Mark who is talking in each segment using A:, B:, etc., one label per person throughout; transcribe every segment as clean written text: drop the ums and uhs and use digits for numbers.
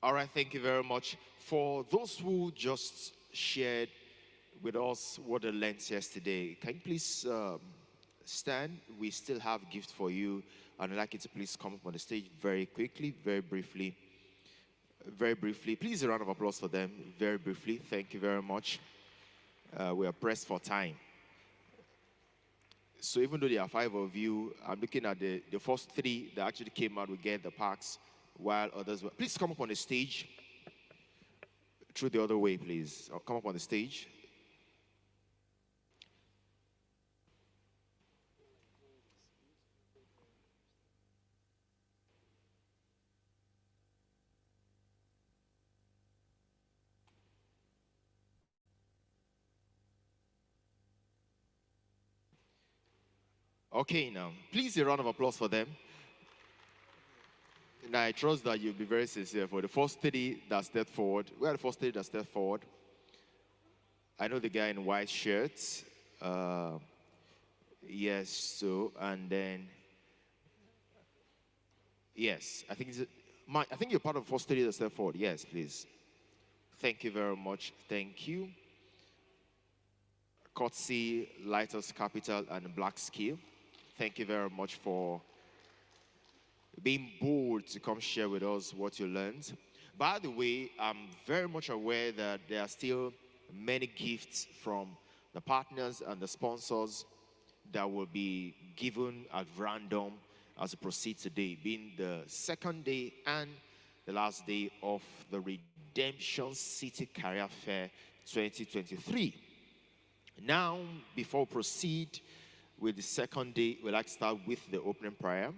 A: All right, thank you very much. For those who just shared with us what they learned yesterday, can you please stand? We still have gifts for you, and I'd like you to please come up on the stage very quickly, very briefly. Very briefly. Please a round of applause for them, very briefly. Thank you very much. We are pressed for time. So even though there are 5 of you, I'm looking at the first 3 that actually came out. We get the parks, while others were. Please come up on the stage. Through the other way, please. Or come up on the stage. Okay, now, please a round of applause for them. Now, I trust that you'll be very sincere. For the first 3 that stepped forward, where are the first 3 that stepped forward? I know the guy in white shirts. Yes, so, and then, yes, I think you're part of the first 3 that stepped forward. Yes, please. Thank you very much. Thank you. Courtesy, Lighthouse Capital, and Black Skill. Thank you very much for being bold to come share with us what you learned. By the way, I'm very much aware that there are still many gifts from the partners and the sponsors that will be given at random as we proceed today, being the second day and the last day of the Redemption City Career Fair 2023. Now, before we proceed with the second day, we'd like to start with the opening prayer.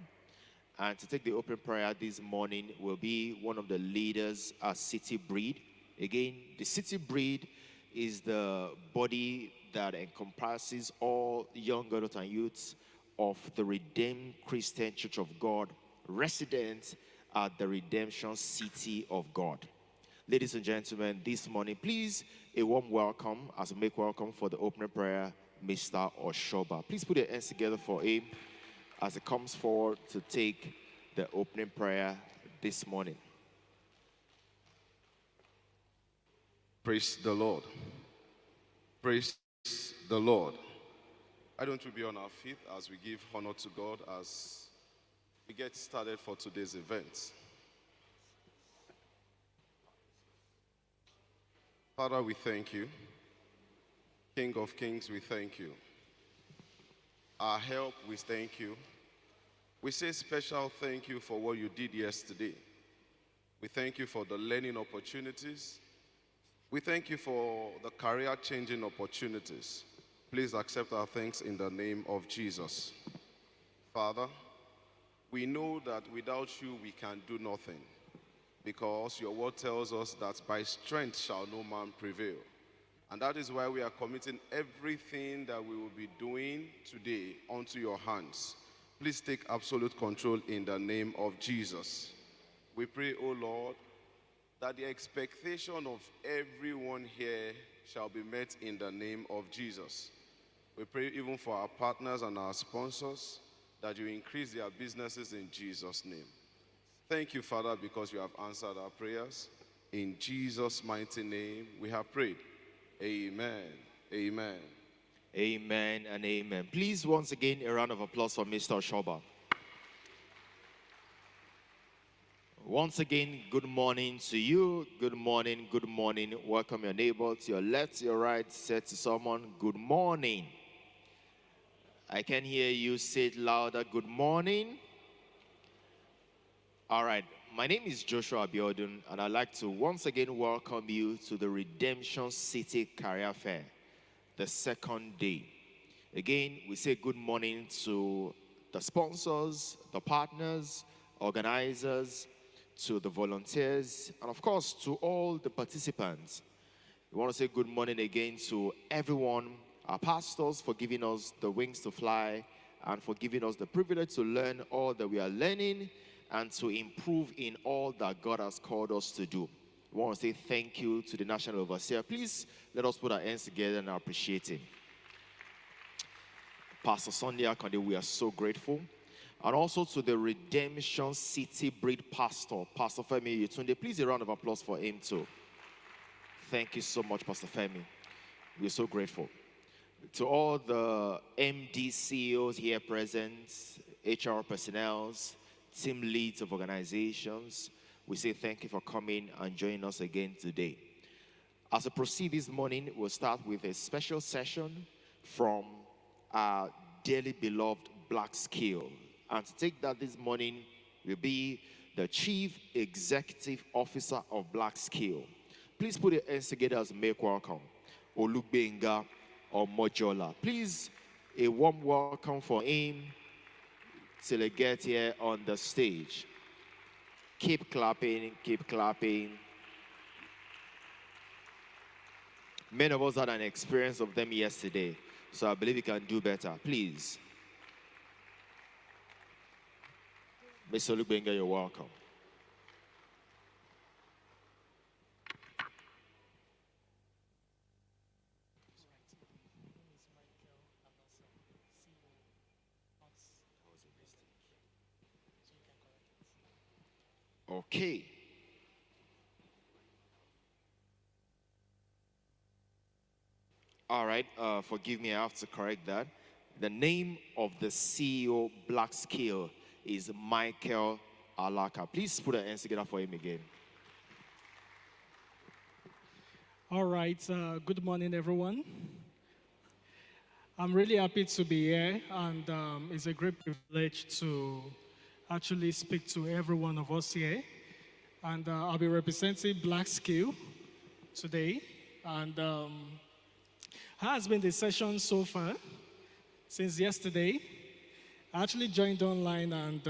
A: And to take the opening prayer this morning will be one of the leaders at City Breed. Again, the City Breed is the body that encompasses all young adults and youths of the Redeemed Christian Church of God, resident at the Redemption City of God. Ladies and gentlemen, this morning, please, a warm welcome as we make welcome for the opening prayer, Mr. Oshoba. Please put your hands together for him as he comes forward to take the opening prayer this morning.
B: Praise the Lord. Praise the Lord. Why don't we be on our feet as we give honor to God as we get started for today's event. Father, we thank you. King of Kings, we thank you. Our help, we thank you. We say special thank you for what you did yesterday. We thank you for the learning opportunities. We thank you for the career-changing opportunities. Please accept our thanks in the name of Jesus. Father, we know that without you we can do nothing, because your word tells us that by strength shall no man prevail. And that is why we are committing everything that we will be doing today onto your hands. Please take absolute control in the name of Jesus. We pray, O Lord, that the expectation of everyone here shall be met in the name of Jesus. We pray even for our partners and our sponsors, that you increase their businesses in Jesus' name. Thank you, Father, because you have answered our prayers. In Jesus' mighty name we have prayed. Amen. Amen.
A: Amen and amen. Please, once again, a round of applause for Mr. Oshoba. Once again, good morning to you. Good morning, good morning. Welcome your neighbor to your left, to your right. Say to someone, good morning. I can hear you say it louder. Good morning. All right. My name is Joshua Abiodun, and I'd like to once again welcome you to the Redemption City Career Fair, the second day. Again, we say good morning to the sponsors, the partners, organizers, to the volunteers, and of course, to all the participants. We want to say good morning again to everyone, our pastors, for giving us the wings to fly and for giving us the privilege to learn all that we are learning and to improve in all that God has called us to do. We want to say thank you to the National Overseer. Please let us put our hands together and appreciate him. Pastor Sunday Akande, we are so grateful. And also to the Redemption City Breed Pastor, Pastor Femi Yetunde. Please a round of applause for him too. Thank you so much, Pastor Femi. We're so grateful. To all the MD CEOs here present, HR personnel, team leads of organizations, we say thank you for coming and joining us again today. As we proceed this morning, we'll start with a special session from our dearly beloved Black Skill. And to take that this morning will be the Chief Executive Officer of Black Skill. Please put your hands together as make welcome. Olugbenga or Mojola. Please, a warm welcome for him till he gets here on the stage. Keep clapping, keep clapping. Many of us had an experience of them yesterday, so I believe you can do better. Please. Mr. Olugbenga, you're welcome. Okay. All right, forgive me, I have to correct that. The name of the CEO Black Skill is Michael Alaka. Please put your hands together for him again.
C: All right, good morning, everyone. I'm really happy to be here, and it's a great privilege to actually speak to every one of us here. And I'll be representing Black Skill today. And how has been the session so far since yesterday? I actually joined online and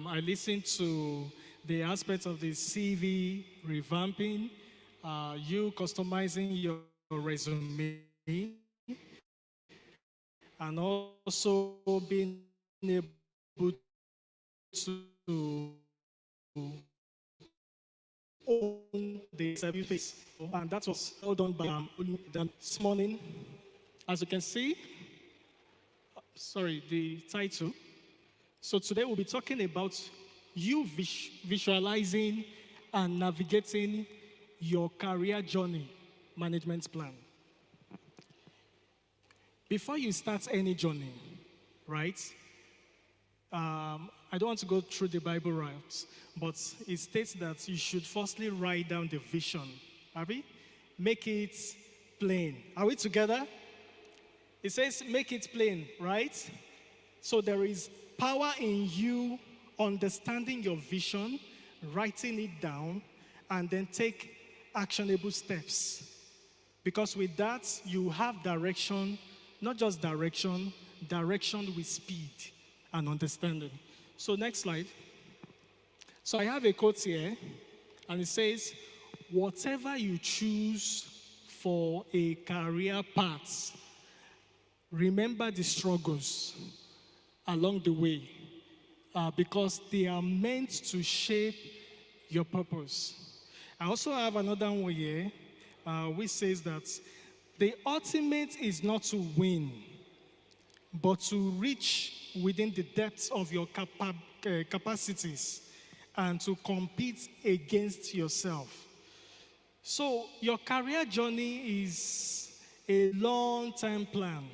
C: I listened to the aspects of the CV revamping, you customizing your resume, and also being able to own the interview phase. And that was all done by this morning. As you can see, the title. So today we'll be talking about you visualizing and navigating your career journey management plan. Before you start any journey, right? I don't want to go through the Bible route, but it states that you should firstly write down the vision. Abi? Make it plain. Are we together? It says make it plain, right? So there is power in you understanding your vision, writing it down, and then take actionable steps. Because with that, you have direction, not just direction, direction with speed and understanding. So next slide. So I have a quote here, and it says, whatever you choose for a career path, remember the struggles along the way because they are meant to shape your purpose. I also have another one here which says that the ultimate is not to win, but to reach within the depths of your capacities and to compete against yourself. So your career journey is a long-term plan.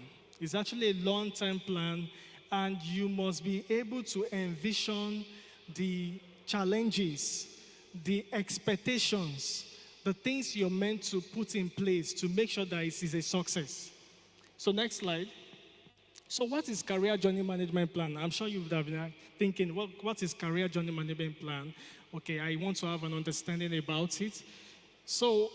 C: It's actually a long-term plan, and you must be able to envision the challenges, the expectations, the things you're meant to put in place to make sure that it is a success. So next slide. So what is career journey management plan? I'm sure you would have been thinking, what is career journey management plan? Okay, I want to have an understanding about it. So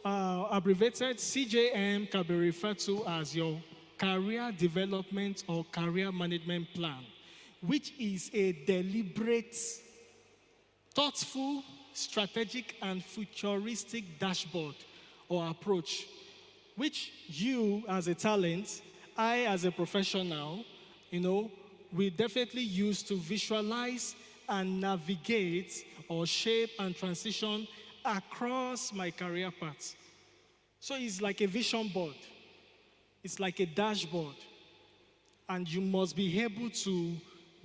C: abbreviated CJM can be referred to as your career development or career management plan, which is a deliberate, thoughtful, strategic, and futuristic dashboard or approach, which you as a talent, I as a professional, we definitely use to visualize and navigate or shape and transition across my career path. So it's like a vision board. It's like a dashboard. And you must be able to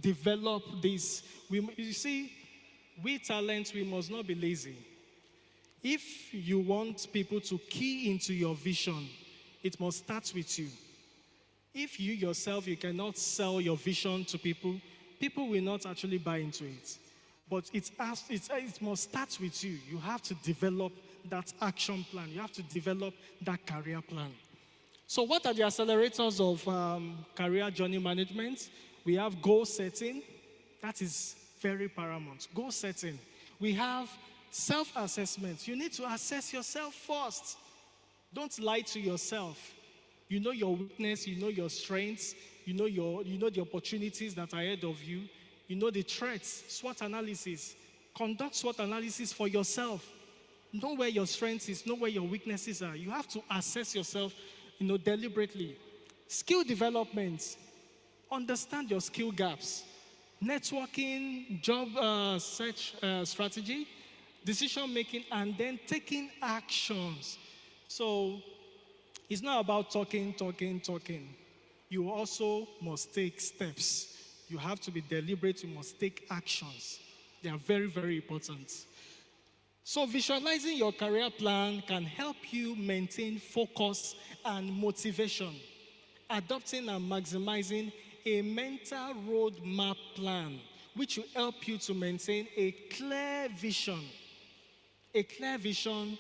C: develop this. You see, we talents, we must not be lazy. If you want people to key into your vision, it must start with you. If you yourself, you cannot sell your vision to people, people will not actually buy into it. But it must start with you. You have to develop that action plan. You have to develop that career plan. So what are the accelerators of career journey management? We have goal setting. That is very paramount. Goal setting. We have self-assessment. You need to assess yourself first. Don't lie to yourself. You know your weakness, you know your strengths, you know the opportunities that are ahead of you, you know the threats, SWOT analysis. Conduct SWOT analysis for yourself. Know where your strengths is, know where your weaknesses are. You have to assess yourself, deliberately. Skill development. Understand your skill gaps. Networking, job search strategy, decision making, and then taking actions. So it's not about talking. You also must take steps. You have to be deliberate. You must take actions. They are very, very important. So visualizing your career plan can help you maintain focus and motivation. Adopting and maximizing a mental roadmap plan, which will help you to maintain a clear vision. A clear vision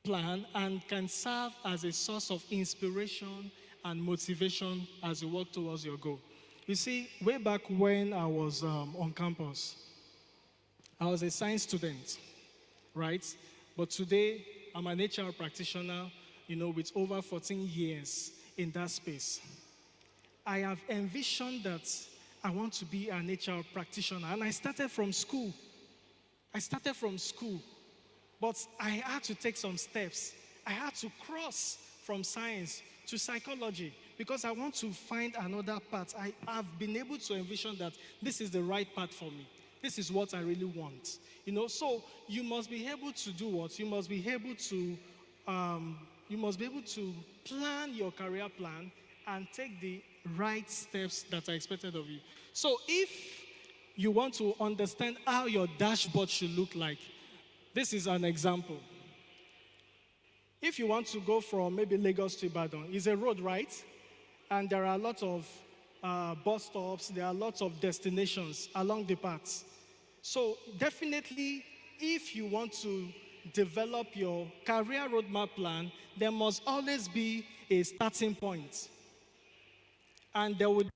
C: plan and can serve as a source of inspiration and motivation as you work towards your goal. You see, way back when I was on campus, I was a science student, right? But today, I'm an HR practitioner, with over 14 years in that space. I have envisioned that I want to be an HR practitioner, and I started from school. But I had to take some steps. I had to cross from science to psychology because I want to find another path. I have been able to envision that this is the right path for me. This is what I really want. So you must be able to do what? You must be able to plan your career plan and take the right steps that are expected of you. So if you want to understand how your dashboard should look like, this is an example. If you want to go from maybe Lagos to Ibadan, it's a road, right? And there are a lot of bus stops, there are lots of destinations along the path. So definitely, if you want to develop your career roadmap plan, there must always be a starting point. And there would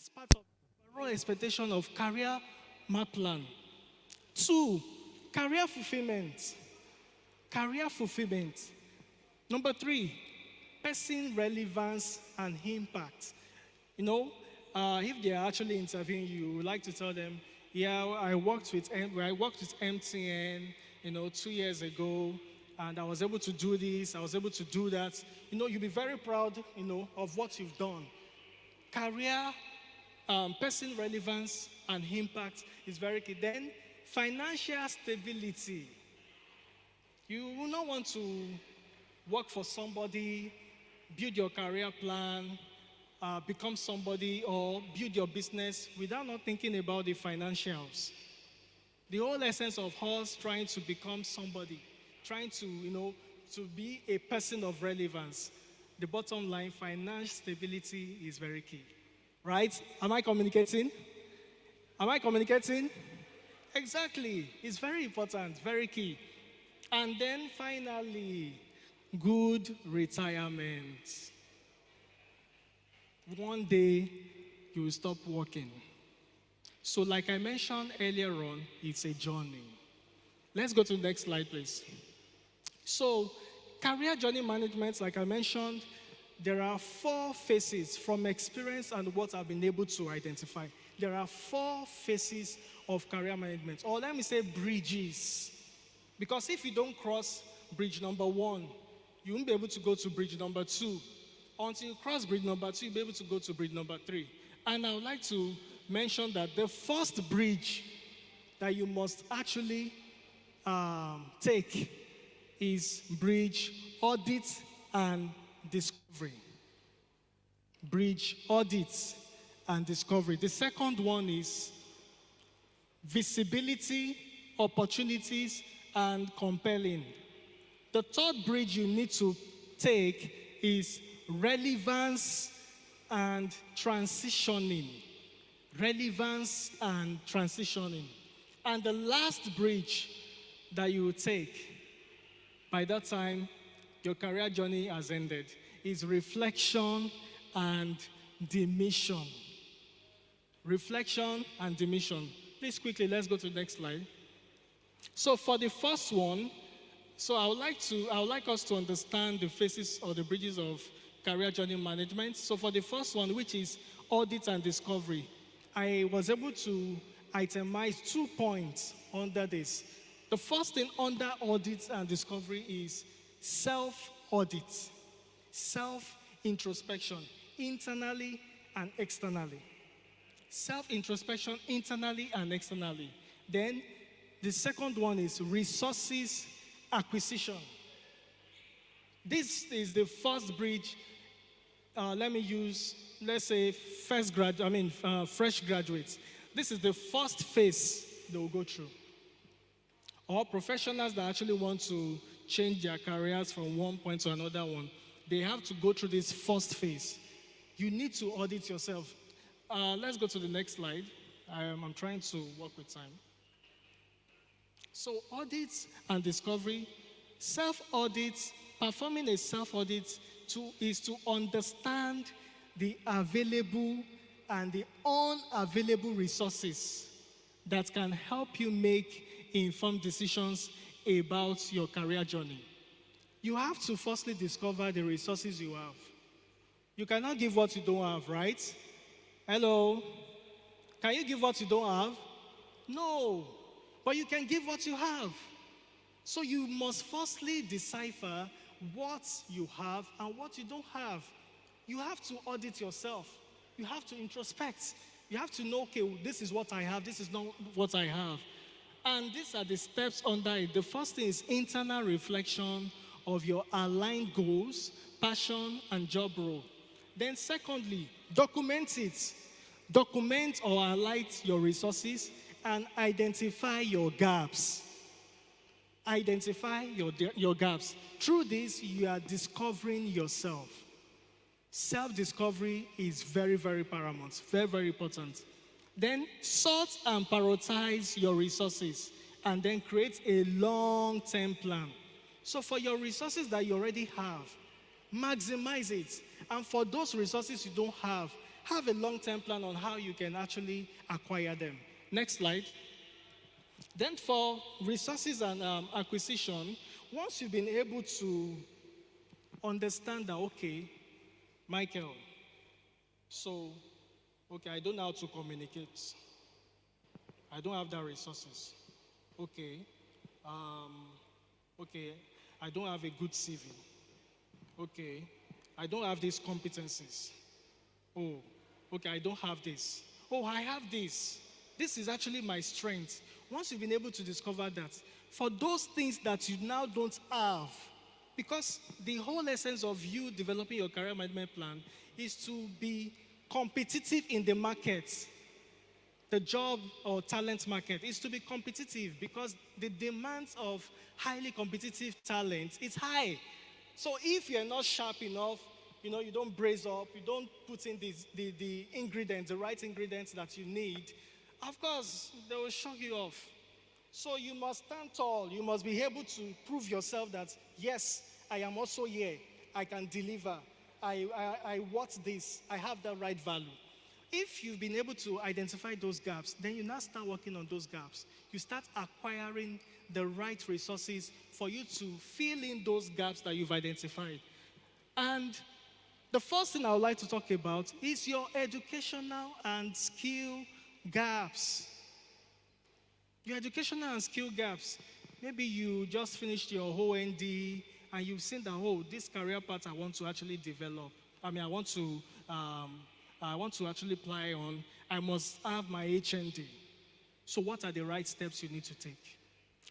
C: That's part of the overall expectation of career map plan. 2, career fulfillment. Career fulfillment. Number 3, person relevance and impact. If they are actually interviewing you, you would like to tell them, yeah, I worked with MTN, 2 years ago, and I was able to do this, I was able to do that. You'll be very proud, of what you've done. Career, person relevance and impact is very key. Then, financial stability. You will not want to work for somebody, build your career plan, become somebody, or build your business without not thinking about the financials. The whole essence of us trying to become somebody, trying to, to be a person of relevance. The bottom line, financial stability is very key. Right? Am I communicating? Am I communicating? Exactly. It's very important, very key. And then finally, good retirement. One day, you will stop working. So like I mentioned earlier on, it's a journey. Let's go to the next slide, please. So career journey management, like I mentioned, there are 4 phases from experience and what I've been able to identify. There are 4 phases of career management, or let me say bridges. Because if you don't cross bridge number 1, you won't be able to go to bridge number 2. Until you cross bridge number 2, you'll be able to go to bridge number 3. And I would like to mention that the first bridge that you must actually take is bridge audit and discovery. Bridge audit and discovery. The second one is visibility, opportunities, and compelling. The third bridge you need to take is relevance and transitioning. Relevance and transitioning. And the last bridge that you will take by that time your career journey has ended is reflection and demission. Reflection and demission. Please quickly, let's go to the next slide. So for the first one, I would like us to understand the phases or the bridges of career journey management. So for the first one, which is audit and discovery, I was able to itemize 2 points under this. The first thing under audit and discovery is self-audit, self-introspection, internally and externally. Self-introspection internally and externally. Then the second one is resources acquisition. This is the first bridge. Let's say fresh graduates. This is the first phase they will go through. Or professionals that actually want to change their careers from one point to another one, they have to go through this first phase. You need to audit yourself. Let's go to the next slide. I'm trying to work with time. So audits and discovery, self-audits, performing a self-audit is to understand the available and the unavailable resources that can help you make informed decisions about your career journey. You have to firstly discover the resources you have. You cannot give what you don't have, right? Hello? Can you give what you don't have? No. But you can give what you have. So you must firstly decipher what you have and what you don't have. You have to audit yourself. You have to introspect. You have to know, okay, this is what I have, this is not what I have. And these are the steps under it. The first thing is internal reflection of your aligned goals, passion, and job role. Then secondly, document it. Document or highlight your resources and identify your gaps. Identify your gaps. Through this, you are discovering yourself. Self-discovery is very, very paramount, very, very important. Then sort and prioritize your resources and then create a long-term plan. So for your resources that you already have, maximize it. And for those resources you don't have, have a long-term plan on how you can actually acquire them. Next slide. Then for resources and acquisition, once you've been able to understand that, okay, Michael, so, okay, I don't know how to communicate. I don't have the resources. Okay. Okay, I don't have a good CV. Okay, I don't have these competencies. Oh, okay, I don't have this. Oh, I have this. This is actually my strength. Once you've been able to discover that, for those things that you now don't have, because the whole essence of you developing your career management plan is to be competitive in the market. The job or talent market is to be competitive because the demands of highly competitive talent is high. So if you're not sharp enough, you don't brace up, you don't put in the ingredients, the right ingredients that you need, of course, they will shock you off. So you must stand tall. You must be able to prove yourself that, yes, I am also here. I can deliver. I want this. I have the right value. If you've been able to identify those gaps, then you now start working on those gaps. You start acquiring the right resources for you to fill in those gaps that you've identified. And the first thing I would like to talk about is your educational and skill gaps. Your educational and skill gaps. Maybe you just finished your OND and you've seen that, oh, this career path I want to actually develop. I want to actually apply on. I must have my HND. So what are the right steps you need to take?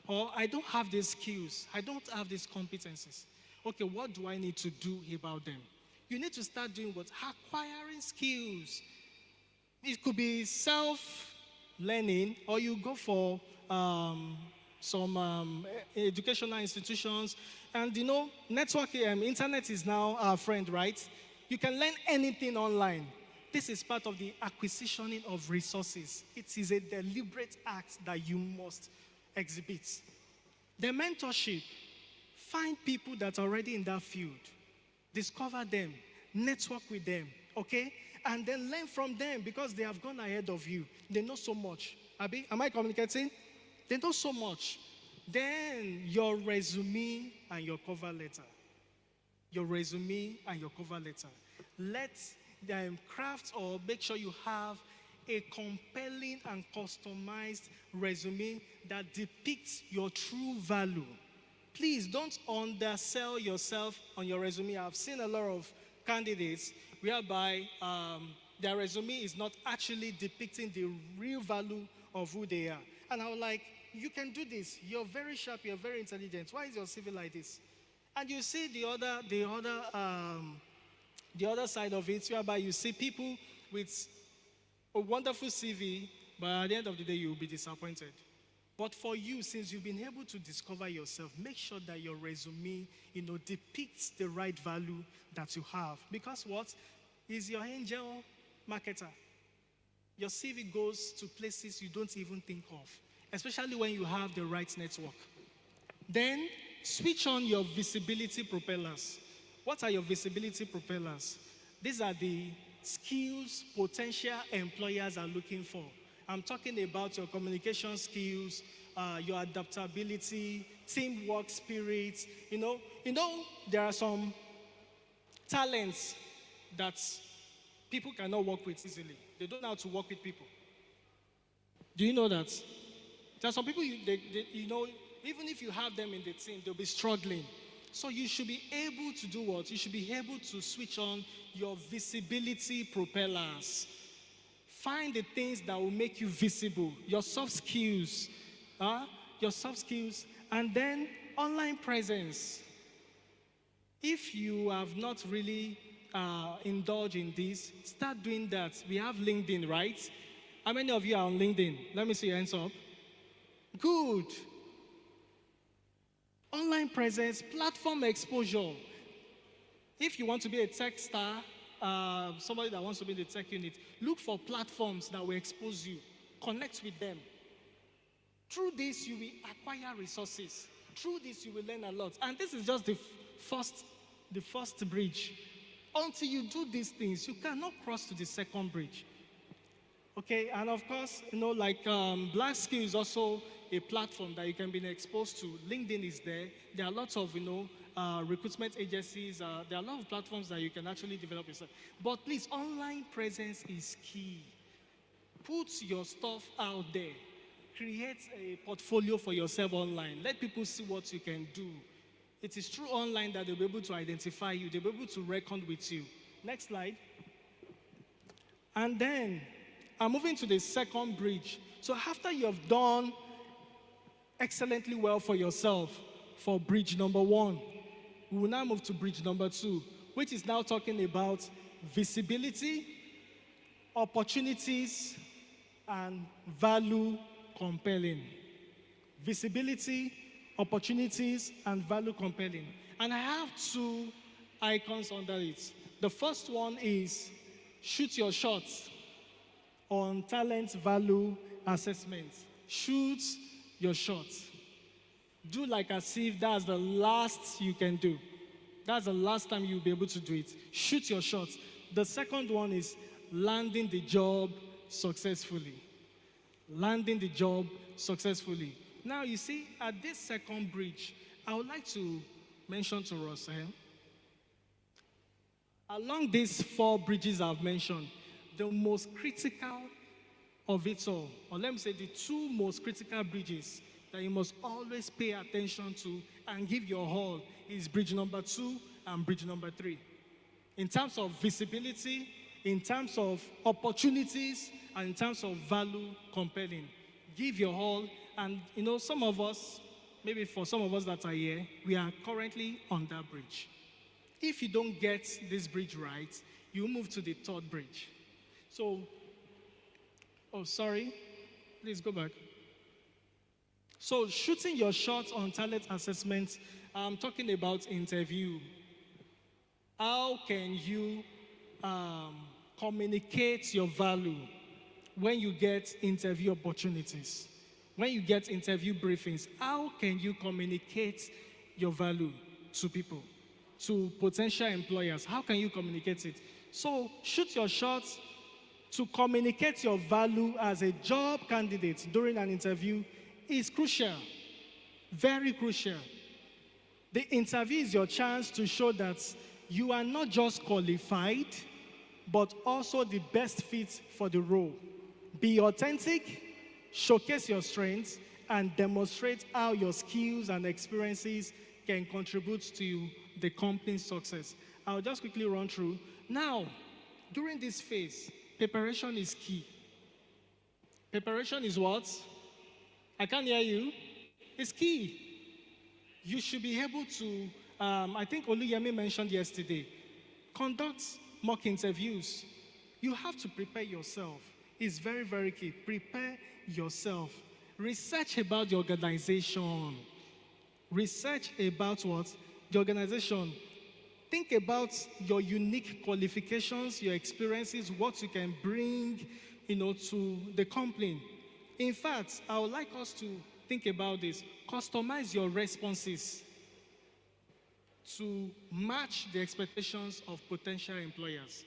C: Or I don't have these skills. I don't have these competencies. Okay, what do I need to do about them? You need to start doing what? Acquiring skills. It could be self-learning, or you go for some educational institutions. And networking, internet is now our friend, right? You can learn anything online. This is part of the acquisitioning of resources. It is a deliberate act that you must exhibit. The mentorship. Find people that are already in that field. Discover them. Network with them. Okay? And then learn from them because they have gone ahead of you. They know so much. Abi, am I communicating? They know so much. Then your resume and your cover letter. Your resume and your cover letter. Let them craft or make sure you have a compelling and customized resume that depicts your true value. Please don't undersell yourself on your resume. I've seen a lot of candidates whereby their resume is not actually depicting the real value of who they are. And I was like, you can do this. You're very sharp. You're very intelligent. Why is your CV like this? And you see the other side of it, whereby you see people with a wonderful CV, but at the end of the day, you'll be disappointed. But for you, since you've been able to discover yourself, make sure that your resume, depicts the right value that you have. Because what? Is your angel marketer. Your CV goes to places you don't even think of, especially when you have the right network. Then, switch on your visibility propellers. What are your visibility propellers? These are the skills potential employers are looking for. I'm talking about your communication skills, your adaptability, teamwork spirit. There are some talents that people cannot work with easily. They don't know how to work with people. Do you know that? There are some people, even if you have them in the team, they'll be struggling. So you should be able to do what? You should be able to switch on your visibility propellers. Find the things that will make you visible, your soft skills, and then online presence. If you have not really indulged in this, start doing that. We have LinkedIn, right? How many of you are on LinkedIn? Let me see your hands up. Good. Online presence, platform exposure. If you want to be a tech star, somebody that wants to be in the tech unit, look for platforms that will expose you. Connect with them. Through this, you will acquire resources. Through this, you will learn a lot. And this is just the first bridge. Until you do these things, you cannot cross to the second bridge. Okay, and of course, like Black Skill is also a platform that you can be exposed to. LinkedIn is there. There are lots of, recruitment agencies. There are a lot of platforms that you can actually develop yourself. But please, online presence is key. Put your stuff out there. Create a portfolio for yourself online. Let people see what you can do. It is through online that they'll be able to identify you. They'll be able to reckon with you. Next slide. And then, I'm moving to the second bridge. So after you have done excellently well for yourself for bridge number 1, we will now move to bridge number 2, which is now talking about visibility, opportunities, and value compelling. Visibility, opportunities, and value compelling. And I have 2 icons under it. The first one is shoot your shots on talent value assessment. Shoot your shots. Do like as if that's the last you can do. That's the last time you'll be able to do it. Shoot your shots. The second one is landing the job successfully. Landing the job successfully. Now, you see, at this second bridge, I would like to mention to us, along these 4 bridges I've mentioned, the most critical of it all, or let me say the 2 most critical bridges that you must always pay attention to and give your all is bridge number 2 and bridge number 3. In terms of visibility, in terms of opportunities, and in terms of value compelling. Give your all. And some of us, maybe for some of us that are here, we are currently on that bridge. If you don't get this bridge right, you move to the 3rd bridge. So, sorry, please go back. So, shooting your shot on talent assessment, I'm talking about interview. How can you communicate your value when you get interview opportunities? When you get interview briefings, how can you communicate your value to people, to potential employers? How can you communicate it? So, shoot your shot to communicate your value as a job candidate during an interview is crucial, very crucial. The interview is your chance to show that you are not just qualified, but also the best fit for the role. Be authentic, showcase your strengths, and demonstrate how your skills and experiences can contribute to the company's success. I'll just quickly run through. Now, during this phase, preparation is key. Preparation is what? I can't hear you. It's key. You should be able to, I think Oluyemi mentioned yesterday, conduct mock interviews. You have to prepare yourself. It's very, very key. Prepare yourself. Research about the organization. Research about what? The organization. Think about your unique qualifications, your experiences, what you can bring, to the company. In fact, I would like us to think about this. Customize your responses to match the expectations of potential employers.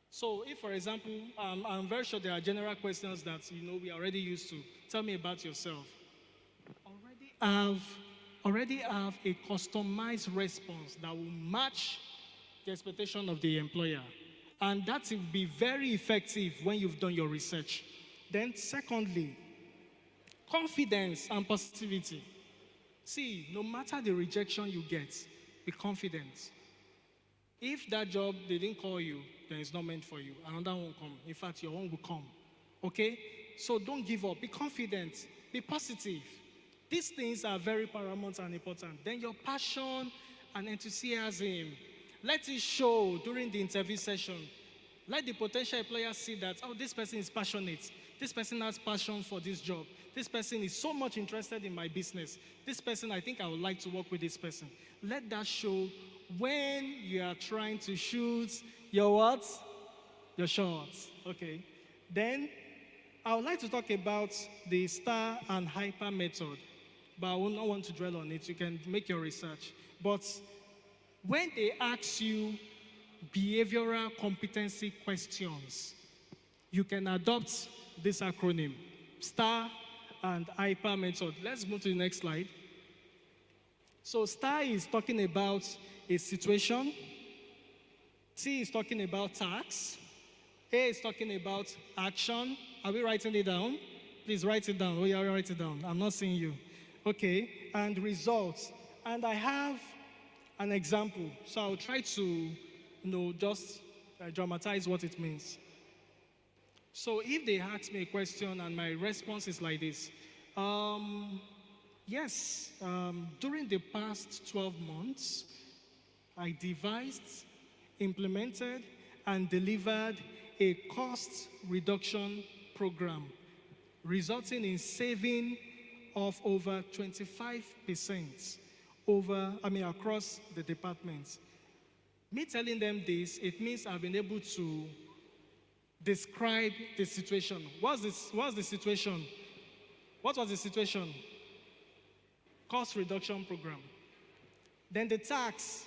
C: So if, for example, I'm very sure there are general questions that we are already used to. Tell me about yourself. Already have a customized response that will match the expectation of the employer. And that will be very effective when you've done your research. Then secondly, confidence and positivity. See, no matter the rejection you get, be confident. If that job, they didn't call you, then it's not meant for you. Another one will come. In fact, your own will come. Okay? So don't give up. Be confident. Be positive. These things are very paramount and important. Then your passion and enthusiasm. Let it show during the interview session. Let the potential employer see that, this person is passionate. This person has passion for this job. This person is so much interested in my business. This person, I think I would like to work with this person. Let that show when you are trying to shoot your what? Your shots. Okay. Then I would like to talk about the STAR and HYPER method, but I will not want to dwell on it. You can make your research. But when they ask you behavioral competency questions. You can adopt this acronym, STAR and HYPER method. Let's move to the next slide. So STAR is talking about a situation. T is talking about task. A is talking about action. Are we writing it down? Please write it down. Oh, yeah, write it down. I'm not seeing you. Okay, and results. And I have an example. So I'll try to, just dramatize what it means. So if they ask me a question and my response is like this, yes, during the past 12 months, I devised, implemented, and delivered a cost reduction program, resulting in saving of over 25% across the departments. Me telling them this, it means I've been able to describe the situation. What's the situation? What was the situation? Cost reduction program. Then the tax,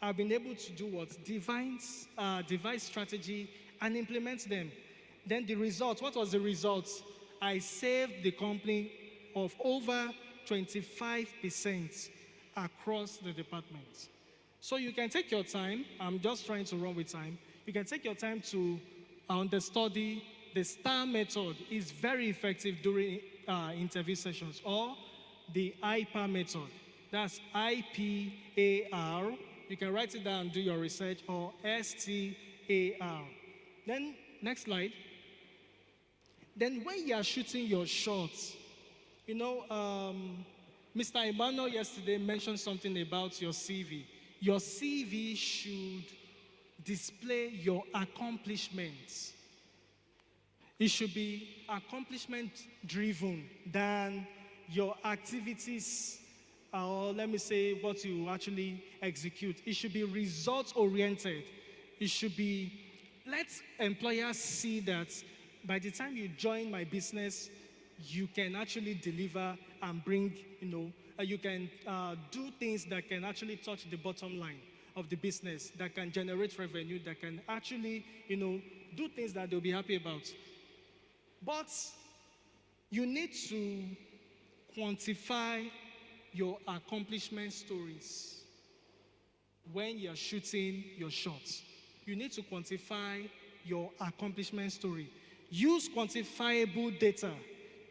C: I've been able to do what? Devise strategy and implement them. Then the results, what was the results? I saved the company of over 25% across the department. So you can take your time. I'm just trying to run with time. You can take your time to understudy. The STAR method is very effective during interview sessions, or the HYPER method. That's IPAR. You can write it down, do your research, or STAR. Then, next slide. Then when you are shooting your shots, Mr. Emmanuel yesterday mentioned something about your CV. Your CV should display your accomplishments. It should be accomplishment-driven than your activities, or let me say what you actually execute. It should be results-oriented. It should be, let employers see that by the time you join my business, you can actually deliver and bring, you can do things that can actually touch the bottom line of the business, that can generate revenue, that can actually, do things that they'll be happy about. But you need to quantify your accomplishment stories when you're shooting your shots. You need to quantify your accomplishment story. Use quantifiable data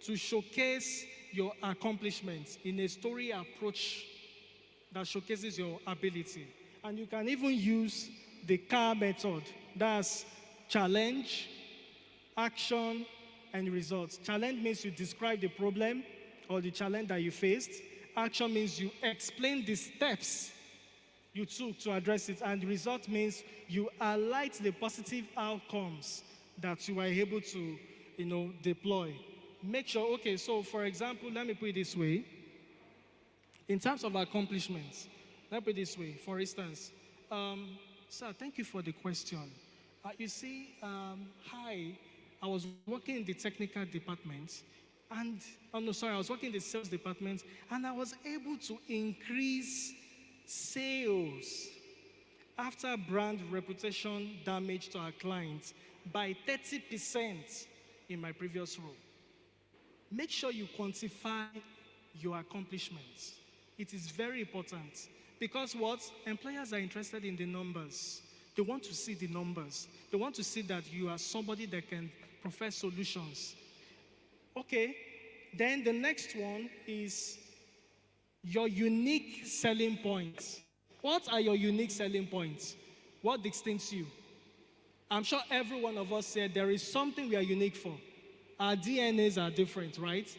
C: to showcase your accomplishments in a story approach that showcases your ability. And you can even use the CAR method. That's challenge, action, and results. Challenge means you describe the problem or the challenge that you faced. Action means you explain the steps you took to address it. And the result means you highlight the positive outcomes that you were able to, deploy. Make sure, okay, so for example, let me put it this way. In terms of accomplishments, let me put it this way. For instance, sir, thank you for the question. You see, I was working in the technical department, and, I was working in the sales department, and I was able to increase sales after brand reputation damage to our clients by 30% in my previous role. Make sure you quantify your accomplishments. It is very important because what? Employers are interested in the numbers. They want to see the numbers. They want to see that you are somebody that can profess solutions. Okay, then the next one is your unique selling points. What are your unique selling points? What distincts you? I'm sure every one of us said there is something we are unique for. Our DNAs are different, right?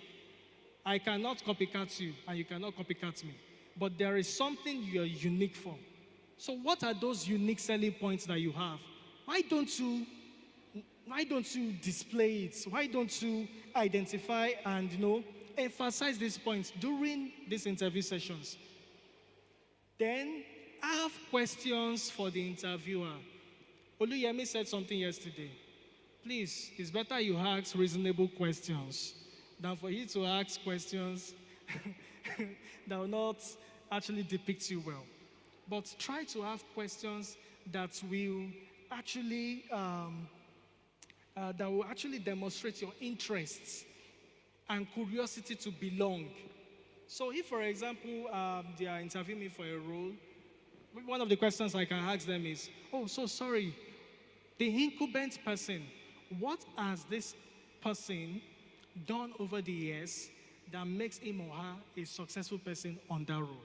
C: I cannot copycat you, and you cannot copycat me. But there is something you are unique for. So what are those unique selling points that you have? Why don't you display it? Why don't you identify and, emphasize these points during these interview sessions? Then have questions for the interviewer. Oluyemi said something yesterday. Please, it's better you ask reasonable questions than for you to ask questions that will not actually depict you well. But try to have questions that will actually demonstrate your interests and curiosity to belong. So if, for example, they are interviewing me for a role, one of the questions I can ask them is, oh, so sorry, the incumbent person, what has this person done over the years that makes him or her a successful person on that role?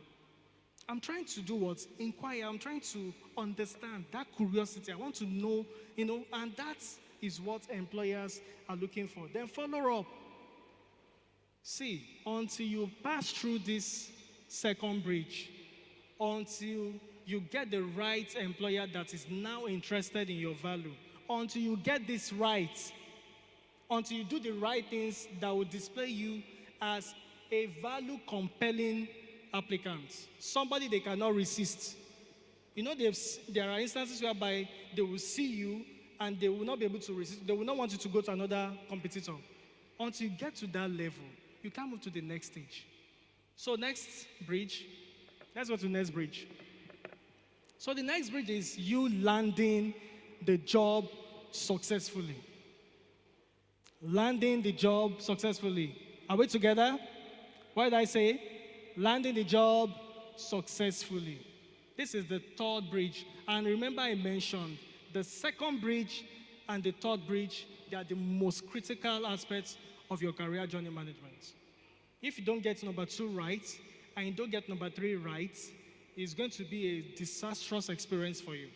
C: I'm trying to do what? Inquire. I'm trying to understand that curiosity. I want to know, and that is what employers are looking for. Then follow up. See, until you pass through this second bridge, until you get the right employer that is now interested in your value, until you get this right, until you do the right things that will display you as a value compelling applicant, somebody they cannot resist. There are instances whereby they will see you and they will not be able to resist. They will not want you to go to another competitor. Until you get to that level, you can't move to the next stage. So next bridge, let's go to the next bridge. So the next bridge is you landing the job successfully. Landing the job successfully. Are we together? What did I say? Landing the job successfully. This is the third bridge. And remember I mentioned the second bridge and the third bridge, they are the most critical aspects of your career journey management. If you don't get number 2 right, and you don't get number 3 right, it's going to be a disastrous experience for you.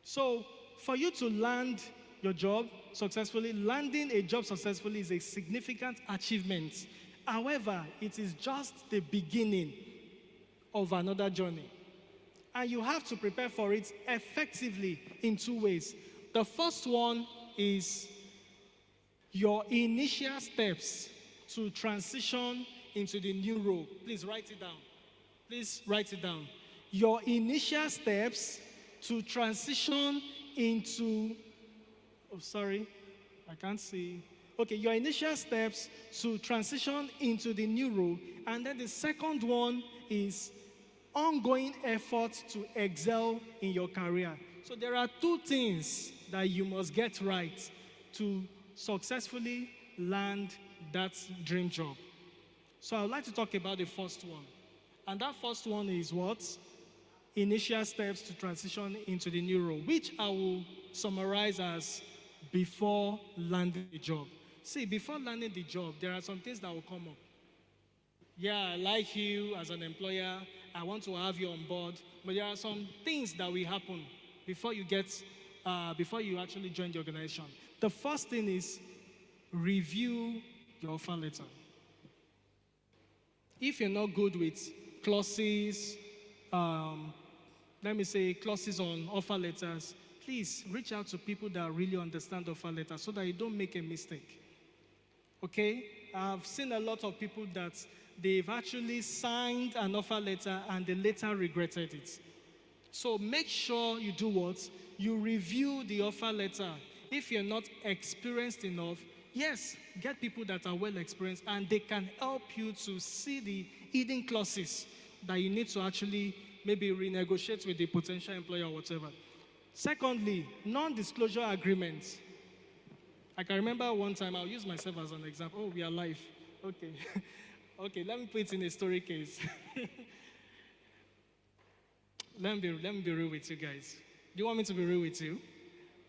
C: So, for you to land your job successfully, landing a job successfully is a significant achievement. However, it is just the beginning of another journey. And you have to prepare for it effectively in 2 ways. The first one is your initial steps to transition into the new role. Please write it down. Please write it down. Your initial steps to transition into, I can't see. Okay, your initial steps to transition into the new role. And then the second one is ongoing efforts to excel in your career. So there are 2 things that you must get right to successfully land that dream job. So I would like to talk about the first one. And that first one is what? Initial steps to transition into the new role, which I will summarize as before landing the job. See, before landing the job, there are some things that will come up. Yeah, I like you as an employer. I want to have you on board. But there are some things that will happen before you actually join the organization. The first thing is review your offer letter. If you're not good with clauses, clauses on offer letters, please reach out to people that really understand offer letters so that you don't make a mistake. Okay? I've seen a lot of people that they've actually signed an offer letter and they later regretted it. So make sure you do what? You review the offer letter. If you're not experienced enough, yes, get people that are well experienced and they can help you to see the hidden clauses that you need to actually maybe renegotiate with the potential employer or whatever. Secondly, non-disclosure agreements. I can remember one time, I'll use myself as an example. Oh, we are live. Okay. Okay, let me put it in a story case. Let me be real with you guys. Do you want me to be real with you?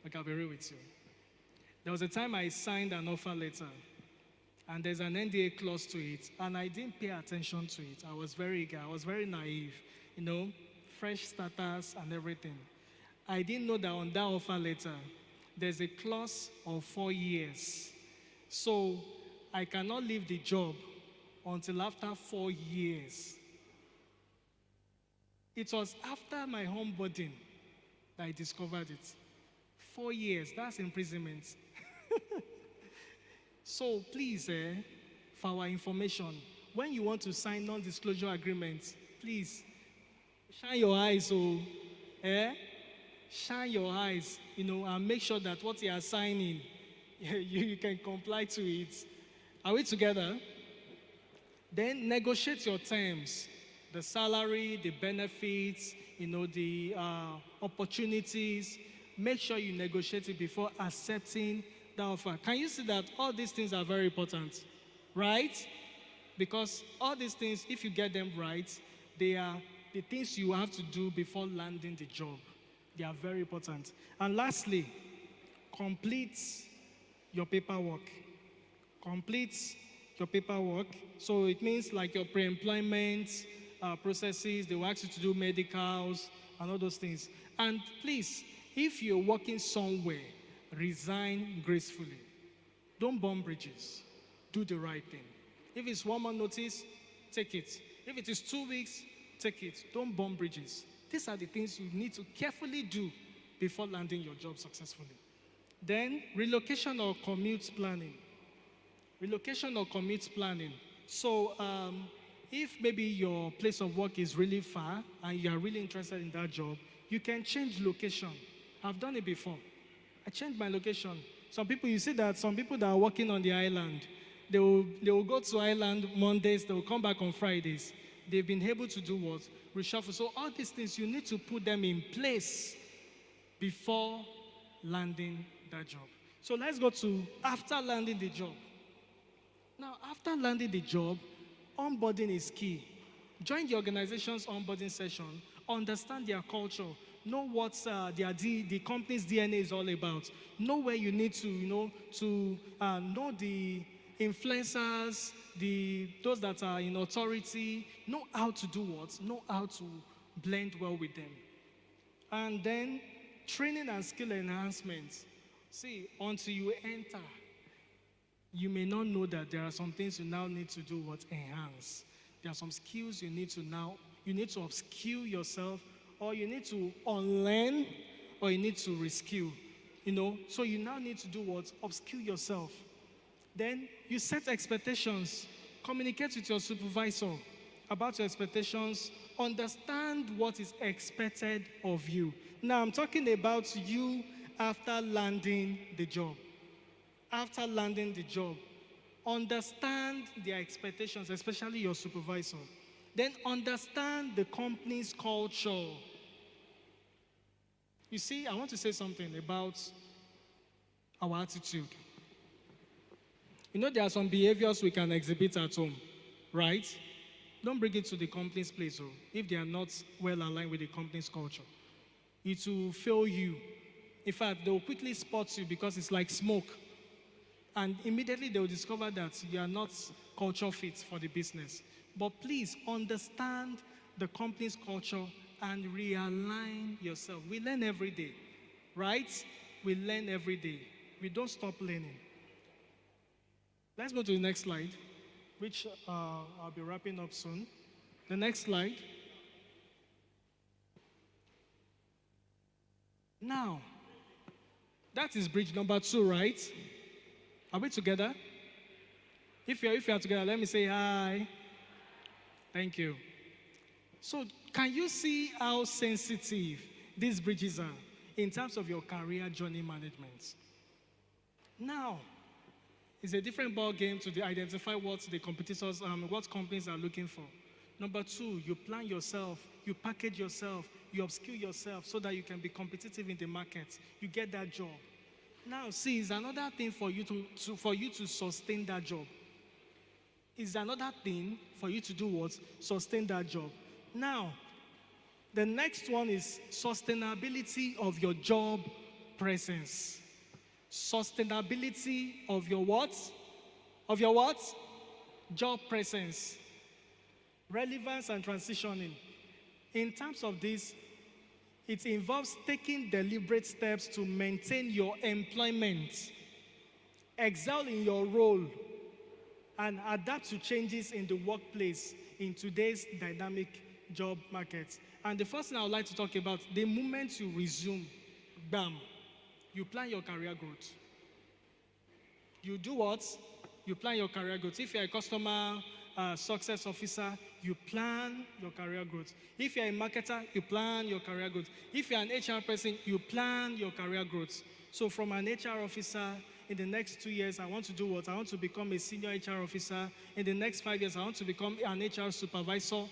C: Okay, I'll be real with you. There was a time I signed an offer letter, and there's an NDA clause to it, and I didn't pay attention to it. I was very eager. I was very naive, fresh starters and everything. I didn't know that on that offer letter, there's a clause of 4 years. So I cannot leave the job until after 4 years. It was after my onboarding that I discovered it. 4 years, that's imprisonment. So please, for our information, when you want to sign non-disclosure agreements, please shine your eyes, shine your eyes, and make sure that what you are signing, you can comply to it. Are we together? Then negotiate your terms, the salary, the benefits, the opportunities. Make sure you negotiate it before accepting the offer. Can you see that all these things are very important, right? Because all these things, if you get them right, they are the things you have to do before landing the job. They are very important. And lastly, complete your paperwork. Complete your paperwork. So it means like your pre-employment processes, they will ask you to do medicals and all those things. And please, if you're working somewhere, resign gracefully. Don't burn bridges. Do the right thing. If it's 1 month notice, take it. If it is 2 weeks, take it. Don't burn bridges. These are the things you need to carefully do before landing your job successfully. Then, relocation or commute planning. Relocation or commute planning. So, if maybe your place of work is really far and you are really interested in that job, you can change location. I've done it before. I changed my location. Some people, you see that some people that are working on the island, they will go to island Mondays, they will come back on Fridays. They've been able to do what? Reshuffle. So all these things, you need to put them in place before landing that job. So let's go to after landing the job. Now, after landing the job, onboarding is key. Join the organization's onboarding session, understand their culture, know what the company's DNA is all about, know where you need to, know the influencers, those that are in authority, know how to do what, know how to blend well with them. And then training and skill enhancement. See, until you enter, you may not know that there are some things you now need to do what enhance. There are some skills you need to upskill yourself, or you need to unlearn, or you need to reskill. So you now need to do what? Upskill yourself. Then you set expectations. Communicate with your supervisor about your expectations. Understand what is expected of you. Now I'm talking about you after landing the job. After landing the job, understand their expectations, especially your supervisor. Then understand the company's culture. You see, I want to say something about our attitude. There are some behaviors we can exhibit at home, right? Don't bring it to the company's place, if they are not well aligned with the company's culture. It will fail you. In fact, they will quickly spot you because it's like smoke. And immediately they will discover that you are not culture fit for the business. But please understand the company's culture and realign yourself. We learn every day, right? We learn every day. We don't stop learning. Let's go to the next slide, which I'll be wrapping up soon. The next slide. Now, that is bridge number 2, right? Are we together? If you are together, let me say hi. Thank you. So, can you see how sensitive these bridges are in terms of your career journey management? Now, it's a different ball game to identify what the competitors, what companies are looking for. Number 2, you plan yourself, you package yourself, you upskill yourself so that you can be competitive in the market. You get that job. Now, see, it's another thing for you to sustain that job. It's another thing for you to do what? Sustain that job. Now, the next one is sustainability of your job presence. Sustainability of your what? Of your what? Job presence. Relevance and transitioning. In terms of this, it involves taking deliberate steps to maintain your employment, excel in your role, and adapt to changes in the workplace in today's dynamic job market. And the first thing I would like to talk about, the moment you resume, bam, you plan your career growth. You do what? You plan your career growth. If you're a customer success officer, you plan your career growth. If you're a marketer, you plan your career growth. If you're an HR person, you plan your career growth. So from an HR officer, in the next 2 years, I want to do what? I want to become a senior HR officer. In the next 5 years, I want to become an HR supervisor.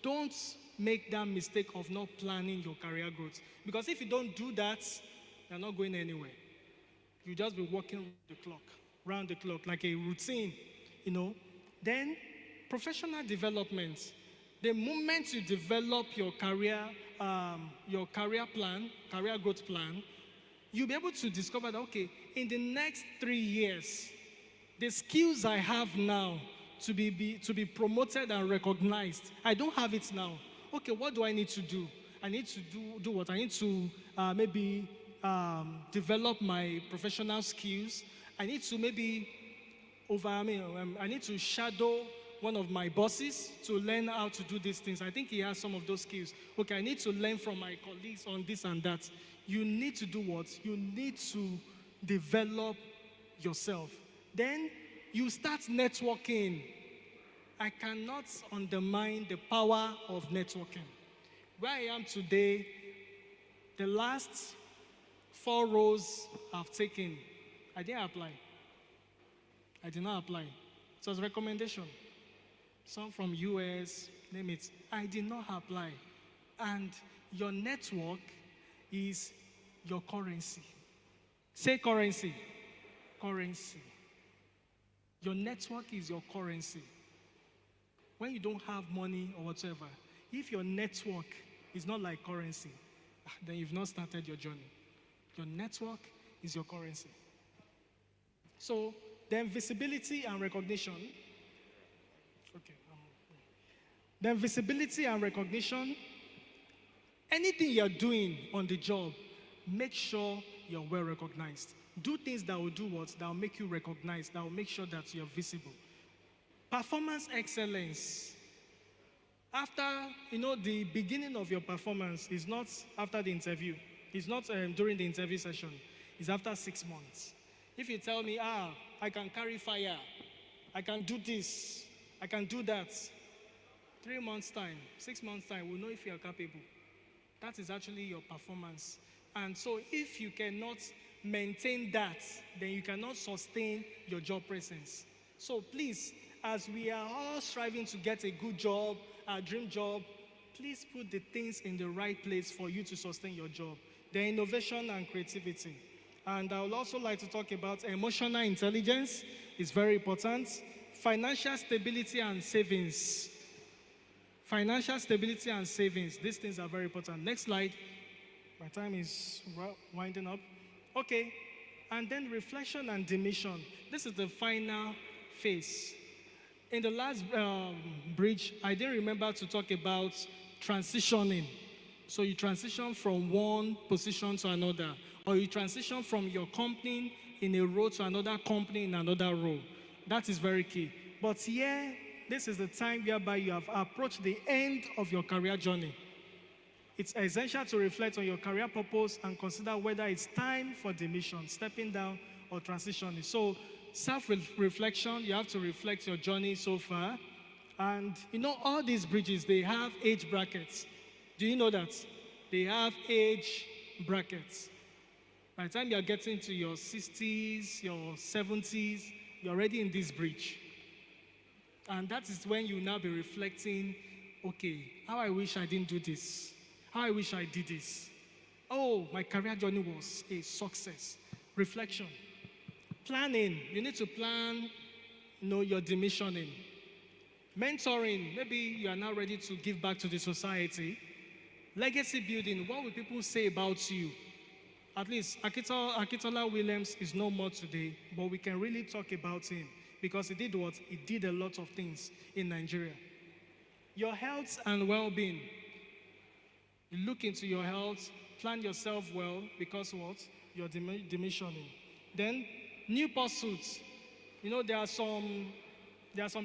C: Don't make that mistake of not planning your career growth. Because if you don't do that, you're not going anywhere. You just be working round the clock, like a routine, Then, professional development. The moment you develop your career plan, career growth plan, you'll be able to discover that, okay, in the next 3 years, the skills I have now to be promoted and recognized, I don't have it now. Okay, what do I need to do? I need to do what? I need to maybe develop my professional skills. I need to maybe I need to shadow one of my bosses to learn how to do these things. I think he has some of those skills. Okay, I need to learn from my colleagues on this and that. You need to do what? You need to develop yourself. Then you start networking. I cannot undermine the power of networking. Where I am today, the last 4 roles I've taken, I didn't apply. I did not apply. It was recommendation. Some from US, name it. I did not apply. And your network is your currency. Say currency. Currency. Your network is your currency. When you don't have money or whatever, if your network is not like currency, then you've not started your journey. Your network is your currency. So, then visibility and recognition. Okay. Then visibility and recognition. Anything you're doing on the job, make sure you're well recognized. Do things that will do what? That will make you recognized, that will make sure that you're visible. Performance excellence. After, the beginning of your performance is not after the interview. It's not during the interview session. It's after 6 months. If you tell me, I can carry fire, I can do this, I can do that, 3 months' time, 6 months' time, we'll know if you are capable. That is actually your performance. And so if you cannot maintain that, then you cannot sustain your job presence. So please, as we are all striving to get a good job, a dream job, please put the things in the right place for you to sustain your job. The innovation and creativity. And I would also like to talk about emotional intelligence. It's very important. Financial stability and savings. Financial stability and savings. These things are very important. Next slide. My time is winding up. Okay. And then reflection and demission. This is the final phase. In the last bridge, I didn't remember to talk about transitioning. So you transition from one position to another, or you transition from your company in a role to another company in another role. That is very key. But here, this is the time whereby you have approached the end of your career journey. It's essential to reflect on your career purpose and consider whether it's time for demission, stepping down, or transitioning. So self-reflection, you have to reflect your journey so far. And all these bridges, they have age brackets. Do you know that? They have age brackets. By the time you're getting to your 60s, your 70s, you're already in this bridge. And that is when you now be reflecting, okay, how I wish I didn't do this. How I wish I did this. Oh, my career journey was a success. Reflection. Planning. You need to plan, your demissioning. Mentoring. Maybe you are now ready to give back to the society. Legacy building. What will people say about you? At least Akitola Williams is no more today, but we can really talk about him because he did what? He did a lot of things in Nigeria. Your health and well-being. You look into your health, plan yourself well because what? You're demissioning. Then, new pursuits. There are some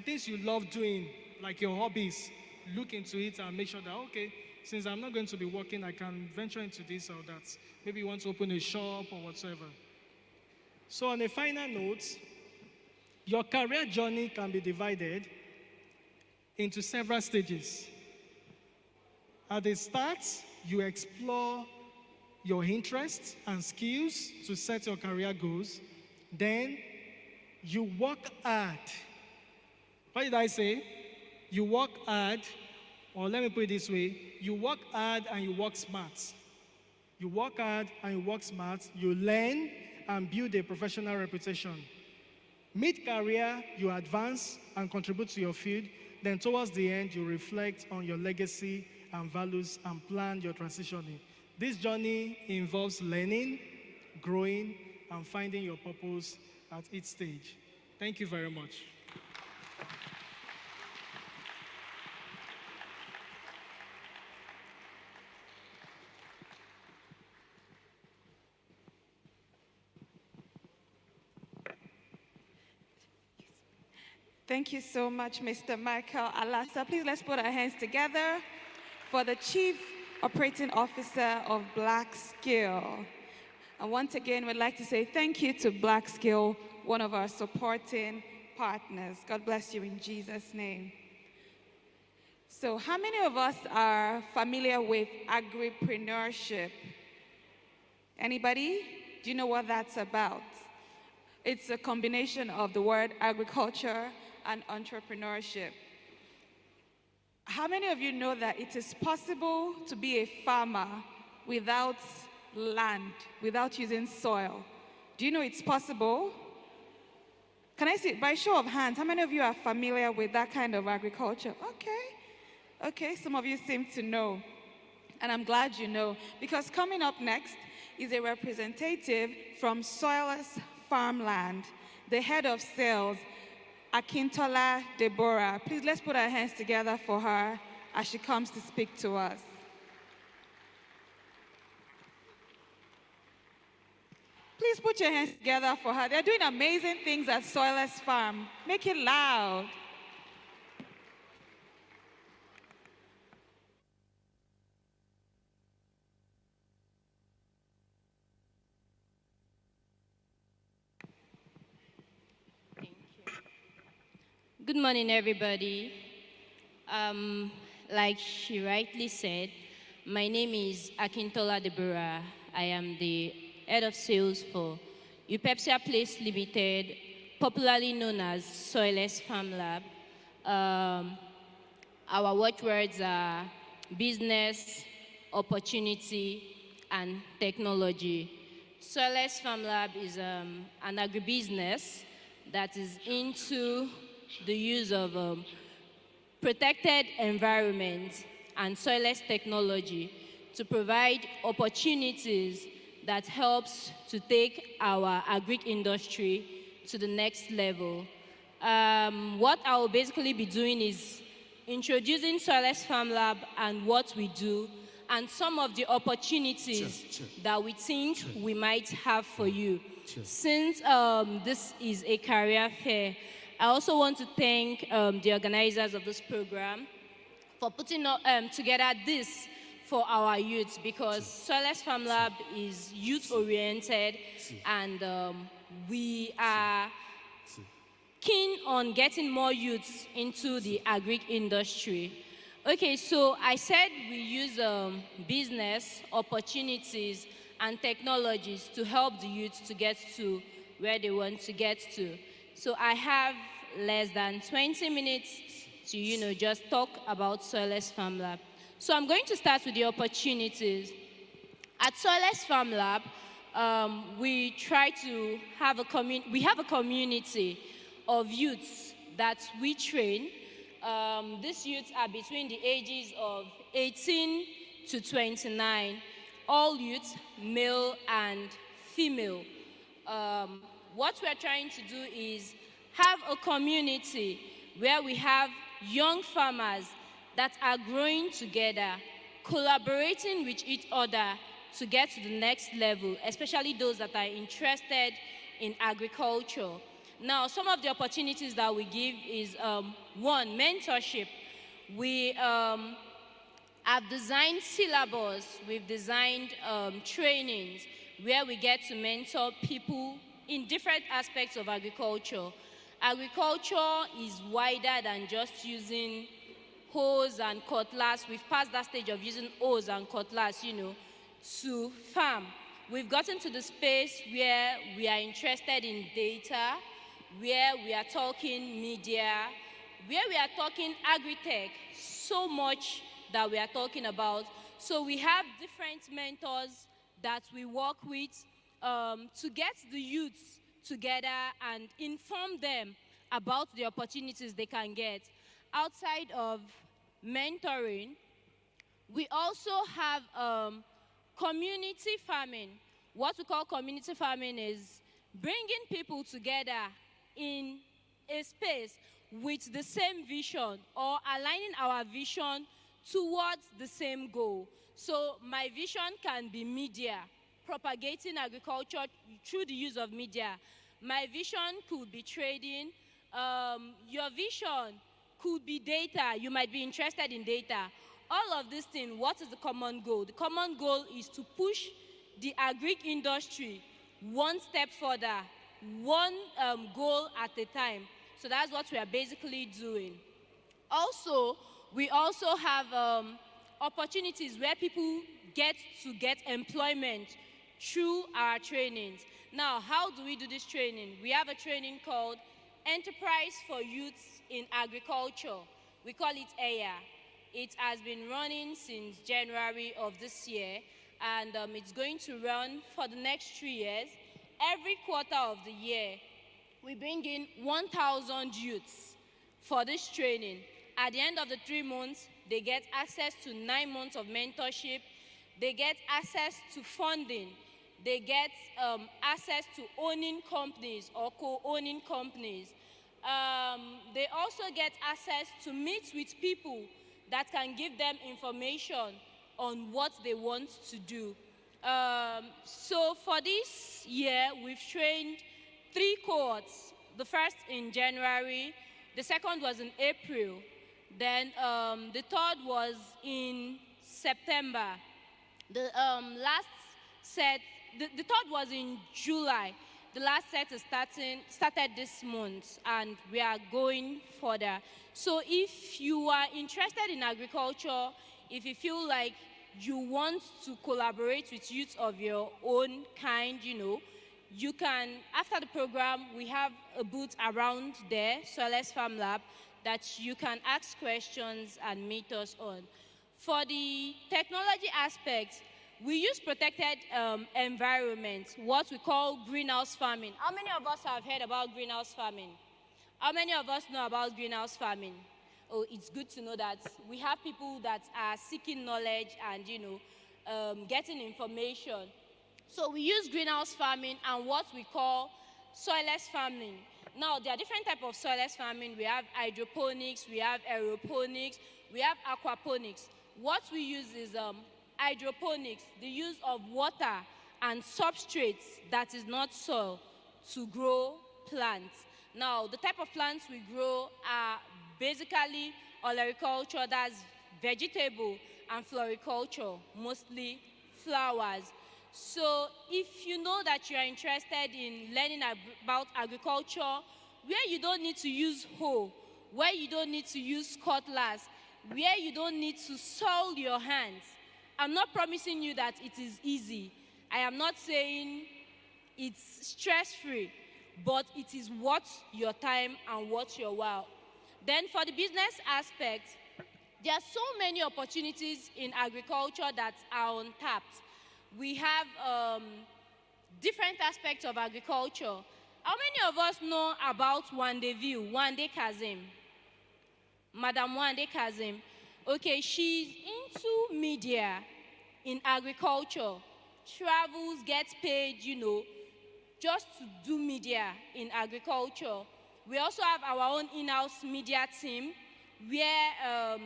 C: things you love doing, like your hobbies. Look into it and make sure that, okay, since I'm not going to be working, I can venture into this or that. Maybe you want to open a shop or whatsoever. So on a final note, your career journey can be divided into several stages. At the start, you explore your interests and skills to set your career goals. Then, you work hard. What did I say? You work hard Or let me put it this way, you work hard and you work smart. You work hard and you work smart, you learn and build a professional reputation. Mid-career, you advance and contribute to your field. Then towards the end, you reflect on your legacy and values and plan your transitioning. This journey involves learning, growing, and finding your purpose at each stage. Thank you very much.
D: Thank you so much, Mr. Michael Alasa. Please let's put our hands together for the Chief Operating Officer of Black Skill. And once again, we'd like to say thank you to Black Skill, one of our supporting partners. God bless you in Jesus' name. So how many of us are familiar with agripreneurship? Anybody? Do you know what that's about? It's a combination of the word agriculture and entrepreneurship. How many of you know that it is possible to be a farmer without land, without using soil? Do you know it's possible? Can I see, by show of hands, how many of you are familiar with that kind of agriculture? Okay, some of you seem to know. And I'm glad you know, because coming up next is a representative from Soilless Farmland, the head of sales, Akintola Deborah. Please let's put our hands together for her as she comes to speak to us. Please put your hands together for her. They're doing amazing things at Soilless Farm. Make it loud.
E: Good morning, everybody. Like she rightly said, my name is Akintola Deborah. I am the head of sales for Upepsia Place Limited, popularly known as Soilless Farm Lab. Our watchwords are business, opportunity, and technology. Soilless Farm Lab is an agribusiness that is into the use of protected environment and soilless technology to provide opportunities that helps to take our agric industry to the next level. What I will basically be doing is introducing Soilless Farm Lab and what we do and some of the opportunities that we think we might have for you. Since this is a career fair, I also want to thank the organizers of this program for putting together this for our youth, because Soilless Farm Lab is youth-oriented, and we are keen on getting more youths into the agric industry. Okay, so I said we use business, opportunities, and technologies to help the youth to get to where they want to get to. So I have less than 20 minutes to, just talk about Soilless Farm Lab. So I'm going to start with the opportunities. At Soilless Farm Lab, we try to have a community of youths that we train. These youths are between the ages of 18 to 29. All youths, male and female. What we're trying to do is have a community where we have young farmers that are growing together, collaborating with each other to get to the next level, especially those that are interested in agriculture. Now, some of the opportunities that we give is, one, mentorship. We have designed syllabus, we've designed trainings where we get to mentor people in different aspects of agriculture. Agriculture is wider than just using hoes and cutlass. We've passed that stage of using hoes and cutlass, to farm. We've gotten to the space where we are interested in data, where we are talking media, where we are talking agri-tech, so much that we are talking about. So we have different mentors that we work with to get the youths together and inform them about the opportunities they can get. Outside of mentoring, we also have community farming. What we call community farming is bringing people together in a space with the same vision or aligning our vision towards the same goal. So my vision can be media, propagating agriculture through the use of media. My vision could be trading. Your vision could be data. You might be interested in data. All of these things, what is the common goal? The common goal is to push the agri industry one step further, one goal at a time. So that's what we are basically doing. Also, we also have opportunities where people get to get employment through our trainings. Now, how do we do this training? We have a training called Enterprise for Youths in Agriculture. We call it EYA. It has been running since January of this year, and it's going to run for the next 3 years. Every quarter of the year, we bring in 1,000 youths for this training. At the end of the 3 months, they get access to 9 months of mentorship. They get access to funding. They get access to owning companies or co-owning companies. They also get access to meet with people that can give them information on what they want to do. So for this year, we've trained 3 cohorts. The first in January, the second was in April, then the third was in September. The last set, the third was in July. The last set is started this month, and we are going further. So if you are interested in agriculture, if you feel like you want to collaborate with youth of your own kind, you can, after the program, we have a booth around there, Soles Farm Lab, that you can ask questions and meet us on. For the technology aspect, we use protected environment, what we call greenhouse farming. How many of us have heard about greenhouse farming? How many of us know about greenhouse farming? Oh, it's good to know that we have people that are seeking knowledge and, getting information. So we use greenhouse farming and what we call soilless farming. Now, there are different types of soilless farming. We have hydroponics, we have aeroponics, we have aquaponics. What we use is hydroponics, the use of water and substrates that is not soil to grow plants. Now, the type of plants we grow are basically olericulture, that's vegetable, and floriculture, mostly flowers. So if you know that you are interested in learning about agriculture, where you don't need to use hoe, where you don't need to use cutlass, where you don't need to soil your hands, I'm not promising you that it is easy. I am not saying it's stress-free, but it is worth your time and worth your while. Then for the business aspect, there are so many opportunities in agriculture that are untapped. We have different aspects of agriculture. How many of us know about Wande View, Wande Kazim? Madam Wande Kazim. Okay, she's into media in agriculture, travels, gets paid, just to do media in agriculture. We also have our own in-house media team where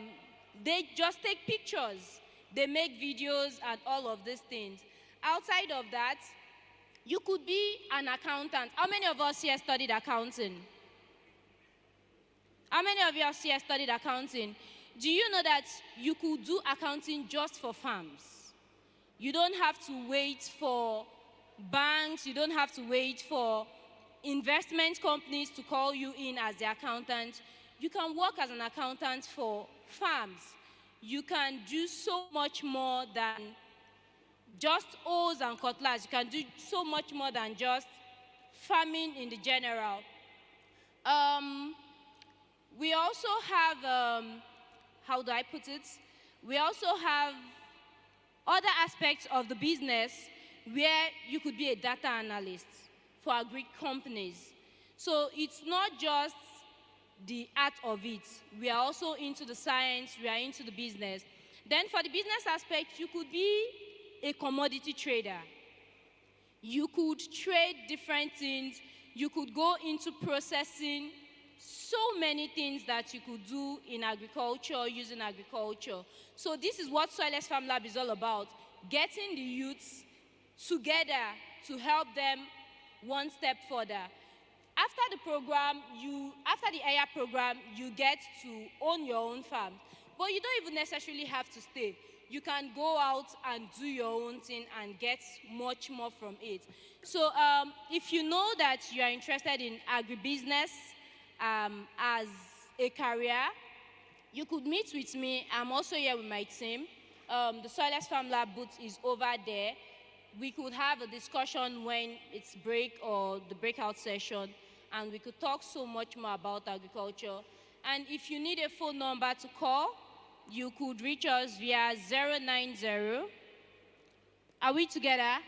E: they just take pictures, they make videos and all of these things. Outside of that, you could be an accountant. How many of us here studied accounting? How many of you here studied accounting? Do you know that you could do accounting just for farms? You don't have to wait for banks, you don't have to wait for investment companies to call you in as the accountant. You can work as an accountant for farms. You can do so much more than just hoes and cutlass. You can do so much more than just farming in the general. We also have, how do I put it? We also have other aspects of the business where you could be a data analyst for agri companies. So it's not just the art of it. We are also into the science, we are into the business. Then for the business aspect, you could be a commodity trader. You could trade different things. You could go into processing. So many things that you could do in agriculture, using agriculture. So this is what Soilless Farm Lab is all about, getting the youths together to help them one step further. After the program, after the EYA program, you get to own your own farm. But you don't even necessarily have to stay. You can go out and do your own thing and get much more from it. So if you know that you are interested in agribusiness as a career, you could meet with me. I'm also here with my team. The Soilless Farm Lab booth is over there. We could have a discussion when it's break or the breakout session, and we could talk so much more about agriculture. And if you need a phone number to call, you could reach us via 090. Are we together?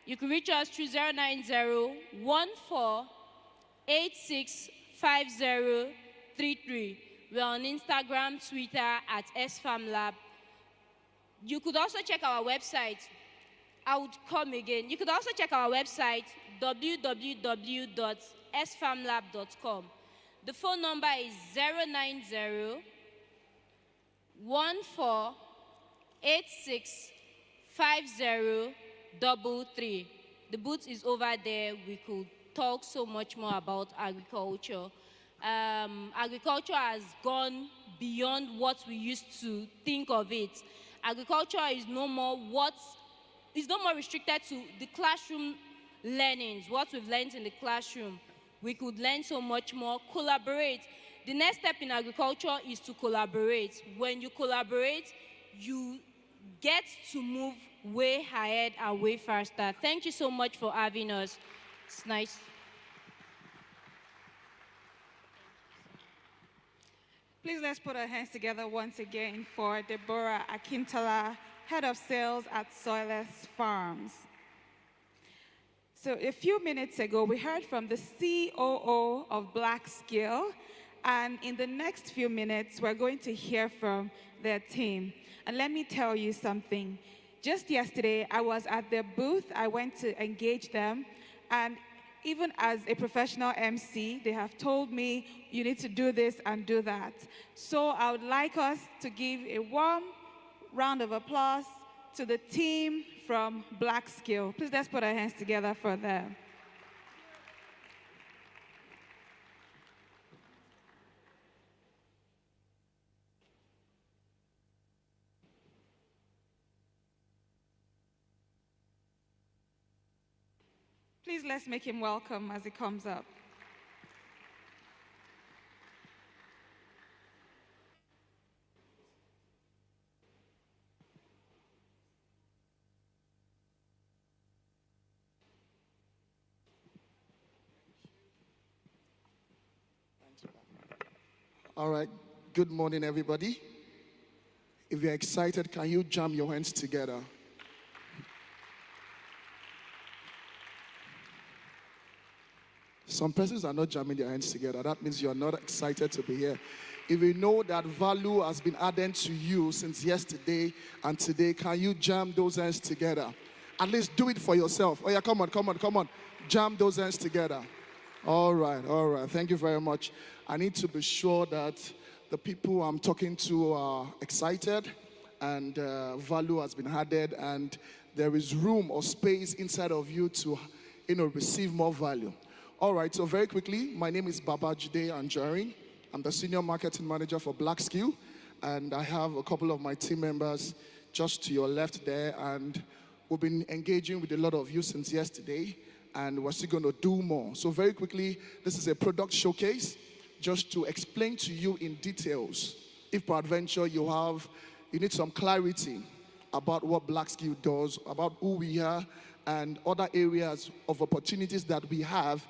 E: You can reach us through 090-1486-5033. We're on Instagram, Twitter at SFarmLab. You could also check our website. I would come again. You could also check our website, www.sfarmlab.com. The phone number is 090-1486-5033. The booth is over there. We could talk so much more about agriculture. Agriculture has gone beyond what we used to think of it. Agriculture is no more restricted to the classroom learnings, what we've learned in the classroom. We could learn so much more, collaborate. The next step in agriculture is to collaborate. When you collaborate, you get to move way ahead and way faster. Thank you so much for having us. It's nice.
D: Please let's put our hands together once again for Deborah Akintala, Head of Sales at Soilless Farms. So a few minutes ago, we heard from the COO of Black Skill, and in the next few minutes, we're going to hear from their team. And let me tell you something. Just yesterday, I was at their booth. I went to engage them, and even as a professional MC, they have told me, you need to do this and do that. So I would like us to give a warm round of applause to the team from Black Skill. Please let's put our hands together for them. Please let's make him welcome as he comes up.
F: All right, good morning, everybody. If you're excited, can you jam your hands together? Some persons are not jamming their hands together. That means you're not excited to be here. If you know that value has been added to you since yesterday and today, can you jam those hands together? At least do it for yourself. Oh yeah, come on. Jam those hands together. All right. Thank you very much. I need to be sure that the people I'm talking to are excited and value has been added and there is room or space inside of you to receive more value. All right, so very quickly, my name is Babajide Anjorin. I'm the Senior Marketing Manager for Black Skill, and I have a couple of my team members just to your left there, and we've been engaging with a lot of you since yesterday, and we're still going to do more. So very quickly, this is a product showcase, just to explain to you in details, if peradventure you need some clarity about what Black Skill does, about who we are, and other areas of opportunities that we have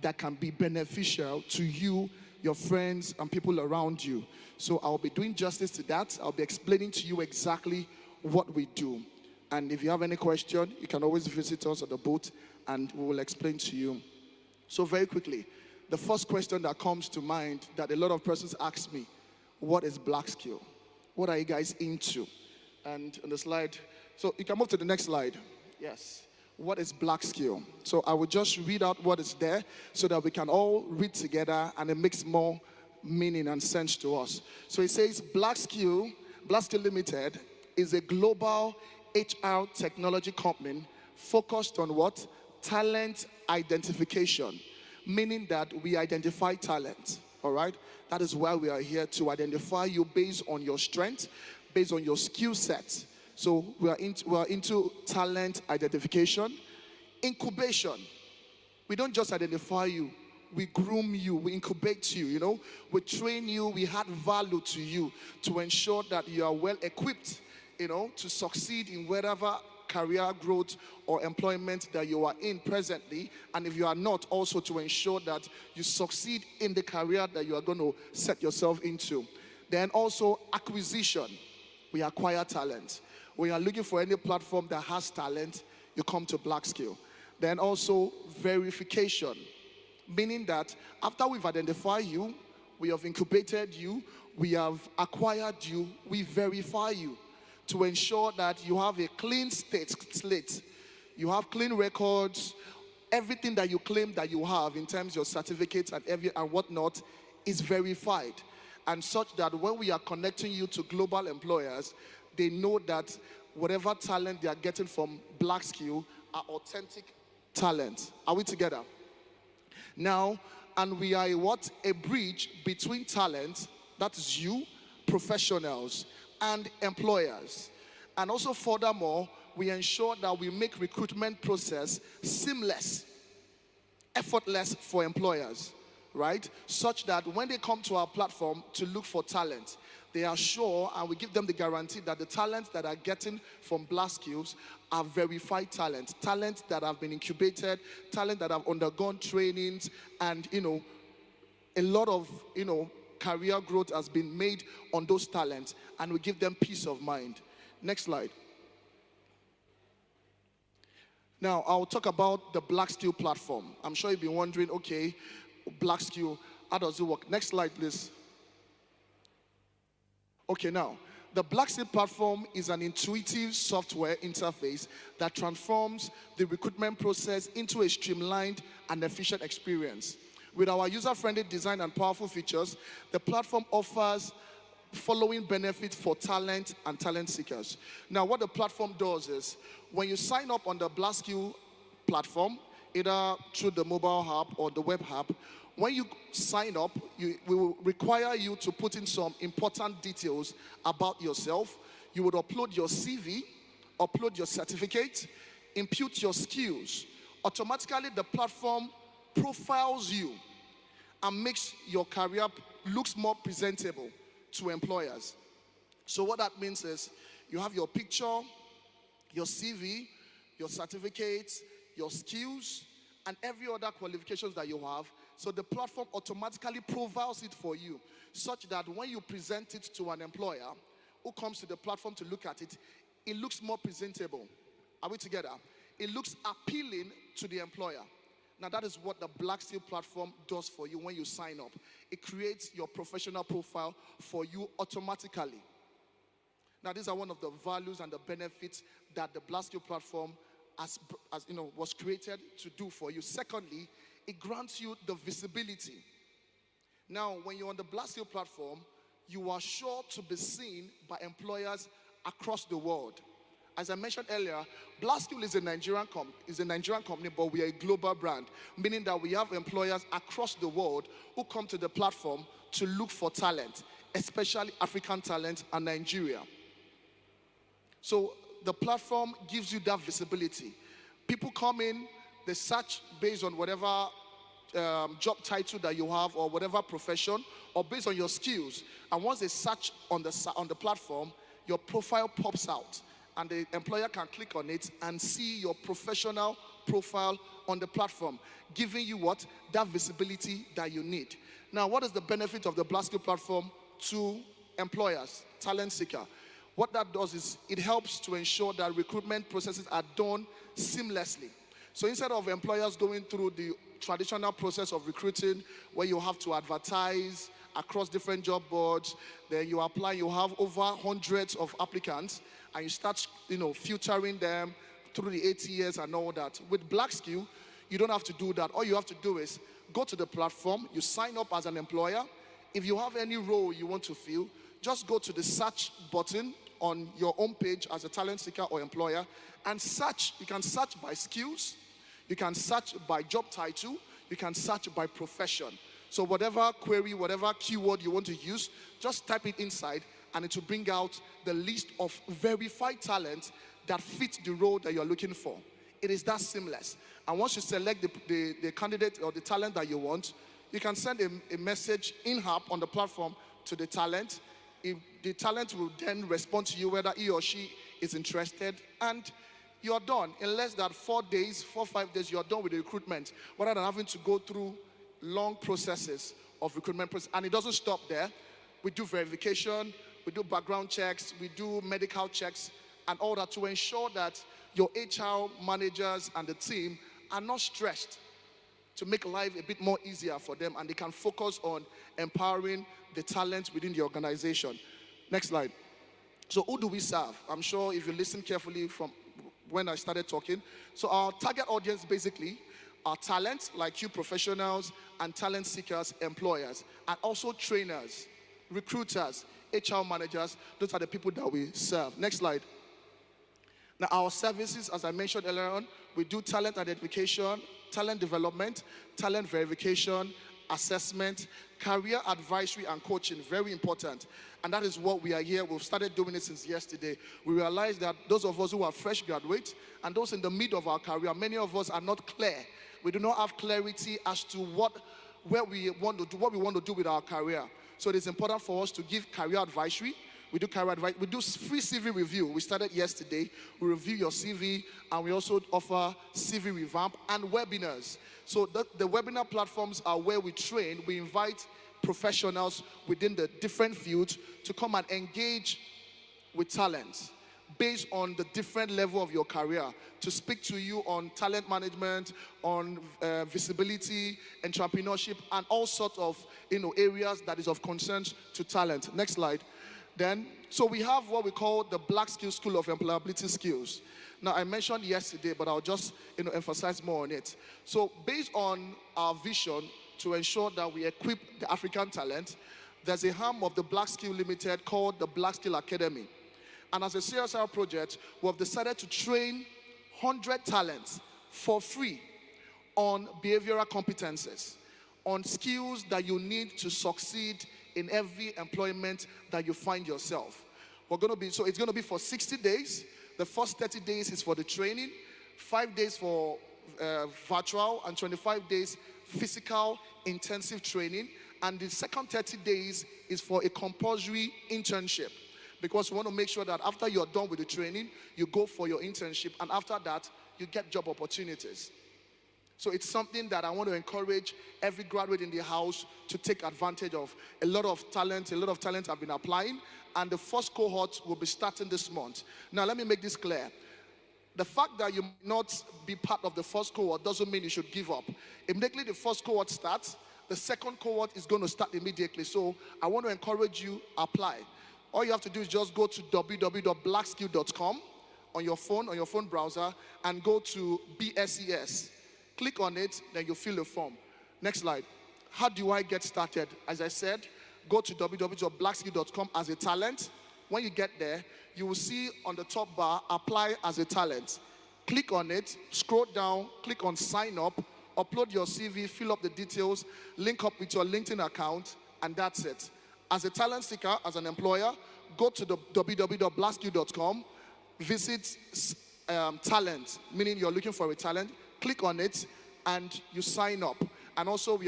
F: that can be beneficial to you your friends, and people around you. So I'll be doing justice to that. I'll be explaining to you exactly what we do. And if you have any question, you can always visit us at the booth and we will explain to you. So very quickly, the first question that comes to mind that a lot of persons ask me, what is black skill? What are you guys into? And on the slide, so you can move to the next slide. Yes. What is black skill? So I will just read out what is there so that we can all read together and it makes more meaning and sense to us. So it says Black Skill Limited is a global HR technology company focused on what? Talent identification, meaning that we identify talent, all right? That is why we are here, to identify you based on your strength, based on your skill set. So we are into talent identification. Incubation. We don't just identify you, we groom you, we incubate you, you know. We train you, we add value to you to ensure that you are well equipped, you know, to succeed in whatever career growth or employment that you are in presently. And if you are not, also to ensure that you succeed in the career that you are going to set yourself into. Then also acquisition. We acquire talent. When you are looking for any platform that has talent, you come to Black Skill. Then also verification, meaning that after we've identified you, we have incubated you, we have acquired you, we verify you to ensure that you have a clean slate. You have clean records. Everything that you claim that you have in terms of your certificates and whatnot is verified. And such that when we are connecting you to global employers, they know that whatever talent they are getting from Black Skill are authentic talent. Are we together? Now, and we are a bridge between talent, that is you, professionals, and employers. And also furthermore, we ensure that we make recruitment process seamless, effortless for employers, right? Such that when they come to our platform to look for talent, they are sure, and we give them the guarantee that the talents that are getting from Black Skills are verified talent that have been incubated, talent that have undergone trainings, and, you know, a lot of, you know, career growth has been made on those talents, and we give them peace of mind. Next slide. Now, I'll talk about the Black Skill platform. I'm sure you've been wondering, okay, Black Skill, how does it work? Next slide, please. Okay, now, the Black Skill platform is an intuitive software interface that transforms the recruitment process into a streamlined and efficient experience. With our user-friendly design and powerful features, the platform offers following benefits for talent and talent seekers. Now, what the platform does is, when you sign up on the Black Skill platform, either through the mobile app or the web app, when you sign up, we will require you to put in some important details about yourself. You would upload your CV, upload your certificate, input your skills. Automatically, the platform profiles you and makes your career looks more presentable to employers. So what that means is, you have your picture, your CV, your certificates, your skills, and every other qualifications that you have. So the platform automatically profiles it for you, such that when you present it to an employer who comes to the platform to look at it, it looks more presentable. Are we together? It looks appealing to the employer. Now, that is what the Black Skill platform does for you when you sign up. It creates your professional profile for you automatically. Now, these are one of the values and the benefits that the Black Skill platform was created to do for you. Secondly, it grants you the visibility. Now, when you're on the Black Skill platform, you are sure to be seen by employers across the world. As I mentioned earlier, Black Skill is a Nigerian company, but we are a global brand, meaning that we have employers across the world who come to the platform to look for talent, especially African talent and Nigeria. So the platform gives you that visibility. People come in, they search based on whatever job title that you have or whatever profession, or based on your skills. And once they search on the platform, your profile pops out. and the employer can click on it and see your professional profile on the platform, giving you what? That visibility that you need. Now, what is the benefit of the Black Skill platform to employers, talent seeker? What that does is it helps to ensure that recruitment processes are done seamlessly. So instead of employers going through the traditional process of recruiting where you have to advertise across different job boards, then you apply, you have over hundreds of applicants, and you start, filtering them through the 8 years and all that. With Black Skill, you don't have to do that. All you have to do is go to the platform, you sign up as an employer. If you have any role you want to fill, just go to the search button on your own page as a talent seeker or employer and search. You can search by skills, you can search by job title, you can search by profession. So whatever query, whatever keyword you want to use, just type it inside and it will bring out the list of verified talent that fit the role that you're looking for. It is that seamless. And once you select the candidate or the talent that you want, you can send a message in-app on the platform to the talent. If the talent will then respond to you whether he or she is interested, and you're done. In less than 4 days, 5 days, you're done with the recruitment, rather than having to go through long processes of recruitment process. And it doesn't stop there. We do verification, we do background checks, we do medical checks, and all that to ensure that your HR managers and the team are not stressed, to make life a bit more easier for them, and they can focus on empowering the talent within the organization. Next slide. So who do we serve? I'm sure if you listen carefully from when I started talking. So our target audience basically are talent, like you professionals, and talent seekers, employers, and also trainers, recruiters, HR managers. Those are the people that we serve. Next slide. Now, our services, as I mentioned earlier on, we do talent identification, talent development, talent verification, assessment, career advisory, and coaching. Very important. And that is what we are here. We've started doing it since yesterday. We realized that those of us who are fresh graduates and those in the mid of our career, many of us are not clear. We do not have clarity as to what we want to do with our career. So it is important for us to give career advisory. We do career advice. We do free CV review. We started yesterday. We review your CV, and we also offer CV revamp and webinars. So the webinar platforms are where we train. We invite professionals within the different fields to come and engage with talents based on the different level of your career, to speak to you on talent management, on visibility, entrepreneurship, and all sorts of areas that is of concern to talent. Next slide. Then, so we have what we call the Black Skill School of Employability Skills. Now, I mentioned yesterday, but I'll just emphasize more on it. So based on our vision to ensure that we equip the African talent, there's a arm of the Black Skill Limited called the Black Skill Academy. And as a CSR project, we have decided to train 100 talents for free on behavioral competences, on skills that you need to succeed in every employment that you find yourself. So it's going to be for 60 days. The first 30 days is for the training, 5 days for virtual, and 25 days physical intensive training. And the second 30 days is for a compulsory internship, because we want to make sure that after you're done with the training, you go for your internship, and after that, you get job opportunities. So it's something that I want to encourage every graduate in the house to take advantage of. A lot of talent have been applying, and the first cohort will be starting this month. Now, let me make this clear. The fact that you may not be part of the first cohort doesn't mean you should give up. Immediately the first cohort starts, the second cohort is going to start immediately. So I want to encourage you, apply. All you have to do is just go to www.blackskill.com on your phone browser, and go to BSES. Click on it, then you fill the form. Next slide. How do I get started? As I said, go to www.blackskill.com as a talent. When you get there, you will see on the top bar, apply as a talent. Click on it, scroll down, click on sign up, upload your CV, fill up the details, link up with your LinkedIn account, and that's it. As a talent seeker, as an employer, go to the www.blackskill.com, visit talent, meaning you're looking for a talent, click on it, and you sign up. And also, we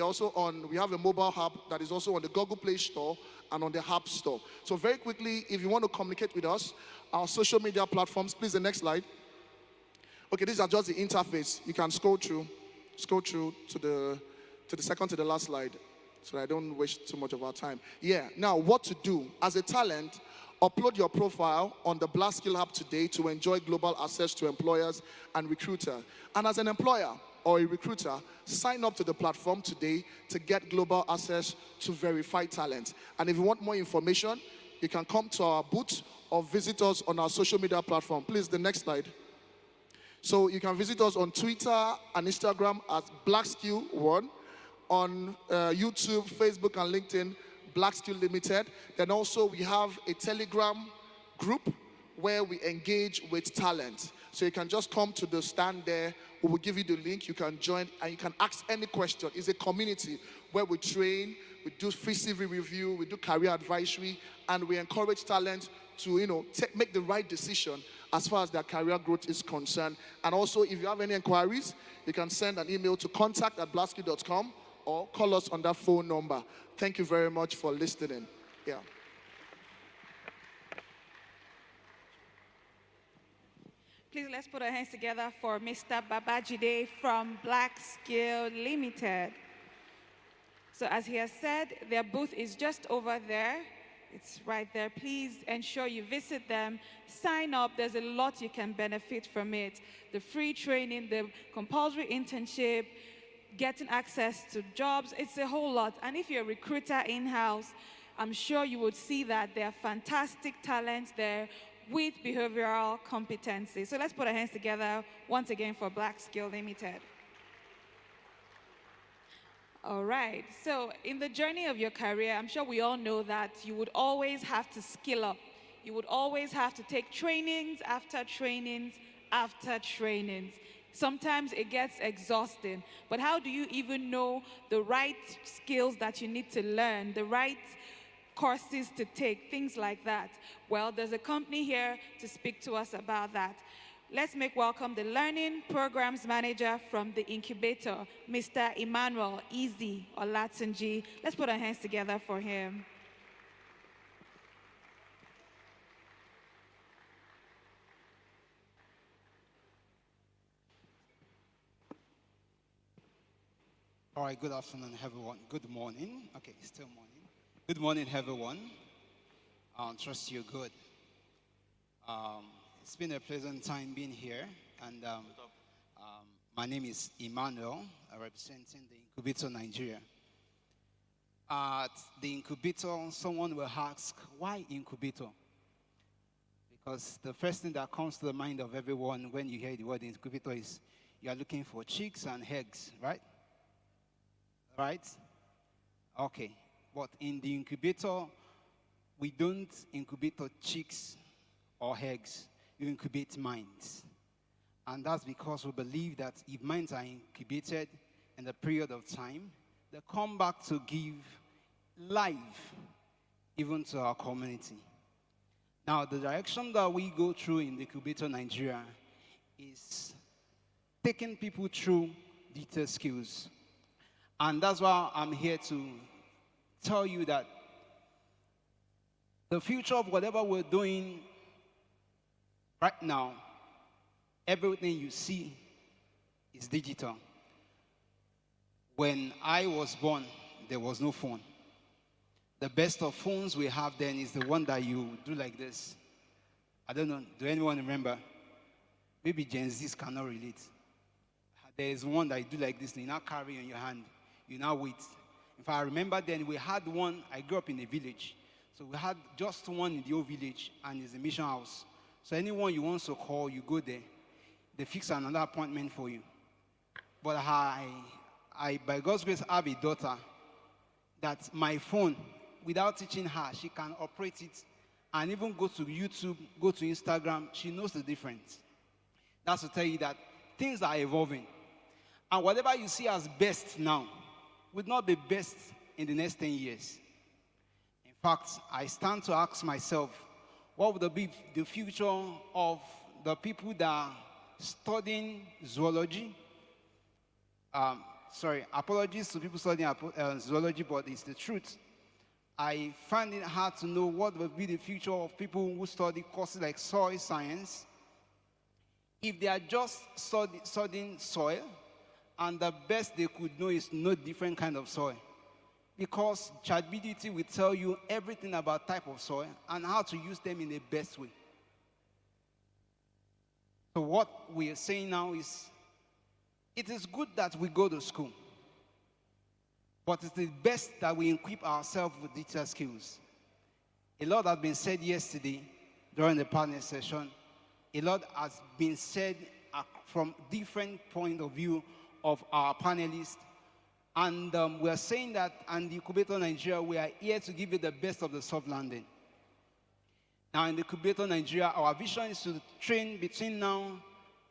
F: have a mobile app that is also on the Google Play Store and on the App Store. So very quickly, if you want to communicate with us, our social media platforms, please, the next slide. Okay, these are just the interface. You can scroll through to the second to the last slide, so that I don't waste too much of our time. Yeah, now what to do. As a talent, upload your profile on the Black Skill app today to enjoy global access to employers and recruiters. And as an employer or a recruiter, sign up to the platform today to get global access to verified talent. And if you want more information, you can come to our booth or visit us on our social media platform. Please, the next slide. So you can visit us on Twitter and Instagram at BlackSkill1, on YouTube, Facebook, and LinkedIn, Black Skill Limited. Then also we have a Telegram group where we engage with talent. So you can just come to the stand there. We will give you the link. You can join and you can ask any question. It's a community where we train, we do free CV review, we do career advisory, and we encourage talent to make the right decision as far as their career growth is concerned. And also, if you have any inquiries, you can send an email to contact@blackskill.com or call us on that phone number. Thank you very much for listening. Yeah.
D: Please, let's put our hands together for Mr. Babajide from Black Skill Limited. So as he has said, their booth is just over there. It's right there. Please ensure you visit them. Sign up. There's a lot you can benefit from it. The free training, the compulsory internship, getting access to jobs. It's a whole lot. And if you're a recruiter in-house, I'm sure you would see that there are fantastic talents there with behavioral competency. So let's put our hands together once again for Black Skill Limited. All right, so in the journey of your career, I'm sure we all know that you would always have to skill up. You would always have to take trainings after trainings after trainings. Sometimes it gets exhausting, but how do you even know the right skills that you need to learn, the right courses to take, things like that? Well, there's a company here to speak to us about that. Let's make welcome the Learning Programs Manager from the incubator, Mr. Emmanuel Easy Olatunji. Let's put our hands together for him.
G: All right, good afternoon, everyone. Good morning. Okay, still morning. Good morning, everyone. Trust you're good. It's been a pleasant time being here, and my name is Emmanuel, representing the Incubator Nigeria. At the Incubator, someone will ask, why Incubator? Because the first thing that comes to the mind of everyone when you hear the word Incubator is you are looking for chicks and eggs, right? Right? Okay, but in the Incubator, we don't incubate chicks or eggs. You incubate minds. And that's because we believe that if minds are incubated in a period of time, they come back to give life even to our community. Now, the direction that we go through in the Incubator Nigeria is taking people through detailed skills. And that's why I'm here to tell you that the future of whatever we're doing right now, everything you see is digital. When I was born, there was no phone. The best of phones we have then is the one that you do like this. I don't know, do anyone remember? Maybe Gen Zs cannot relate. There is one that you do like this, and you now carry in your hand. You now wait. If I remember then, we had one. I grew up in a village. So we had just one in the old village, and it's a mission house. So anyone you want to call, you go there. They fix another appointment for you. But I by God's grace, have a daughter that my phone, without teaching her, she can operate it and even go to YouTube, go to Instagram. She knows the difference. That's to tell you that things are evolving. And whatever you see as best now would not be best in the next 10 years. In fact, I stand to ask myself, what would be the future of the people that are studying zoology, apologies to people studying zoology, but it's the truth. I find it hard to know what will be the future of people who study courses like soil science if they are just studying soil, and the best they could know is no different kind of soil. Because ChatGPT will tell you everything about type of soil and how to use them in the best way. So what we are saying now is, it is good that we go to school, but it's the best that we equip ourselves with digital skills. A lot has been said yesterday during the panel session. A lot has been said from different point of view of our panelists. And we are saying that, and the Incubator Nigeria, we are here to give you the best of the soft landing. Now, in the Incubator Nigeria, our vision is to train between now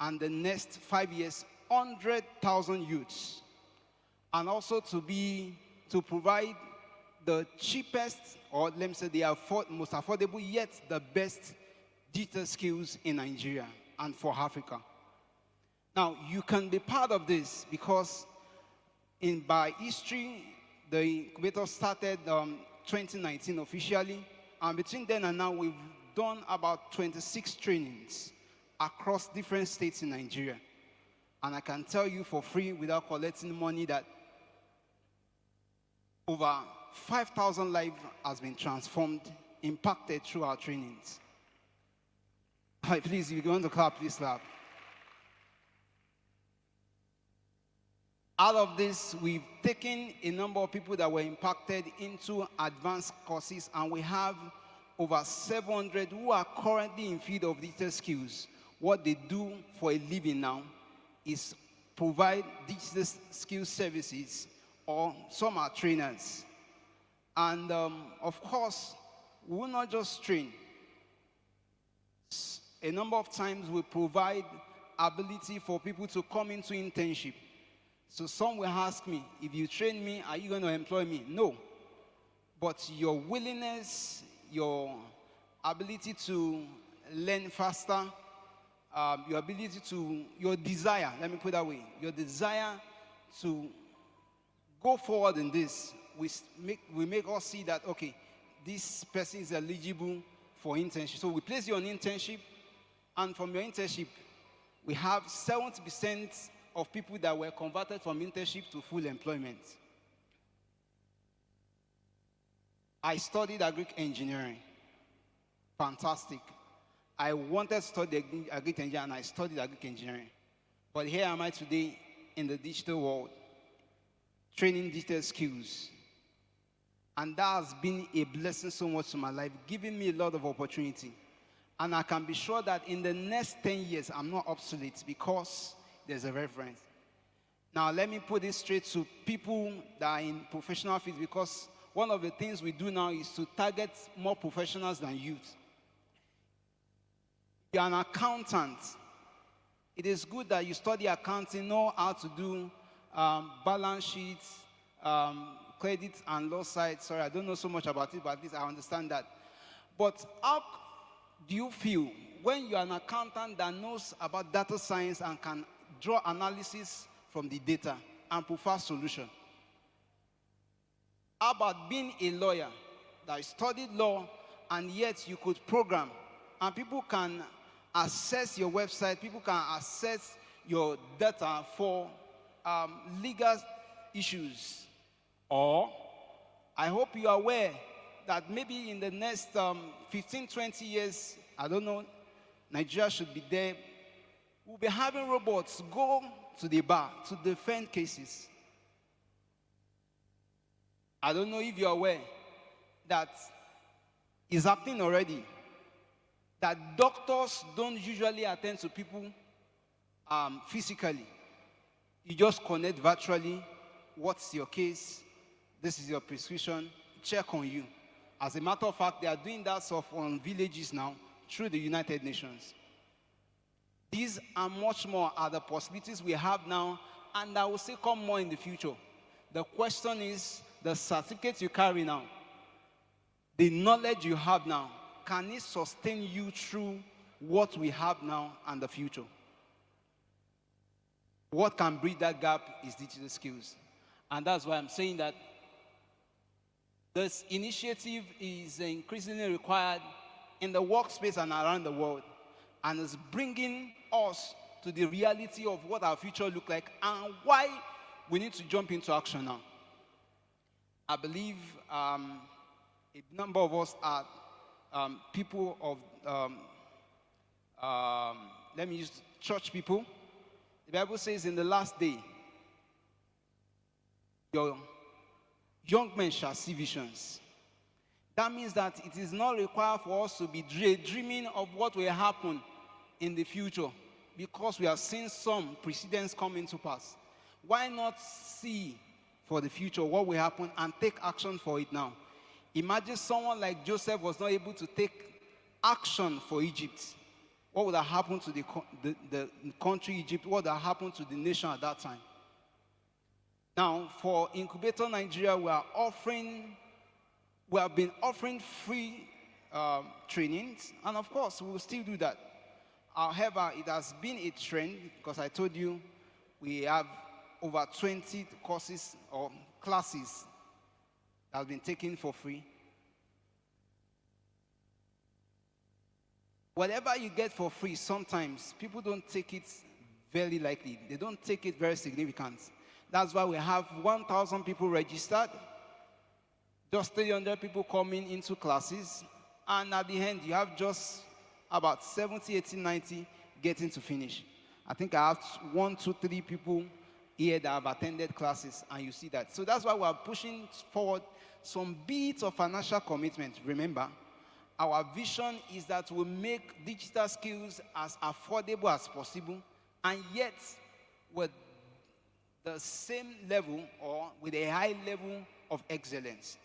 G: and the next 5 years, 100,000 youths. And also to provide the cheapest, or let me say the most affordable, yet the best digital skills in Nigeria and for Africa. Now, you can be part of this because by history, the incubator started 2019 officially, and between then and now, we've done about 26 trainings across different states in Nigeria. And I can tell you for free, without collecting money, that over 5,000 lives has been transformed, impacted through our trainings. Please, if you want to clap, please clap. Out of this, we've taken a number of people that were impacted into advanced courses, and we have over 700 who are currently in field of digital skills. What they do for a living now is provide digital skill services, or some are trainers. And of course, we will not just train. A number of times we provide ability for people to come into internship. So some will ask me, if you train me, are you going to employ me? No. But your willingness, your ability to learn faster, your desire, let me put it that way, your desire to go forward in this, we make us see that, okay, this person is eligible for internship. So we place you on internship, and from your internship, we have 70% of people that were converted from internship to full employment. I studied agric engineering. Fantastic. I wanted to study agric engineering, and I studied agric engineering. But here am I today in the digital world, training digital skills. And that has been a blessing so much to my life, giving me a lot of opportunity. And I can be sure that in the next 10 years, I'm not obsolete because there's a reference. Now, let me put this straight to people that are in professional fields, because one of the things we do now is to target more professionals than youth. You're an accountant. It is good that you study accounting, know how to do balance sheets, credit and loss side. Sorry, I don't know so much about it, but at least I understand that. But how do you feel when you're an accountant that knows about data science and can draw analysis from the data and provide solution? How about being a lawyer that studied law and yet you could program, and people can access your website, people can access your data for legal issues? Or, I hope you are aware that maybe in the next 15, 20 years, I don't know, Nigeria should be there. We'll be having robots go to the bar to defend cases. I don't know if you're aware that it's happening already. That doctors don't usually attend to people physically. You just connect virtually. What's your case? This is your prescription. Check on you. As a matter of fact, they are doing that stuff on villages now through the United Nations. These and much more are the possibilities we have now, and I will say come more in the future. The question is, the certificate you carry now, the knowledge you have now, can it sustain you through what we have now and the future? what can bridge that gap is digital skills. And that's why I'm saying that this initiative is increasingly required in the workspace and around the world, and is bringing us to the reality of what our future look like and why we need to jump into action now. I believe a number of us are people of, let me use church people. The Bible says in the last day, your young men shall see visions. That means that it is not required for us to be dreaming of what will happen in the future, because we have seen some precedents come into pass. Why not see for the future what will happen and take action for it now? Imagine someone like Joseph was not able to take action for Egypt. What would have happened to the country Egypt? What would have happened to the nation at that time? Now, for Incubator Nigeria, we have been offering free trainings, and of course, we will still do that. However, it has been a trend, because I told you we have over 20 courses or classes that have been taken for free. Whatever you get for free, sometimes people don't take it very lightly. They don't take it very significant. That's why we have 1,000 people registered, just 300 people coming into classes, and at the end, you have just about 70, 80, 90 getting to finish. I think I have 1, 2, 3 people here that have attended classes, and you see that. So that's why we are pushing forward some bits of financial commitment. Remember, our vision is that we make digital skills as affordable as possible, and yet with the same level or with a high level of excellence.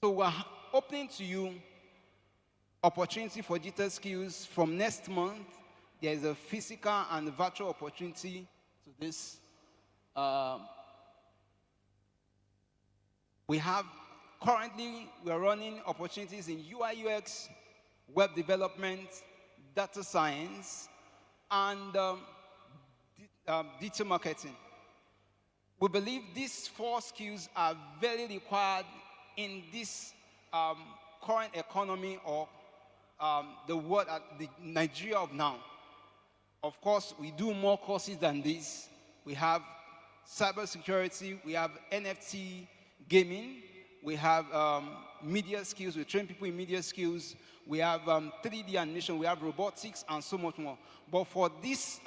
G: So we're opening to you opportunity for digital skills. From next month, there is a physical and virtual opportunity to this. Currently, we're running opportunities in UI UX, web development, data science, and digital marketing. We believe these 4 skills are very required in this current economy or the world, the Nigeria of now. Of course, we do more courses than this. We have cybersecurity, we have NFT gaming, we have media skills, we train people in media skills, we have 3D animation, we have robotics, and so much more. But for this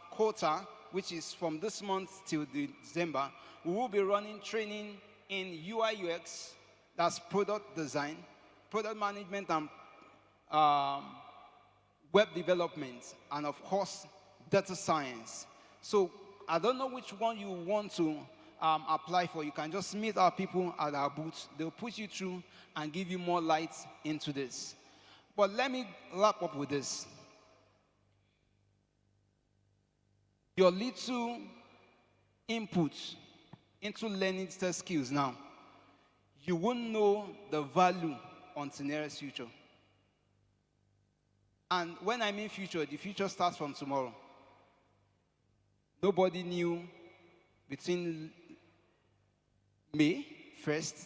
G: quota, which is from this month till December, we will be running training in UI UX, that's product design, product management, and web development, and of course, data science. So I don't know which one you want to apply for. You can just meet our people at our booth. They'll put you through and give you more light into this. But let me wrap up with this. Your little input into learning digital skills now, you won't know the value until nearest future. And when I mean future, the future starts from tomorrow. Nobody knew between May 1st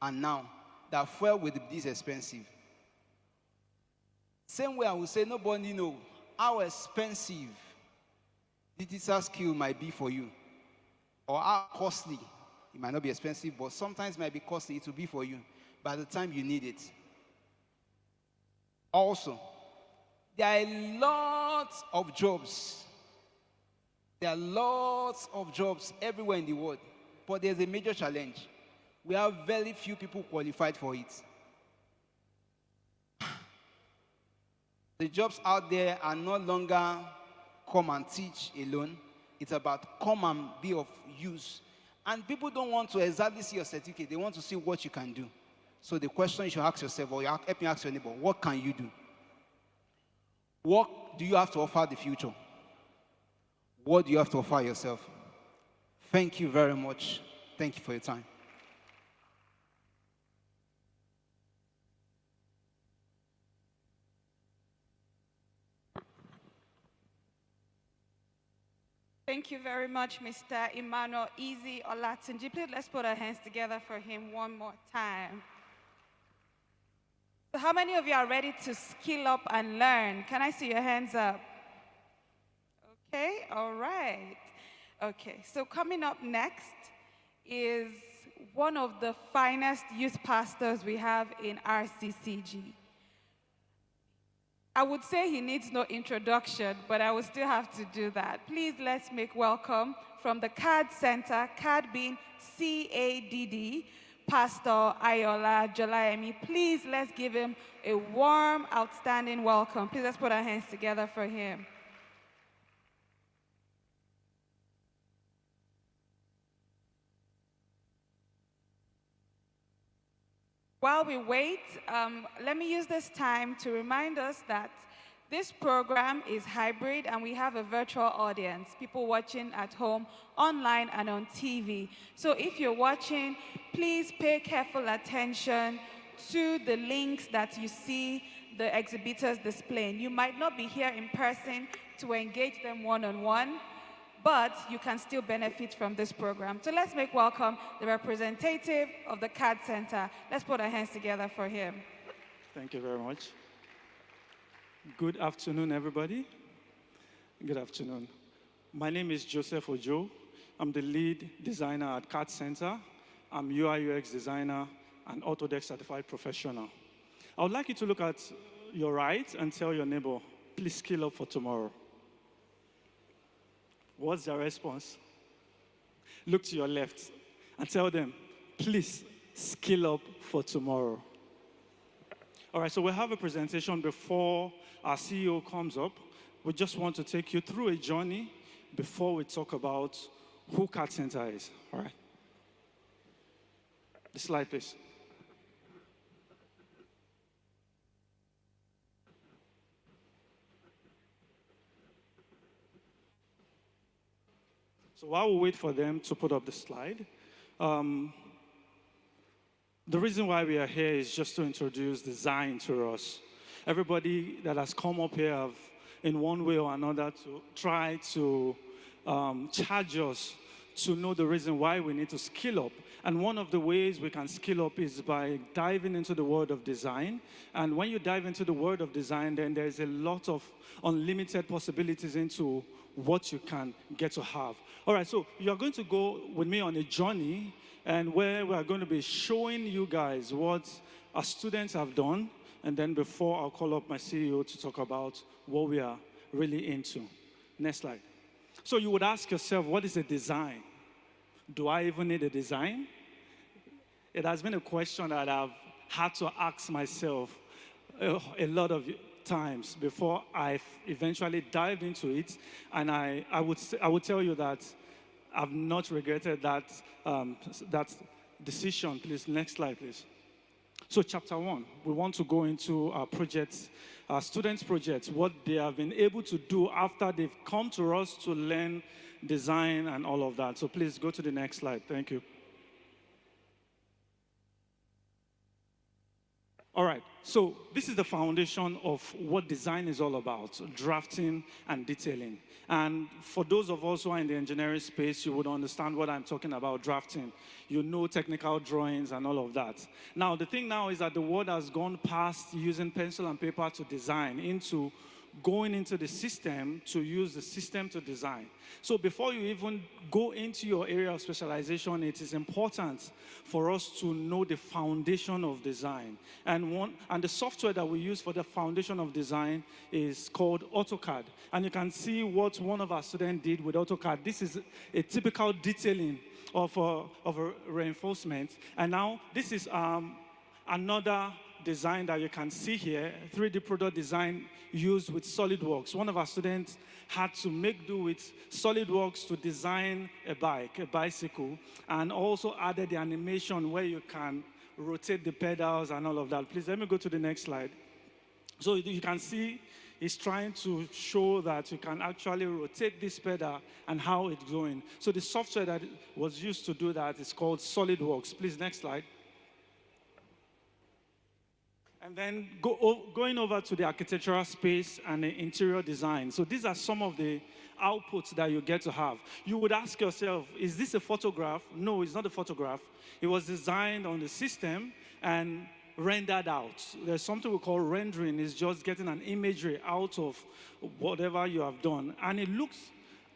G: and now that fuel will be this expensive. Same way I would say nobody knows how expensive digital skill might be for you, or how costly. It might not be expensive, but sometimes it might be costly. It will be for you by the time you need it. Also, there are lots of jobs. There are lots of jobs everywhere in the world, but there's a major challenge. We have very few people qualified for it. The jobs out there are no longer come and teach alone. It's about come and be of use. And people don't want to exactly see your certificate. They want to see what you can do. So the question you should ask yourself, or help me ask your neighbor, what can you do? What do you have to offer the future? What do you have to offer yourself? Thank you very much. Thank you for your time.
D: Thank you very much, Mr. Emmanuel Easy Olatunji. Please let's put our hands together for him one more time. So how many of you are ready to skill up and learn? Can I see your hands up? Okay, all right. Okay, so coming up next is one of the finest youth pastors we have in RCCG. I would say he needs no introduction, but I will still have to do that. Please let's make welcome from the CAD Center, CAD being CADD, Pastor Ayola Jolayemi. Please let's give him a warm, outstanding welcome. Please let's put our hands together for him. While we wait, let me use this time to remind us that this program is hybrid and we have a virtual audience, people watching at home, online and on TV. So if you're watching, please pay careful attention to the links that you see the exhibitors displaying. You might not be here in person to engage them one-on-one, but you can still benefit from this program. So let's make welcome the representative of the CAD Center. Let's put our hands together for him.
H: Thank you very much. Good afternoon, everybody. Good afternoon. My name is Joseph Ojo. I'm the lead designer at CAD Center. I'm UI UX designer and Autodesk certified professional. I would like you to look at your right and tell your neighbor, please skill up for tomorrow. What's their response? Look to your left and tell them, please skill up for tomorrow. All right, so we'll have a presentation before our CEO comes up. We just want to take you through a journey before we talk about who CAD Center is. All right. The slide, please. So while we wait for them to put up the slide, the reason why we are here is just to introduce design to us. Everybody that has come up here have, in one way or another, to try to charge us to know the reason why we need to skill up. And one of the ways we can skill up is by diving into the world of design. And when you dive into the world of design, then there's a lot of unlimited possibilities into what you can get to have. All right, so you're going to go with me on a journey and where we are going to be showing you guys what our students have done. And then before I'll call up my CEO to talk about what we are really into. Next slide. So you would ask yourself, what is a design? Do I even need a design? It has been a question that I've had to ask myself a lot of times before I eventually dived into it. And I would tell you that I've not regretted that, that decision. Please, next slide, please. So chapter 1, we want to go into our projects, our students' projects, what they have been able to do after they've come to us to learn design and all of that. So please go to the next slide. Thank you. All right, so this is the foundation of what design is all about, drafting and detailing. And for those of us who are in the engineering space, you would understand what I'm talking about, drafting. You know technical drawings and all of that. Now, the thing now is that the world has gone past using pencil and paper to design into going into the system to use the system to design. So before you even go into your area of specialization, it is important for us to know the foundation of design. And the software that we use for the foundation of design is called AutoCAD. And you can see what one of our students did with AutoCAD. This is a typical detailing of a reinforcement. And now this is another design that you can see here, 3D product design used with SolidWorks. One of our students had to make do with SolidWorks to design a bicycle, and also added the animation where you can rotate the pedals and all of that. Please let me go to the next slide. So you can see he's trying to show that you can actually rotate this pedal and how it's going. So the software that was used to do that is called SolidWorks. Please, next slide. and then going over to the architectural space and the interior design. So these are some of the outputs that you get to have. You would ask yourself, is this a photograph? No, it's not a photograph. It was designed on the system and rendered out. There's something we call rendering. It's just getting an imagery out of whatever you have done. And it looks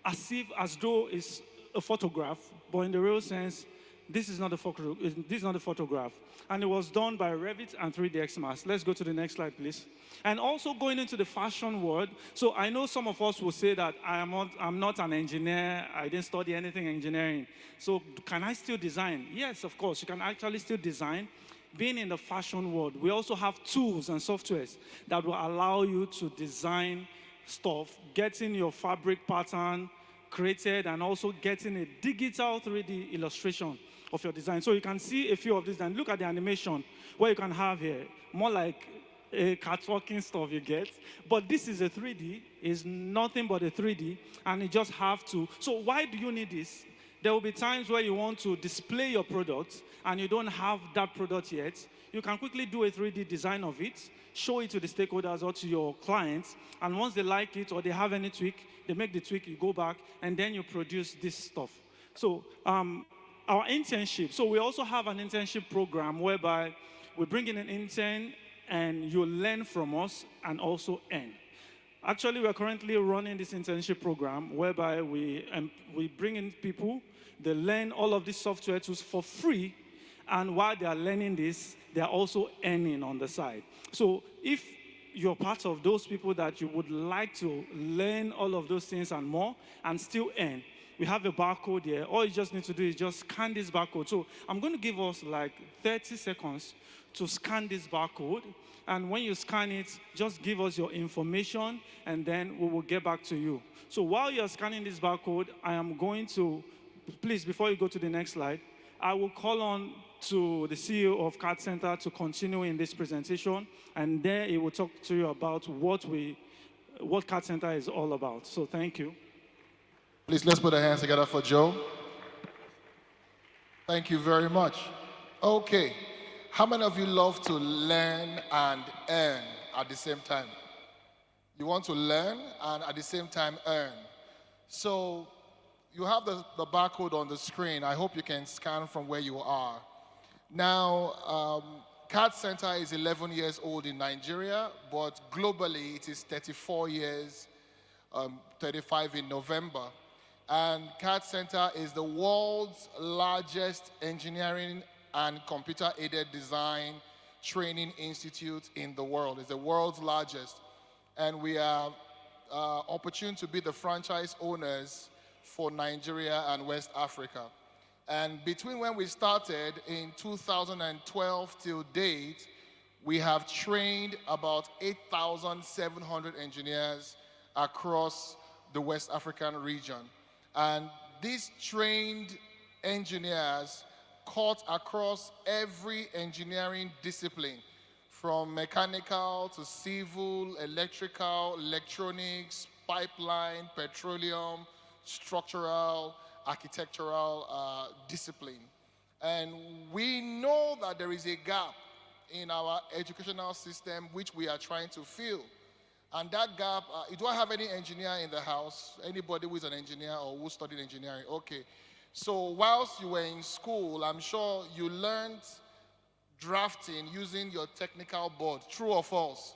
H: as though it's a photograph, but in the real sense, this is not a photograph. And it was done by Revit and 3ds Max. Let's go to the next slide, please. And also going into the fashion world. So I know some of us will say that I'm not an engineer. I didn't study anything engineering. So can I still design? Yes, of course. You can actually still design. Being in the fashion world, we also have tools and softwares that will allow you to design stuff, getting your fabric pattern created, and also getting a digital 3D illustration of your design. So you can see a few of these, and look at the animation where you can have here, more like a catwalking stuff you get. But this is a 3D, it's nothing but a 3D, and you just have to. So why do you need this? There will be times where you want to display your product and you don't have that product yet. You can quickly do a 3D design of it, show it to the stakeholders or to your clients, and once they like it or they have any tweak, they make the tweak, you go back, and then you produce this stuff. So our internship, so we also have an internship program whereby we bring in an intern and you learn from us and also earn. Actually, we're currently running this internship program whereby we bring in people, they learn all of these software tools for free, and while they are learning this, they are also earning on the side. So if you're part of those people that you would like to learn all of those things and more and still earn, we have a barcode here. All you just need to do is just scan this barcode. So I'm going to give us like 30 seconds to scan this barcode. And when you scan it, just give us your information, and then we will get back to you. So while you're scanning this barcode, I am going to, please, before you go to the next slide, I will call on to the CEO of CAD Center to continue in this presentation, and there he will talk to you about what CAD Center is all about. So thank you.
I: Please, let's put our hands together for Joe. Thank you very much. Okay. How many of you love to learn and earn at the same time? You want to learn and at the same time earn. So you have the barcode on the screen. I hope you can scan from where you are. Now, CAD Center is 11 years old in Nigeria, but globally it is 34 years, 35 in November. And CAD Center is the world's largest engineering and computer-aided design training institute in the world. It's the world's largest. And we are opportune to be the franchise owners for Nigeria and West Africa. And between when we started in 2012 till date, we have trained about 8,700 engineers across the West African region. And these trained engineers cut across every engineering discipline, from mechanical to civil, electrical, electronics, pipeline, petroleum, structural, architectural discipline. And we know that there is a gap in our educational system which we are trying to fill. And that gap, do I have any engineer in the house? Anybody who is an engineer or who studied engineering? Okay. So whilst you were in school, I'm sure you learned drafting using your technical board. True or false?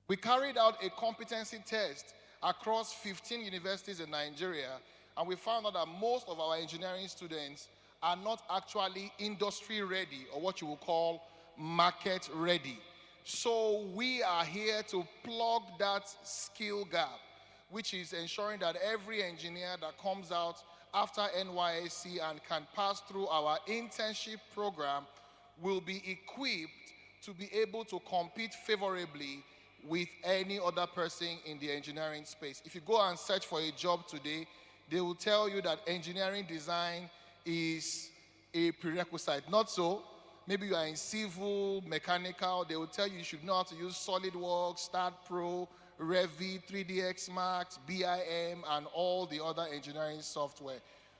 I: We carried out a competency test across 15 universities in Nigeria, and we found out that most of our engineering students are not actually industry ready, or what you would call market ready. So we are here to plug that skill gap, which is ensuring that every engineer that comes out after NYSC and can pass through our internship program will be equipped to be able to compete favorably with any other person in the engineering space. If you go and search for a job today, they will tell you that engineering design is a prerequisite. Not so. Maybe you are in civil, mechanical, they will tell you should know how to use SolidWorks, StartPro, Revit, 3ds Max, BIM, and all the other engineering software.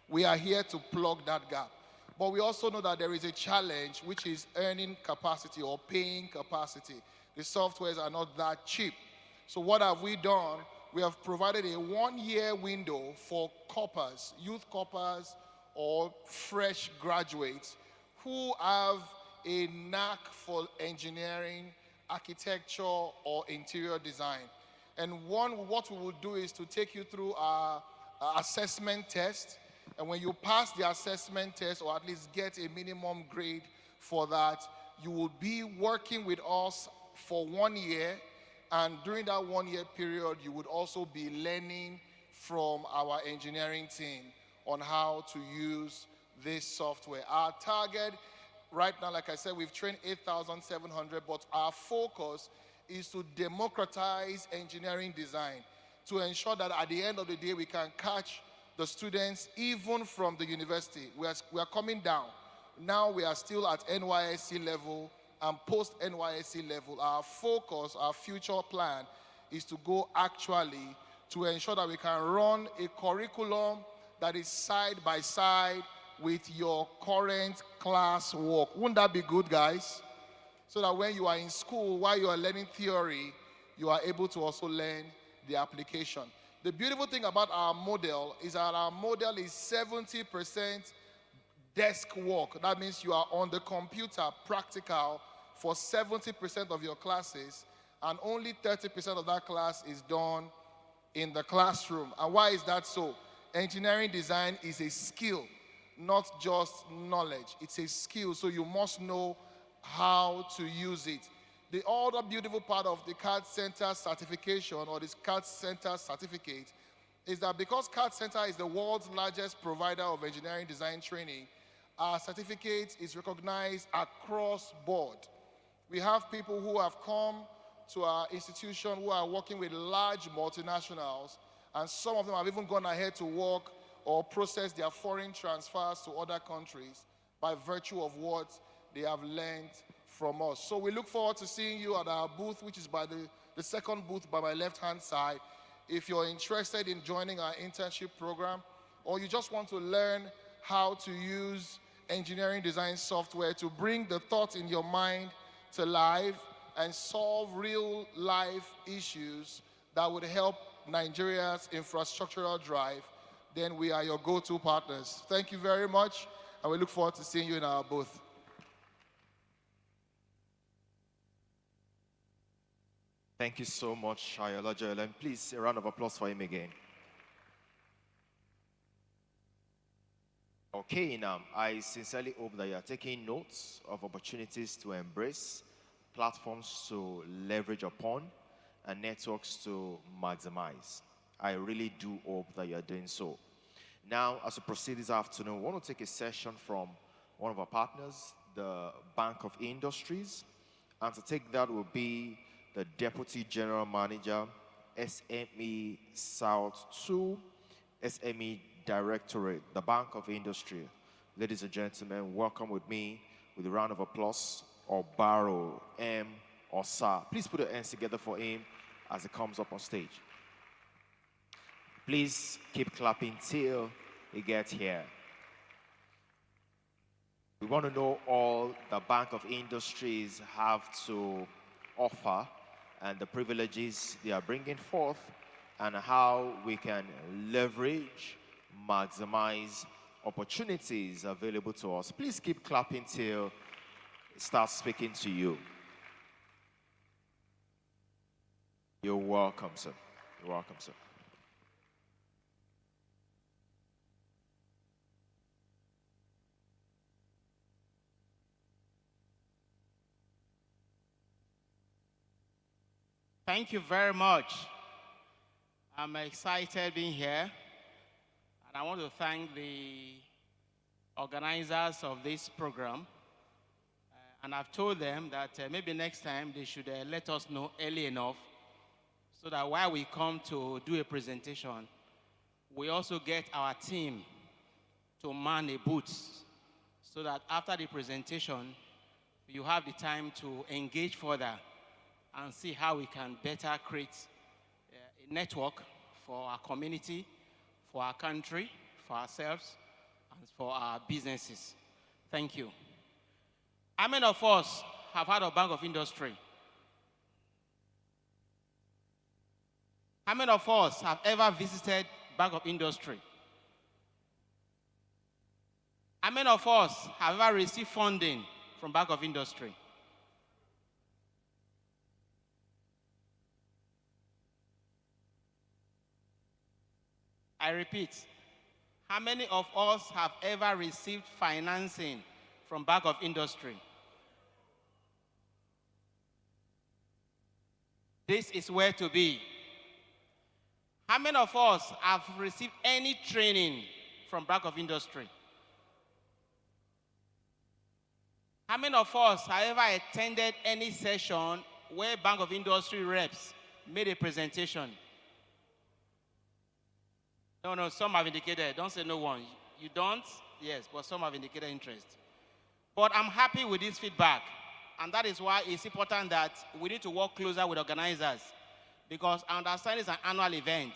I: We are here to plug that gap. But we also know that there is a challenge, which is earning capacity or paying capacity. The softwares are not that cheap. So what have we done? We have provided a 1-year window for corpers, youth corpers, or fresh graduates who have a knack for engineering, architecture, or interior design. And what we will do is to take you through our assessment test. And when you pass the assessment test, or at least get a minimum grade for that, you will be working with us for 1 year. And during that 1-year period, you would also be learning from our engineering team on how to use this software. Our target right now, like I said, we've trained 8,700, but our focus is to democratize engineering design to ensure that at the end of the day, we can catch the students even from the university. We are coming down. Now we are still at NYSC level and post-NYSC level. Our focus, our future plan is to go actually to ensure that we can run a curriculum that is side by side with your current class work. Wouldn't that be good, guys? So that when you are in school, while you are learning theory, you are able to also learn the application. The beautiful thing about our model is that our model is 70% desk work. That means you are on the computer, practical, for 70% of your classes, and only 30% of that class is done in the classroom. And why is that so? Engineering design is a skill, not just knowledge. It's a skill, so you must know how to use it. The other beautiful part of the CAD Center certification, or this CAD Center certificate, is that because CAD Center is the world's largest provider of engineering design training, our certificate is recognized across board. We have people who have come to our institution who are working with large multinationals, and some of them have even gone ahead to work or process their foreign transfers to other countries by virtue of what they have learned from us. So we look forward to seeing you at our booth, which is by the second booth by my left-hand side. If you're interested in joining our internship program, or you just want to learn how to use engineering design software to bring the thought in your mind to life and solve real-life issues that would help Nigeria's infrastructural drive, then we are your go-to partners. Thank you very much, and we look forward to seeing you in our booth.
A: Thank you so much, Ayola Joel, and please a round of applause for him again. Okay, now, I sincerely hope that you are taking notes of opportunities to embrace, platforms to leverage upon, and networks to maximize. I really do hope that you are doing so. Now, as we proceed this afternoon, we want to take a session from one of our partners, the Bank of Industries, and to take that will be the Deputy General Manager, SME South 2, SME Directorate, the Bank of Industry. Ladies and gentlemen, welcome with me with a round of applause, or Barrow M. or Sir. Please put your hands together for him as he comes up on stage. Please keep clapping till he gets here. We want to know all the Bank of Industries have to offer and the privileges they are bringing forth, and how we can leverage, maximize opportunities available to us. Please keep clapping till it starts speaking to you. You're welcome, sir. You're welcome, sir.
J: Thank you very much. I'm excited being here, and I want to thank the organizers of this program. And I've told them that maybe next time they should let us know early enough so that while we come to do a presentation, we also get our team to man a booth so that after the presentation, you have the time to engage further and see how we can better create a network for our community, for our country, for ourselves, and for our businesses. Thank you. How many of us have heard of Bank of Industry? How many of us have ever visited Bank of Industry? How many of us have ever received funding from Bank of Industry? I repeat, how many of us have ever received financing from Bank of Industry? This is where to be. How many of us have received any training from Bank of Industry? How many of us have ever attended any session where Bank of Industry reps made a presentation? No, some have indicated. Don't say no one. You don't? Yes, but some have indicated interest. But I'm happy with this feedback. And that is why it's important that we need to work closer with organizers. Because I understand it's an annual event.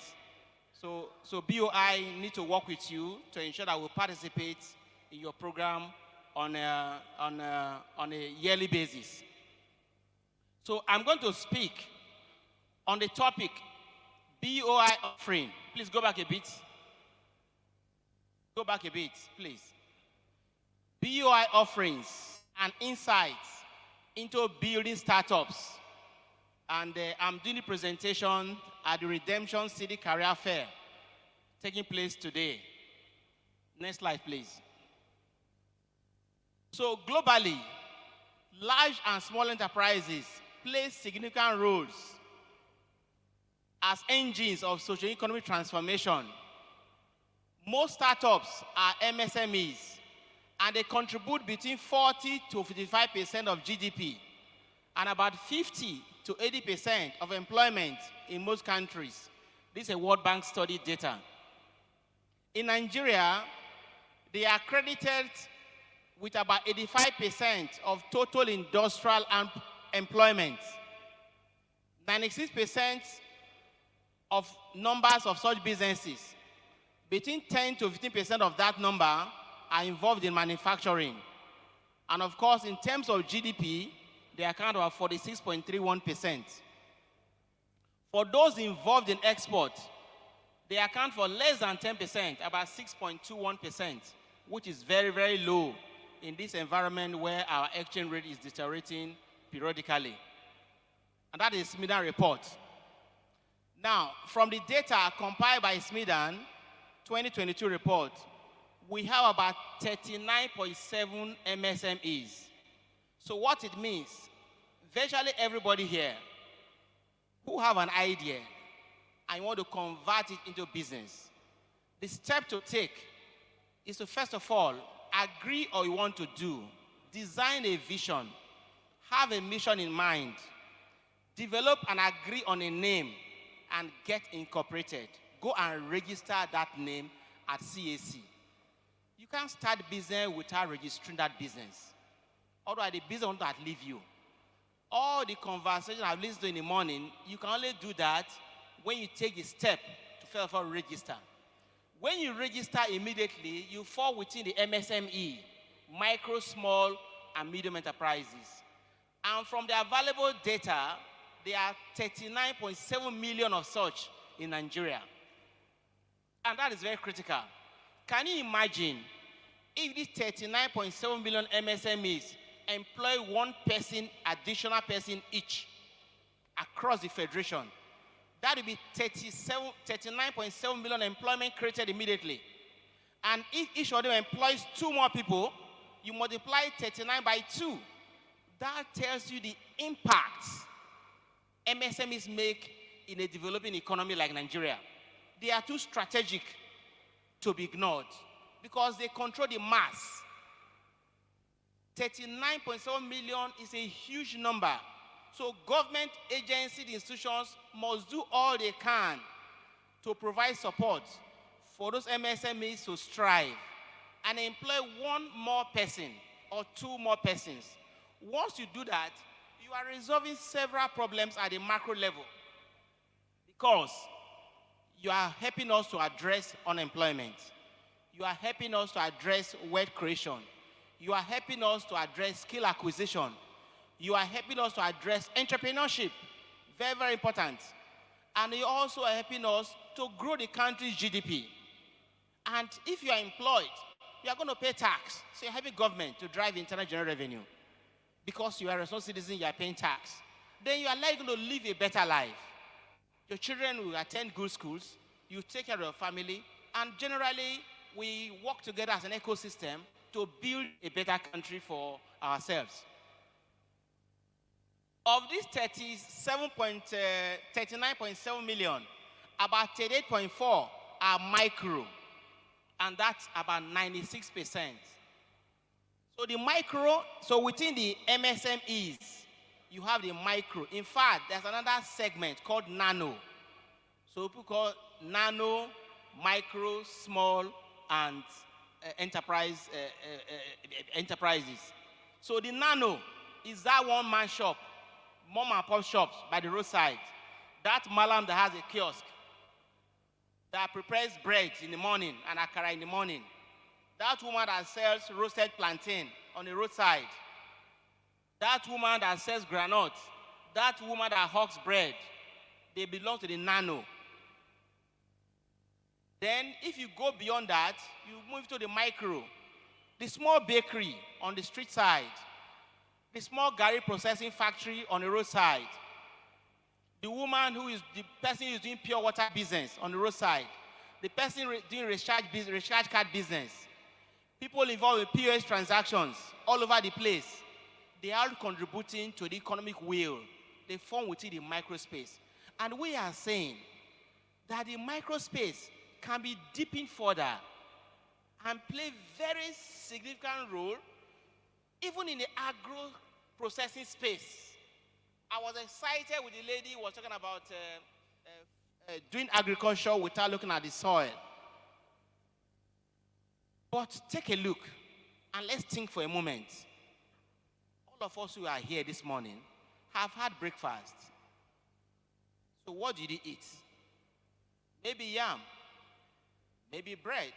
J: So BOI need to work with you to ensure that we participate in your program on a yearly basis. So I'm going to speak on the topic BOI offering. Please go back a bit. Go back a bit, please. BOI offerings and insights into building startups. And I'm doing the presentation at the Redemption City Career Fair taking place today. Next slide, please. So globally, large and small enterprises play significant roles as engines of socio-economic transformation. Most startups are MSMEs, and they contribute between 40 to 55% of GDP, and about 50 to 80% of employment in most countries. This is a World Bank study data. In Nigeria, they are credited with about 85% of total industrial employment. 96% of numbers of such businesses, between 10 to 15% of that number are involved in manufacturing. And of course, in terms of GDP, they account for 46.31%. For those involved in export, they account for less than 10%, about 6.21%, which is very, very low in this environment where our exchange rate is deteriorating periodically. And that is Smidan report. Now, from the data compiled by Smidan, 2022 report, we have about 39.7 MSMEs. So what it means, virtually everybody here who have an idea and want to convert it into business, the step to take is to first of all, agree on what you want to do, design a vision, have a mission in mind, develop and agree on a name, and get incorporated. Go and register that name at CAC. You can't start business without registering that business. Otherwise, the business won't outlive you. All the conversation I've listened to in the morning, you can only do that when you take the step to first of all register. When you register immediately, you fall within the MSME, micro, small, and medium enterprises. And from the available data, there are 39.7 million of such in Nigeria. And that is very critical. Can you imagine if these 39.7 million MSMEs employ one person, additional person each across the federation? That would be 39.7 million employment created immediately. And if each of them employs 2 more people, you multiply 39 by 2. That tells you the impact MSMEs make in a developing economy like Nigeria. They are too strategic to be ignored because they control the mass. 39.7 million is a huge number. So government agencies, institutions must do all they can to provide support for those MSMEs to strive and employ 1 more person or 2 more persons. Once you do that, you are resolving several problems at the macro level because you are helping us to address unemployment. You are helping us to address wealth creation. You are helping us to address skill acquisition. You are helping us to address entrepreneurship. Very, very important. And you also are helping us to grow the country's GDP. And if you are employed, you are going to pay tax. So you're helping government to drive internal general revenue. Because you are a responsible citizen, you are paying tax. Then you are likely going to live a better life. Your children will attend good schools. You take care of your family. And generally, we work together as an ecosystem to build a better country for ourselves. Of these 39.7 million, about 38.4 are micro, and that's about 96%. So the micro, so within the MSMEs, you have the micro. In fact, there's another segment called nano. So people call nano, micro, small, and enterprises. So the nano is that one-man shop, mom and pop shops by the roadside. That malam that has a kiosk that prepares bread in the morning and akara in the morning. That woman that sells roasted plantain on the roadside. That woman that sells granite. That woman that hawks bread. They belong to the nano. Then, if you go beyond that, you move to the micro. The small bakery on the street side. The small gari processing factory on the roadside. The woman who is the person who is doing pure water business on the roadside. The person doing recharge card business. People involved with POS transactions all over the place. They are contributing to the economic wheel. They form within the microspace. And we are saying that the microspace can be deepened further and play very significant role even in the agro-processing space. I was excited with the lady who was talking about doing agriculture without looking at the soil. But take a look and let's think for a moment. All of us who are here this morning have had breakfast. So what did you eat? Maybe yam, maybe bread,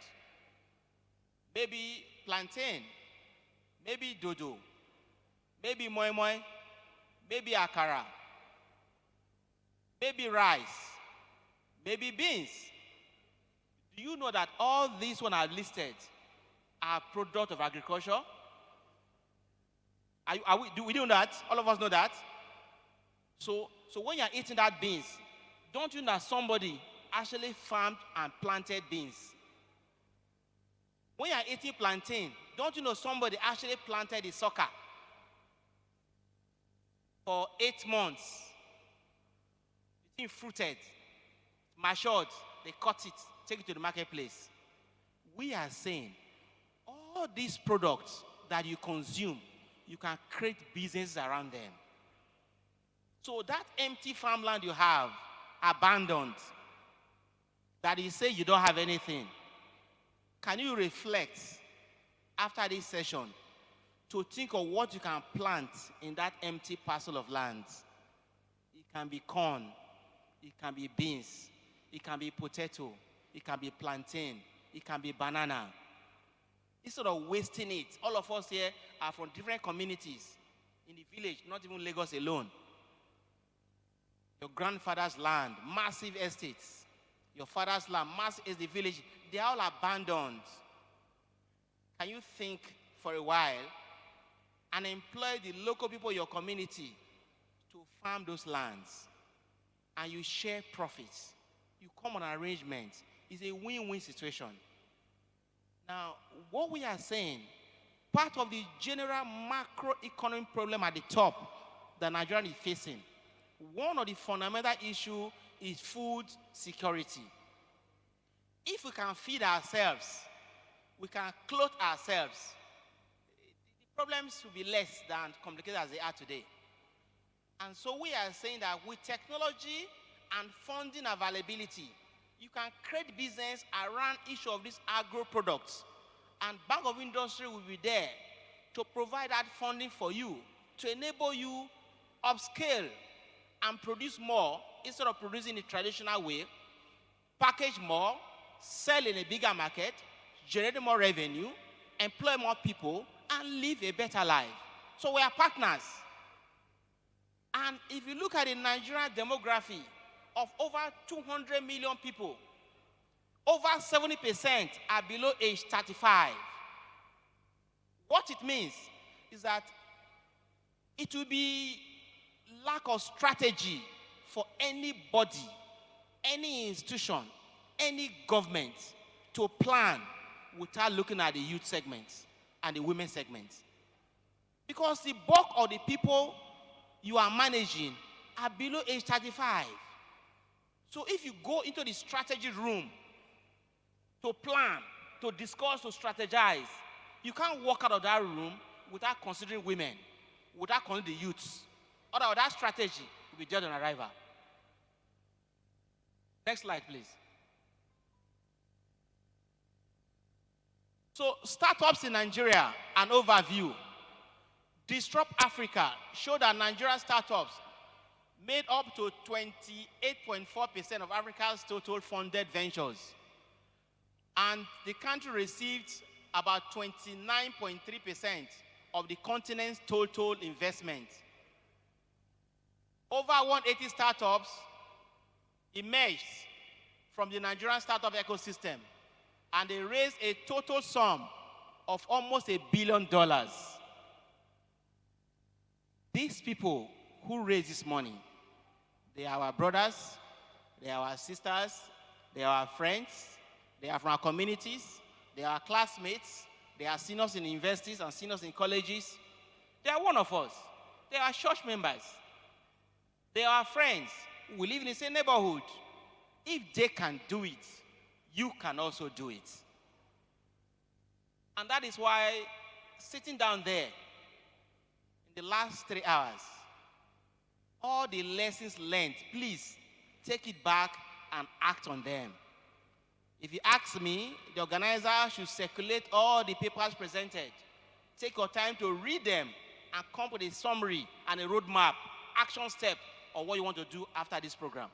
J: maybe plantain, maybe dodo, maybe moi moi, maybe akara, maybe rice, maybe beans. Do you know that all these ones are listed are product of agriculture? Do we know that? All of us know that? So when you're eating that beans, don't you know that somebody actually farmed and planted beans? When you're eating plantain, don't you know somebody actually planted the sucker for 8 months? It's been fruited, matured, they cut it, take it to the marketplace. We are saying all these products that you consume, you can create businesses around them. So that empty farmland you have, abandoned, that you say you don't have anything, can you reflect after this session to think of what you can plant in that empty parcel of land? It can be corn, it can be beans, it can be potato, it can be plantain, it can be banana. Instead of wasting it, all of us here are from different communities in the village, not even Lagos alone. Your grandfather's land, massive estates. Your father's land, massive is the village. They are all abandoned. Can you think for a while and employ the local people in your community to farm those lands? And you share profits. You come on arrangement. It's a win-win situation. Now, what we are saying, part of the general macroeconomic problem at the top that Nigeria is facing, one of the fundamental issues is food security. If we can feed ourselves, we can clothe ourselves, the problems will be less than complicated as they are today. And so we are saying that with technology and funding availability, you can create business around each of these agro products. And Bank of Industry will be there to provide that funding for you, to enable you upscale and produce more instead of producing the traditional way, package more, sell in a bigger market, generate more revenue, employ more people, and live a better life. So we are partners. And if you look at the Nigerian demography of over 200 million people, over 70% are below age 35. What it means is that it will be lack of strategy for anybody, any institution, any government to plan without looking at the youth segments and the women segments. Because the bulk of the people you are managing are below age 35. So if you go into the strategy room to plan, to discuss, to strategize, you can't walk out of that room without considering women, without considering the youths. Otherwise, that strategy will be judged on arrival. Next slide, please. So, startups in Nigeria, an overview. Disrupt Africa showed that Nigerian startups made up to 28.4% of Africa's total funded ventures. And the country received about 29.3% of the continent's total investment. Over 180 startups emerged from the Nigerian startup ecosystem, and they raised a total sum of almost $1 billion. These people who raise this money, they are our brothers, they are our sisters, they are our friends, they are from our communities, they are our classmates, they are seniors in universities and seniors in colleges. They are one of us. They are church members. They are our friends. We live in the same neighborhood. If they can do it, you can also do it. And that is why sitting down there in the last 3 hours, all the lessons learned, please take it back and act on them. If you ask me, the organizer should circulate all the papers presented. Take your time to read them and come with a summary and a roadmap, action step of what you want to do after this program.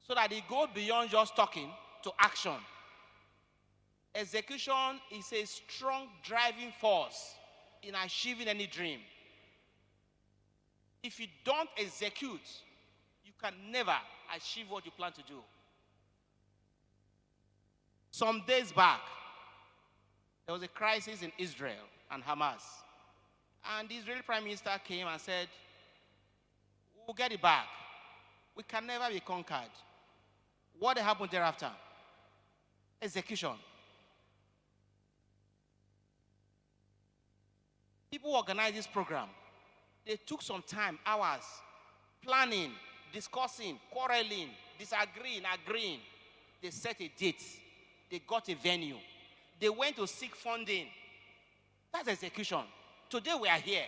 J: So that it goes beyond just talking to action. Execution is a strong driving force in achieving any dream. If you don't execute, you can never achieve what you plan to do. Some days back, there was a crisis in Israel and Hamas. And the Israeli Prime Minister came and said, we'll get it back. We can never be conquered. What happened thereafter? Execution. People who organized this program, they took some time, hours, planning, discussing, quarreling, disagreeing, agreeing. They set a date. They got a venue. They went to seek funding. That's execution. Today we are here.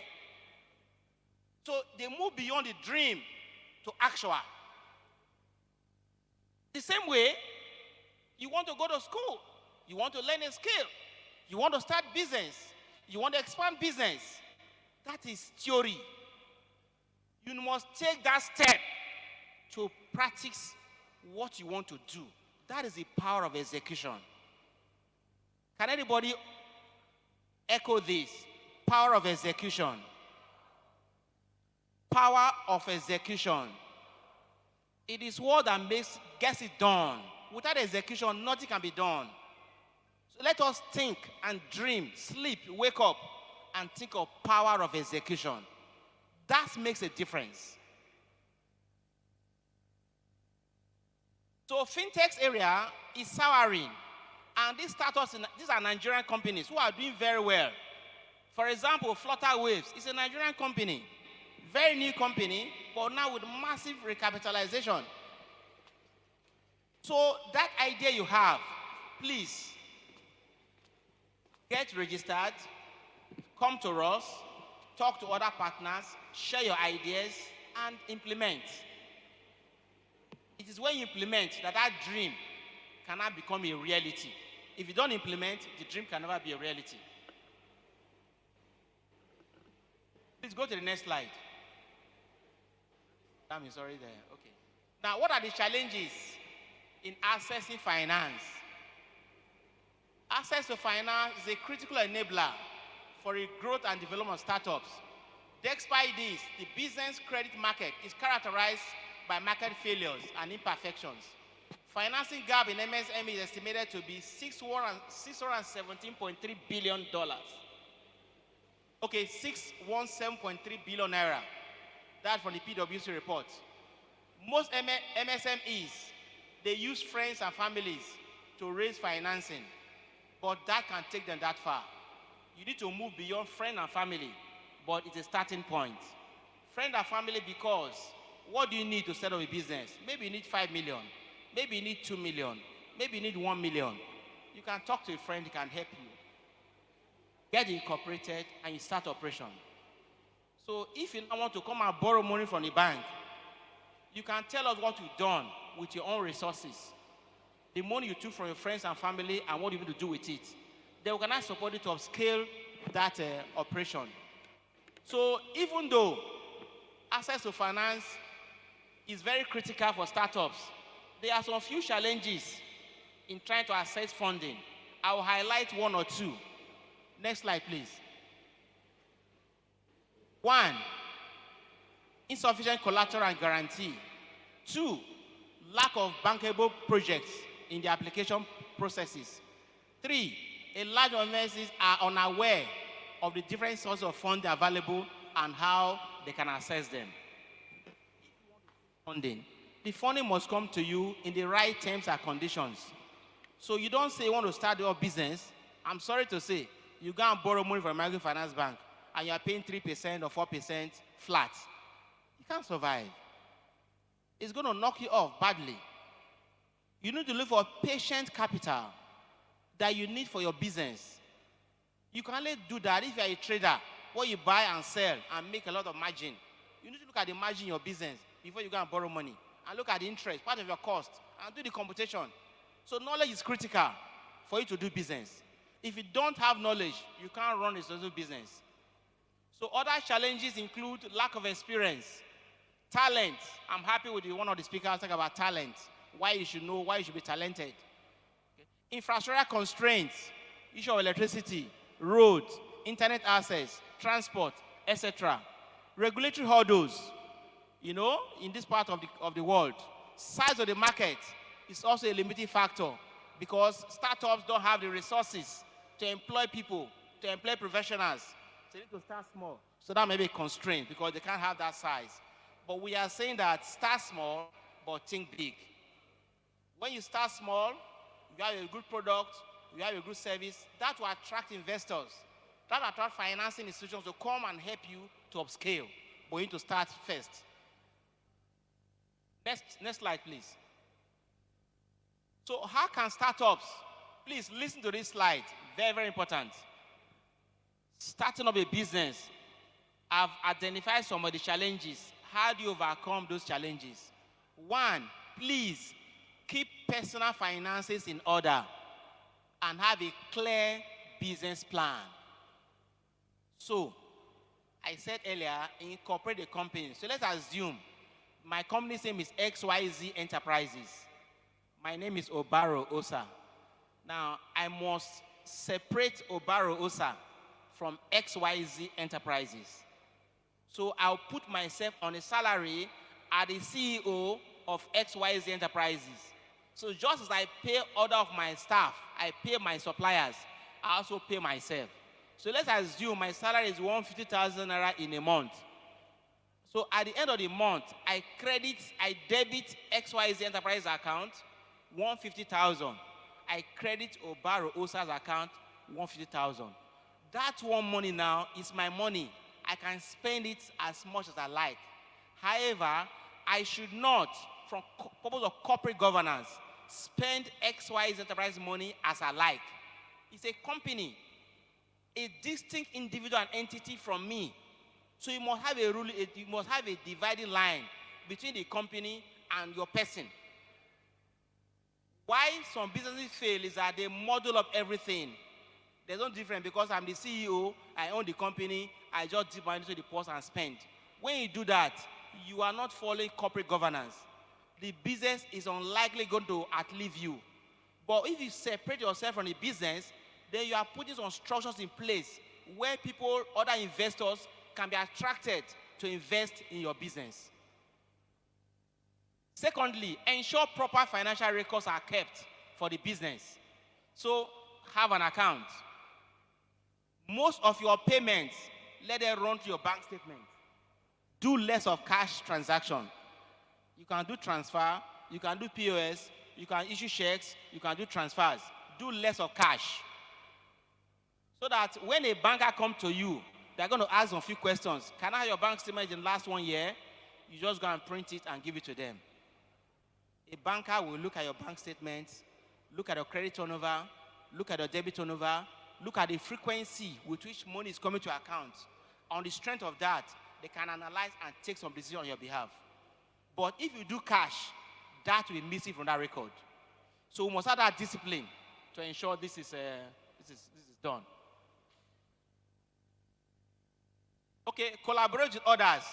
J: So they move beyond the dream to actual. The same way, you want to go to school. You want to learn a skill. You want to start business. You want to expand business. That is theory. You must take that step to practice what you want to do. That is the power of execution. Can anybody echo this? Power of execution. Power of execution. It is what that gets it done. Without execution, nothing can be done. So let us think and dream, sleep, wake up, and think of power of execution. That makes a difference. So fintech area is souring. And these startups, these are Nigerian companies who are doing very well. For example, Flutter Waves is a Nigerian company. Very new company, but now with massive recapitalization. So that idea you have, please get registered, come to us, talk to other partners, share your ideas, and implement. It is when you implement that that dream cannot become a reality. If you don't implement, the dream can never be a reality. Please go to the next slide. Time is already there. Okay. Now, what are the challenges in accessing finance? Access to finance is a critical enabler for the growth and development of startups. Despite this, the business credit market is characterized by market failures and imperfections. Financing gap in MSME is estimated to be $617.3 billion. Okay, 617.3 billion naira. That's from the PwC report. Most MSMEs, they use friends and families to raise financing, but that can take them that far. You need to move beyond friend and family, but it's a starting point. Friend and family, because what do you need to set up a business? Maybe you need 5 million, maybe you need 2 million, maybe you need 1 million. You can talk to a friend, he can help you. Get incorporated and you start operation. So if you don't want to come and borrow money from the bank, you can tell us what you've done with your own resources. The money you took from your friends and family and what you need to do with it. They organize support you to upscale that operation. So even though access to finance is very critical for startups, there are some few challenges in trying to access funding. I will highlight one or two. Next slide, please. One, insufficient collateral and guarantee. Two, lack of bankable projects in the application processes. Three, a large number of investors are unaware of the different sources of funding available and how they can access them. Funding. The funding must come to you in the right terms and conditions. So you don't say you want to start your business. I'm sorry to say, you go and borrow money from a microfinance bank and you are paying 3% or 4% flat. You can't survive. It's going to knock you off badly. You need to look for patient capital that you need for your business. You can only do that if you are a trader, where you buy and sell and make a lot of margin. You need to look at the margin in your business before you go and borrow money. And look at the interest, part of your cost, and do the computation. So knowledge is critical for you to do business. If you don't have knowledge, you can't run a successful business. So other challenges include lack of experience, talent. I'm happy with one of the speakers talking about talent, why you should know, why you should be talented. Okay. Infrastructural constraints, issue of electricity, roads, internet access, transport, etc. Regulatory hurdles, you know, in this part of the world. Size of the market is also a limiting factor because startups don't have the resources to employ people, to employ professionals. So they need to start small. So that may be a constraint because they can't have that size. But we are saying that start small, but think big. When you start small, you have a good product, you have a good service, that will attract investors. That will attract financing institutions to come and help you to upscale. But you need to start first. Next slide, please. So how can startups, please listen to this slide, very, very important. Starting up a business, I've identified some of the challenges. How do you overcome those challenges? One, please keep personal finances in order and have a clear business plan. So, I said earlier, incorporate the company. So let's assume my company's name is XYZ Enterprises. My name is Obaro Osa. Now, I must separate Obaro Osa from XYZ Enterprises. So I'll put myself on a salary as the CEO of XYZ Enterprises. So just as I pay other of my staff, I pay my suppliers, I also pay myself. So let's assume my salary is 150,000 naira in a month. So at the end of the month, I debit XYZ Enterprise account 150,000. I credit Obaro Osa's account 150,000. That one money now is my money. I can spend it as much as I like. However, I should not, from purpose of corporate governance, spend XYZ Enterprise money as I like. It's a company, a distinct individual and entity from me. So you must have a rule, you must have a dividing line between the company and your person. Why some businesses fail is that they model up everything. There's no difference because I'm the CEO, I own the company, I just dip money into the purse and spend. When you do that, you are not following corporate governance. The business is unlikely going to outlive you. But if you separate yourself from the business, then you are putting some structures in place where people, other investors, can be attracted to invest in your business. Secondly, ensure proper financial records are kept for the business. So, have an account. Most of your payments, let them run to your bank statement. Do less of cash transaction. You can do transfer, you can do POS, you can issue checks, you can do transfers. Do less of cash. So that when a banker comes to you, they're going to ask a few questions. Can I have your bank statement in the last 1 year? You just go and print it and give it to them. A banker will look at your bank statements, look at your credit turnover, look at your debit turnover, look at the frequency with which money is coming to your account. On the strength of that, they can analyze and take some decision on your behalf. But if you do cash, that will be missing from that record. So we must have that discipline to ensure this is done. Okay, collaborate with others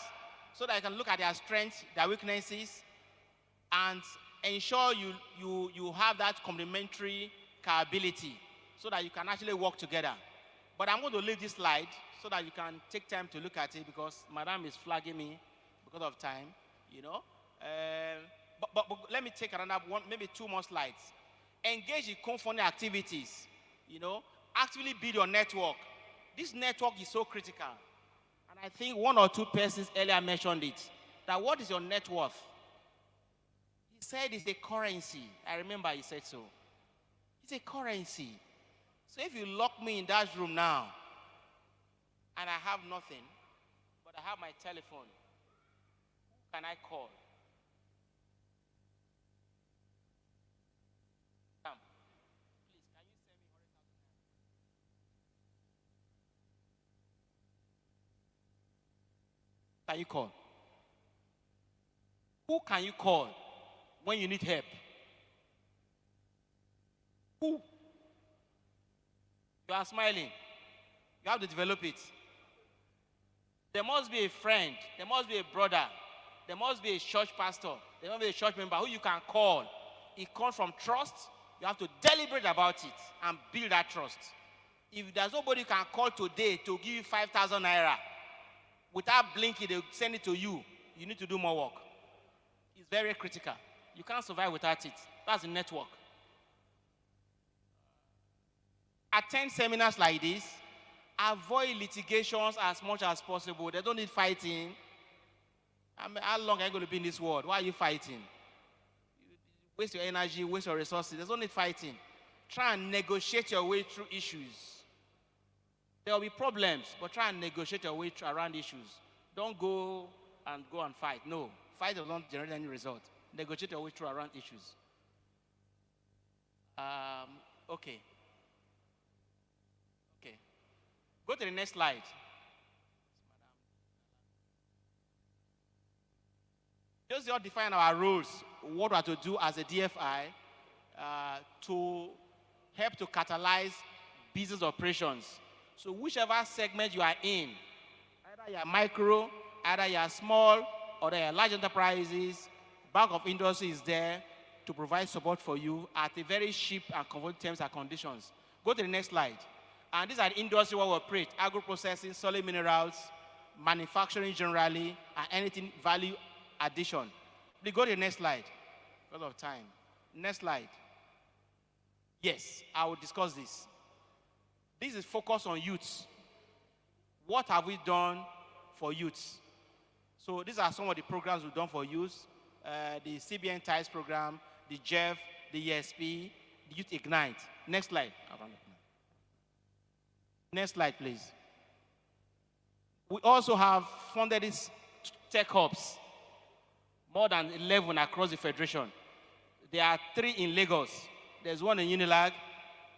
J: so that you can look at their strengths, their weaknesses, and ensure you have that complementary capability so that you can actually work together. But I'm going to leave this slide so that you can take time to look at it because Madam is flagging me because of time, you know. But let me take another one, maybe 2 more slides. Engage in co-funding activities, you know. Actively build your network. This network is so critical. And I think 1 or 2 persons earlier mentioned it. That what is your net worth? He said it's a currency. I remember he said so. It's a currency. So if you lock me in that room now, and I have nothing, but I have my telephone, who can I call? Come. Please, can you send me 100,000? Can you call? Who can you call when you need help? Who? You are smiling. You have to develop it. There must be a friend. There must be a brother. There must be a church pastor. There must be a church member who you can call. It comes from trust. You have to deliberate about it and build that trust. If there's nobody you can call today to give you 5,000 naira, without blinking, they'll send it to you. You need to do more work. It's very critical. You can't survive without it. That's the network. Attend seminars like this. Avoid litigations as much as possible. They don't need fighting. I mean, how long are you going to be in this world? Why are you fighting? You waste your energy, waste your resources. There's no need fighting. Try and negotiate your way through issues. There will be problems, but try and negotiate your way around issues. Don't go and fight. No. Fight will not generate any result. Negotiate your way through around issues. Okay. Go to the next slide. Just define our roles, what we are to do as a DFI to help to catalyze business operations. So whichever segment you are in, either you are micro, either you are small, or they are large enterprises, Bank of Industry is there to provide support for you at a very cheap and comfortable terms and conditions. Go to the next slide. And these are the industry where we operate: agro-processing, solid minerals, manufacturing generally, and anything value addition. Please go to the next slide because of time. Next slide. Yes, I will discuss this. This is focused on youths. What have we done for youths? So these are some of the programs we've done for youths. The CBN Ties program, the JEF, the ESP, the Youth Ignite. Next slide. Next slide, please. We also have funded these tech hubs, more than 11 across the Federation. There are 3 in Lagos. There's one in Unilag,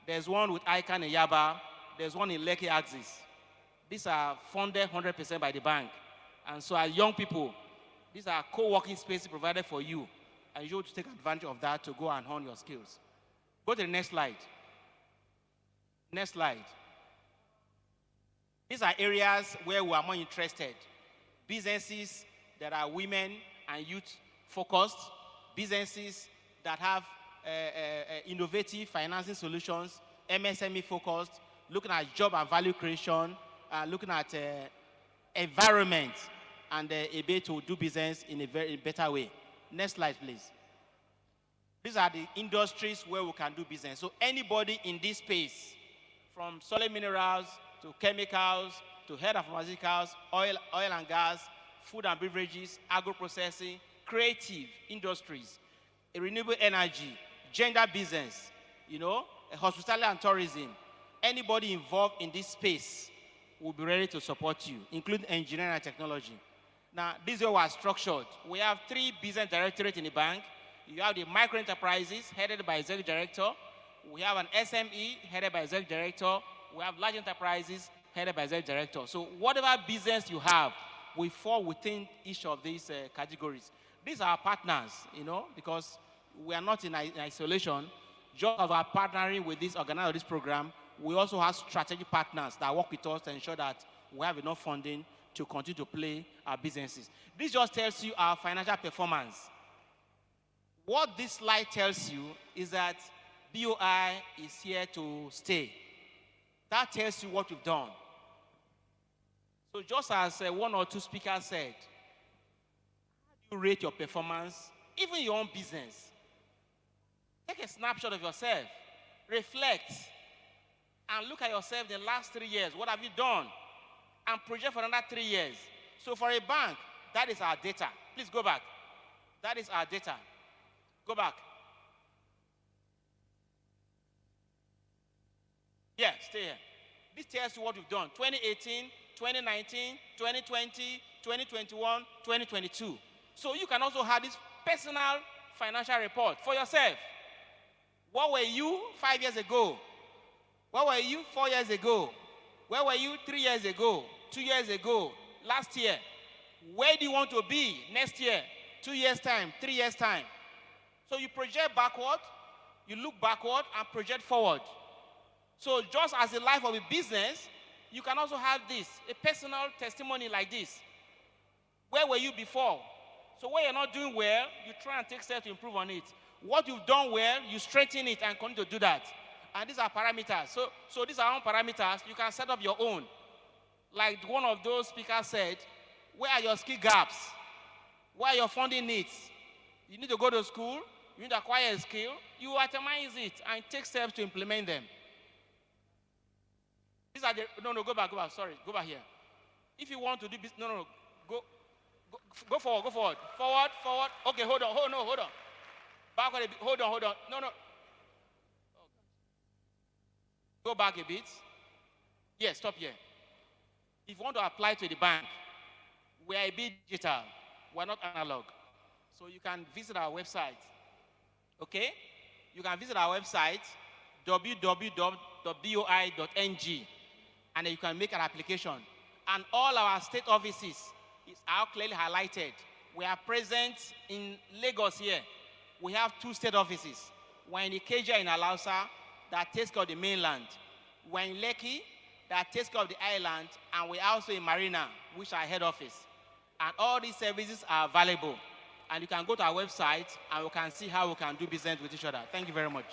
J: there's one with ICANN in Yaba, there's one in Lekki Axis. These are funded 100% by the bank. And so as young people, these are co-working spaces provided for you, and you have to take advantage of that to go and hone your skills. Go to the next slide. Next slide. These are areas where we are more interested. Businesses that are women and youth focused, businesses that have innovative financing solutions, MSME focused, looking at job and value creation, looking at environment and able to do business in a very better way. Next slide, please. These are the industries where we can do business. So anybody in this space, from solid minerals to chemicals to health and pharmaceuticals, oil and gas, food and beverages, agro-processing, creative industries, renewable energy, gender business, hospitality and tourism, anybody involved in this space will be ready to support you, including engineering and technology. Now, this is how we are structured. We have 3 business directorates in the bank. You have the micro enterprises headed by executive director. We have an SME headed by executive director. We have large enterprises headed by executive director. So whatever business you have, we fall within each of these categories. These are our partners, because we are not in isolation. Just as we are partnering with this organizer of this program, we also have strategic partners that work with us to ensure that we have enough funding to continue to play our businesses. This just tells you our financial performance. What this slide tells you is that BOI is here to stay. That tells you what we've done. So just as one or two speakers said, how do you rate your performance, even your own business? Take a snapshot of yourself, reflect, and look at yourself in the last 3 years. What have you done? And project for another 3 years. So for a bank, that is our data. Please go back. That is our data. Go back. Yeah, stay here. This tells you what we've done. 2018, 2019, 2020, 2021, 2022. So you can also have this personal financial report for yourself. What were you 5 years ago? What were you 4 years ago? Where were you 3 years ago? 2 years ago? Last year? Where do you want to be next year? 2 years' time? 3 years' time? So you project backward, you look backward, and project forward. So just as the life of a business, you can also have this, a personal testimony like this. Where were you before? So when you're not doing well, you try and take steps to improve on it. What you've done well, you strengthen it and continue to do that. And these are parameters. So these are our own parameters. You can set up your own. Like one of those speakers said, where are your skill gaps? Where are your funding needs? You need to go to school. You need to acquire a skill. You itemize it and take steps to implement them. These are the, no, go back, sorry, go back here. If you want to do business, go forward. Forward. Okay, hold on. Backward a bit, hold on. No. Go back a bit. Yes, stop here. If you want to apply to the bank, we are a bit digital. We're not analog. So you can visit our website. Okay? You can visit our website, www.boi.ng, and then you can make an application. And all our state offices are clearly highlighted. We are present in Lagos here. We have 2 state offices. We're in Ikeja in Alausa, that takes care of the mainland. We're in Lekki, that takes care of the island, and we're also in Marina, which is our head office. And all these services are available. And you can go to our website, and we can see how we can do business with each other. Thank you very much.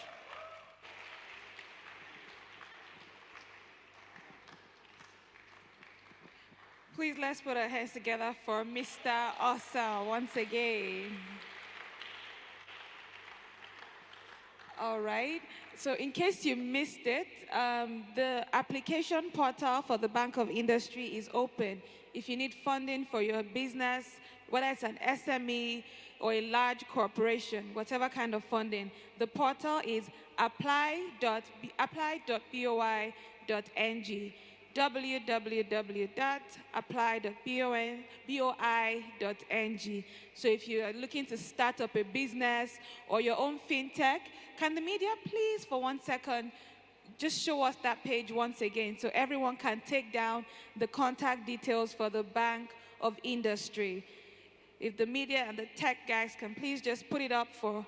D: Please, let's put our hands together for Mr. Osa once again. All right. So in case you missed it, the application portal for the Bank of Industry is open. If you need funding for your business, whether it's an SME or a large corporation, whatever kind of funding, the portal is apply.boi.ng. www.apply.boi.ng. So if you are looking to start up a business or your own fintech, can the media please, for 1 second, just show us that page once again so everyone can take down the contact details for the Bank of Industry. If the media and the tech guys can please just put it up for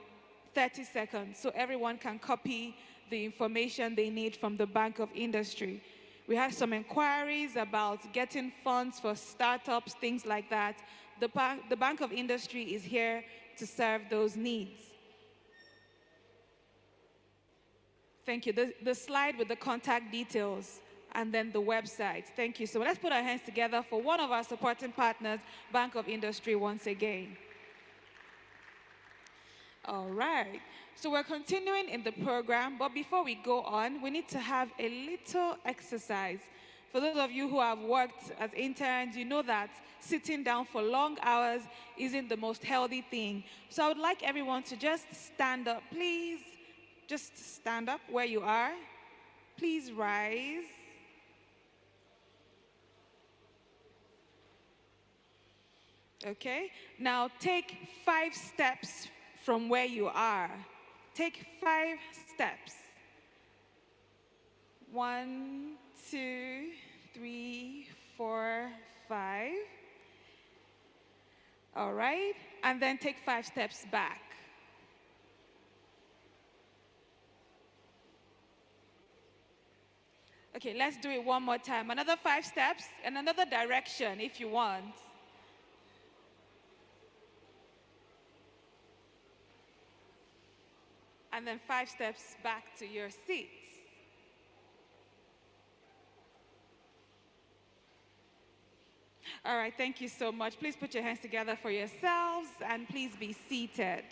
D: 30 seconds so everyone can copy the information they need from the Bank of Industry. We have some inquiries about getting funds for startups, things like that. The Bank of Industry is here to serve those needs. Thank you. The slide with the contact details, and then the website. Thank you. So let's put our hands together for one of our supporting partners, Bank of Industry, once again. All right. So we're continuing in the program, but before we go on, we need to have a little exercise. For those of you who have worked as interns, you know that sitting down for long hours isn't the most healthy thing. So I would like everyone to just stand up, please. Just stand up where you are. Please rise. Okay. Now take 5 steps from where you are. Take 5 steps. 1, 2, 3, 4, 5. All right. And then take 5 steps back. Okay, let's do it one more time. Another 5 steps and another direction if you want. And then 5 steps back to your seats. All right, thank you so much. Please put your hands together for yourselves and please be seated.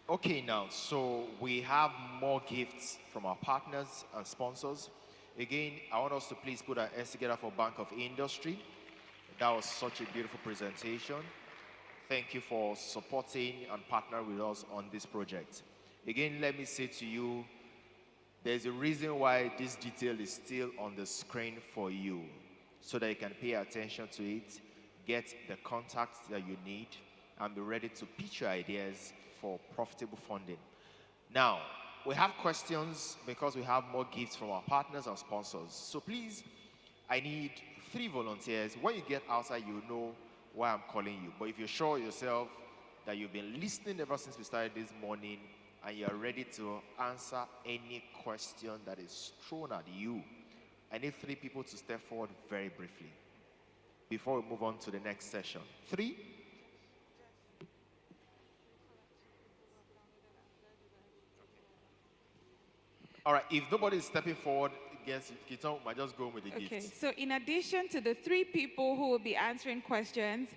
A: Okay, now, so we have more gifts from our partners and sponsors. Again, I want us to please put our hands together for Bank of Industry. That was such a beautiful presentation. Thank you for supporting and partnering with us on this project. Again, let me say to you, there's a reason why this detail is still on the screen for you, so that you can pay attention to it, get the contacts that you need, and be ready to pitch your ideas for profitable funding. Now, we have questions because we have more gifts from our partners and sponsors. So please, I need 3 volunteers. When you get outside, you know why I'm calling you. But if you're sure yourself that you've been listening ever since we started this morning and you're ready to answer any question that is thrown at you, I need 3 people to step forward very briefly before we move on to the next session. 3? All right, if nobody is stepping forward, Kiton might just go with the
D: Okay,
A: gifts.
D: so in addition to the 3 people who will be answering questions,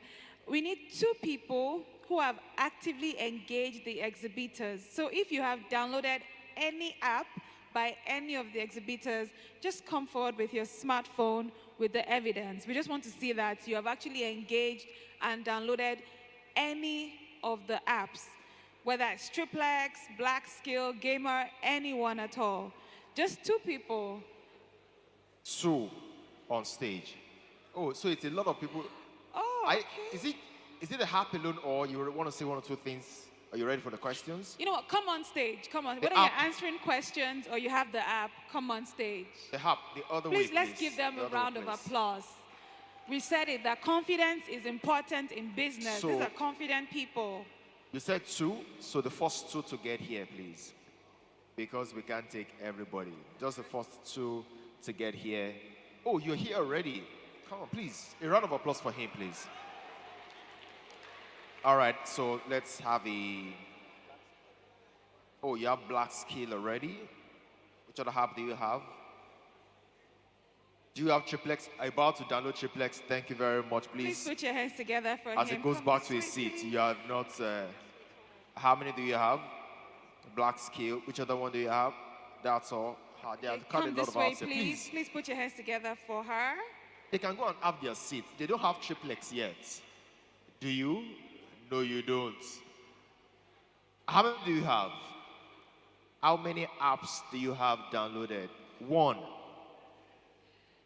D: we need 2 people who have actively engaged the exhibitors. So if you have downloaded any app by any of the exhibitors, just come forward with your smartphone with the evidence. We just want to see that you have actually engaged and downloaded any of the apps, whether it's Triplex, Black Skill, Gamer, anyone at all. Just 2 people.
A: 2 on stage. Oh, so it's a lot of people.
D: Oh, okay.
A: Is it a app alone, or you want to say 1 or 2 things? Are you ready for the questions?
D: You know what? Come on stage. Come on.
A: The
D: Whether
A: app.
D: you're answering questions or you have the app, come on stage.
A: The app, the other way,
D: Please,
A: please.
D: let's give them a round of applause. We said it, that confidence is important in business.
A: So-
D: These are confident people.
A: You said 2, so the first 2 to get here, please. Because we can't take everybody. Just the first 2 to get here. Oh, you're here already. Come on, please. A round of applause for him, please. All right, so let's have a... Oh, you have Black Skill already. Which other app do you have? Do you have Triplex? I'm about to download Triplex. Thank you very much,
D: Please
A: please.
D: put your hands together for
A: As
D: him.
A: it goes
D: Come
A: back
D: this
A: to his
D: way,
A: seat,
D: please.
A: you have not... how many do you have? Black Skill. Which other one do you have? That's all. They have quite a
D: Come
A: lot
D: this
A: of
D: way,
A: outside.
D: please. Please put your hands together for her.
A: They can go and have their seat. They don't have Triplex yet. Do you? No, you don't. How many do you have? How many apps do you have downloaded? 1.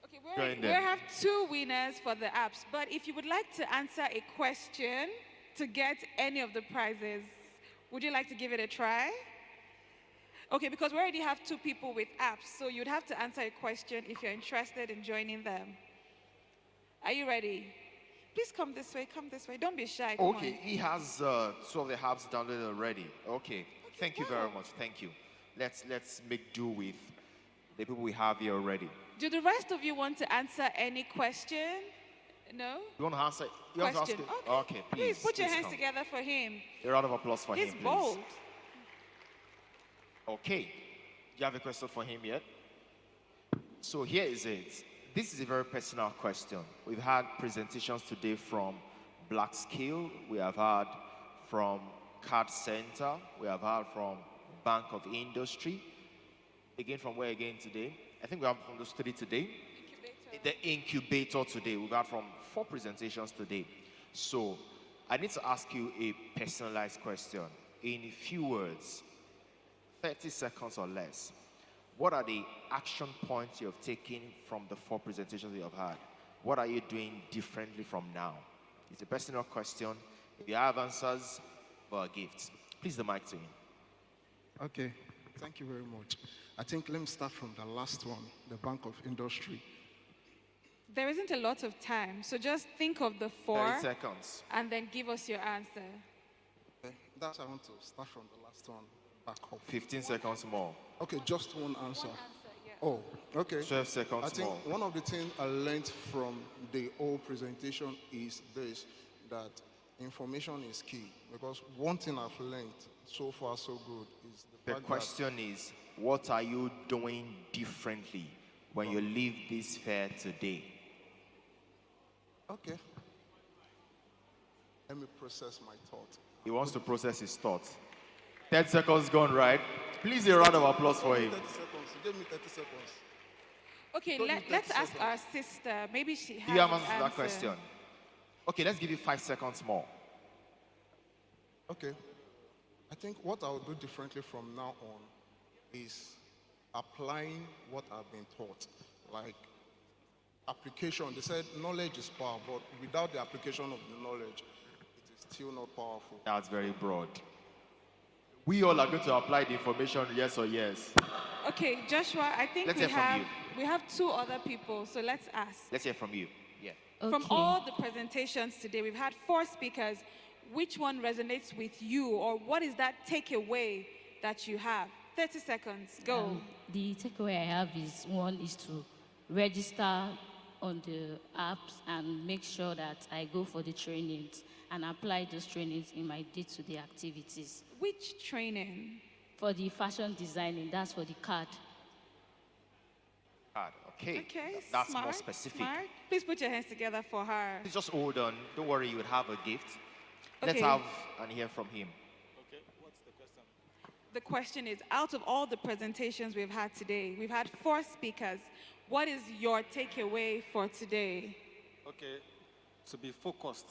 D: Okay,
A: Join
D: we
A: them.
D: have 2 winners for the apps, but if you would like to answer a question to get any of the prizes, would you like to give it a try? Okay, because we already have 2 people with apps, so you'd have to answer a question if you're interested in joining them. Are you ready? Please come this way, come this way. Don't be shy, come
A: Okay, he has 2 of the apps downloaded already. Okay, thank you very much. Thank you. Let's make do with the people we have here already.
D: Do the rest of you want to answer any question? No?
A: You want to answer? You want to ask
D: Question.
A: it?
D: Okay.
A: Okay, please.
D: Please put your
A: please
D: hands
A: come.
D: together for him.
A: A round of applause for
D: He's
A: him, please.
D: bold.
A: Okay. Do you have a question for him yet? So here is it. This is a very personal question. We've had presentations today from Black Skill. We have had from Card Center. We have had from Bank of Industry. Again, from where again today? I think we have from those three today. The incubator today. We've had from 4 presentations today. So I need to ask you a personalized question. In a few words, 30 seconds or less, what are the action points you have taken from the 4 presentations you have had? What are you doing differently from now? It's a personal question. If you have answers, for a gift. Please, the mic to you.
K: Okay, thank you very much. I think let me start from the last one, the Bank of Industry.
D: There isn't a lot of time, so just think of the 4
A: 30 seconds.
D: and then give us your answer.
K: Okay, that's I want to start from the last one, back up.
A: 15 seconds more.
K: Okay, just one answer.
D: Yeah.
K: Oh, okay.
A: 12 seconds
K: I think
A: more.
K: one of the things I learned from the whole presentation is this, that information is key. Because one thing I've learned so far so good is the fact
A: question is, what are you doing differently when you leave this fair today?
K: Okay. Let me process my thought.
A: He wants to process his thoughts. 10 seconds gone, right? Please a round of applause for him.
K: 30 seconds. You gave me 30 seconds.
D: Okay,
K: Don't need
D: let's
K: 30
D: ask
K: seconds.
D: our sister. Maybe she has
A: Do you have
D: an
A: answers to that question? Okay, let's give you 5 seconds more.
K: Okay. I think what I'll do differently from now on is applying what I've been taught. Like application, they said knowledge is power, but without the application of the knowledge, it is still not powerful.
A: That's very broad. We all are going to apply the information, yes or yes.
D: Okay, Joshua, I think
A: Let's
D: we
A: hear from
D: have
A: you.
D: we have 2 other people, so let's ask.
A: Let's hear from you. Yeah.
D: From all the presentations today, we've had 4 speakers. Which one resonates with you, or what is that takeaway that you have? 30 seconds, go.
E: The takeaway I have is one is to register on the apps and make sure that I go for the trainings and apply those trainings in my day-to-day activities.
D: Which training?
E: For the fashion designing, that's for the card.
A: Okay.
D: Okay,
A: That's
D: smart,
A: more specific.
D: Smart. Please put your hands together for her.
A: Please just hold on. Don't worry, you would have a gift. Let's
D: Okay.
A: have and hear from him.
H: Okay, what's the question?
D: The question is, out of all the presentations we've had today, we've had 4 speakers. What is your takeaway for today?
H: Okay, to be focused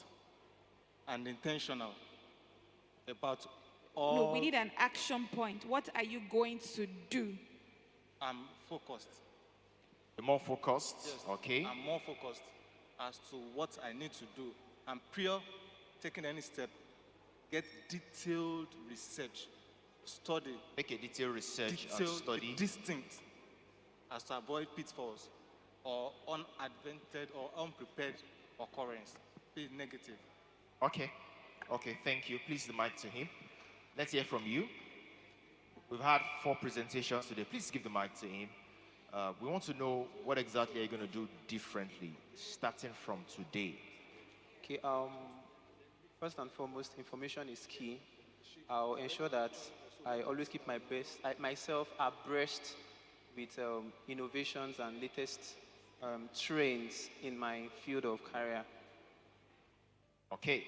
H: and intentional about all.
D: No, we need an action point. What are you going to do?
H: I'm focused.
A: The more focused,
H: Yes,
A: okay?
H: I'm more focused as to what I need to do. I'm prior taking any step. Get detailed research, study,
A: Make a detailed research and
H: detailed,
A: study.
H: distinct, as to avoid pitfalls or unadvented or unprepared occurrence. Be negative.
A: Okay. Okay, thank you. Please the mic to him. Let's hear from you. We've had 4 presentations today. Please give the mic to him. We want to know what exactly are you going to do differently, starting from today.
L: Okay, first and foremost, information is key. I'll ensure that I always keep myself abreast with innovations and latest trends in my field of career.
A: Okay.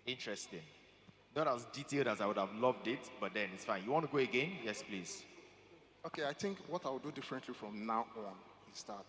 A: Interesting. Not as detailed as I would have loved it, but then it's fine. You want to go again? Yes, please.
K: Okay, I think what I'll do differently from now on is that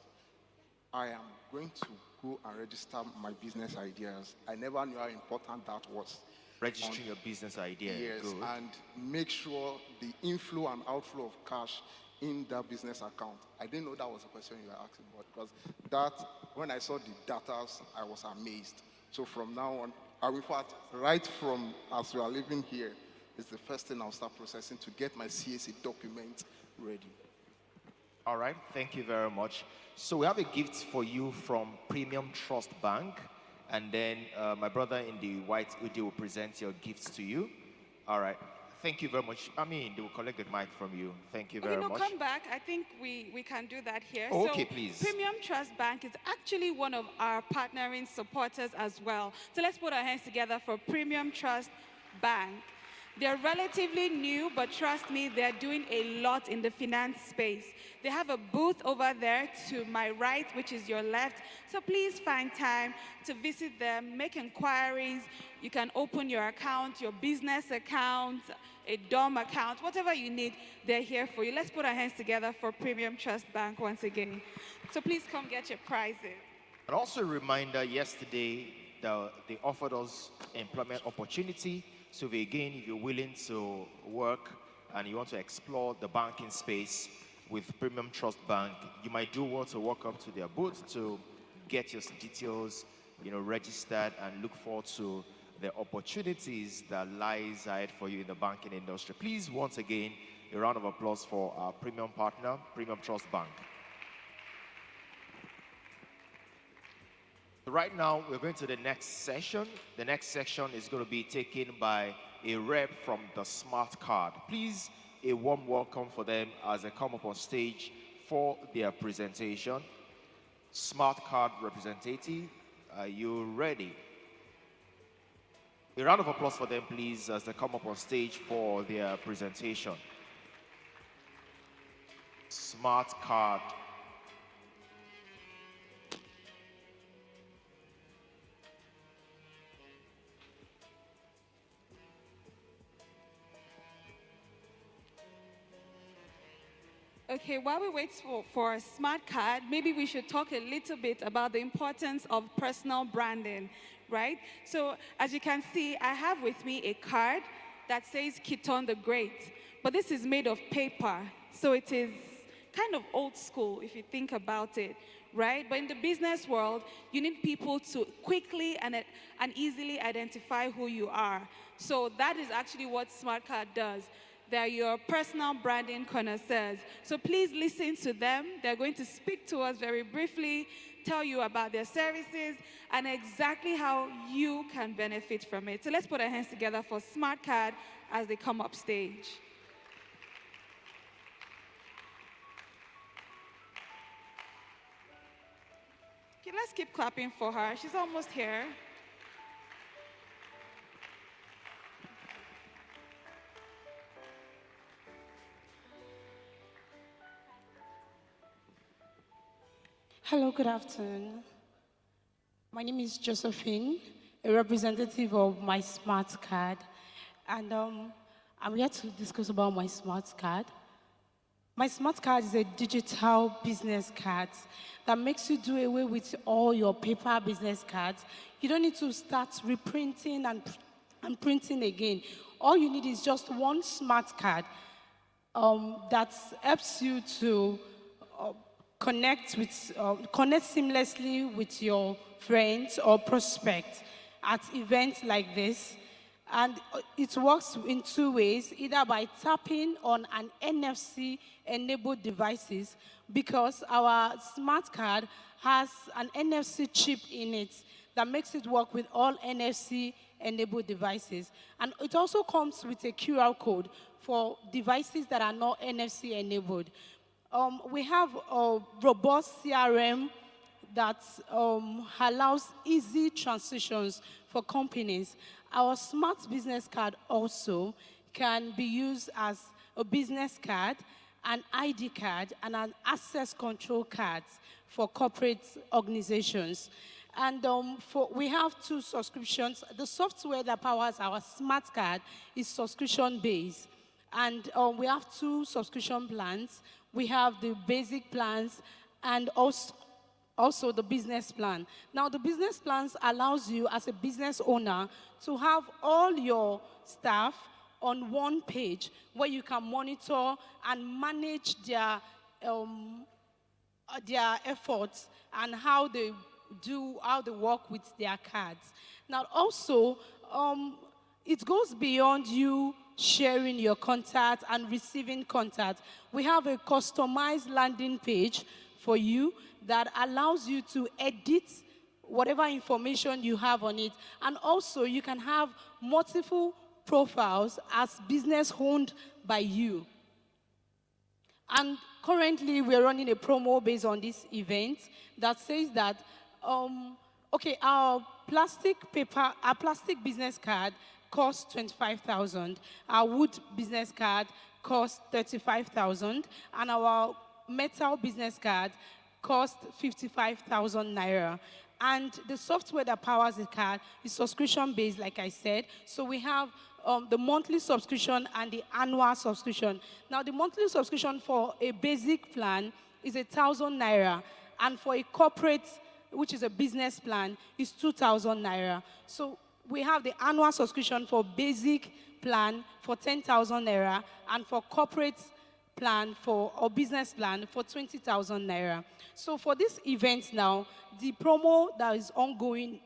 K: I am going to go and register my business ideas. I never knew how important that was.
A: Registering your business idea.
K: Yes,
A: Good.
K: and make sure the inflow and outflow of cash in that business account. I didn't know that was the question you were asking about, because that, when I saw the data, I was amazed. So from now on, in fact, right from as we are living here, is the first thing I'll start processing to get my CAC document ready.
A: All right, thank you very much. So we have a gift for you from Premium Trust Bank, and then my brother in the white hoodie will present your gifts to you. All right, thank you very much. I mean, they will collect the mic from you. Thank you very
D: Okay, no,
A: much.
D: come back. I think we can do that here.
A: Oh,
D: so
A: okay, please.
D: Premium Trust Bank is actually one of our partnering supporters as well. So let's put our hands together for Premium Trust Bank. They're relatively new, but trust me, they're doing a lot in the finance space. They have a booth over there to my right, which is your left. So please find time to visit them, make inquiries. You can open your account, your business account, a dorm account, whatever you need, they're here for you. Let's put our hands together for Premium Trust Bank once again. So please come get your prizes.
A: And also a reminder, yesterday, they offered us employment opportunity. So again, if you're willing to work and you want to explore the banking space with Premium Trust Bank, you might do well to walk up to their booth to get your details, registered and look forward to the opportunities that lies ahead for you in the banking industry. Please, once again, a round of applause for our premium partner, Premium Trust Bank. Right now, we're going to the next session. The next section is going to be taken by a rep from the Smart Card. Please, a warm welcome for them as they come up on stage for their presentation. Smart Card representative, are you ready? A round of applause for them, please, as they come up on stage for their presentation. Smart Card.
D: Okay, while we wait for a smart card, maybe we should talk a little bit about the importance of personal branding, right? So as you can see, I have with me a card that says Kiton the Great, but this is made of paper, so it is kind of old school if you think about it, right? But in the business world, you need people to quickly and easily identify who you are. So that is actually what Smart Card does. They're your personal branding connoisseurs. So please listen to them. They're going to speak to us very briefly, tell you about their services, and exactly how you can benefit from it. So let's put our hands together for Smart Card as they come up stage. Okay, let's keep clapping for her. She's almost here.
M: Hello, good afternoon. My name is Josephine, a representative of my Smart Card. And I'm here to discuss about my Smart Card. My Smart Card is a digital business card that makes you do away with all your paper business cards. You don't need to start reprinting and printing again. All you need is just one Smart Card that helps you to connect seamlessly with your friends or prospects at events like this. And it works in two ways, either by tapping on an NFC-enabled devices, because our smart card has an NFC chip in it that makes it work with all NFC-enabled devices. And it also comes with a QR code for devices that are not NFC-enabled. We have a robust CRM that allows easy transitions for companies. Our smart business card also can be used as a business card, an ID card, and an access control card for corporate organizations. And we have two subscriptions. The software that powers our smart card is subscription-based. And we have two subscription plans. We have the basic plans and also the business plan. Now, the business plans allows you as a business owner to have all your staff on one page where you can monitor and manage their efforts and how they work with their cards. Now, also, it goes beyond you sharing your contact and receiving contact. We have a customized landing page for you that allows you to edit whatever information you have on it. And also, you can have multiple profiles as business owned by you. And currently, we're running a promo based on this event that says that, our plastic business card costs 25,000. Our wood business card costs 35,000. And our metal business card costs 55,000 naira. And the software that powers the card is subscription-based, like I said. So we have the monthly subscription and the annual subscription. Now, the monthly subscription for a basic plan is 1,000 naira. And for a corporate, which is a business plan, is 2,000 naira. So we have the annual subscription for basic plan for 10,000 naira and for corporate plan or business plan for 20,000 naira. So for this event now, the promo that is ongoing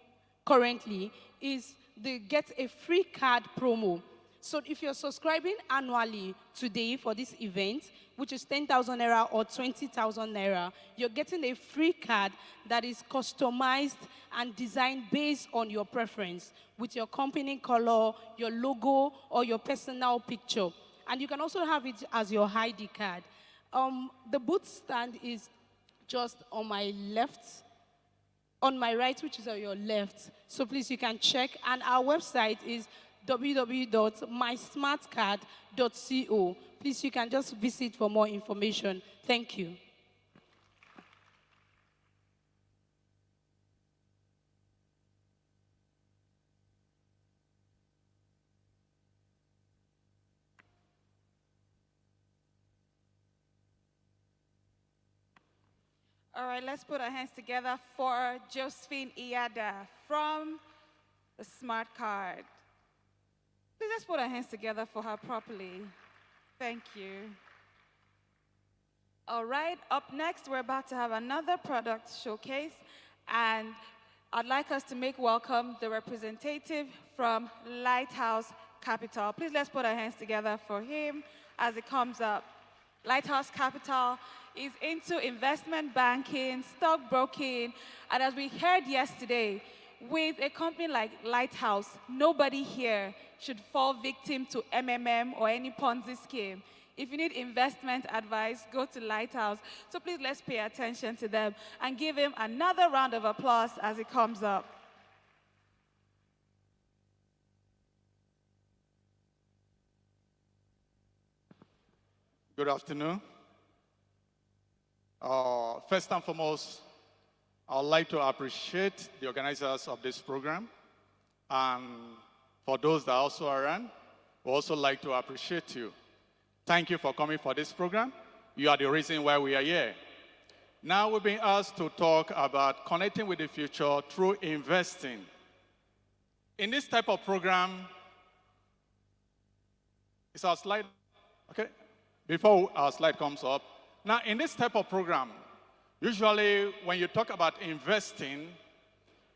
M: currently is the get a free card promo. So if you're subscribing annually today for this event, which is 10,000 naira or 20,000 naira, you're getting a free card that is customized and designed based on your preference with your company color, your logo, or your personal picture. And you can also have it as your ID card. The booth stand is just on my left, on my right, which is on your left. So please, you can check. And our website is www.mysmartcard.co. Please, you can just visit for more information. Thank you.
D: All right, let's put our hands together for Josephine Iada from the Smart Card. Please let's put our hands together for her properly. Thank you. All right, up next, we're about to have another product showcase, and I'd like us to make welcome the representative from Lighthouse Capital. Please let's put our hands together for him as it comes up. Lighthouse Capital is into investment banking, stockbroking, and as we heard yesterday, with a company like Lighthouse, nobody here should fall victim to MMM or any Ponzi scheme. If you need investment advice, go to Lighthouse. So please let's pay attention to them and give him another round of applause as he comes up.
N: Good afternoon. First and foremost, I would like to appreciate the organizers of this program. And for those that are also around, we also like to appreciate you. Thank you for coming for this program. You are the reason why we are here. Now we've been asked to talk about connecting with the future through investing. In this type of program, is our slide, okay? Before our slide comes up, now in this type of program, usually when you talk about investing,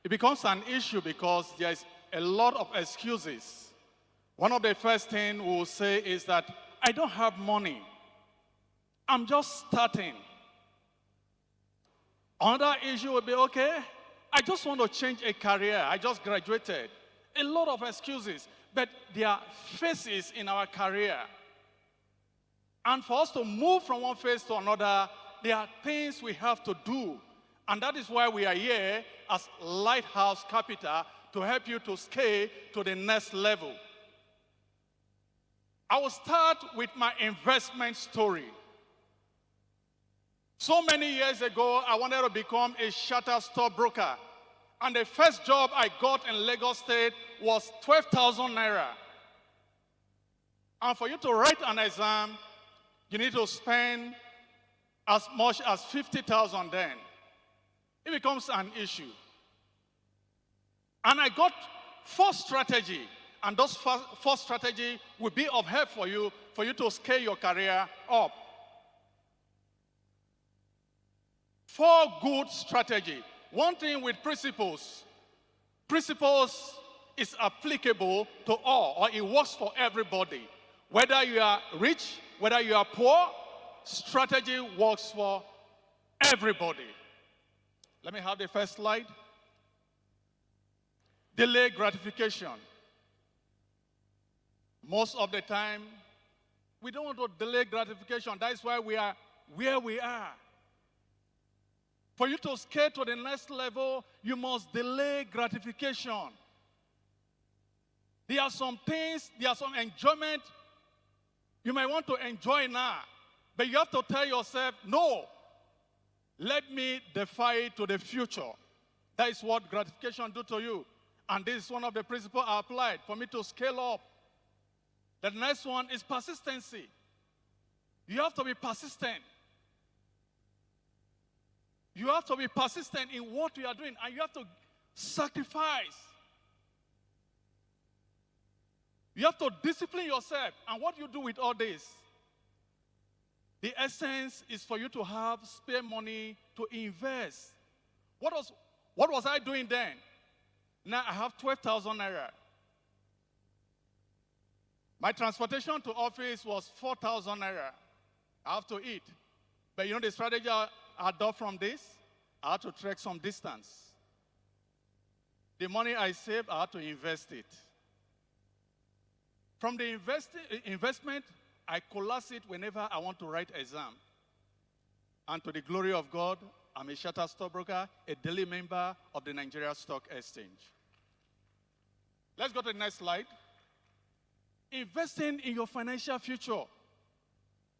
N: it becomes an issue because there's a lot of excuses. One of the first things we'll say is that I don't have money. I'm just starting. Another issue would be, okay, I just want to change a career. I just graduated. A lot of excuses, but there are phases in our career. And for us to move from one phase to another, there are things we have to do. And that is why we are here as Lighthouse Capital to help you to scale to the next level. I will start with my investment story. So many years ago, I wanted to become a chartered stockbroker. And the first job I got in Lagos State was 12,000 naira. And for you to write an exam, you need to spend as much as 50,000 then. It becomes an issue. And I got 4 strategies. And those 4 strategies will be of help for you to scale your career up. 4 good strategies. One thing with principles. Principles is applicable to all, or it works for everybody. Whether you are rich, whether you are poor, strategy works for everybody. Let me have the first slide. Delay gratification. Most of the time, we don't want to delay gratification. That's why we are where we are. For you to scale to the next level, you must delay gratification. There are some things, there are some enjoyment you might want to enjoy now, but you have to tell yourself, no, let me defy it to the future. That is what gratification do to you. And this is one of the principles I applied for me to scale up. The next one is persistency. You have to be persistent. You have to be persistent in what you are doing, and you have to sacrifice. You have to discipline yourself. And what you do with all this, the essence is for you to have spare money to invest. What was I doing then? Now I have 12,000 naira. My transportation to office was 4,000 naira. I have to eat. But you know the strategy I adopt from this? I had to trek some distance. The money I saved, I had to invest it. From the investment, I collapse it whenever I want to write exam. And to the glory of God, I'm a chartered stockbroker, a daily member of the Nigeria Stock Exchange. Let's go to the next slide. Investing in your financial future.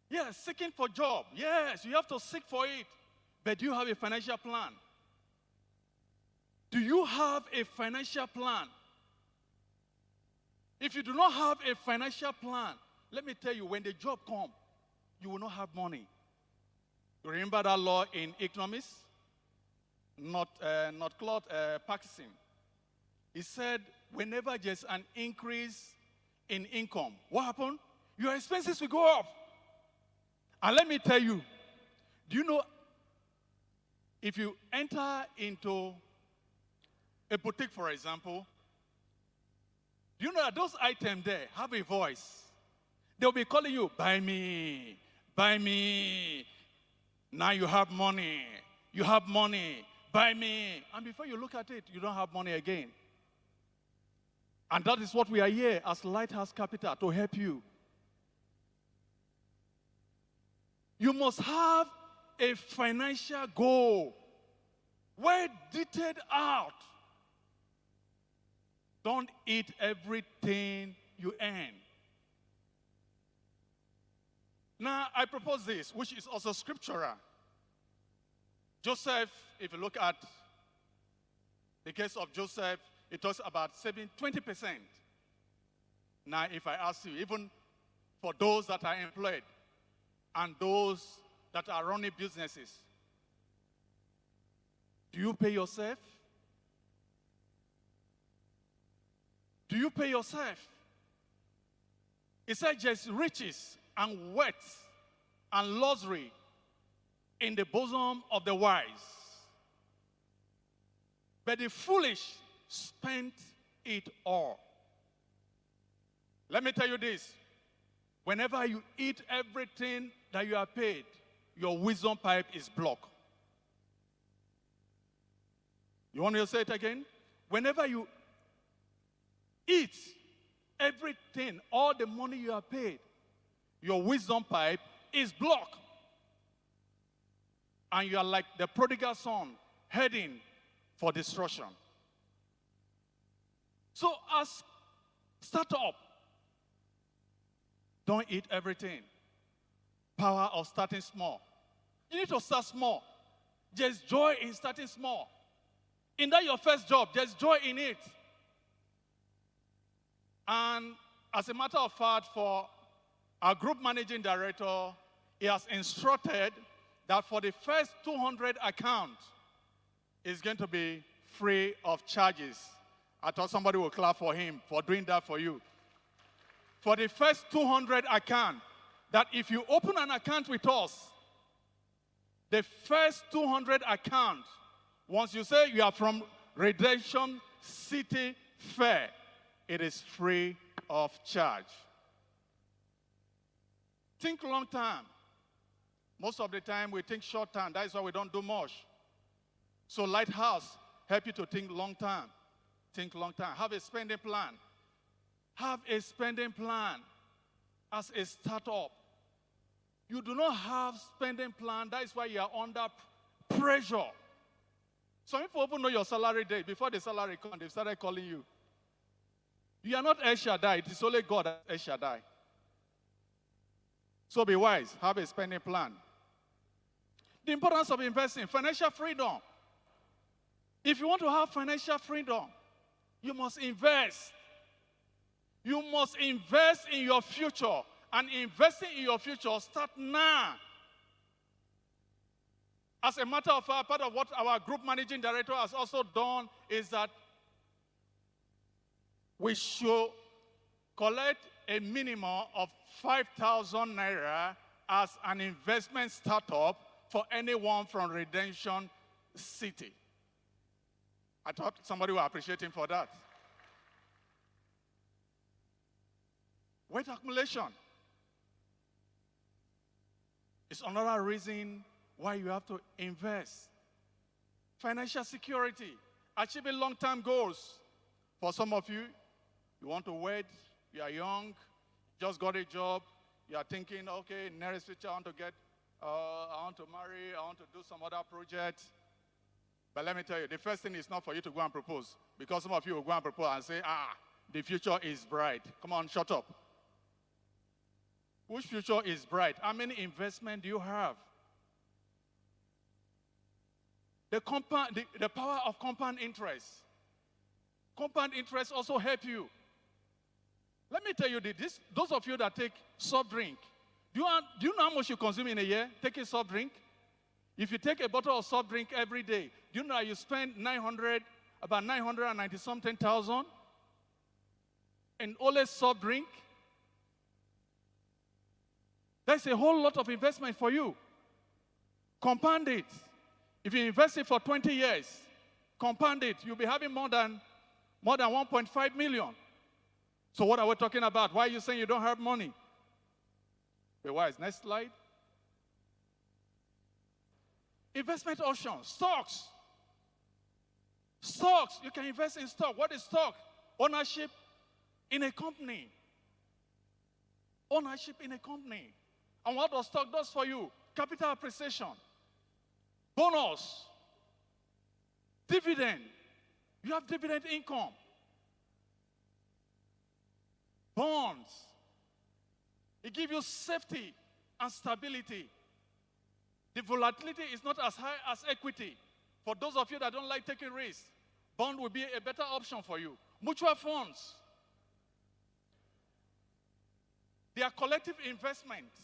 N: Yes, seeking for job. Yes, you have to seek for it. But do you have a financial plan? Do you have a financial plan? If you do not have a financial plan, let me tell you, when the job comes, you will not have money. You remember that law in economics? Not Claude Parkinson. He said, whenever there's an increase in income, what happened? Your expenses will go up. And let me tell you, do you know, if you enter into a boutique, for example, do you know that those items there have a voice? They'll be calling you, buy me, buy me. Now you have money, buy me. And before you look at it, you don't have money again. And that is what we are here as Lighthouse Capital, to help you. You must have a financial goal, well detailed out. Don't eat everything you earn. Now, I propose this, which is also scriptural. Joseph, if you look at the case of Joseph, it talks about saving 20%. Now, if I ask you, even for those that are employed and those that are running businesses, do you pay yourself? Do you pay yourself? It says there's riches and wealth and luxury in the bosom of the wise. But the foolish spent it all. Let me tell you this. Whenever you eat everything that you are paid, your wisdom pipe is blocked. You want me to say it again? Whenever you eat everything, all the money you are paid, your wisdom pipe is blocked. And you are like the prodigal son heading for destruction. So as startup, don't eat everything. Power of starting small. You need to start small. There's joy in starting small. In that your first job, there's joy in it. And as a matter of fact, for our group managing director, he has instructed that for the first 200 accounts, it's going to be free of charges. I thought somebody would clap for him for doing that for you. For the first 200 accounts, that if you open an account with us, the first 200 accounts, once you say you are from Redemption City Fair, it is free of charge. Think long term. Most of the time we think short term. That is why we don't do much. So Lighthouse help you to think long term. Think long term. Have a spending plan. Have a spending plan as a startup. You do not have spending plan. That is why you are under pressure. Some people even know your salary date. Before the salary comes, they started calling you. You are not El Shaddai. It is only God that's El Shaddai. So be wise. Have a spending plan. The importance of investing, financial freedom. If you want to have financial freedom, you must invest. You must invest in your future. And investing in your future, start now. As a matter of fact, part of what our group managing director has also done is that we should collect a minimum of 5,000 naira as an investment startup for anyone from Redemption City. I thought somebody will appreciate him for that. Wealth accumulation is another reason why you have to invest. Financial security, achieving long-term goals. For some of you, you want to wed, you are young, just got a job, you are thinking, okay, nearest future I want to get, I want to marry, I want to do some other project. But let me tell you, the first thing is not for you to go and propose, because some of you will go and propose and say, the future is bright. Come on, shut up. Which future is bright? How many investment do you have? The power of compound interest. Compound interest also help you. Let me tell you this, those of you that take soft drink, do you know how much you consume in a year taking soft drink? If you take a bottle of soft drink every day, do you know you spend about 990 something thousand in only soft drink? That's a whole lot of investment for you. Compound it. If you invest it for 20 years, compound it, you'll be having more than 1.5 million. So what are we talking about? Why are you saying you don't have money? Be wise. Next slide. Investment options. Stocks. Stocks. You can invest in stock. What is stock? Ownership in a company. Ownership in a company. And what does stock do for you? Capital appreciation. Bonus. Dividend. You have dividend income. Bonds. It gives you safety and stability. The volatility is not as high as equity. For those of you that don't like taking risks, bond will be a better option for you. Mutual funds. They are collective investments.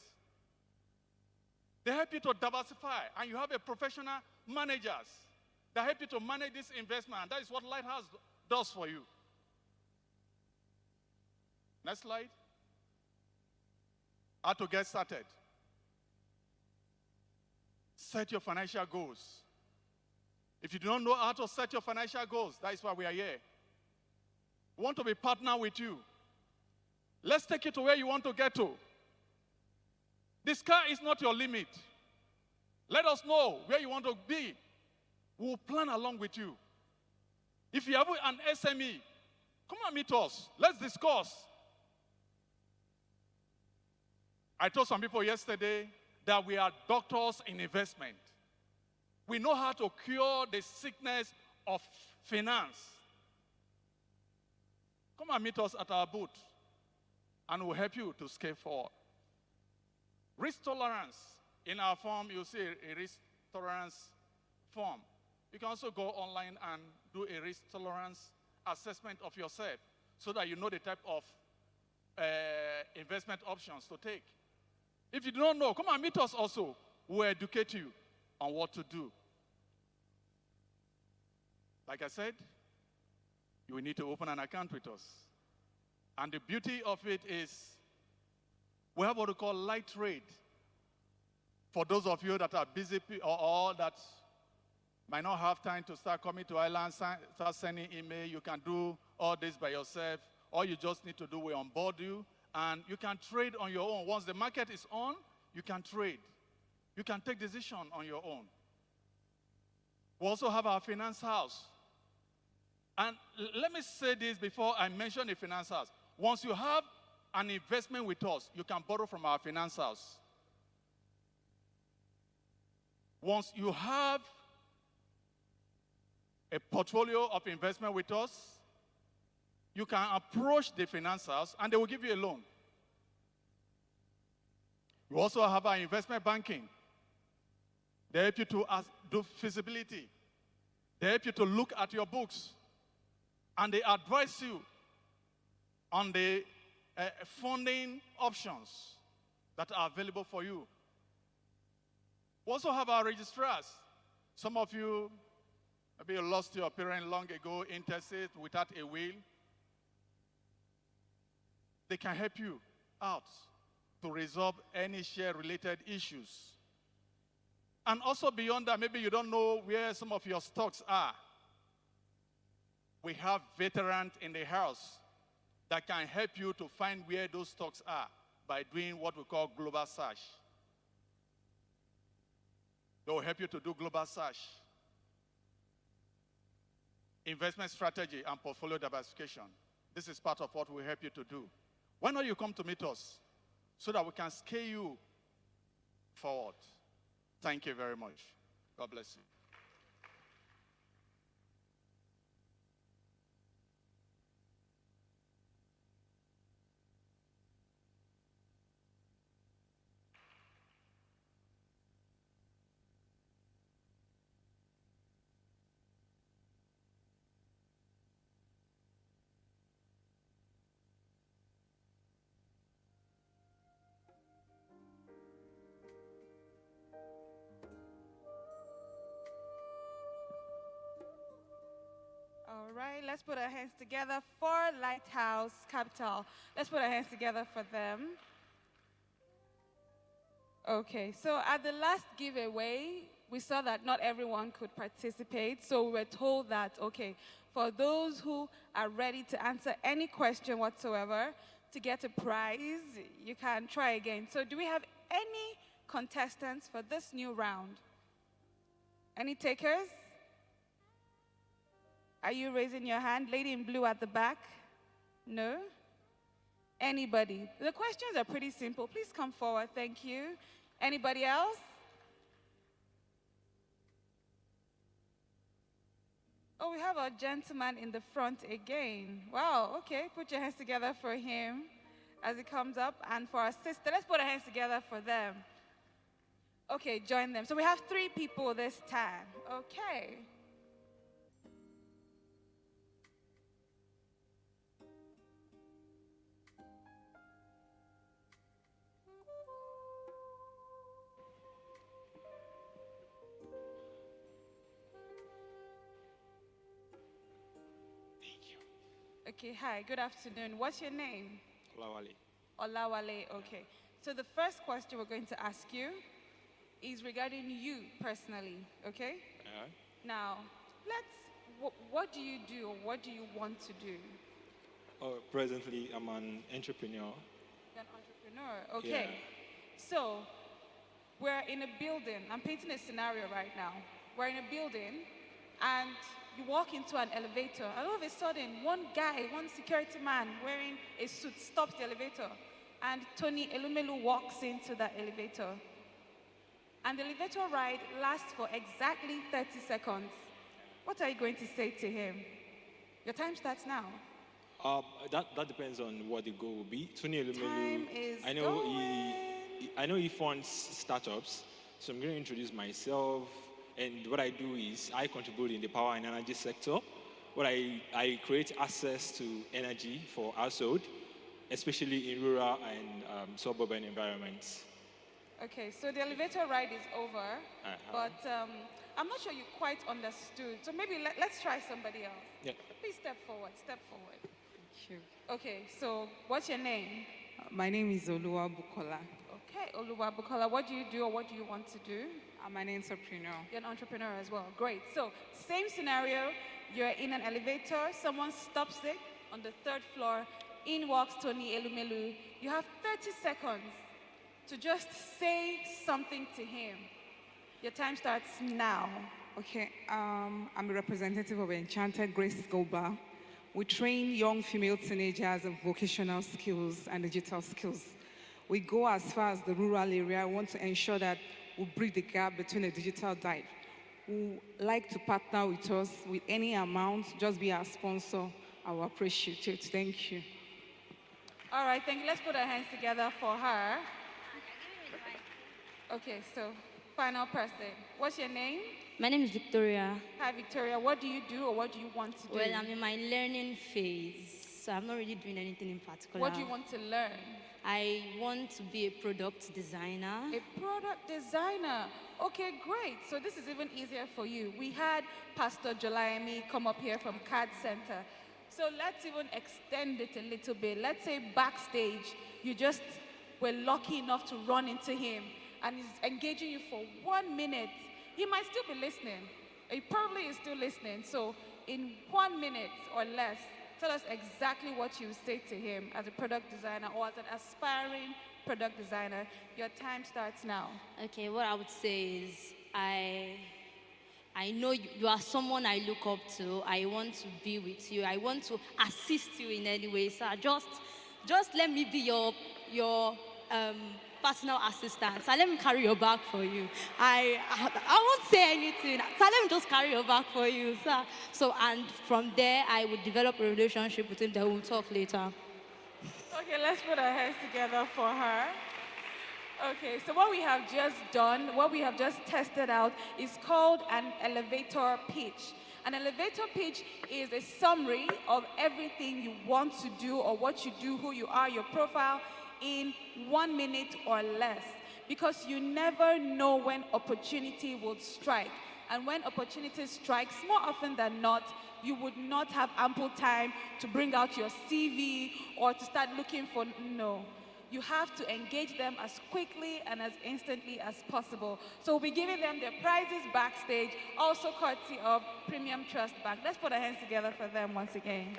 N: They help you to diversify, and you have a professional managers that help you to manage this investment. And that is what Lighthouse does for you. Next slide. How to get started. Set your financial goals. If you do not know how to set your financial goals, that is why we are here. We want to be partner with you. Let's take you to where you want to get to. The sky is not your limit. Let us know where you want to be. We'll plan along with you. If you have an SME, come and meet us. Let's discuss. I told some people yesterday that we are doctors in investment. We know how to cure the sickness of finance. Come and meet us at our booth, and we'll help you to scale forward. Risk tolerance. In our form, you'll see a risk tolerance form. You can also go online and do a risk tolerance assessment of yourself so that you know the type of investment options to take. If you do not know, come and meet us also. We'll educate you on what to do. Like I said, you will need to open an account with us. And the beauty of it is we have what we call light trade. For those of you that are busy or that might not have time to start coming to Ireland, start sending email, you can do all this by yourself. All you just need to do, we onboard you, and you can trade on your own. Once the market is on, you can trade. You can take decision on your own. We also have our finance house. And let me say this before I mention the finance house. Once you have an investment with us, you can borrow from our finance house. Once you have a portfolio of investment with us, you can approach the financiers and they will give you a loan. You also have our investment banking. They help you to do feasibility. They help you to look at your books. And they advise you on the funding options that are available for you. We also have our registrars. Some of you, maybe you lost your parent long ago, intestate, without a will. They can help you out to resolve any share-related issues. And also beyond that, maybe you don't know where some of your stocks are. We have veterans in the house that can help you to find where those stocks are by doing what we call global search. They will help you to do global search. Investment strategy and portfolio diversification. This is part of what we help you to do. Why not you come to meet us so that we can scale you forward? Thank you very much. God bless you.
D: All right, let's put our hands together for Lighthouse Capital. Let's put our hands together for them. Okay, so at the last giveaway, we saw that not everyone could participate. So we were told that, okay, for those who are ready to answer any question whatsoever to get a prize, you can try again. So do we have any contestants for this new round? Any takers? Are you raising your hand? Lady in blue at the back? No? Anybody? The questions are pretty simple. Please come forward. Thank you. Anybody else? Oh, we have a gentleman in the front again. Wow, okay. Put your hands together for him as he comes up. And for our sister, let's put our hands together for them. Okay, join them. So we have 3 people this time. Okay. Okay, hi, good afternoon. What's your name?
O: Olawale.
D: Olawale, okay. So the first question we're going to ask you is regarding you personally, okay? Now, what do you do or what do you want to do?
O: Presently, I'm an entrepreneur.
D: You're an entrepreneur, okay. Yeah. So, we're in a building. I'm painting a scenario right now. We're in a building and you walk into an elevator, and all of a sudden, one security man wearing a suit stops the elevator, and Tony Elumelu walks into that elevator. And the elevator ride lasts for exactly 30 seconds. What are you going to say to him? Your time starts now.
O: That depends on what the goal will be. Tony Elumelu,
D: Time is
O: I know he funds startups, so I'm going to introduce myself. And what I do is I contribute in the power and energy sector. What I create access to energy for household, especially in rural and suburban environments.
D: Okay, so the elevator ride is over, but I'm not sure you quite understood. So maybe let's try somebody else.
O: Yeah.
D: Please step forward, step forward.
P: Thank you.
D: Okay, so what's your name?
P: My name is Oluwa Bukola.
D: Okay, Oluwa Bukola, what do you do or what do you want to do?
P: I'm an entrepreneur.
D: You're an entrepreneur as well. Great. So, same scenario. You're in an elevator. Someone stops it on the 3rd floor. In walks Tony Elumelu. You have 30 seconds to just say something to him. Your time starts now.
P: Okay. I'm a representative of Enchanted Grace School Bar. We train young female teenagers in vocational skills and digital skills. We go as far as the rural area. We want to ensure that we bridge the gap between the digital divide. Who like to partner with us with any amount, just be our sponsor. I will appreciate it. Thank you.
D: All right, thank you. Let's put our hands together for her. Okay, so final person. What's your name?
Q: My name is Victoria.
D: Hi, Victoria. What do you do or what do you want to do?
Q: Well, I'm in my learning phase, so I'm not really doing anything in particular.
D: What do you want to learn?
Q: I want to be a product designer.
D: A product designer. Okay, great. So this is even easier for you. We had Pastor Jolaimi come up here from CAD Center. So let's even extend it a little bit. Let's say backstage, you just were lucky enough to run into him and he's engaging you for 1 minute. He might still be listening. He probably is still listening. So in 1 minute or less, tell us exactly what you say to him as a product designer or as an aspiring product designer. Your time starts now.
Q: Okay, what I would say is I know you are someone I look up to. I want to be with you. I want to assist you in any way. So just let me be your personal assistant. So let me carry your bag for you. I won't say anything. So let me just carry your bag for you. So and from there, I would develop a relationship with him. Then we'll talk later.
D: Okay, let's put our hands together for her. Okay, so what we have just done, what we have just tested out is called an elevator pitch. An elevator pitch is a summary of everything you want to do or what you do, who you are, your profile, in 1 minute or less. Because you never know when opportunity will strike. And when opportunity strikes, more often than not, you would not have ample time to bring out your CV or to start looking for, no. You have to engage them as quickly and as instantly as possible. So we'll be giving them their prizes backstage, also courtesy of Premium Trust Bank. Let's put our hands together for them once again.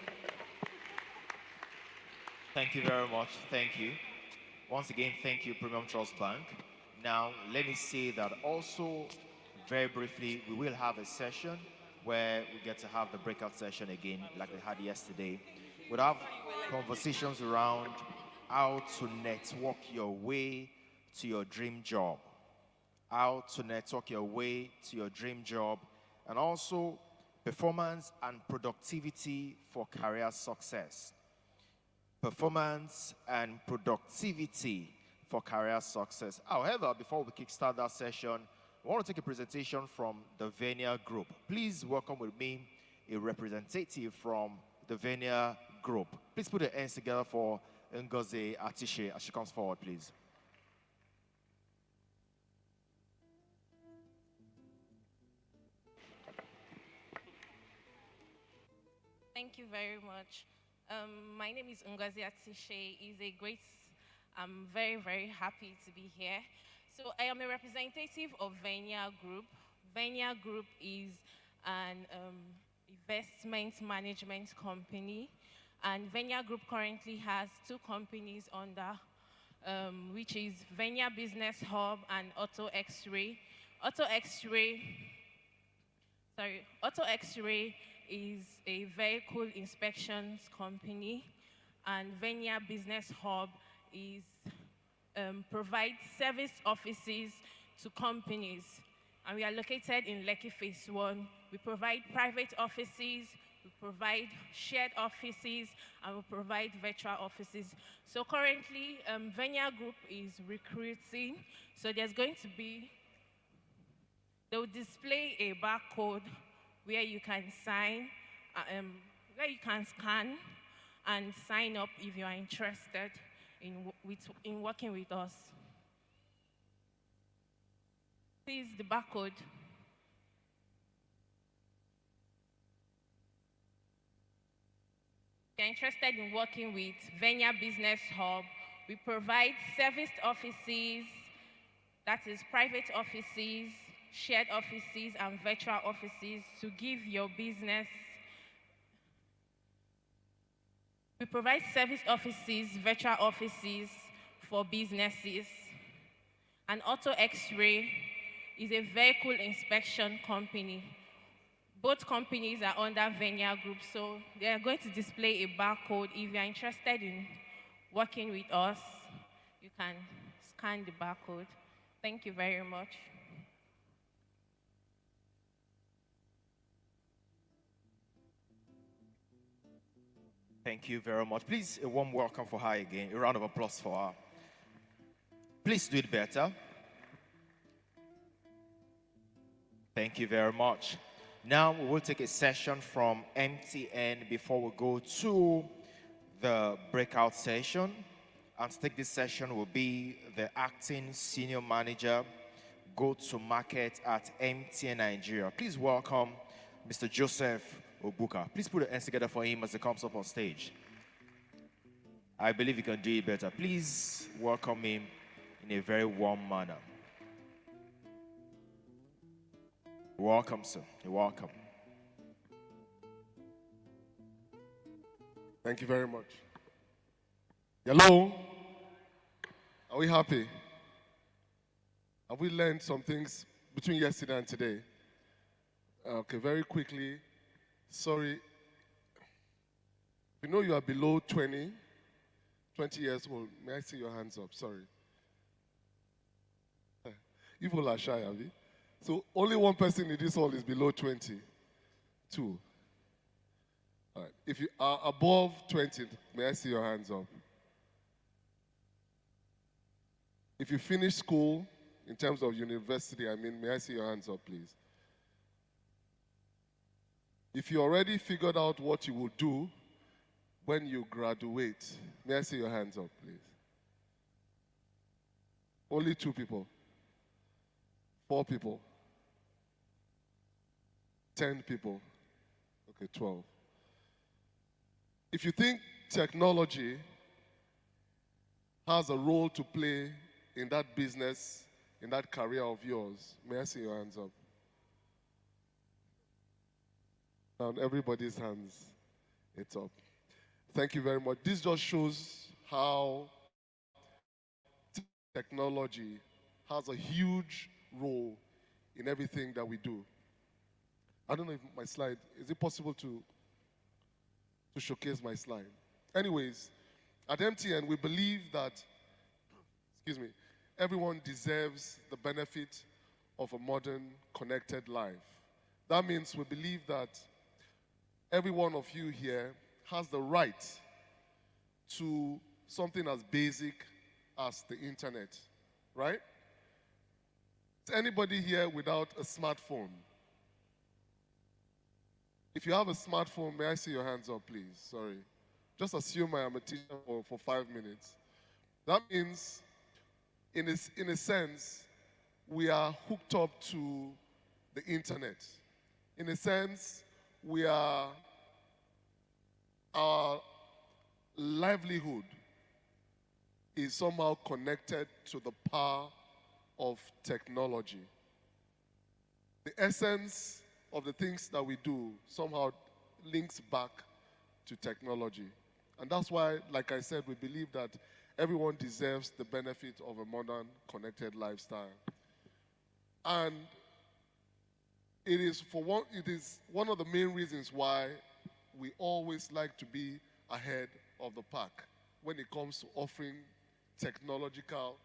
A: Thank you very much. Thank you. Once again, thank you, Premium Trust Bank. Now, let me say that also, very briefly, we will have a session where we get to have the breakout session again, like we had yesterday. We'll have conversations around how to network your way to your dream job. How to network your way to your dream job. And also, performance and productivity for career success. Performance and productivity for career success. However, before we kickstart that session, I want to take a presentation from the Venia Group. Please welcome with me a representative from the Venia Group. Please put your hands together for Ngozi Atishe as she comes forward, please.
R: Thank you very much. My name is Ngozi Atishe. I'm very, very happy to be here. So I am a representative of Venia Group. Venia Group is an investment management company. And Venia Group currently has 2 companies under, which is Venia Business Hub and Auto X-Ray. Auto X-Ray is a vehicle inspections company, and Venia Business Hub provides service offices to companies. And we are located in Lekki Phase 1. We provide private offices, we provide shared offices, and we provide virtual offices. So currently, Venia Group is recruiting. So they will display a barcode where you can sign, where you can scan and sign up if you are interested in working with us. This is the barcode. If you're interested in working with Venia Business Hub, we provide serviced offices, that is private offices, shared offices, and virtual offices to give your business. We provide service offices, virtual offices for businesses. And Auto X-Ray is a vehicle inspection company. Both companies are under Venia Group, so they are going to display a barcode. If you are interested in working with us, you can scan the barcode. Thank you very much.
A: Thank you very much. Please, a warm welcome for her again. A round of applause for her. Please do it better. Thank you very much. Now we will take a session from MTN before we go to the breakout session. And to take this session will be the acting senior manager, go-to-market at MTN Nigeria. Please welcome Mr. Joseph Obuka. Please put your hands together for him as he comes up on stage. I believe he can do it better. Please welcome him in a very warm manner. Welcome, sir. You're welcome.
S: Thank you very much. Hello? Are we happy? Have we learned some things between yesterday and today? Okay, very quickly. Sorry. You know you are below 20 years old. May I see your hands up? Sorry. You people are shy, have you? So only one person in this hall is below 20. Two. All right. If you are above 20, may I see your hands up? If you finish school, in terms of university, may I see your hands up, please? If you already figured out what you will do when you graduate, may I see your hands up, please? Only 2 people. 4 people. 10 people. Okay, 12. If you think technology has a role to play in that business, in that career of yours, may I see your hands up? Now, everybody's hands, it's up. Thank you very much. This just shows how technology has a huge role in everything that we do. I don't know if my slide, is it possible to showcase my slide? Anyways, at MTN, we believe that, everyone deserves the benefit of a modern, connected life. That means we believe that every one of you here has the right to something as basic as the internet, right? Is anybody here without a smartphone? If you have a smartphone, may I see your hands up, please? Sorry. Just assume I am a teacher for 5 minutes. That means, in a sense, we are hooked up to the internet. In a sense, our livelihood is somehow connected to the power of technology. The essence of the things that we do somehow links back to technology. And that's why, like I said, we believe that everyone deserves the benefit of a modern, connected lifestyle. And it is one of the main reasons why we always like to be ahead of the pack when it comes to offering technological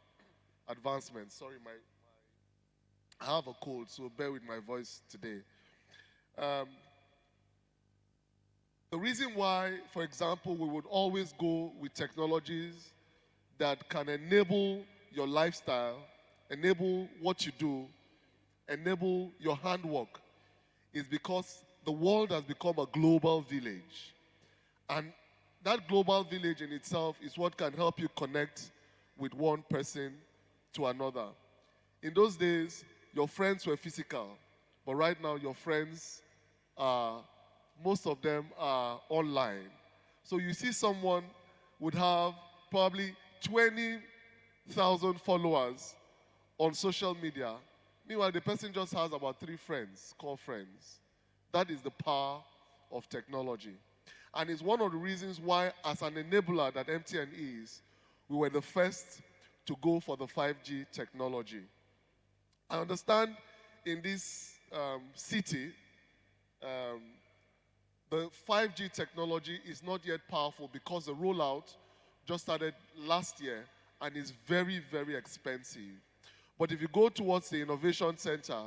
S: advancements. Sorry, I have a cold, so bear with my voice today. The reason why, for example, we would always go with technologies that can enable your lifestyle, enable what you do, enable your handwork, is because the world has become a global village. And that global village in itself is what can help you connect with one person to another. In those days, your friends were physical, but right now your friends, most of them are online. So you see someone would have probably 20,000 followers on social media. Meanwhile, the person just has about 3 friends, core friends. That is the power of technology. And it's one of the reasons why, as an enabler that MTN is, we were the first to go for the 5G technology. I understand in this city, the 5G technology is not yet powerful because the rollout just started last year and is very, very expensive. But if you go towards the innovation center,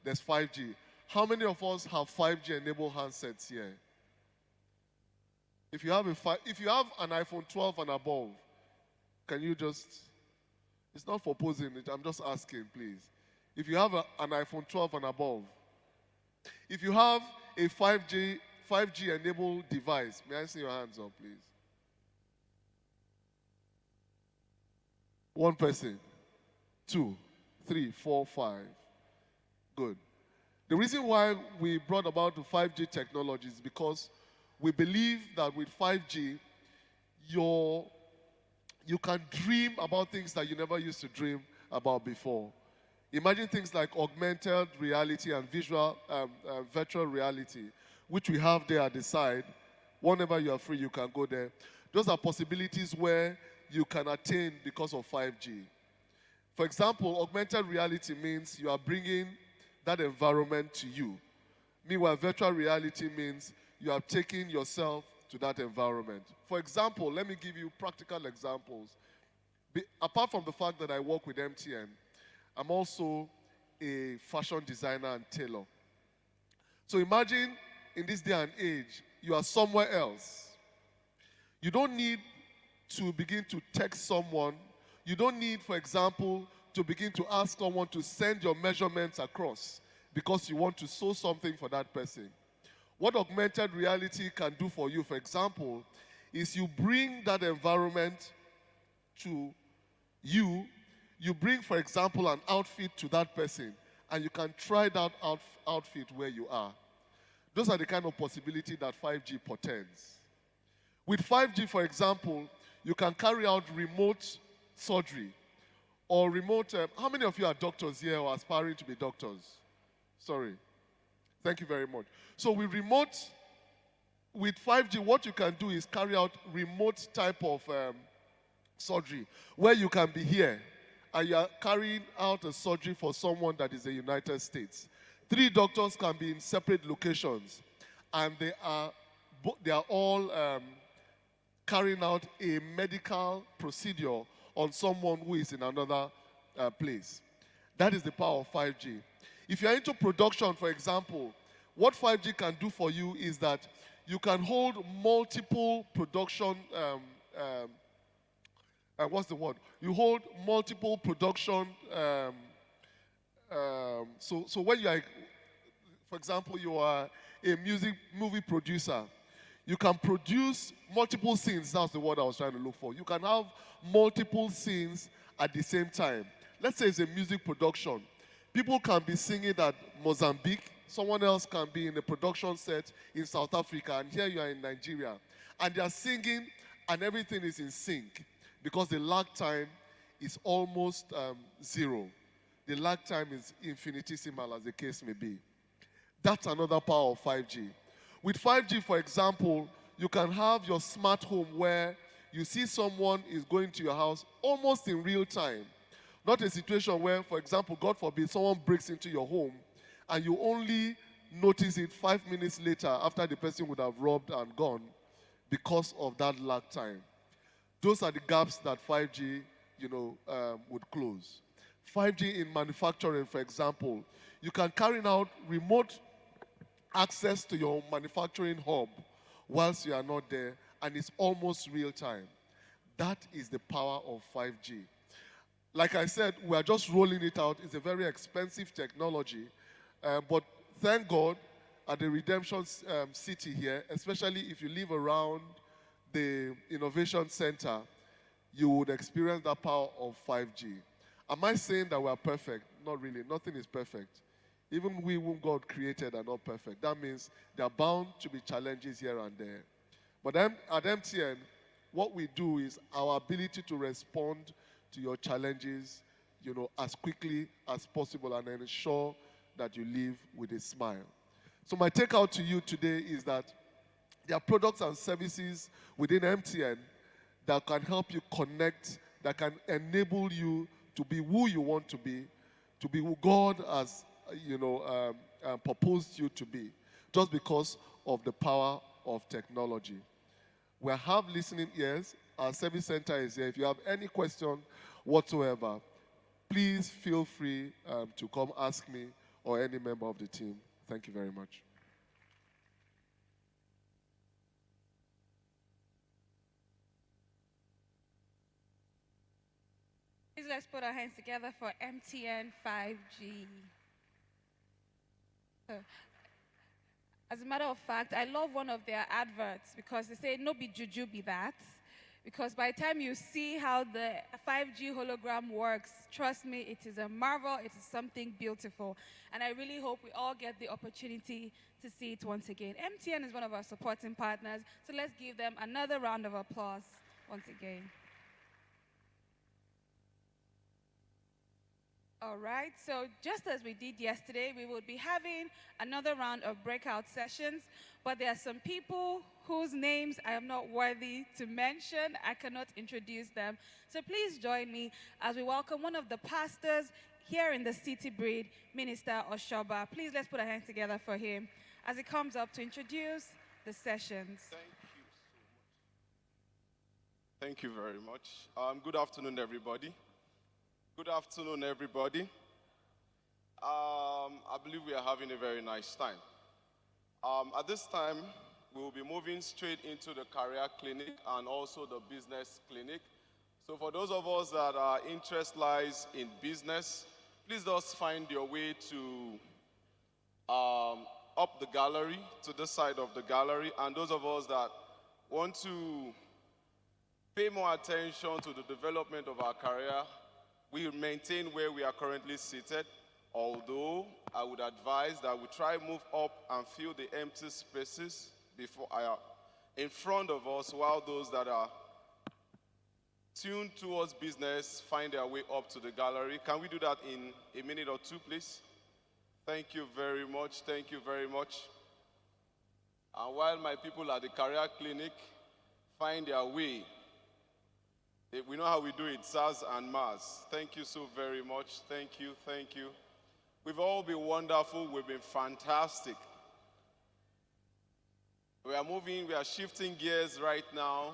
S: there's 5G. How many of us have 5G enabled handsets here? If you have if you have an iPhone 12 and above, can you just, it's not for posing, I'm just asking, please. If you have an iPhone 12 and above, if you have a 5G enabled device, may I see your hands up, please? One person, 2, 3, 4, 5. Good. The reason why we brought about the 5G technology is because we believe that with 5G, you can dream about things that you never used to dream about before. Imagine things like augmented reality and virtual reality, which we have there at the side. Whenever you are free, you can go there. Those are possibilities where you can attain because of 5G. For example, augmented reality means you are bringing that environment to you. Meanwhile, virtual reality means you are taking yourself to that environment. For example, let me give you practical examples. Apart from the fact that I work with MTN, I'm also a fashion designer and tailor. So imagine in this day and age, you are somewhere else. You don't need to begin to text someone. You don't need, for example, to begin to ask someone to send your measurements across because you want to sew something for that person. What augmented reality can do for you, for example, is you bring that environment to you. You bring, for example, an outfit to that person, and you can try that outfit where you are. Those are the kind of possibility that 5G portends. With 5G, for example, you can carry out remote surgery or remote, how many of you are doctors here or aspiring to be doctors? Sorry. Thank you very much. So with 5G, what you can do is carry out remote type of surgery where you can be here and you are carrying out a surgery for someone that is in the United States. 3 doctors can be in separate locations and they are all carrying out a medical procedure on someone who is in another place. That is the power of 5G. If you're into production, for example, what 5G can do for you is that you can hold multiple production, what's the word? You hold multiple production, so when you are, for example, you are a movie producer, you can produce multiple scenes. That's the word I was trying to look for. You can have multiple scenes at the same time. Let's say it's a music production. People can be singing at Mozambique. Someone else can be in a production set in South Africa, and here you are in Nigeria. And they are singing, and everything is in sync because the lag time is almost 0. The lag time is infinitesimal, as the case may be. That's another power of 5G. With 5G, for example, you can have your smart home where you see someone is going to your house almost in real time. Not a situation where, for example, God forbid, someone breaks into your home and you only notice it 5 minutes later after the person would have robbed and gone because of that lag time. Those are the gaps that 5G, would close. 5G in manufacturing, for example, you can carry out remote access to your manufacturing hub whilst you are not there, and it's almost real time. That is the power of 5G. Like I said, we are just rolling it out. It's a very expensive technology, but thank God at the Redemption City here, especially if you live around the Innovation Center, you would experience that power of 5G. Am I saying that we are perfect? Not really. Nothing is perfect. Even we whom God created are not perfect. That means there are bound to be challenges here and there. But at MTN, what we do is our ability to respond to your challenges, as quickly as possible and ensure that you live with a smile. So my takeout to you today is that there are products and services within MTN that can help you connect, that can enable you to be who you want to be who God has proposed you to be, just because of the power of technology. We have listening ears. Our service center is here. If you have any question whatsoever, please feel free to come ask me or any member of the team. Thank you very much.
D: let's put our hands together for MTN 5G. As a matter of fact, I love one of their adverts because they say, no be juju be that. Because by the time you see how the 5G hologram works, trust me, it is a marvel, it is something beautiful. And I really hope we all get the opportunity to see it once again. MTN is one of our supporting partners, so let's give them another round of applause once again. All right, so just as we did yesterday, we will be having another round of breakout sessions, but there are some people whose names I am not worthy to mention. I cannot introduce them. So please join me as we welcome one of the pastors here in the City Breed, Minister Oshoba. Please let's put our hands together for him as he comes up to introduce the sessions.
B: Thank you very much. Good afternoon, everybody. Good afternoon, everybody. I believe we are having a very nice time. At this time, we will be moving straight into the career clinic and also the business clinic. So for those of us that our interest lies in business, please just find your way to up the gallery, to this side of the gallery. And those of us that want to pay more attention to the development of our career, we maintain where we are currently seated, although I would advise that we try move up and fill the empty spaces in front of us, while those that are tuned towards business find their way up to the gallery. Can we do that in a minute or two, please? Thank you very much. Thank you very much. And while my people at the career clinic find their way, we know how we do it, SARS and MARS. Thank you so very much. Thank you, thank you. We've all been wonderful. We've been fantastic. We are shifting gears right now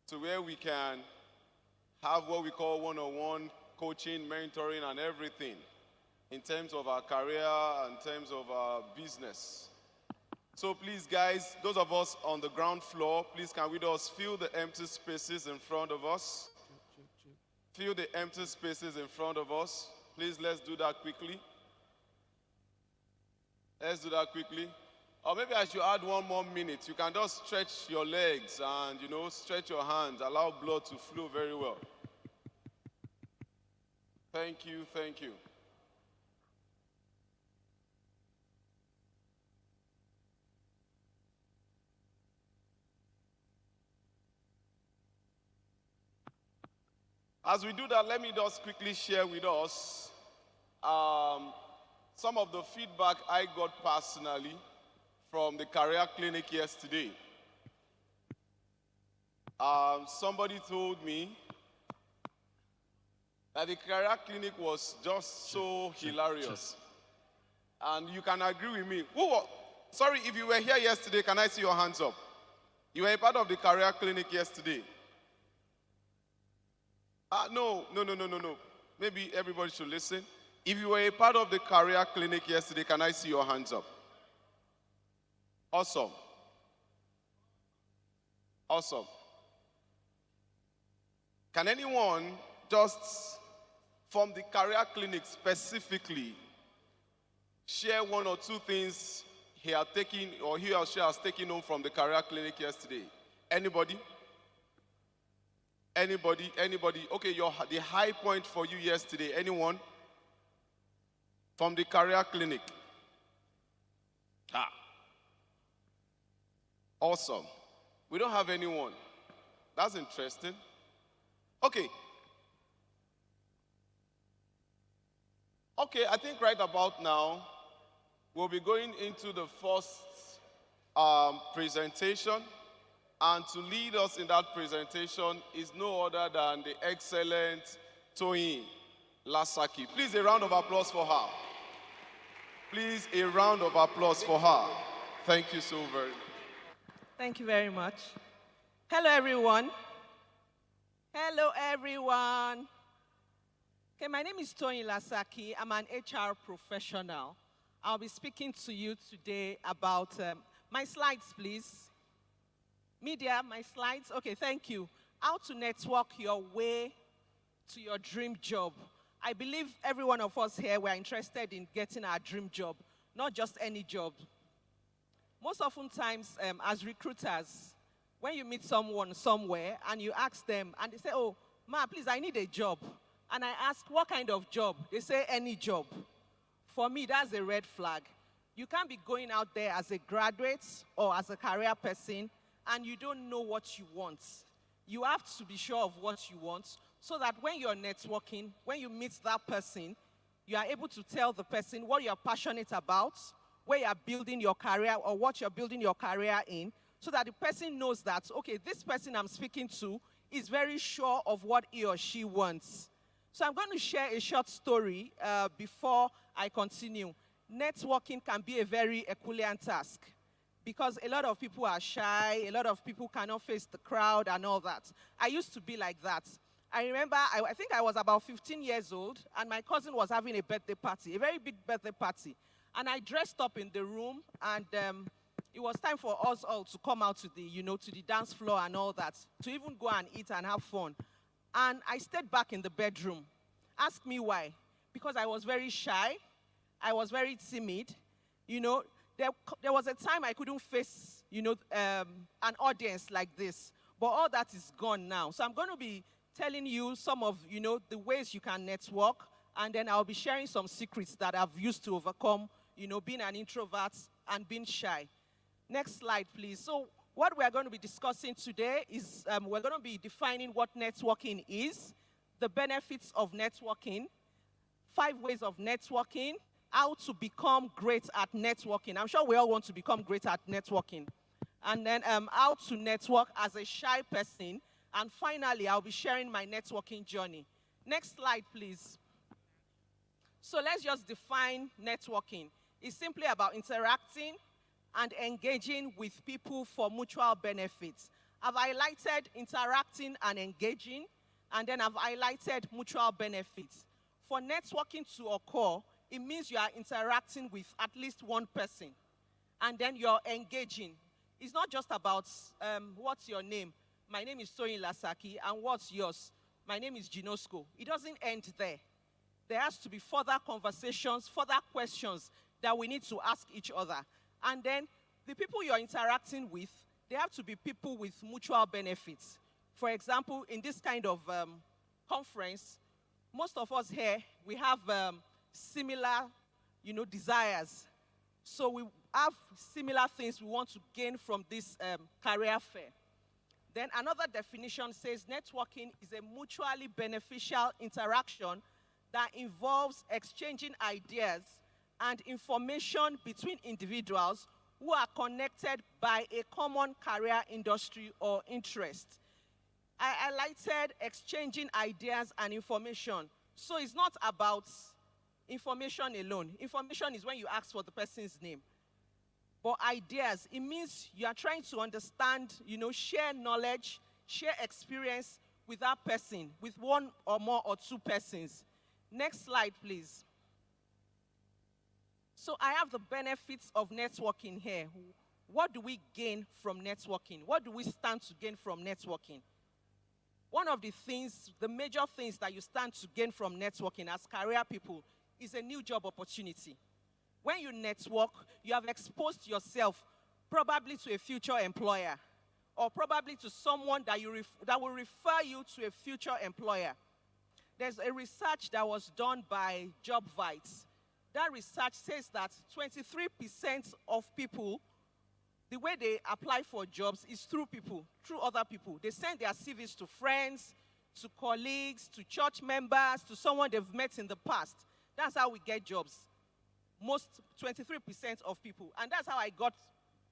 B: to where we can have what we call one-on-one coaching, mentoring, and everything in terms of our career, in terms of our business. So please, guys, those of us on the ground floor, please can we just fill the empty spaces in front of us? Fill the empty spaces in front of us. Please, let's do that quickly. Let's do that quickly. Or maybe I should add one more minute. You can just stretch your legs and, stretch your hands. Allow blood to flow very well. Thank you, thank you. As we do that, let me just quickly share with us some of the feedback I got personally from the career clinic yesterday. Somebody told me that the career clinic was just so hilarious. And you can agree with me. Sorry, if you were here yesterday, can I see your hands up? You were a part of the career clinic yesterday. No. Maybe everybody should listen. If you were a part of the career clinic yesterday, can I see your hands up? Awesome. Awesome. Can anyone just from the career clinic specifically share one or two things he or she has taken home from the career clinic yesterday? Anybody? Anybody? Okay, the high point for you yesterday. Anyone? From the career clinic. Awesome. We don't have anyone. That's interesting. Okay, I think right about now, we'll be going into the first presentation. And to lead us in that presentation is no other than the excellent Toyin Lasaki. Please, a round of applause for her. Please, a round of applause for her. Thank you so very much.
T: Thank you very much. Hello, everyone. Hello, everyone. Okay, my name is Toyin Lasaki. I'm an HR professional. I'll be speaking to you today about my slides, please. Media, my slides. Okay, thank you. How to network your way to your dream job. I believe every one of us here, we're interested in getting our dream job, not just any job. Most oftentimes, as recruiters, when you meet someone somewhere and you ask them, and they say, oh, ma, please, I need a job. And I ask, what kind of job? They say, any job. For me, that's a red flag. You can't be going out there as a graduate or as a career person and you don't know what you want. You have to be sure of what you want so that when you're networking, when you meet that person, you are able to tell the person what you're passionate about, where you're building your career or what you're building your career in, so that the person knows that, okay, this person I'm speaking to is very sure of what he or she wants. So I'm going to share a short story before I continue. Networking can be a very Herculean task because a lot of people are shy, a lot of people cannot face the crowd and all that. I used to be like that. I remember, I think I was about 15 years old, and my cousin was having a birthday party, a very big birthday party. And I dressed up in the room, and it was time for us all to come out to the, to the dance floor and all that, to even go and eat and have fun. And I stayed back in the bedroom. Ask me why. Because I was very shy. I was very timid. There was a time I couldn't face, an audience like this. But all that is gone now. So I'm going to be telling you some of, the ways you can network. And then I'll be sharing some secrets that I've used to overcome, being an introvert and being shy. Next slide, please. So what we're going to be discussing today is we're going to be defining what networking is, the benefits of networking, 5 ways of networking, how to become great at networking. I'm sure we all want to become great at networking. And then how to network as a shy person. And finally, I'll be sharing my networking journey. Next slide, please. So let's just define networking. It's simply about interacting and engaging with people for mutual benefits. I've highlighted interacting and engaging, and then I've highlighted mutual benefits. For networking to occur, it means you are interacting with at least one person, and then you're engaging. It's not just about what's your name. My name is Toyin Lasaki, and what's yours? My name is Ginosco. It doesn't end there. There has to be further conversations, further questions that we need to ask each other. And then the people you're interacting with, they have to be people with mutual benefits. For example, in this kind of conference, most of us here, we have similar, desires. So we have similar things we want to gain from this career fair. Then another definition says networking is a mutually beneficial interaction that involves exchanging ideas and information between individuals who are connected by a common career, industry, or interest. I highlighted exchanging ideas and information. So it's not about information alone. Information is when you ask for the person's name. But ideas, it means you are trying to understand, share knowledge, share experience with that person, with one or more or two persons. Next slide, please. So I have the benefits of networking here. What do we gain from networking? What do we stand to gain from networking? One of the things, the major things that you stand to gain from networking as career people is a new job opportunity. When you network, you have exposed yourself probably to a future employer or probably to someone that will refer you to a future employer. There's a research that was done by JobVite. That research says that 23% of people, the way they apply for jobs is through other people. They send their CVs to friends, to colleagues, to church members, to someone they've met in the past. That's how we get jobs. Most 23% of people. And that's how I got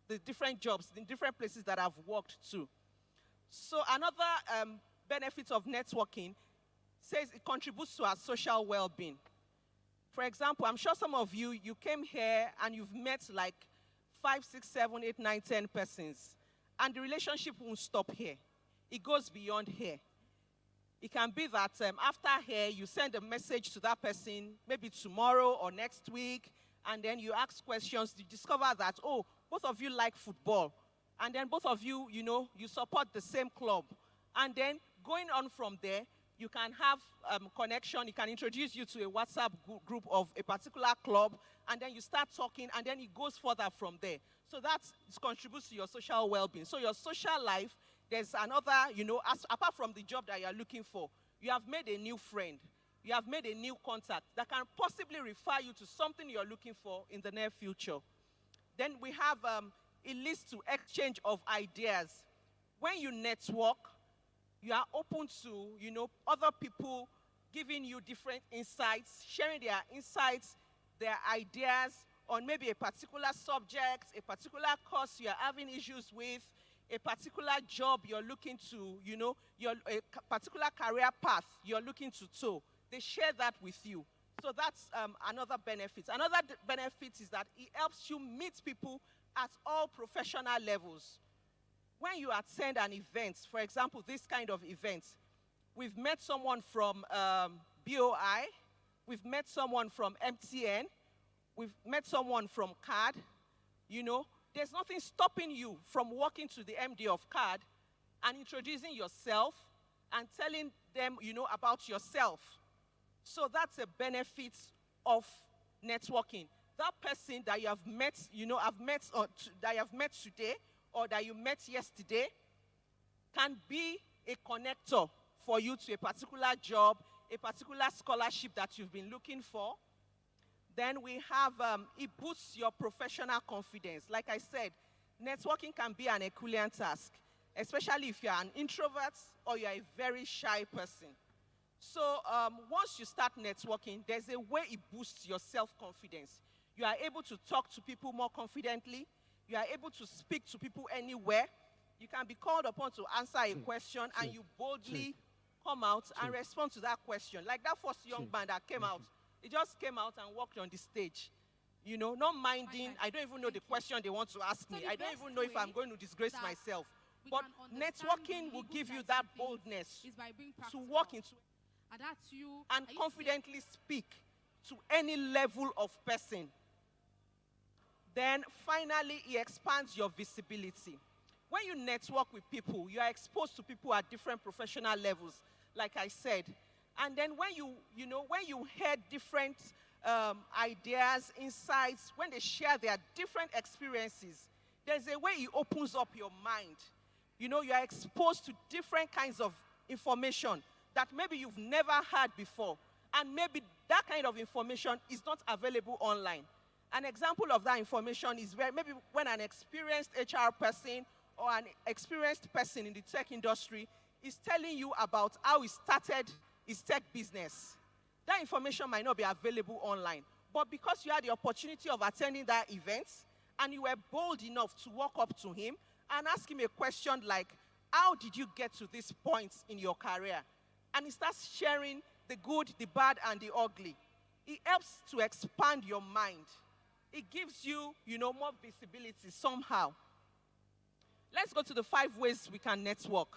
T: the different jobs in different places that I've worked to. So another benefit of networking says it contributes to our social well-being. For example, I'm sure some of you came here and you've met like 5, 6, 7, 8, 9, 10 persons. And the relationship won't stop here. It goes beyond here. It can be that after here, you send a message to that person, maybe tomorrow or next week, and then you ask questions. You discover that, oh, both of you like football. And then both of you, you support the same club. And then going on from there, You can have connection. It can introduce you to a WhatsApp group of a particular club, and then you start talking, and then it goes further from there. So that contributes to your social well-being. So your social life, there's another, apart from the job that you're looking for, you have made a new friend. You have made a new contact that can possibly refer you to something you're looking for in the near future. Then we have it leads to exchange of ideas. When you network, you are open to, other people giving you different insights, sharing their insights, their ideas on maybe a particular subject, a particular course you are having issues with, a particular job you're looking to, a particular career path you're looking to tow. They share that with you. So that's another benefit. Another benefit is that it helps you meet people at all professional levels. When you attend an event, for example, this kind of event, we've met someone from BOI, we've met someone from MTN, we've met someone from CAD. There's nothing stopping you from walking to the MD of CAD and introducing yourself and telling them, about yourself. So that's a benefit of networking. That person that you have met, that you have met today or that you met yesterday can be a connector for you to a particular job, a particular scholarship that you've been looking for. Then we have, it boosts your professional confidence. Like I said, networking can be an Herculean task, especially if you're an introvert or you're a very shy person. So once you start networking, there's a way it boosts your self-confidence. You are able to talk to people more confidently. You are able to speak to people anywhere. You can be called upon to answer a question, and you boldly come out and respond to that question. Like that first young man that came out. He just came out and walked on the stage. Not minding. I don't even know the question they want to ask me. I don't even know if I'm going to disgrace myself. But networking will give you that boldness to walk into and confidently speak to any level of person. Then finally, it expands your visibility. When you network with people, you are exposed to people at different professional levels, like I said. And then when you hear different ideas, insights, when they share their different experiences, there's a way it opens up your mind. You are exposed to different kinds of information that maybe you've never heard before. And maybe that kind of information is not available online. An example of that information is maybe when an experienced HR person or an experienced person in the tech industry is telling you about how he started his tech business. That information might not be available online. But because you had the opportunity of attending that event and you were bold enough to walk up to him and ask him a question like, how did you get to this point in your career? And he starts sharing the good, the bad, and the ugly. It helps to expand your mind. It gives you, more visibility somehow. Let's go to the 5 ways we can network.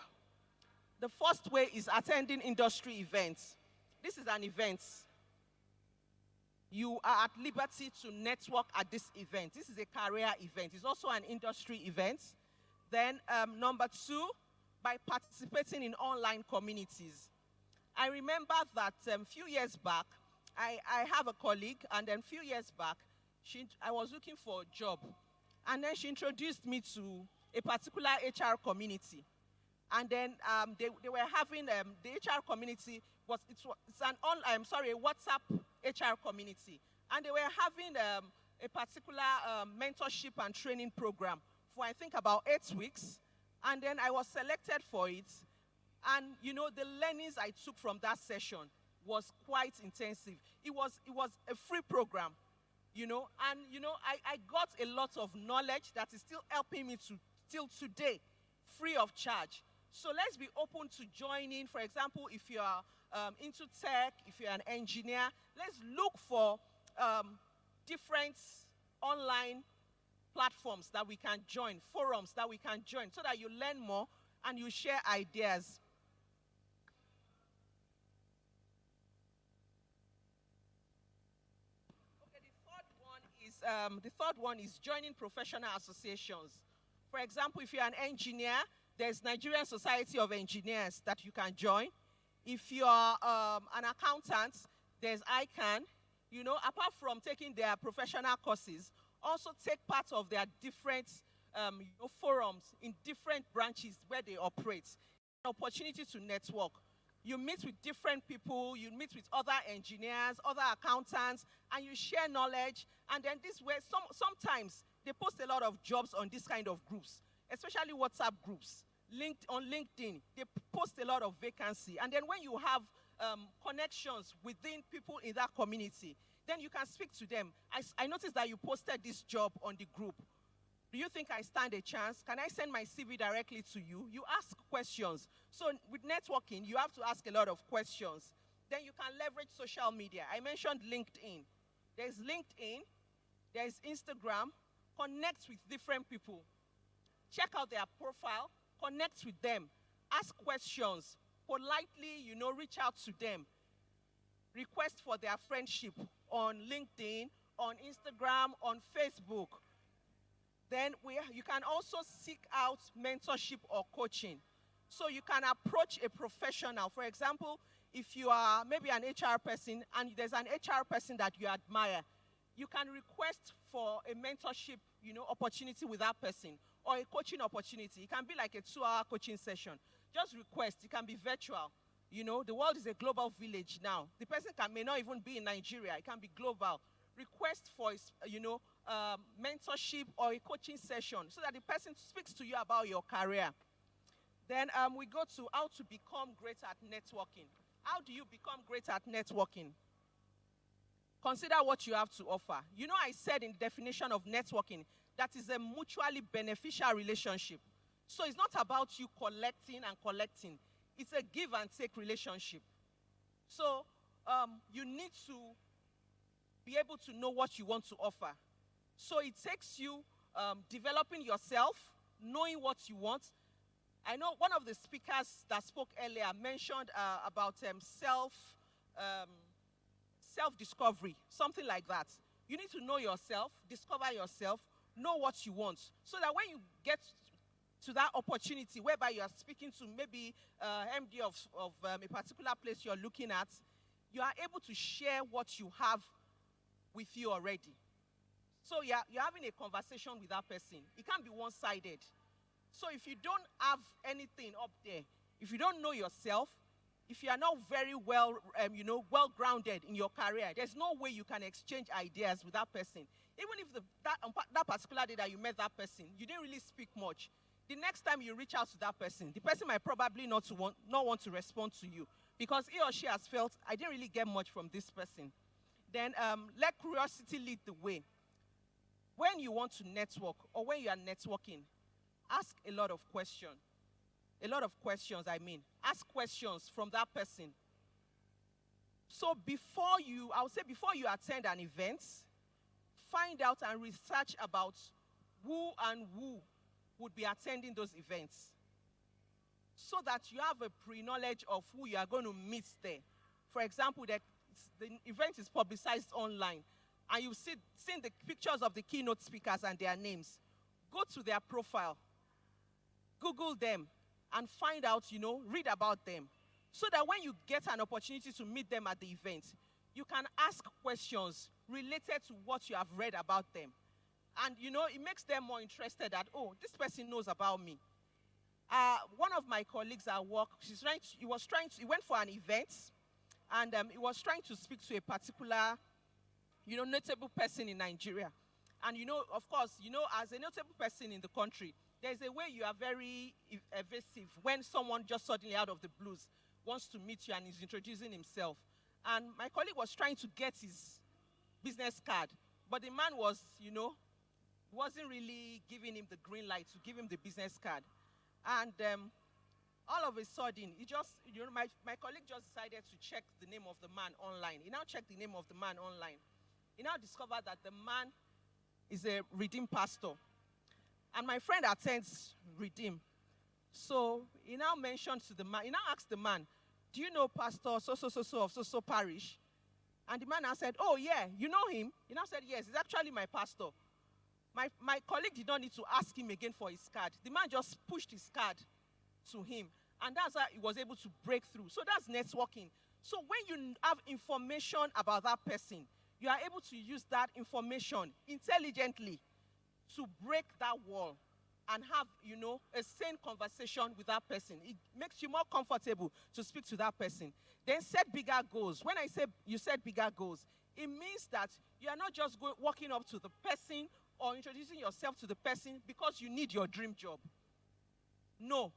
T: The first way is attending industry events. This is an event. You are at liberty to network at this event. This is a career event. It's also an industry event. Then number 2, by participating in online communities. I remember that a few years back, I have a colleague, and then a few years back, I was looking for a job. And then she introduced me to a particular HR community. And then they were having, the HR community, it's a WhatsApp HR community. And they were having a particular mentorship and training program for, I think, about 8 weeks. And then I was selected for it. And, the learnings I took from that session was quite intensive. It was a free program, and, I got a lot of knowledge that is still helping me till today, free of charge. So let's be open to joining. For example, if you are into tech, if you're an engineer, let's look for different online platforms that we can join, forums that we can join, so that you learn more and you share ideas. Okay, the third one is joining professional associations. For example, if you're an engineer, there's Nigerian Society of Engineers that you can join. If you are an accountant, there's ICANN. You know, apart from taking their professional courses, also take part of their different forums in different branches where they operate. An opportunity to network. You meet with different people, you meet with other engineers, other accountants, and you share knowledge. And then this way, sometimes they post a lot of jobs on this kind of groups, especially WhatsApp groups. On LinkedIn, they post a lot of vacancy. And then when you have connections within people in that community, then you can speak to them. I noticed that you posted this job on the group. Do you think I stand a chance? Can I send my CV directly to you? You ask questions. So with networking, you have to ask a lot of questions. Then you can leverage social media. I mentioned LinkedIn. There's LinkedIn, there's Instagram. Connect with different people. Check out their profile, connect with them, ask questions, politely, you know, reach out to them. Request for their friendship on LinkedIn, on Instagram, on Facebook. Then you can also seek out mentorship or coaching. So you can approach a professional. For example, if you are maybe an HR person and there's an HR person that you admire, you can request for a mentorship, you know, opportunity with that person or a coaching opportunity. It can be like a 2-hour coaching session. Just request. It can be virtual. You know, the world is a global village now. The person may not even be in Nigeria. It can be global. Request for, you know, mentorship or a coaching session so that the person speaks to you about your career. Then we go to how to become great at networking. How do you become great at networking? Consider what you have to offer. You know, I said in the definition of networking that is a mutually beneficial relationship. So it's not about you collecting and collecting. It's a give and take relationship. So you need to be able to know what you want to offer. So it takes you developing yourself, knowing what you want. I know one of the speakers that spoke earlier mentioned about self-discovery, something like that. You need to know yourself, discover yourself, know what you want, so that when you get to that opportunity whereby you are speaking to maybe MD of a particular place you're looking at, you are able to share what you have with you already. So you're having a conversation with that person. It can't be one-sided. So if you don't have anything up there, if you don't know yourself, if you are not very well, well-grounded in your career, there's no way you can exchange ideas with that person. Even if that particular day that you met that person, you didn't really speak much. The next time you reach out to that person, the person might probably not want to respond to you because he or she has felt, I didn't really get much from this person. Then let curiosity lead the way. When you want to network or when you are networking, ask a lot of questions. A lot of questions, I mean. Ask questions from that person. So I would say before you attend an event, find out and research about who would be attending those events, so that you have a pre-knowledge of who you are going to meet there. For example, that the event is publicized online, and you've seen the pictures of the keynote speakers and their names. Go to their profile, Google them, and find out, read about them, so that when you get an opportunity to meet them at the event, you can ask questions related to what you have read about them. And, it makes them more interested that, oh, this person knows about me. One of my colleagues at work, he went for an event, and he was trying to speak to a particular, notable person in Nigeria. And, of course, as a notable person in the country, there's a way you are very evasive when someone just suddenly out of the blues wants to meet you and is introducing himself. And my colleague was trying to get his business card, but the man was, wasn't really giving him the green light to give him the business card. And all of a sudden, my colleague just decided to check the name of the man online. He now checked the name of the man online. He now discovered that the man is a Redeem pastor. And my friend attends Redeem. So he now mentioned to the man, he now asked the man, do you know Pastor so-so-so-so of so-so parish? And the man now said, oh yeah, you know him? He now said, yes, he's actually my pastor. My colleague did not need to ask him again for his card. The man just pushed his card to him. And that's how he was able to break through. So that's networking. So when you have information about that person, you are able to use that information intelligently to break that wall and have, a sane conversation with that person. It makes you more comfortable to speak to that person. Then set bigger goals. When I say you set bigger goals, it means that you are not just walking up to the person or introducing yourself to the person because you need your dream job. No.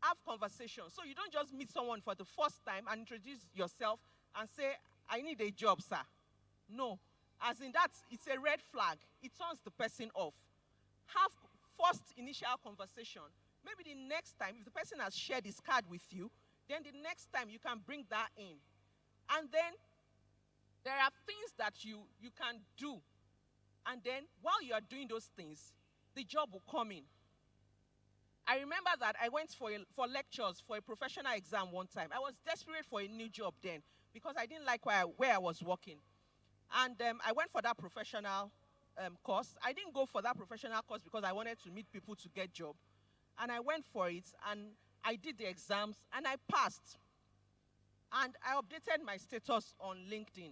T: Have conversations. So you don't just meet someone for the first time and introduce yourself and say, I need a job, sir. No. As in that, it's a red flag. It turns the person off. Have first initial conversation. Maybe the next time, if the person has shared his card with you, then the next time you can bring that in. And then there are things that you can do. And then while you are doing those things, the job will come in. I remember that I went for lectures for a professional exam one time. I was desperate for a new job then because I didn't like where I was working. And I went for that professional course. I didn't go for that professional course because I wanted to meet people to get job. And I went for it, and I did the exams, and I passed. And I updated my status on LinkedIn.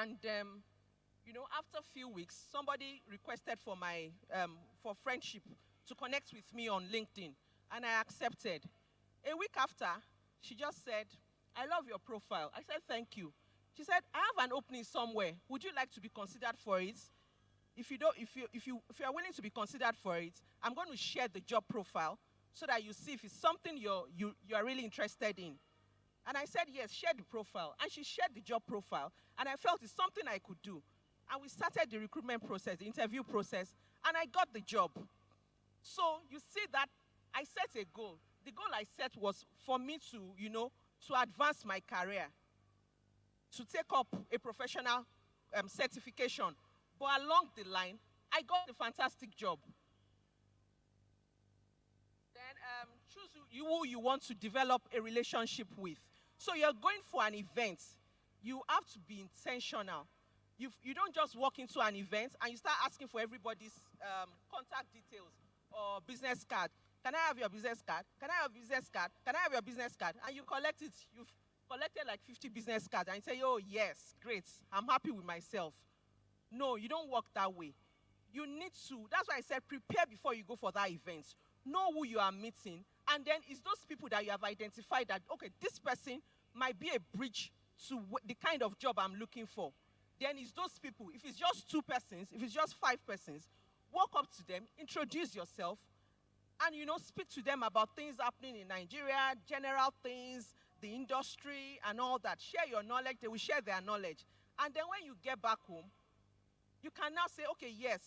T: And, after a few weeks, somebody requested for for friendship to connect with me on LinkedIn, and I accepted. A week after, she just said, I love your profile. I said, thank you. She said, I have an opening somewhere. Would you like to be considered for it? If you are willing to be considered for it, I'm going to share the job profile so that you see if it's something you are really interested in. And I said, yes, share the profile. And she shared the job profile, and I felt it's something I could do. And we started the recruitment process, the interview process, and I got the job. So you see that I set a goal. The goal I set was for me to, to advance my career, to take up a professional certification. But along the line, I got a fantastic job. Then choose who you want to develop a relationship with. So you're going for an event. You have to be intentional. You don't just walk into an event and you start asking for everybody's contact details or business card. Can I have your business card? Can I have your business card? Can I have your business card? And you collect it. You've collected like 50 business cards and you say, oh, yes, great. I'm happy with myself. No, you don't work that way. You need to, that's why I said prepare before you go for that event. Know who you are meeting. And then it's those people that you have identified that, okay, this person might be a bridge to the kind of job I'm looking for. Then it's those people. If it's just 2 persons, if it's just 5 persons, walk up to them, introduce yourself, and, speak to them about things happening in Nigeria, general things, the industry, and all that. Share your knowledge. They will share their knowledge. And then when you get back home, you can now say, okay, yes,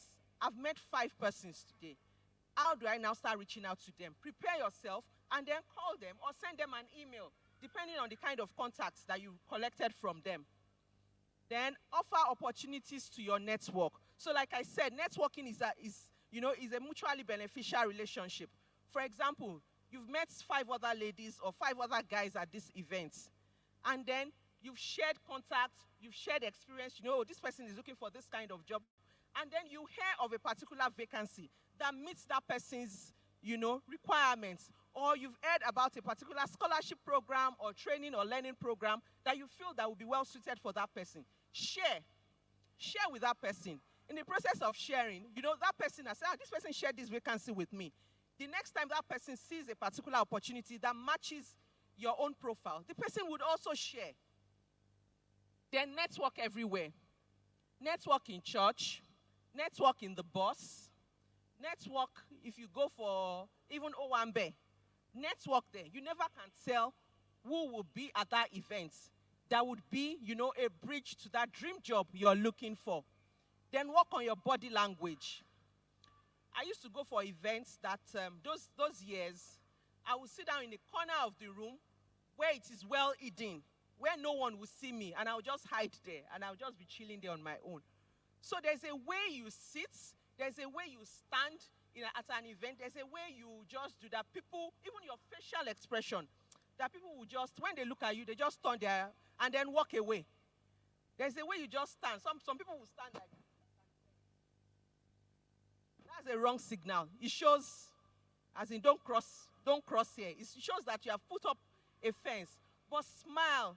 T: I've met 5 persons today. How do I now start reaching out to them? Prepare yourself, and then call them or send them an email, depending on the kind of contacts that you collected from them. Then offer opportunities to your network. So like I said, networking is a mutually beneficial relationship. For example, you've met 5 other ladies or 5 other guys at this event. And then you've shared contacts, you've shared experience, this person is looking for this kind of job. And then you hear of a particular vacancy that meets that person's, requirements. Or you've heard about a particular scholarship program or training or learning program that you feel that would be well suited for that person. Share with that person. In the process of sharing, that person has said, this person shared this vacancy with me. The next time that person sees a particular opportunity that matches your own profile, the person would also share. Then network everywhere. Network in church, network in the bus, network if you go for even Owambe. Network there. You never can tell who will be at that event. That would be, a bridge to that dream job you're looking for. Then work on your body language. I used to go for events that those years, I would sit down in the corner of the room where it is well hidden, where no one will see me, and I'll just hide there, and I'll just be chilling there on my own. So there's a way you sit, there's a way you stand at an event, there's a way you just do that. People, even your facial expression, that people will just, when they look at you, they just turn there and then walk away. There's a way you just stand. Some people will stand like that. That's a wrong signal. It shows, as in don't cross don't cross here. It shows that you have put up a fence. But smile,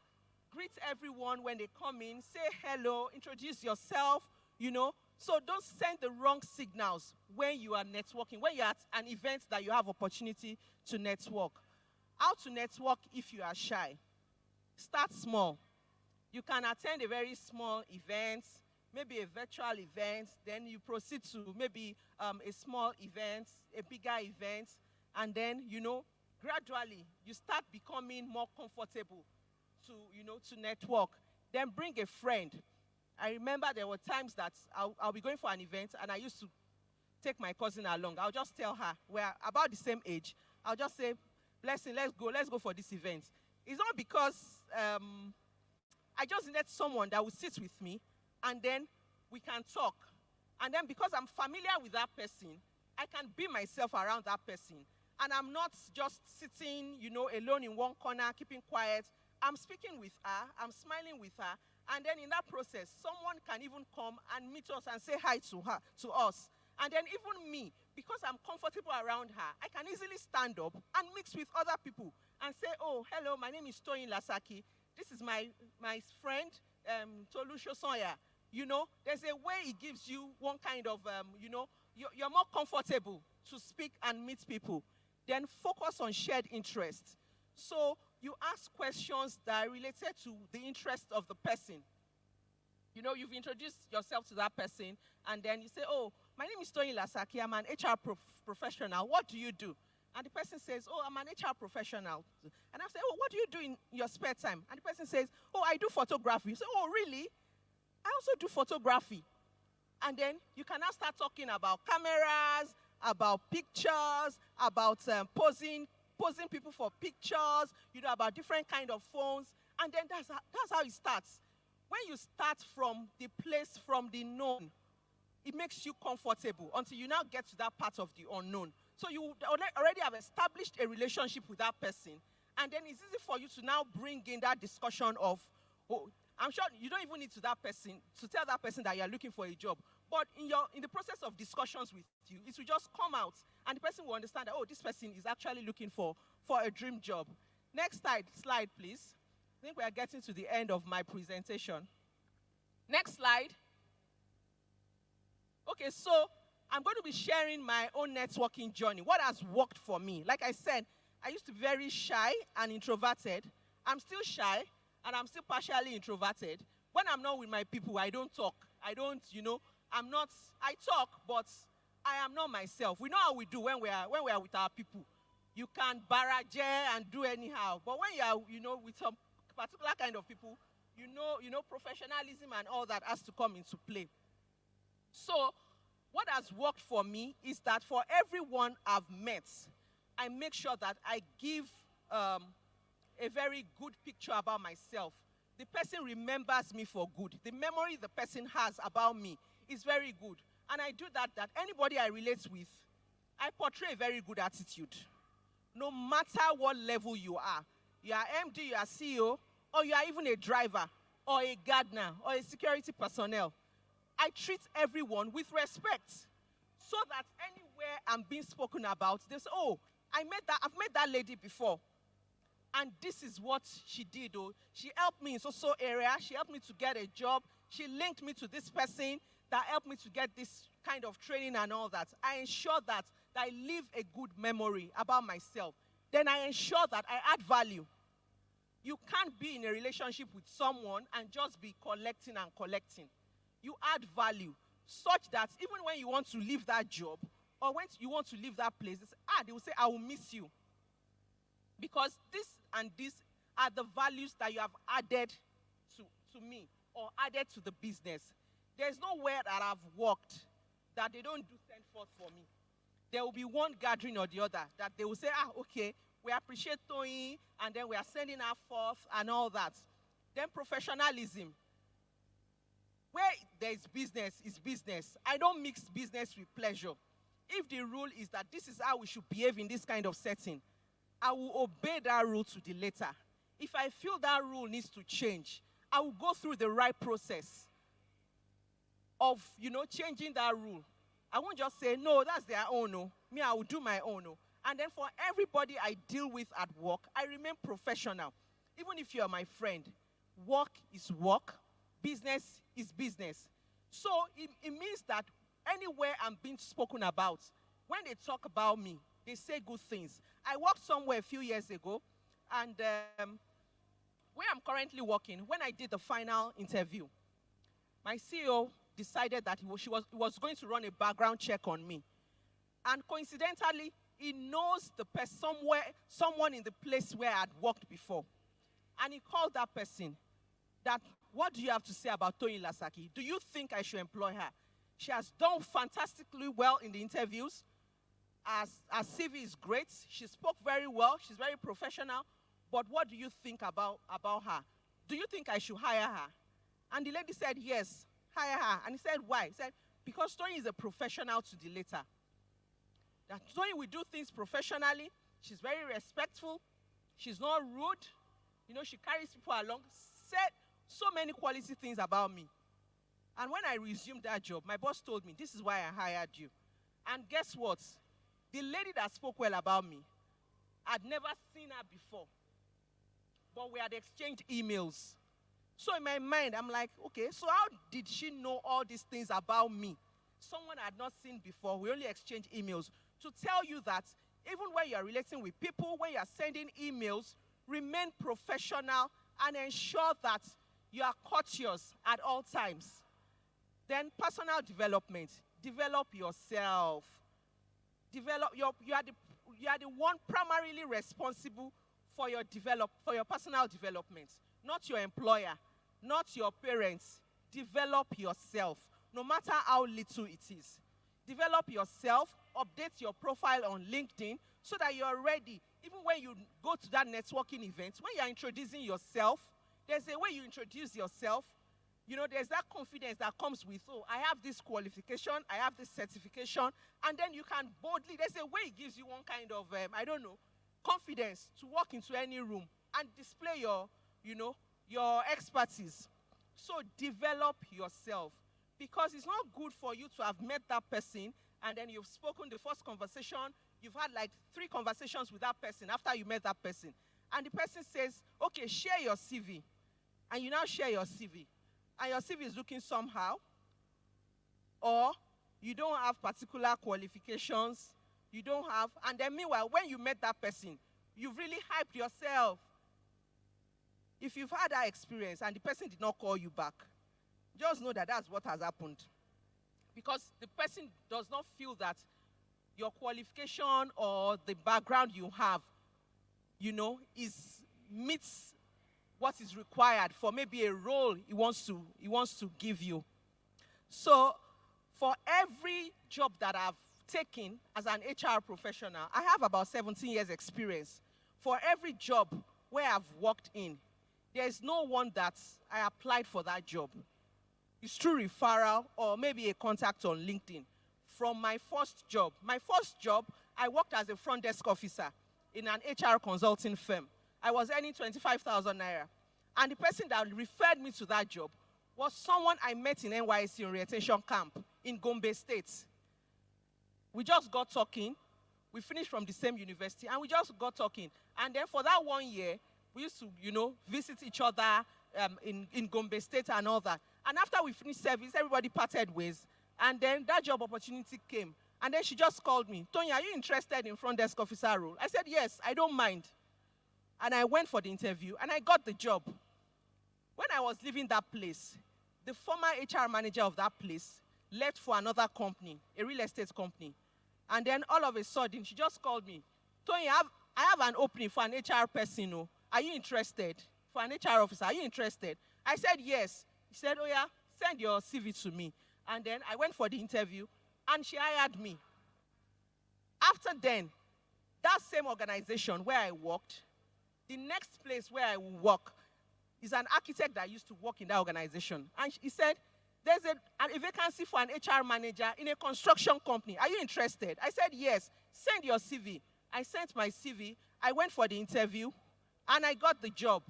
T: greet everyone when they come in, say hello, introduce yourself, you know. So don't send the wrong signals when you are networking, when you're at an event that you have opportunity to network. How to network if you are shy? Start small. You can attend a very small event, maybe a virtual event, then you proceed to maybe a small event, a bigger event, and then, you know, gradually you start becoming more comfortable to, you know, to network. Then bring a friend. I remember there were times that I'll be going for an event and I used to take my cousin along. I'll just tell her, we're about the same age. I'll just say, Blessing, let's go for this event. It's not because I just needed someone that would sit with me and then we can talk. And then because I'm familiar with that person, I can be myself around that person. And I'm not just sitting, you know, alone in one corner, keeping quiet. I'm speaking with her, I'm smiling with her, and then in that process, someone can even come and meet us and say hi to her, to us. And then even me, because I'm comfortable around her, I can easily stand up and mix with other people and say, oh, hello, my name is Toyin Lasaki. This is my friend, Tolusho Sonya. You know, there's a way it gives you one kind of, you know, you're more comfortable to speak and meet people. Then focus on shared interests. So you ask questions that are related to the interest of the person. You know, you've introduced yourself to that person, and then you say, oh, my name is Toyin Lasaki, I'm an HR professional. What do you do? And the person says, oh, I'm an HR professional. And I say, oh, what do you do in your spare time? And the person says, oh, I do photography. You say, oh, really? I also do photography. And then you can now start talking about cameras, about pictures, about posing people for pictures, you know, about different kind of phones. And then that's how it starts. When you start from the place, from the known, it makes you comfortable until you now get to that part of the unknown. So you already have established a relationship with that person. And then it's easy for you to now bring in that discussion of, oh, I'm sure you don't even need to tell that person that you're looking for a job. But in the process of discussions with you, it will just come out, and the person will understand that, oh, this person is actually looking for a dream job. Next slide, please. I think we are getting to the end of my presentation. Next slide. Okay, so I'm going to be sharing my own networking journey, what has worked for me. Like I said, I used to be very shy and introverted. I'm still shy, and I'm still partially introverted. When I'm not with my people, I don't talk. I don't, you know, I talk, but I am not myself. We know how we do when we are with our people. You can barrage and do anyhow. But when you are, you know, with some particular kind of people, you know, professionalism and all that has to come into play. So what has worked for me is that for everyone I've met, I make sure that I give a very good picture about myself. The person remembers me for good. The memory the person has about me is very good. And I do that anybody I relate with, I portray a very good attitude. No matter what level you are MD, you are CEO, or you are even a driver, or a gardener, or a security personnel, I treat everyone with respect so that anywhere I'm being spoken about, they say, oh, I've met that lady before. And this is what she did. Oh, she helped me in so area. She helped me to get a job. She linked me to this person that helped me to get this kind of training and all that. I ensure that I leave a good memory about myself. Then I ensure that I add value. You can't be in a relationship with someone and just be collecting and collecting. You add value such that even when you want to leave that job or when you want to leave that place, they will say, I will miss you. Because this and this are the values that you have added to me or added to the business. There's nowhere that I've worked that they don't do send forth for me. There will be one gathering or the other that they will say, okay, we appreciate Toyin, and then we are sending her forth and all that. Then professionalism. Where there is business, is business. I don't mix business with pleasure. If the rule is that this is how we should behave in this kind of setting, I will obey that rule to the letter. If I feel that rule needs to change, I will go through the right process of, changing that rule. I won't just say, no, that's their own, no. Me, I will do my own, no. And then for everybody I deal with at work, I remain professional. Even if you are my friend, work is work, business is business. So it means that anywhere I'm being spoken about, when they talk about me, they say good things. I worked somewhere a few years ago, and where I'm currently working, when I did the final interview, my CEO decided that he was going to run a background check on me. And coincidentally, he knows someone in the place where I had worked before. And he called that person, that, what do you have to say about Toyin Lasaki? Do you think I should employ her? She has done fantastically well in the interviews. Her CV is great. She spoke very well. She's very professional. But what do you think about her? Do you think I should hire her? And the lady said, yes, hire her. And he said, why? He said, because Toyin is a professional to the letter. That Toyin will do things professionally. She's very respectful. She's not rude. You know, she carries people along. Said so many quality things about me. And when I resumed that job, my boss told me, this is why I hired you. And guess what? The lady that spoke well about me, I'd never seen her before. But we had exchanged emails. So in my mind, I'm like, okay, so how did she know all these things about me? Someone I had not seen before. We only exchanged emails. To tell you that even when you're relating with people, when you're sending emails, remain professional and ensure that you are courteous at all times. Then personal development. Develop yourself. You are the one primarily responsible for your personal development, not your employer, not your parents. Develop yourself, no matter how little it is. Develop yourself, update your profile on LinkedIn so that you're ready. Even when you go to that networking event, when you're introducing yourself, there's a way you introduce yourself. You know, there's that confidence that comes with, oh, I have this qualification, I have this certification, and then you can boldly, there's a way it gives you one kind of, confidence to walk into any room and display your expertise. So develop yourself, because it's not good for you to have met that person and then you've spoken the first conversation, you've had like 3 conversations with that person after you met that person, and the person says, okay, share your CV, and you now share your CV. And your CV is looking somehow, or you don't have particular qualifications, you don't have, and then meanwhile, when you met that person, you've really hyped yourself. If you've had that experience and the person did not call you back, just know that that's what has happened. Because the person does not feel that your qualification or the background you have, meets what is required for maybe a role he wants to give you. So for every job that I've taken as an HR professional, I have about 17 years experience. For every job where I've worked in, there's no one that I applied for that job. It's through referral or maybe a contact on LinkedIn. From my first job, I worked as a front desk officer in an HR consulting firm. I was earning 25,000 naira. And the person that referred me to that job was someone I met in NYC orientation camp in Gombe State. We just got talking. We finished from the same university, and we just got talking. And then for that 1 year, we used to, visit each other in Gombe State and all that. And after we finished service, everybody parted ways. And then that job opportunity came. And then she just called me, Tonya, are you interested in front desk officer role? I said, yes, I don't mind. And I went for the interview, and I got the job. When I was leaving that place, the former HR manager of that place left for another company, a real estate company. And then all of a sudden, she just called me, Tonya, I have an opening for an HR person. Oh. Are you interested? For an HR officer, are you interested? I said, yes. He said, oh yeah, send your CV to me. And then I went for the interview, and she hired me. After then, that same organization where I worked, the next place where I will work is an architect that used to work in that organization. And he said, there's a vacancy for an HR manager in a construction company. Are you interested? I said, yes. Send your CV. I sent my CV. I went for the interview, and I got the job.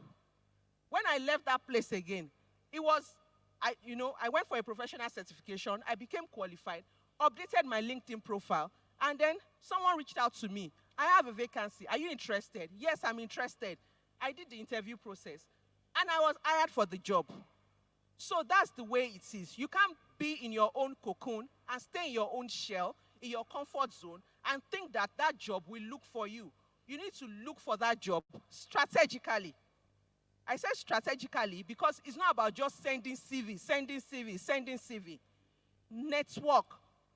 T: When I left that place again, I went for a professional certification. I became qualified, updated my LinkedIn profile, and then someone reached out to me I have a vacancy. Are you interested? Yes, I'm interested. I did the interview process, and I was hired for the job. So that's the way it is. You can't be in your own cocoon and stay in your own shell, in your comfort zone, and think that that job will look for you. You need to look for that job strategically. I said strategically because it's not about just sending CV, sending CV, sending CV. Network,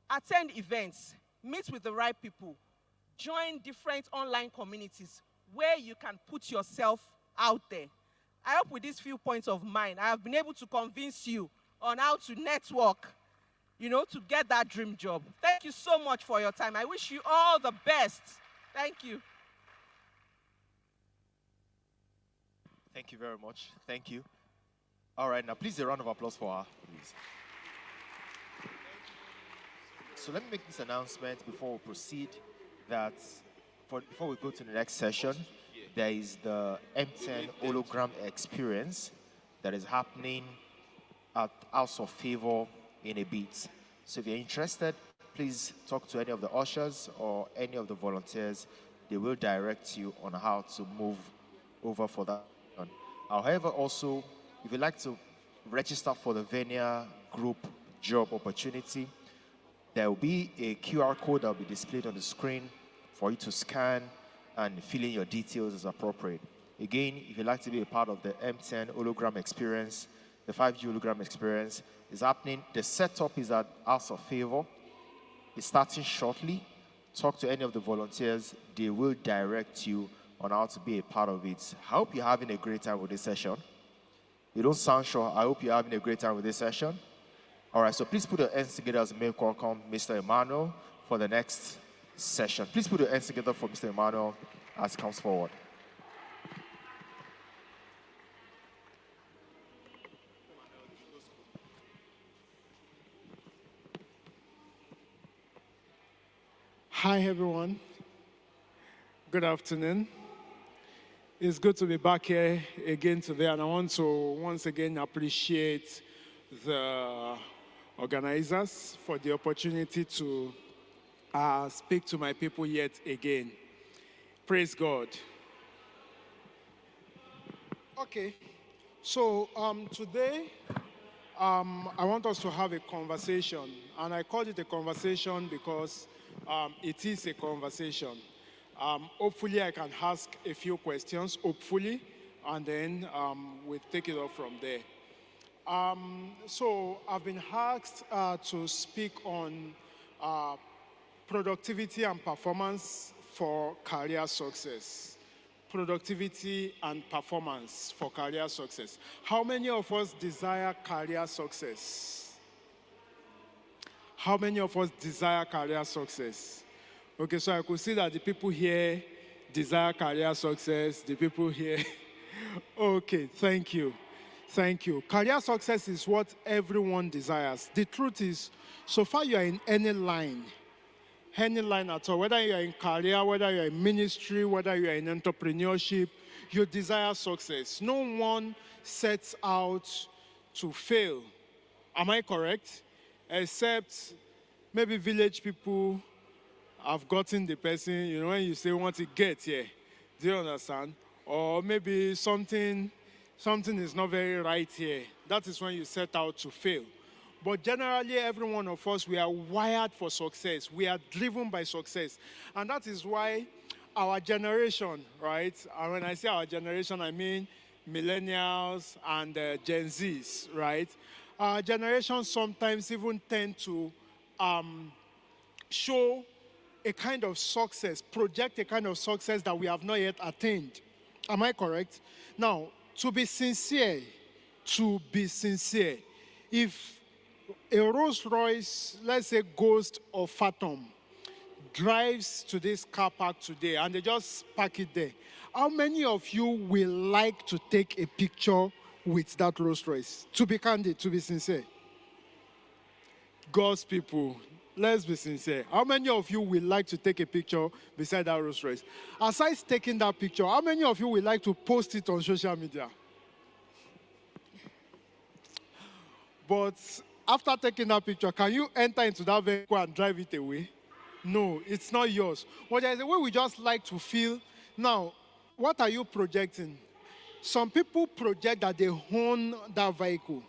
T: attend events, meet with the right people, join different online communities where you can put yourself out there. I hope with these few points of mine, I have been able to convince you on how to network, to get that dream job. Thank you so much for your time. I wish you all the best. Thank you.
A: Thank you very much. Thank you. All right, now please a round of applause for her, please. So let me make this announcement before we proceed that before we go to the next session, there is the M10 hologram experience that is happening at House of Favor in a bit. So if you're interested, please talk to any of the ushers or any of the volunteers. They will direct you on how to move over for that. However, also, if you'd like to register for the Venia Group job opportunity, there will be a QR code that will be displayed on the screen for you to scan and fill in your details as appropriate. Again, if you'd like to be a part of the M10 hologram experience, the 5G hologram experience is happening. The setup is at House of Favor. It's starting shortly. Talk to any of the volunteers. They will direct you on how to be a part of it. I hope you're having a great time with this session. You don't sound sure. I hope you're having a great time with this session. All right, so please put your hands together as make welcome Mr. Emmanuel for the next session. Please put your hands together for Mr. Emmanuel as he comes forward.
U: Hi, everyone. Good afternoon. It's good to be back here again today, and I want to once again appreciate the organizers for the opportunity to speak to my people yet again. Praise God. Okay, so today I want us to have a conversation, and I called it a conversation because it is a conversation. Hopefully I can ask a few questions, hopefully, and then we'll take it off from there. So I've been asked to speak on productivity and performance for career success. Productivity and performance for career success. How many of us desire career success? How many of us desire career success? Okay, so I could see that the people here desire career success. The people here, okay, thank you. Thank you. Career success is what everyone desires. The truth is, so far you are in any line at all, whether you are in career, whether you are in ministry, whether you are in entrepreneurship, you desire success. No one sets out to fail. Am I correct? Except maybe village people have gotten the person, when you say want to get here. Do you understand? Or maybe something is not very right here. That is when you set out to fail. But generally, every one of us, we are wired for success. We are driven by success. And that is why our generation, right? And when I say our generation, I mean millennials and Gen Zs, right? Our generation sometimes even tend to show a kind of success, project a kind of success that we have not yet attained. Am I correct? Now, to be sincere, if a Rolls Royce, let's say Ghost or Phantom, drives to this car park today and they just park it there, how many of you will like to take a picture with that Rolls Royce? To be candid, to be sincere. God's people, let's be sincere. How many of you will like to take a picture beside that Rolls Royce? Aside taking that picture, how many of you will like to post it on social media? But after taking that picture, can you enter into that vehicle and drive it away? No, it's not yours. But there's a way we just like to feel. Now, what are you projecting? Some people project that they own that vehicle.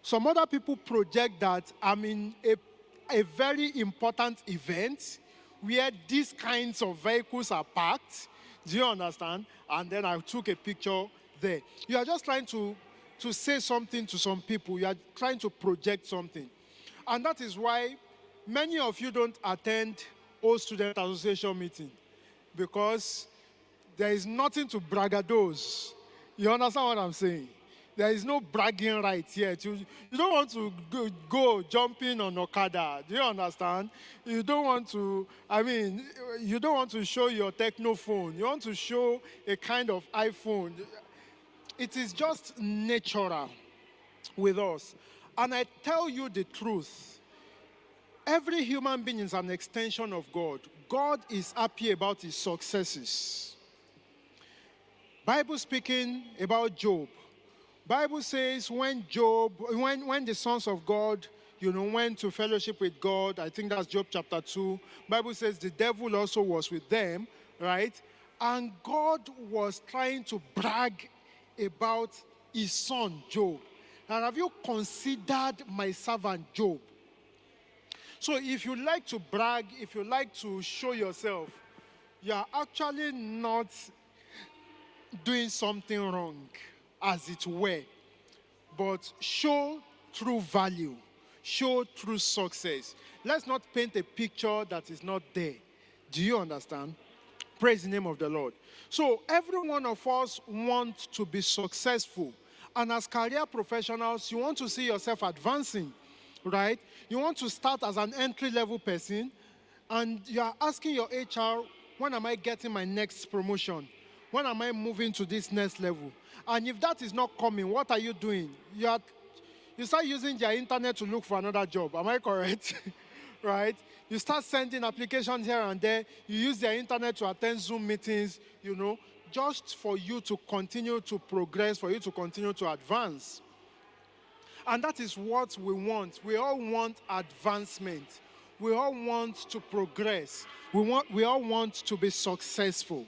U: Some other people project that I'm in a very important event where these kinds of vehicles are parked. Do you understand? And then I took a picture there. You are just trying to say something to some people. You are trying to project something. And that is why many of you don't attend Old Student Association meeting, because there is nothing to braggadoce. You understand what I'm saying? There is no bragging right here. You don't want to go jumping on Okada. Do you understand? You don't want to, you don't want to show your techno phone. You want to show a kind of iPhone. It is just natural with us. And I tell you the truth. Every human being is an extension of God. God is happy about his successes. Bible speaking about Job. Bible says when the sons of God, went to fellowship with God, I think that's Job chapter 2, Bible says the devil also was with them, right? And God was trying to brag about his son Job. And have you considered my servant Job? So if you like to brag, if you like to show yourself, you are actually not doing something wrong, as it were. But show true value. Show true success. Let's not paint a picture that is not there. Do you understand? Praise the name of the Lord. So every one of us wants to be successful. And as career professionals, you want to see yourself advancing, right? You want to start as an entry-level person, and you are asking your HR, when am I getting my next promotion? When am I moving to this next level? And if that is not coming, what are you doing? You start using your internet to look for another job. Am I correct? Right? You start sending applications here and there. You use their internet to attend Zoom meetings, just for you to continue to progress, for you to continue to advance. And that is what we want. We all want advancement. We all want to progress. We all want to be successful.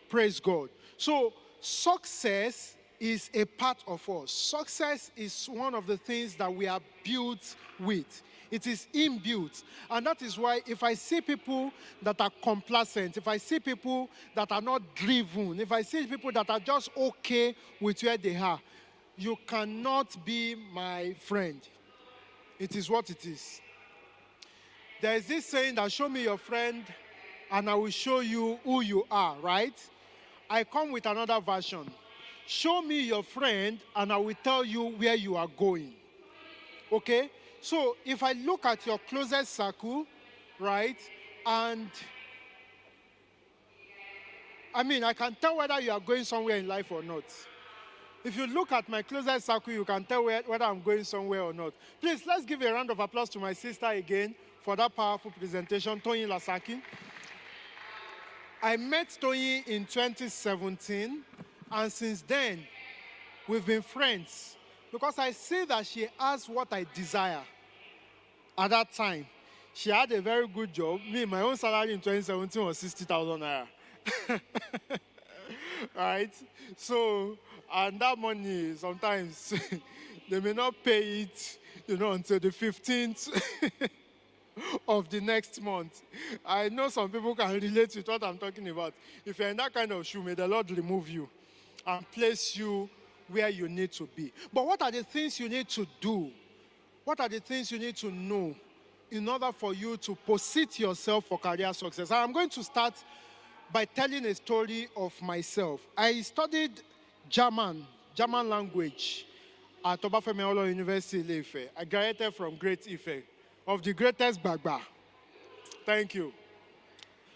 U: Praise God. So success is a part of us. Success is one of the things that we are built with. It is inbuilt. And that is why if I see people that are complacent, if I see people that are not driven, if I see people that are just okay with where they are, you cannot be my friend. It is what it is. There is this saying that show me your friend and I will show you who you are, right? I come with another version. Show me your friend and I will tell you where you are going. Okay? So if I look at your closest circle, right, and I can tell whether you are going somewhere in life or not. If you look at my closest circle, you can tell whether I'm going somewhere or not. Please, let's give a round of applause to my sister again for that powerful presentation, Tony Lasaki. I met Tony in 2017, and since then, we've been friends because I see that she has what I desire. At that time, she had a very good job. My own salary in 2017 was 60,000 naira. Right? So, and that money, sometimes, they may not pay it, until the 15th of the next month. I know some people can relate with what I'm talking about. If you're in that kind of shoe, may the Lord remove you and place you where you need to be. But what are the things you need to do? What are the things you need to know in order for you to posit yourself for career success? I'm going to start by telling a story of myself. I studied German language at Obafemi Awolowo University, Ile-Ife. I graduated from Great Ife, of the greatest Bagba. Thank you.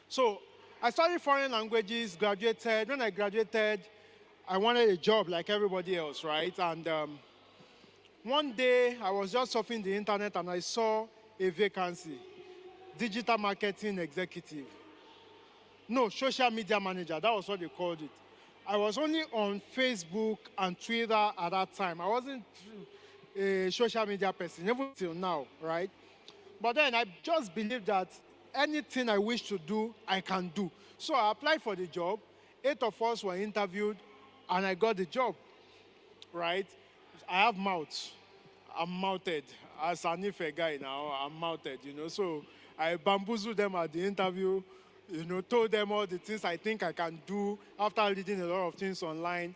U: So I studied foreign languages, graduated. When I graduated, I wanted a job like everybody else, right? And one day, I was just surfing the internet and I saw a vacancy, digital marketing executive. No, social media manager, that was what they called it. I was only on Facebook and Twitter at that time. I wasn't a social media person, even till now, right? But then I just believed that anything I wish to do, I can do. So I applied for the job. 8 of us were interviewed, and I got the job, right? I have mouth. I'm mounted. As an Ife guy now, I'm mounted, So I bamboozled them at the interview, told them all the things I think I can do after reading a lot of things online.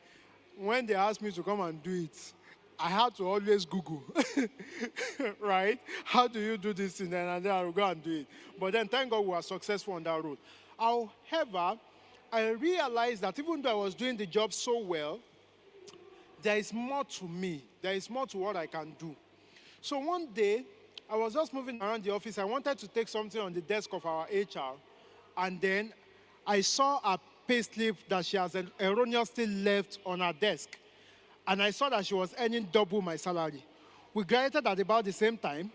U: When they asked me to come and do it, I had to always Google, right? How do you do this thing? And then I'll go and do it. But then, thank God, we were successful on that road. However, I realized that even though I was doing the job so well, there is more to me. There is more to what I can do. So one day, I was just moving around the office. I wanted to take something on the desk of our HR. And then I saw a payslip that she has erroneously left on her desk. And I saw that she was earning double my salary. We graduated at about the same time.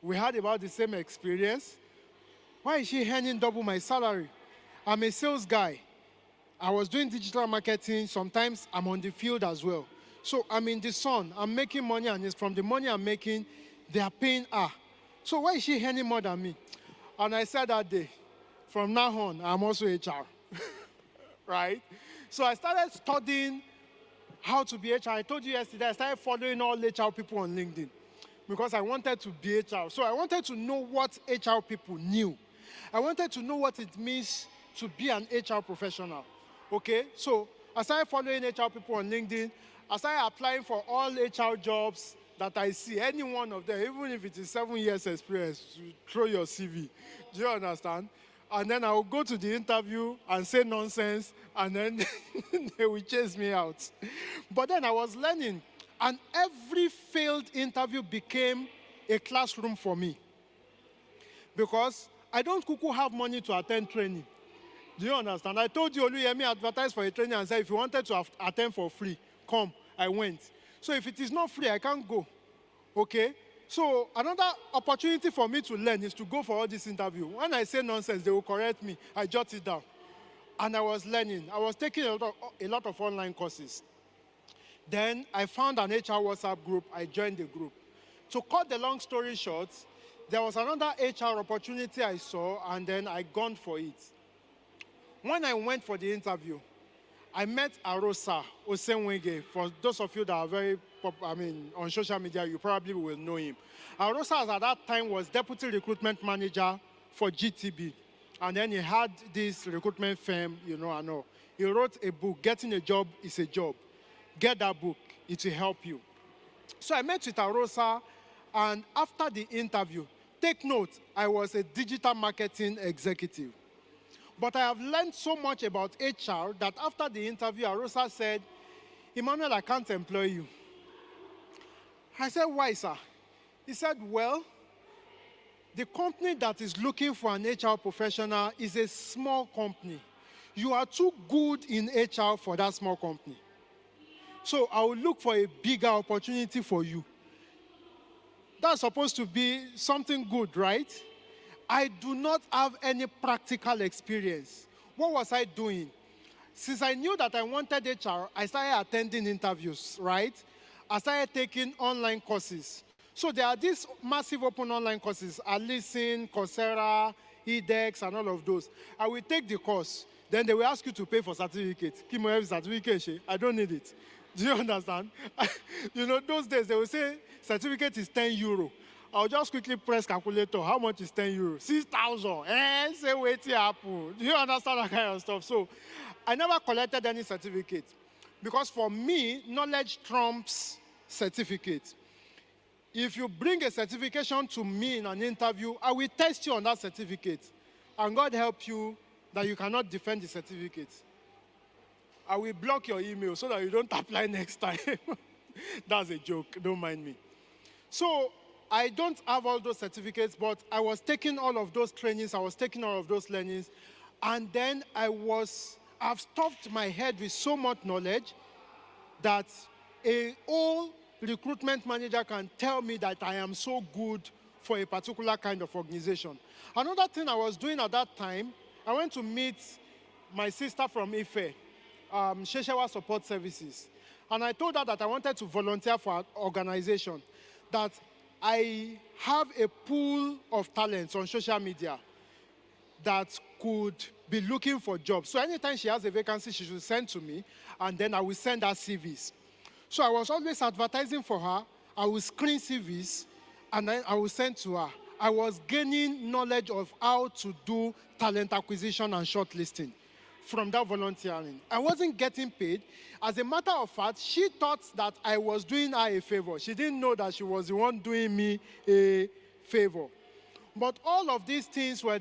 U: We had about the same experience. Why is she earning double my salary? I'm a sales guy. I was doing digital marketing. Sometimes I'm on the field as well. So I'm in the sun. I'm making money, and it's from the money I'm making, they are paying her. So why is she earning more than me? And I said that day, from now on, I'm also HR, right? So I started studying how to be HR. I told you yesterday, I started following all HR people on LinkedIn because I wanted to be HR. So I wanted to know what HR people knew. I wanted to know what it means to be an HR professional, okay? So I started following HR people on LinkedIn. I started applying for all HR jobs that I see, any one of them, even if it is 7 years experience, you throw your CV. Do you understand? And then I will go to the interview and say nonsense, and then they will chase me out. But then I was learning, and every failed interview became a classroom for me. Because I don't cuckoo have money to attend training. Do you understand? I told you, Oluyemi advertised for a training and said, if you wanted to attend for free, come. I went. So if it is not free, I can't go. Okay? So another opportunity for me to learn is to go for all this interview. When I say nonsense, they will correct me. I jot it down. And I was learning. I was taking a lot of online courses. Then I found an HR WhatsApp group. I joined the group. To cut the long story short, there was another HR opportunity I saw, and then I gone for it. When I went for the interview, I met Arosa Osenwege. For those of you that are very, on social media, you probably will know him. Arosa at that time was deputy recruitment manager for GTB. And then he had this recruitment firm, I know. He wrote a book, Getting a Job is a Job. Get that book, it will help you. So I met with Arosa, and after the interview, take note, I was a digital marketing executive. But I have learned so much about HR that after the interview, Arosa said, Emmanuel, I can't employ you. I said, why, sir? He said, well, the company that is looking for an HR professional is a small company. You are too good in HR for that small company. So I will look for a bigger opportunity for you. That's supposed to be something good, right? I do not have any practical experience. What was I doing? Since I knew that I wanted HR, I started attending interviews, right? I started taking online courses. So there are these massive open online courses, Alison, Coursera, edX, and all of those. I will take the course. Then they will ask you to pay for certificate. Kimo certificate, I don't need it. Do you understand? Those days they will say certificate is 10 euro. I'll just quickly press calculator. How much is 10 euros? 6,000. Say wait here, Apple. Do you understand that kind of stuff? So I never collected any certificate. Because for me, knowledge trumps certificate. If you bring a certification to me in an interview, I will test you on that certificate. And God help you that you cannot defend the certificate. I will block your email so that you don't apply next time. That's a joke. Don't mind me. So I don't have all those certificates, but I was taking all of those trainings. I was taking all of those learnings. And then I've stuffed my head with so much knowledge that a whole recruitment manager can tell me that I am so good for a particular kind of organization. Another thing I was doing at that time, I went to meet my sister from Ife, Sheshewa Support Services. And I told her that I wanted to volunteer for an organization, that I have a pool of talents on social media that could be looking for jobs. So anytime she has a vacancy, she should send to me, and then I will send her CVs. So I was always advertising for her. I will screen CVs, and then I will send to her. I was gaining knowledge of how to do talent acquisition and shortlisting from that volunteering. I wasn't getting paid. As a matter of fact, she thought that I was doing her a favor. She didn't know that she was the one doing me a favor. But all of these things were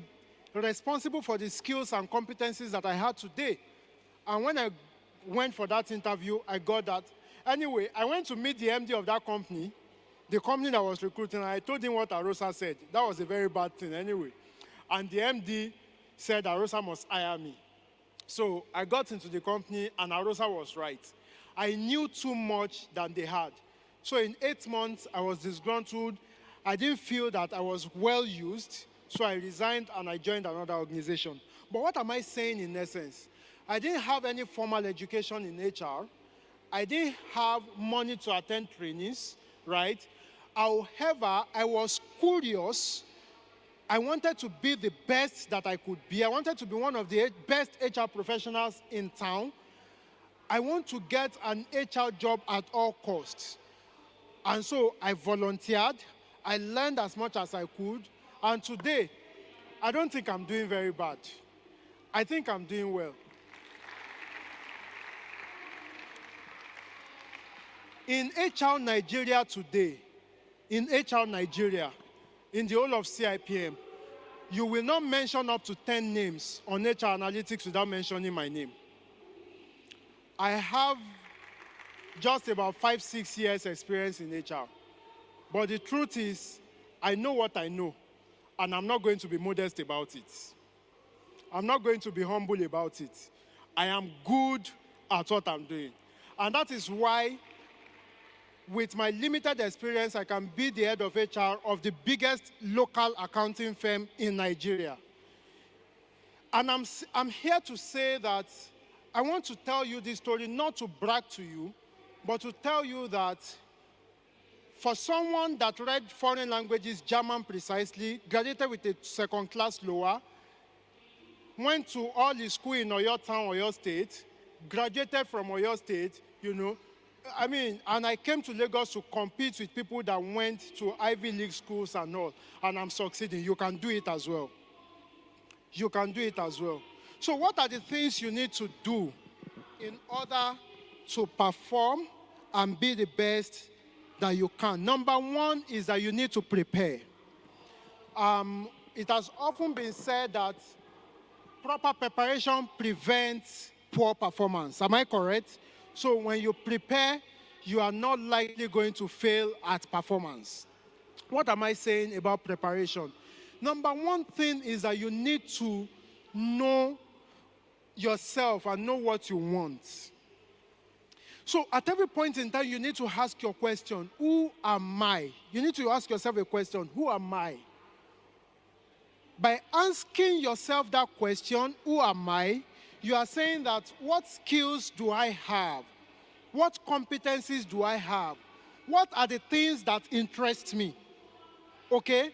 U: responsible for the skills and competencies that I had today. And when I went for that interview, I got that. Anyway, I went to meet the MD of that company, the company that was recruiting, and I told him what Arosa said. That was a very bad thing anyway. And the MD said Arosa must hire me. So I got into the company, and Arosa was right. I knew too much than they had. So in 8 months, I was disgruntled. I didn't feel that I was well used, so I resigned and I joined another organization. But what am I saying in essence? I didn't have any formal education in HR. I didn't have money to attend trainings, right? However, I was curious. I wanted to be the best that I could be. I wanted to be one of the best HR professionals in town. I want to get an HR job at all costs. And so I volunteered. I learned as much as I could. And today, I don't think I'm doing very bad. I think I'm doing well. In HR Nigeria today, in the whole of CIPM, you will not mention up to 10 names on HR analytics without mentioning my name. I have just about 5-6 years experience in HR. But the truth is, I know what I know, and I'm not going to be modest about it. I'm not going to be humble about it. I am good at what I'm doing. And that is why, with my limited experience, I can be the head of HR of the biggest local accounting firm in Nigeria. And I'm here to say that I want to tell you this story, not to brag to you, but to tell you that for someone that read foreign languages, German precisely, graduated with a second-class lower, went to all his school in Oyo Town, Oyo State, graduated from Oyo State, and I came to Lagos to compete with people that went to Ivy League schools and all, and I'm succeeding. You can do it as well. You can do it as well. So what are the things you need to do in order to perform and be the best that you can? Number one is that you need to prepare. It has often been said that proper preparation prevents poor performance. Am I correct? So when you prepare, you are not likely going to fail at performance. What am I saying about preparation? Number one thing is that you need to know yourself and know what you want. So at every point in time, you need to ask your question, who am I? You need to ask yourself a question, who am I? By asking yourself that question, who am I? You are saying that, what skills do I have? What competencies do I have? What are the things that interest me? Okay?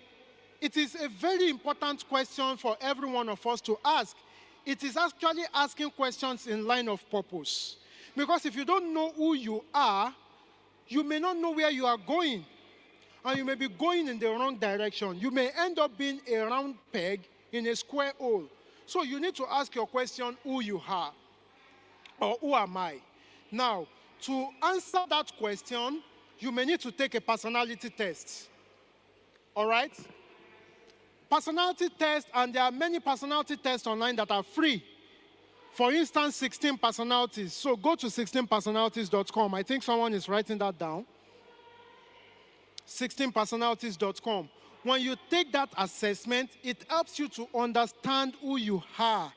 U: It is a very important question for every one of us to ask. It is actually asking questions in line of purpose. Because if you don't know who you are, you may not know where you are going. And you may be going in the wrong direction. You may end up being a round peg in a square hole. So you need to ask your question, who you are, or who am I? Now, to answer that question, you may need to take a personality test. All right? Personality test, and there are many personality tests online that are free. For instance, 16 personalities. So go to 16personalities.com. I think someone is writing that down. 16personalities.com. When you take that assessment, it helps you to understand who you are.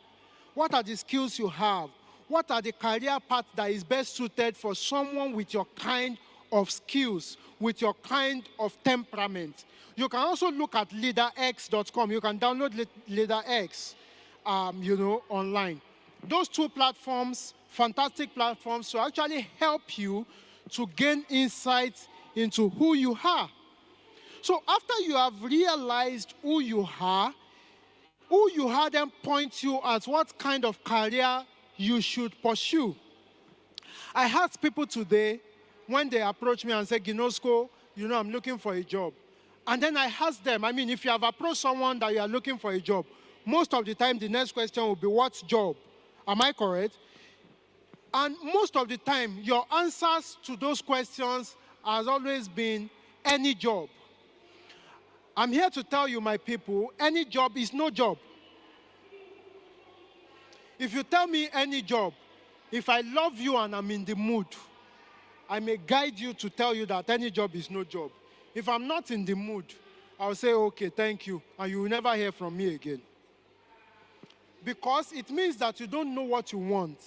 U: What are the skills you have? What are the career paths that is best suited for someone with your kind of skills, with your kind of temperament? You can also look at leaderx.com. You can download LeaderX, online. Those two platforms, fantastic platforms, to actually help you to gain insights into who you are.
C: So after you have realized who you are then points you at what kind of career you should pursue. I asked people today when they approach me and say, Ginosco, I'm looking for a job. And then I asked them, if you have approached someone that you are looking for a job, most of the time the next question will be, what job? Am I correct? And most of the time, your answers to those questions has always been any job. I'm here to tell you, my people, any job is no job. If you tell me any job, if I love you and I'm in the mood, I may guide you to tell you that any job is no job. If I'm not in the mood, I'll say, okay, thank you, and you will never hear from me again. Because it means that you don't know what you want.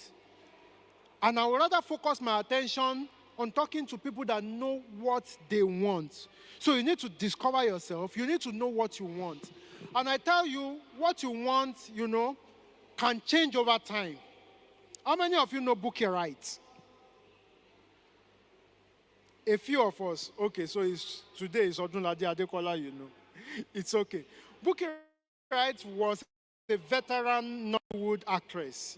C: And I would rather focus my attention on talking to people that know what they want. So you need to discover yourself. You need to know what you want. And I tell you, what you want, can change over time. How many of you know bookie rights? A few of us. Okay, so today is Odunlade Adekola, It's okay. Bookie Wright was a veteran Nollywood actress.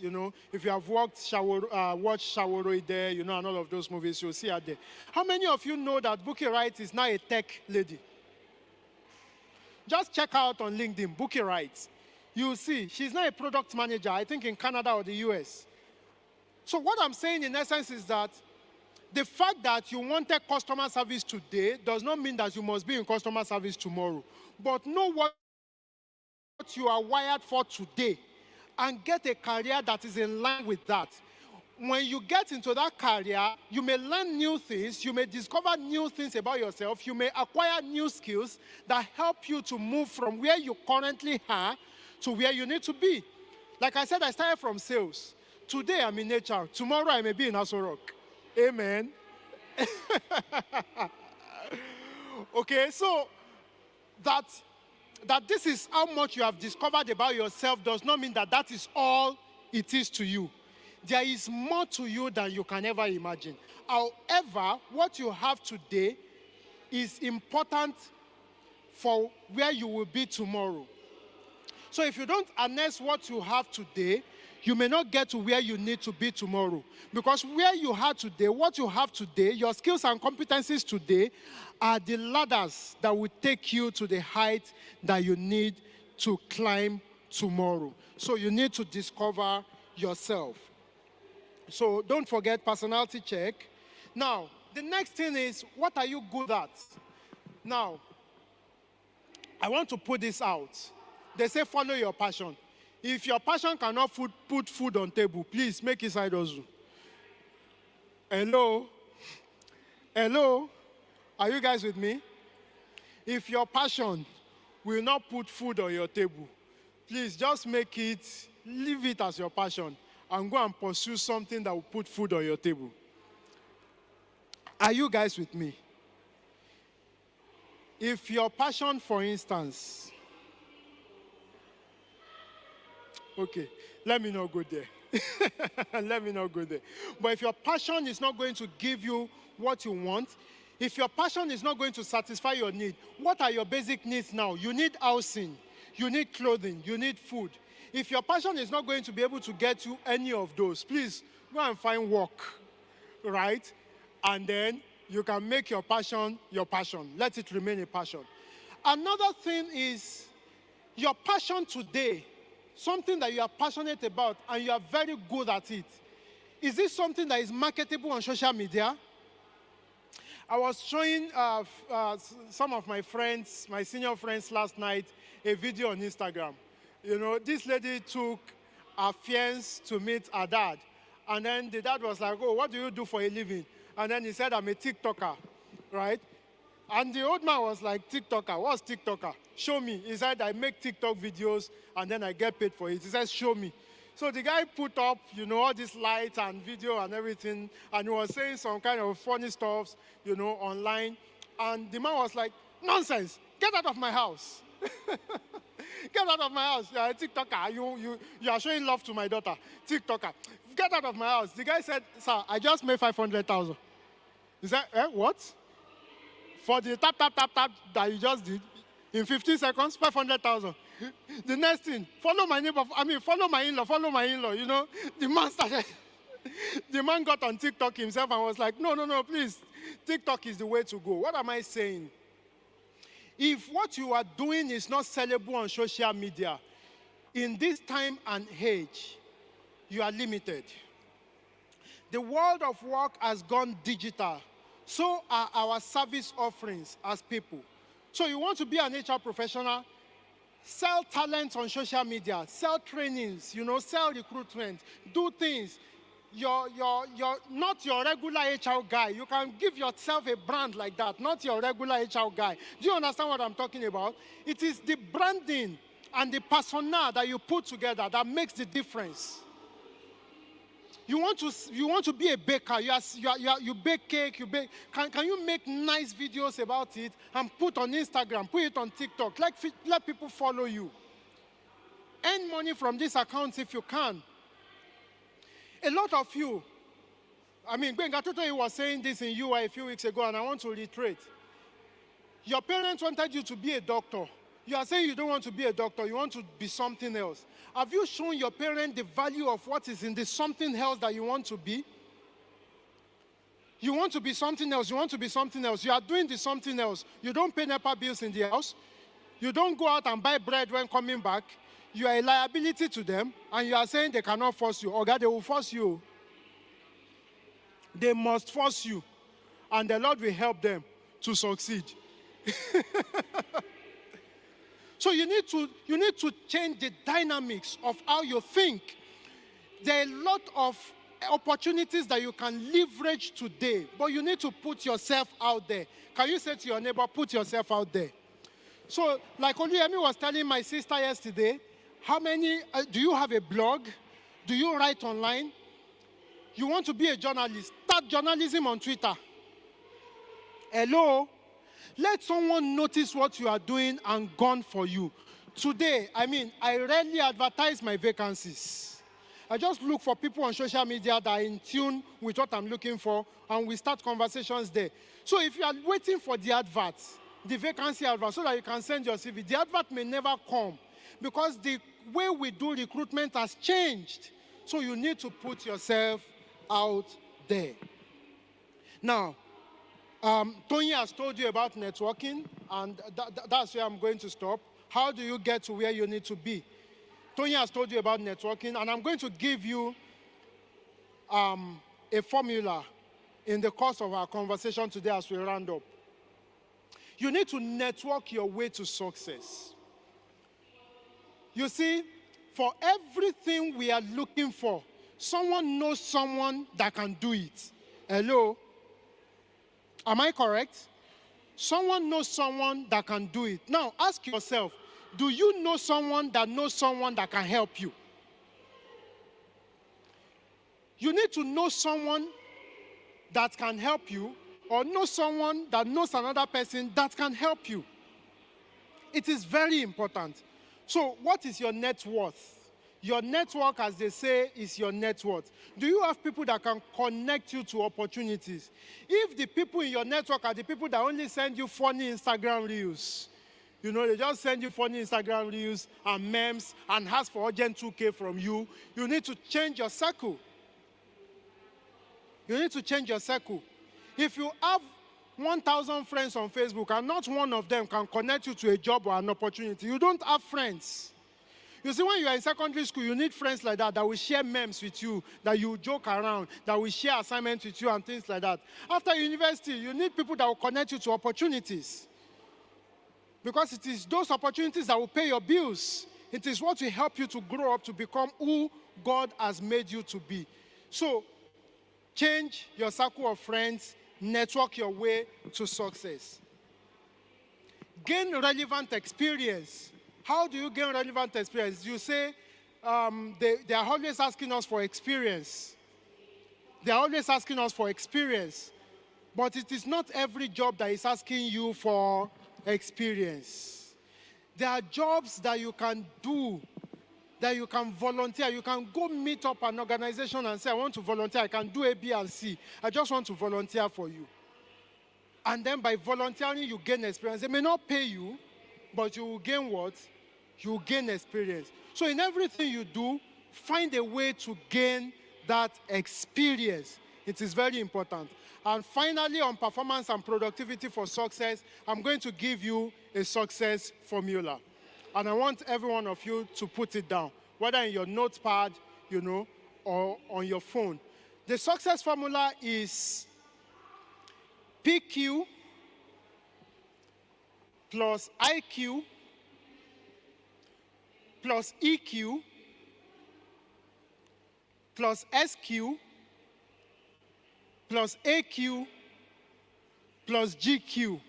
C: If you have watched Shaworo there, and all of those movies, you'll see her there. How many of you know that Bookie Wright is now a tech lady? Just check out on LinkedIn, Bookie Wright. You'll see, she's now a product manager, I think in Canada or the US. So what I'm saying in essence is that the fact that you wanted customer service today does not mean that you must be in customer service tomorrow. But know what you are wired for today and get a career that is in line with that. When you get into that career, you may learn new things, you may discover new things about yourself, you may acquire new skills that help you to move from where you currently are to where you need to be. Like I said, I started from sales. Today I'm in HR. Tomorrow I may be in Aso Rock. Amen. Okay, so that this is how much you have discovered about yourself does not mean that that is all it is to you. There is more to you than you can ever imagine. However, what you have today is important for where you will be tomorrow. So if you don't harness what you have today, you may not get to where you need to be tomorrow. Because where you are today, what you have today, your skills and competencies today are the ladders that will take you to the height that you need to climb tomorrow. So you need to discover yourself. So don't forget personality check. Now, the next thing is, what are you good at? Now, I want to put this out. They say follow your passion. If your passion cannot put food on table, please make it side hustle. Hello? Hello? Are you guys with me? If your passion will not put food on your table, please just leave it as your passion and go and pursue something that will put food on your table. Are you guys with me? If your passion, for instance, okay, let me not go there. Let me not go there. But if your passion is not going to give you what you want, if your passion is not going to satisfy your need, what are your basic needs now? You need housing, you need clothing, you need food. If your passion is not going to be able to get you any of those, please go and find work, right? And then you can make your passion your passion. Let it remain a passion. Another thing is your passion today, something that you are passionate about and you are very good at it. Is this something that is marketable on social media? I was showing some of my friends, my senior friends last night, a video on Instagram. This lady took her fiancé to meet her dad. And then the dad was like, oh, what do you do for a living? And then he said, I'm a TikToker, right? And the old man was like, TikToker, what's TikToker? Show me. He said, I make TikTok videos and then I get paid for it. He said, show me. So the guy put up, all these lights and video and everything, and he was saying some kind of funny stuff, online. And the man was like, nonsense, get out of my house. Get out of my house. You are a TikToker. You are showing love to my daughter. TikToker. Get out of my house. The guy said, sir, I just made 500,000. He said, what? for the tap, tap, tap, tap that you just did, in 15 seconds, 500,000. The next thing, follow my neighbor, follow my in-law, you know. The man started, the man got on TikTok himself and was like, no, please, TikTok is the way to go. What am I saying? If what you are doing is not sellable on social media, in this time and age, you are limited. The world of work has gone digital. So are our service offerings as people. So you want to be an HR professional, sell talent on social media, sell trainings, you know, sell recruitment, do things. You're not your regular HR guy. You can give yourself a brand like that, not your regular HR guy. Do you understand what I'm talking about? It is the branding and the persona that you put together that makes the difference. You want to be a baker. You bake cake. Can you make nice videos about it and put on Instagram, put it on TikTok? Let people follow you. Earn money from these accounts if you can. A lot of you, Benga Toto was saying this in UI a few weeks ago, and I want to reiterate. Your parents wanted you to be a doctor. You are saying you don't want to be a doctor, you want to be something else. Have you shown your parents the value of what is in the something else that you want to be? You want to be something else, you want to be something else. You are doing the something else. You don't pay NEPA bills in the house. You don't go out and buy bread when coming back. You are a liability to them, and you are saying they cannot force you. Or God, they will force you. They must force you, and the Lord will help them to succeed. So you need to change the dynamics of how you think. There are a lot of opportunities that you can leverage today, but you need to put yourself out there. Can you say to your neighbor, put yourself out there? So, like Oluyemi was telling my sister yesterday, how many, do you have a blog? Do you write online? You want to be a journalist? Start journalism on Twitter. Hello? Let someone notice what you are doing and gone for you. Today, I rarely advertise my vacancies. I just look for people on social media that are in tune with what I'm looking for, and we start conversations there. So if you are waiting for the adverts, the vacancy advert, so that you can send your CV, the advert may never come because the way we do recruitment has changed. So you need to put yourself out there. Now, Tony has told you about networking, and that's where I'm going to stop. How do you get to where you need to be? Tony has told you about networking, and I'm going to give you a formula in the course of our conversation today as we round up. You need to network your way to success. You see, for everything we are looking for, someone knows someone that can do it. Hello? Am I correct? Someone knows someone that can do it. Now, ask yourself, do you know someone that can help you? You need to know someone that can help you, or know someone that knows another person that can help you. It is very important. So, what is your net worth? Your network, as they say, is your net worth. Do you have people that can connect you to opportunities? If the people in your network are the people that only send you funny Instagram reels, you know, they just send you funny Instagram reels and memes and ask for urgent 2K from you, you need to change your circle. You need to change your circle. If you have 1,000 friends on Facebook and not one of them can connect you to a job or an opportunity, you don't have friends. You see, when you are in secondary school, you need friends like that will share memes with you, that you joke around, that will share assignments with you and things like that. After university, you need people that will connect you to opportunities. Because it is those opportunities that will pay your bills. It is what will help you to grow up to become who God has made you to be. So, change your circle of friends, network your way to success. Gain relevant experience. How do you gain relevant experience? You say they are always asking us for experience. They are always asking us for experience. But it is not every job that is asking you for experience. There are jobs that you can do, that you can volunteer. You can go meet up an organization and say, I want to volunteer. I can do A, B, and C. I just want to volunteer for you. And then by volunteering, you gain experience. They may not pay you, but you will gain what? You will gain experience. So in everything you do, find a way to gain that experience. It is very important. And finally, on performance and productivity for success, I'm going to give you a success formula. And I want every one of you to put it down, whether in your notepad, or on your phone. The success formula is PQ plus IQ plus EQ plus SQ plus AQ plus GQ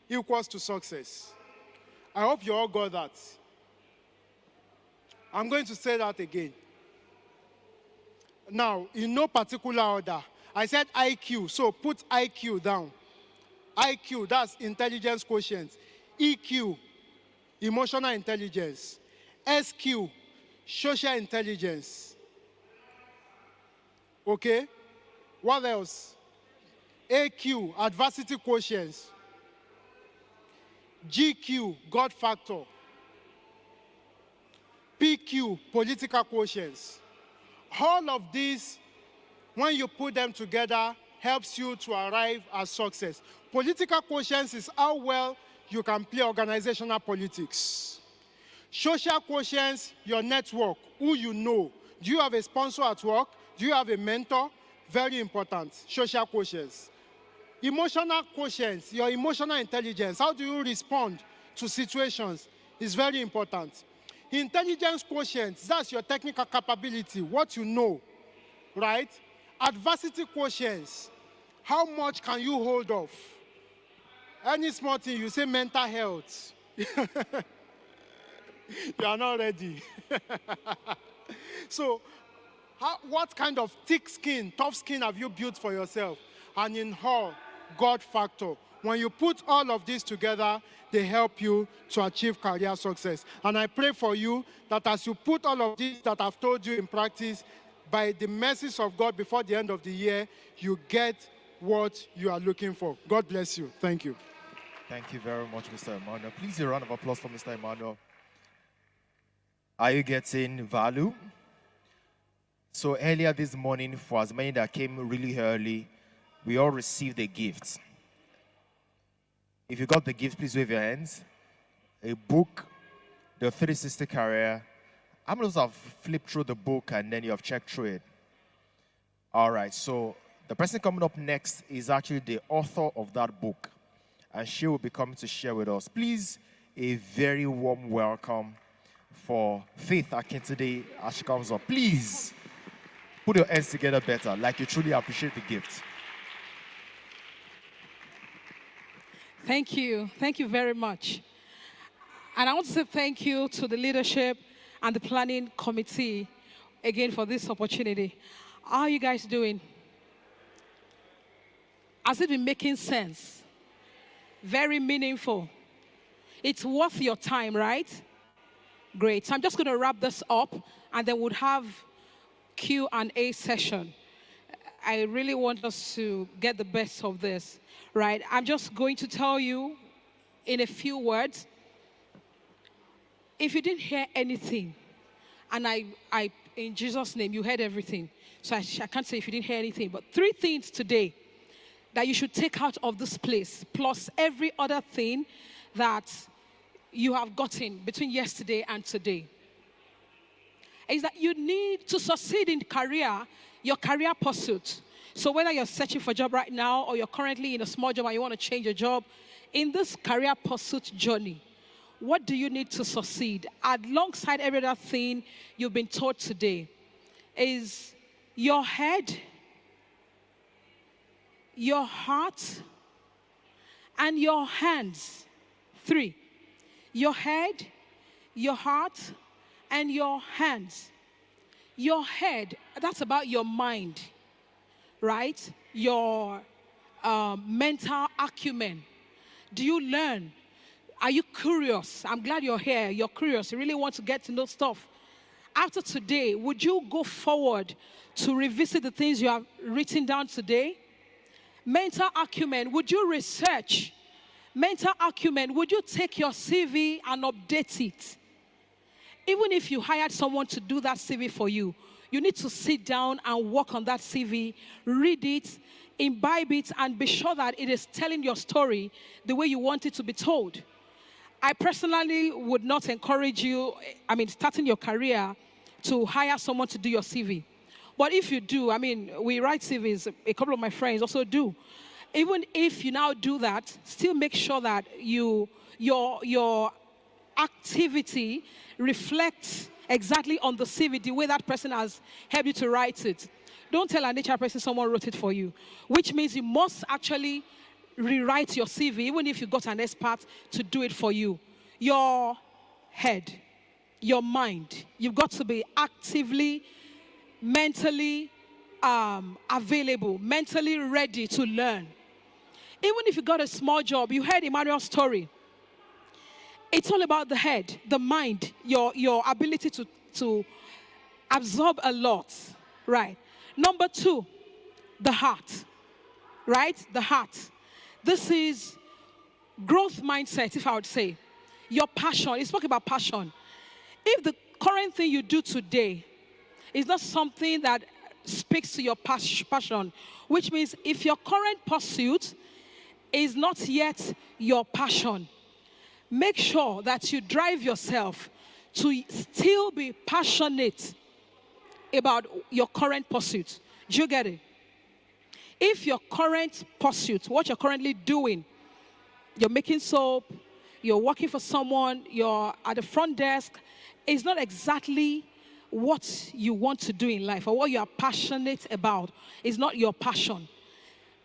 C: equals to success. I hope you all got that. I'm going to say that again. Now, in no particular order, I said IQ, so put IQ down. IQ, that's intelligence quotient. EQ, emotional intelligence. SQ, social intelligence. Okay? What else? AQ, adversity quotient. GQ, God factor. PQ, political quotients. All of these, when you put them together, helps you to arrive at success. Political quotients is how well you can play organizational politics. Social quotients, your network, who you know. Do you have a sponsor at work? Do you have a mentor? Very important, social quotients. Emotional quotients, your emotional intelligence. How do you respond to situations is very important. Intelligence quotient, that's your technical capability, what you know, right? Adversity quotients, how much can you hold off? Any small thing, you say mental health. You are not ready. So, what kind of thick skin, tough skin have you built for yourself? And in all, God factor. When you put all of this together, they help you to achieve career success. And I pray for you that as you put all of this that I've told you in practice, by the mercies of God before the end of the year, you get what you are looking for. God bless you. Thank you.
A: Thank you very much, Mr. Emmanuel. Please a round of applause for Mr. Emmanuel. Are you getting value? So earlier this morning, for as many that came really early, we all received a gift. If you got the gift, please wave your hands. A book, the 360 Career. How many of us have flipped through the book and then you have checked through it? All right, so the person coming up next is actually the author of that book, and she will be coming to share with us. Please, a very warm welcome for Faith Akintoday as she comes up. Please, put your hands together better, like you truly appreciate the gift.
F: Thank you. Thank you very much. And I want to say thank you to the leadership and the planning committee again for this opportunity. How are you guys doing? Has it been making sense? Very meaningful. It's worth your time, right? Great. So I'm just going to wrap this up, and then we'll have Q&A session. I really want us to get the best of this, right? I'm just going to tell you in a few words. If you didn't hear anything, and I in Jesus' name, you heard everything. So I can't say if you didn't hear anything, but 3 things today that you should take out of this place, plus every other thing that you have gotten between yesterday and today, is that you need to succeed in your career pursuit. So whether you're searching for a job right now or you're currently in a small job and you want to change your job, in this career pursuit journey, what do you need to succeed? Alongside every other thing you've been taught today is your head, your heart, and your hands. 3. Your head, your heart, and your hands. Your head, that's about your mind, right? Your mental acumen. Do you learn? Are you curious? I'm glad you're here. You're curious. You really want to get to know stuff. After today, would you go forward to revisit the things you have written down today? Mental acumen, would you research? Mental acumen, would you take your CV and update it? Even if you hired someone to do that CV for you, you need to sit down and work on that CV, read it, imbibe it, and be sure that it is telling your story the way you want it to be told. I personally would not encourage you, starting your career, to hire someone to do your CV. But if you do, we write CVs, a couple of my friends also do. Even if you now do that, still make sure that your activity reflects exactly on the CV, the way that person has helped you to write it. Don't tell an HR person someone wrote it for you, which means you must actually rewrite your CV, even if you got an expert to do it for you. Your head, your mind, you've got to be actively, mentally available, mentally ready to learn. Even if you got a small job, you heard Emmanuel's story. It's all about the head, the mind, your ability to absorb a lot, right? Number 2, the heart, right? The heart. This is growth mindset, if I would say. Your passion. It's talking about passion. If the current thing you do today is not something that speaks to your passion, which means if your current pursuit is not yet your passion, make sure that you drive yourself to still be passionate about your current pursuit. Do you get it? If your current pursuit, what you're currently doing, you're making soap, you're working for someone, you're at the front desk, is not exactly what you want to do in life or what you are passionate about, is not your passion.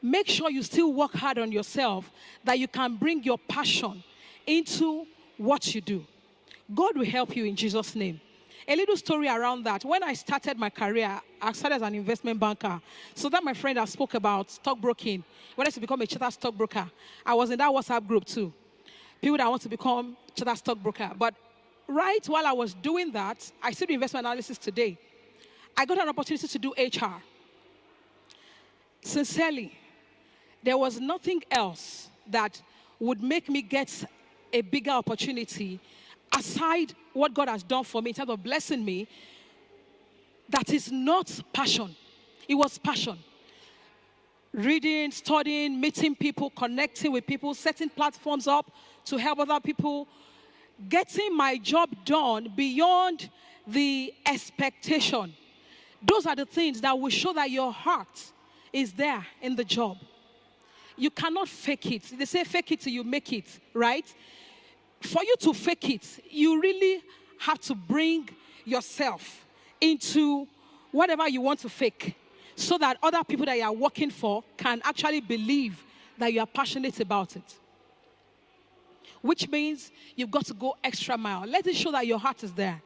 F: Make sure you still work hard on yourself, that you can bring your passion into what you do. God will help you in Jesus' name. A little story around that. When I started my career, I started as an investment banker. So that my friend I spoke about stockbroking, wanted to become a chartered stockbroker. I was in that WhatsApp group too. People that want to become chartered stockbroker. But right while I was doing that, I still do investment analysis today. I got an opportunity to do HR. Sincerely, there was nothing else that would make me get a bigger opportunity aside what God has done for me in terms of blessing me. That is not passion. It was passion. Reading, studying, meeting people, connecting with people, setting platforms up to help other people, getting my job done beyond the expectation. Those are the things that will show that your heart is there in the job. You cannot fake it. They say fake it till you make it, right? For you to fake it, you really have to bring yourself into whatever you want to fake so that other people that you are working for can actually believe that you are passionate about it. Which means you've got to go extra mile. Let it show that your heart is there.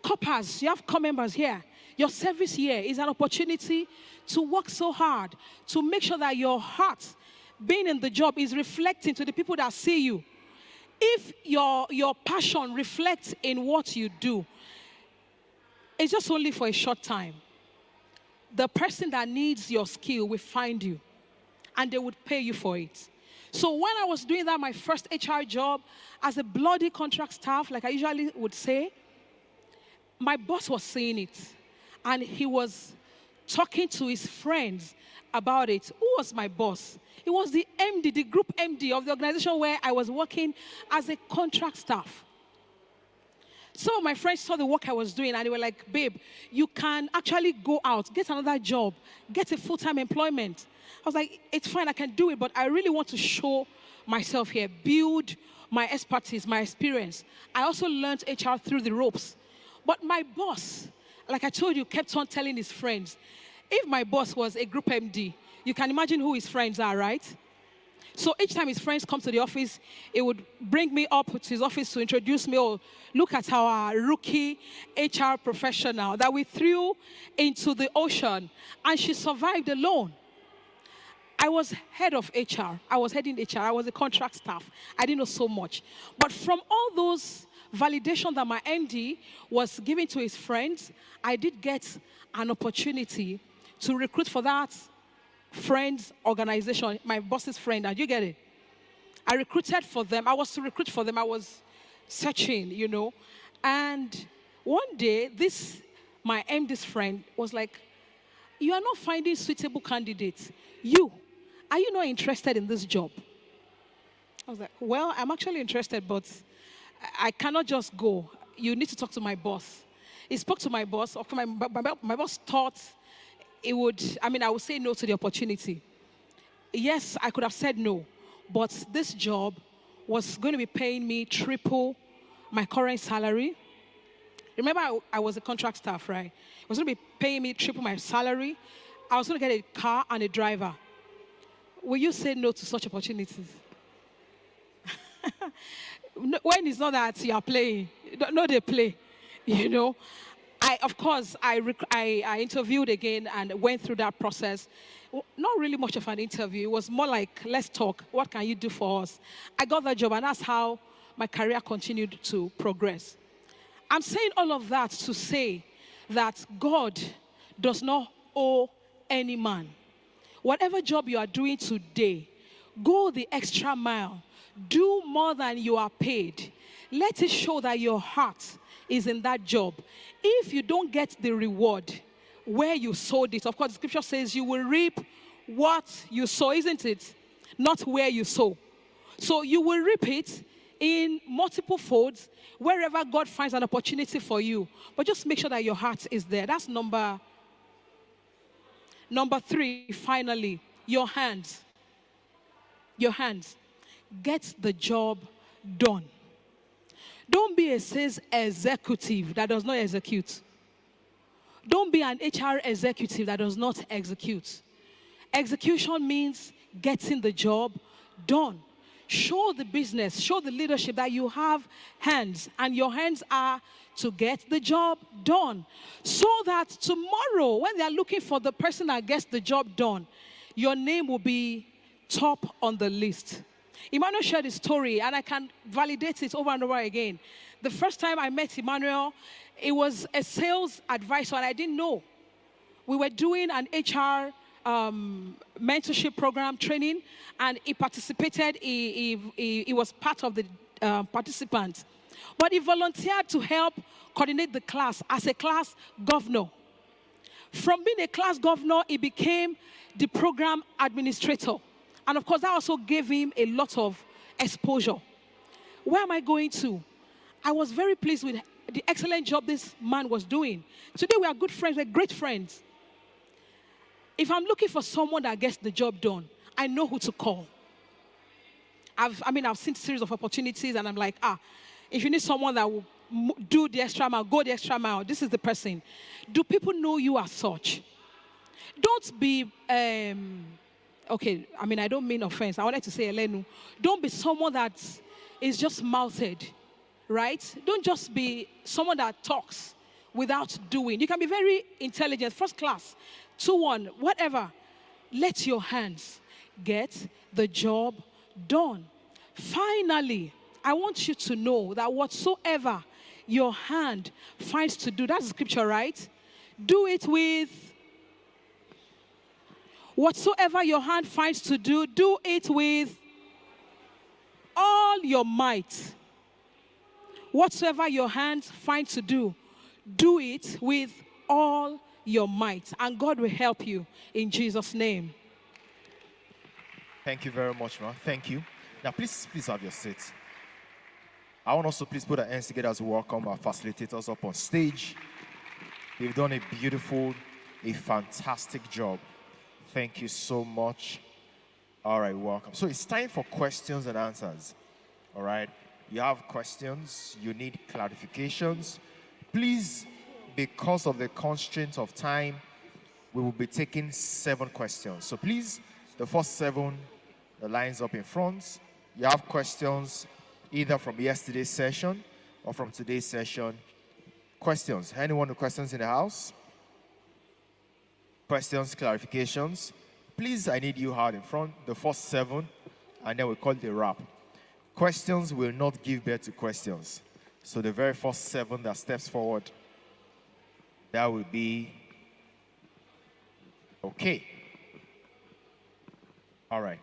F: Coppers, you have core members here. Your service here is an opportunity to work so hard to make sure that your heart, being in the job, is reflecting to the people that see you. If your passion reflects in what you do, it's just only for a short time. The person that needs your skill will find you, and they would pay you for it. So when I was doing that, my first HR job, as a bloody contract staff, like I usually would say, my boss was seeing it, and he was talking to his friends about it. Who was my boss? It was the MD, the group MD of the organization where I was working as a contract staff. Some of my friends saw the work I was doing, and they were like, babe, you can actually go out, get another job, get a full-time employment. I was like, it's fine, I can do it, but I really want to show myself here, build my expertise, my experience. I also learned HR through the ropes. But my boss, like I told you, kept on telling his friends. If my boss was a group MD, you can imagine who his friends are, right? So each time his friends come to the office, he would bring me up to his office to introduce me. Oh, look at our rookie HR professional that we threw into the ocean, and she survived alone. I was head of HR. I was heading HR. I was a contract staff. I didn't know so much. But from all those validation that my MD was giving to his friends, I did get an opportunity to recruit for that friend's organization, my boss's friend, and you get it. I recruited for them. I was to recruit for them. I was searching, you know. And one day, my MD's friend was like, you are not finding suitable candidates. Are you not interested in this job? I was like, well, I'm actually interested, but I cannot just go. You need to talk to my boss. He spoke to my boss. My boss thought I would say no to the opportunity. Yes, I could have said no, but this job was going to be paying me triple my current salary. Remember, I was a contract staff, right? It was going to be paying me triple my salary. I was going to get a car and a driver. Will you say no to such opportunities? When it's not that you are playing, no, they play, you know. I interviewed again and went through that process. Not really much of an interview. It was more like, let's talk. What can you do for us? I got that job, and that's how my career continued to progress. I'm saying all of that to say that God does not owe any man. Whatever job you are doing today, go the extra mile. Do more than you are paid. Let it show that your heart is in that job. If you don't get the reward where you sowed it, of course, the scripture says you will reap what you sow, isn't it? Not where you sow. So you will reap it in multiple folds wherever God finds an opportunity for you. But just make sure that your heart is there. That's number 3, finally, your hands. Your hands. Get the job done. Don't be a sales executive that does not execute. Don't be an HR executive that does not execute. Execution means getting the job done. Show the business, show the leadership that you have hands, and your hands are to get the job done. So that tomorrow, when they are looking for the person that gets the job done, your name will be top on the list. Emmanuel shared his story, and I can validate it over and over again. The first time I met Emmanuel, it was a sales advisor, and I didn't know. We were doing an HR mentorship program training, and he participated. He was part of the participants. But he volunteered to help coordinate the class as a class governor. From being a class governor, he became the program administrator. And of course, that also gave him a lot of exposure. Where am I going to? I was very pleased with the excellent job this man was doing. Today, we are good friends. We're great friends. If I'm looking for someone that gets the job done, I know who to call. I've seen a series of opportunities, and I'm like, if you need someone that will do the extra mile, go the extra mile, this is the person. Do people know you as such? Don't be, I don't mean offense. I wanted to say, Elenu, don't be someone that is just mouthed, right? Don't just be someone that talks without doing. You can be very intelligent, first class, 2-1, whatever. Let your hands get the job done. Finally, I want you to know that whatsoever your hand finds to do, that's the scripture, right? Do it with whatsoever your hand finds to do, do it with all your might. Whatsoever your hand finds to do, do it with all your might. And God will help you in Jesus' name.
A: Thank you very much, man. Thank you. Now, please have your seats. I want us to please put our hands together as we welcome our facilitators up on stage. They've done a beautiful, a fantastic job. Thank you so much. All right, welcome. So it's time for questions and answers. All right. You have questions, you need clarifications. Please, because of the constraints of time, we will be taking 7 questions. So please, the first 7, the lines up in front. You have questions either from yesterday's session or from today's session. Questions? Anyone with questions in the house? Questions, clarifications? Please, I need you out in front, the first 7, and then we call it a wrap. Questions will not give birth to questions. So the very first 7 that steps forward, that will be okay. All right.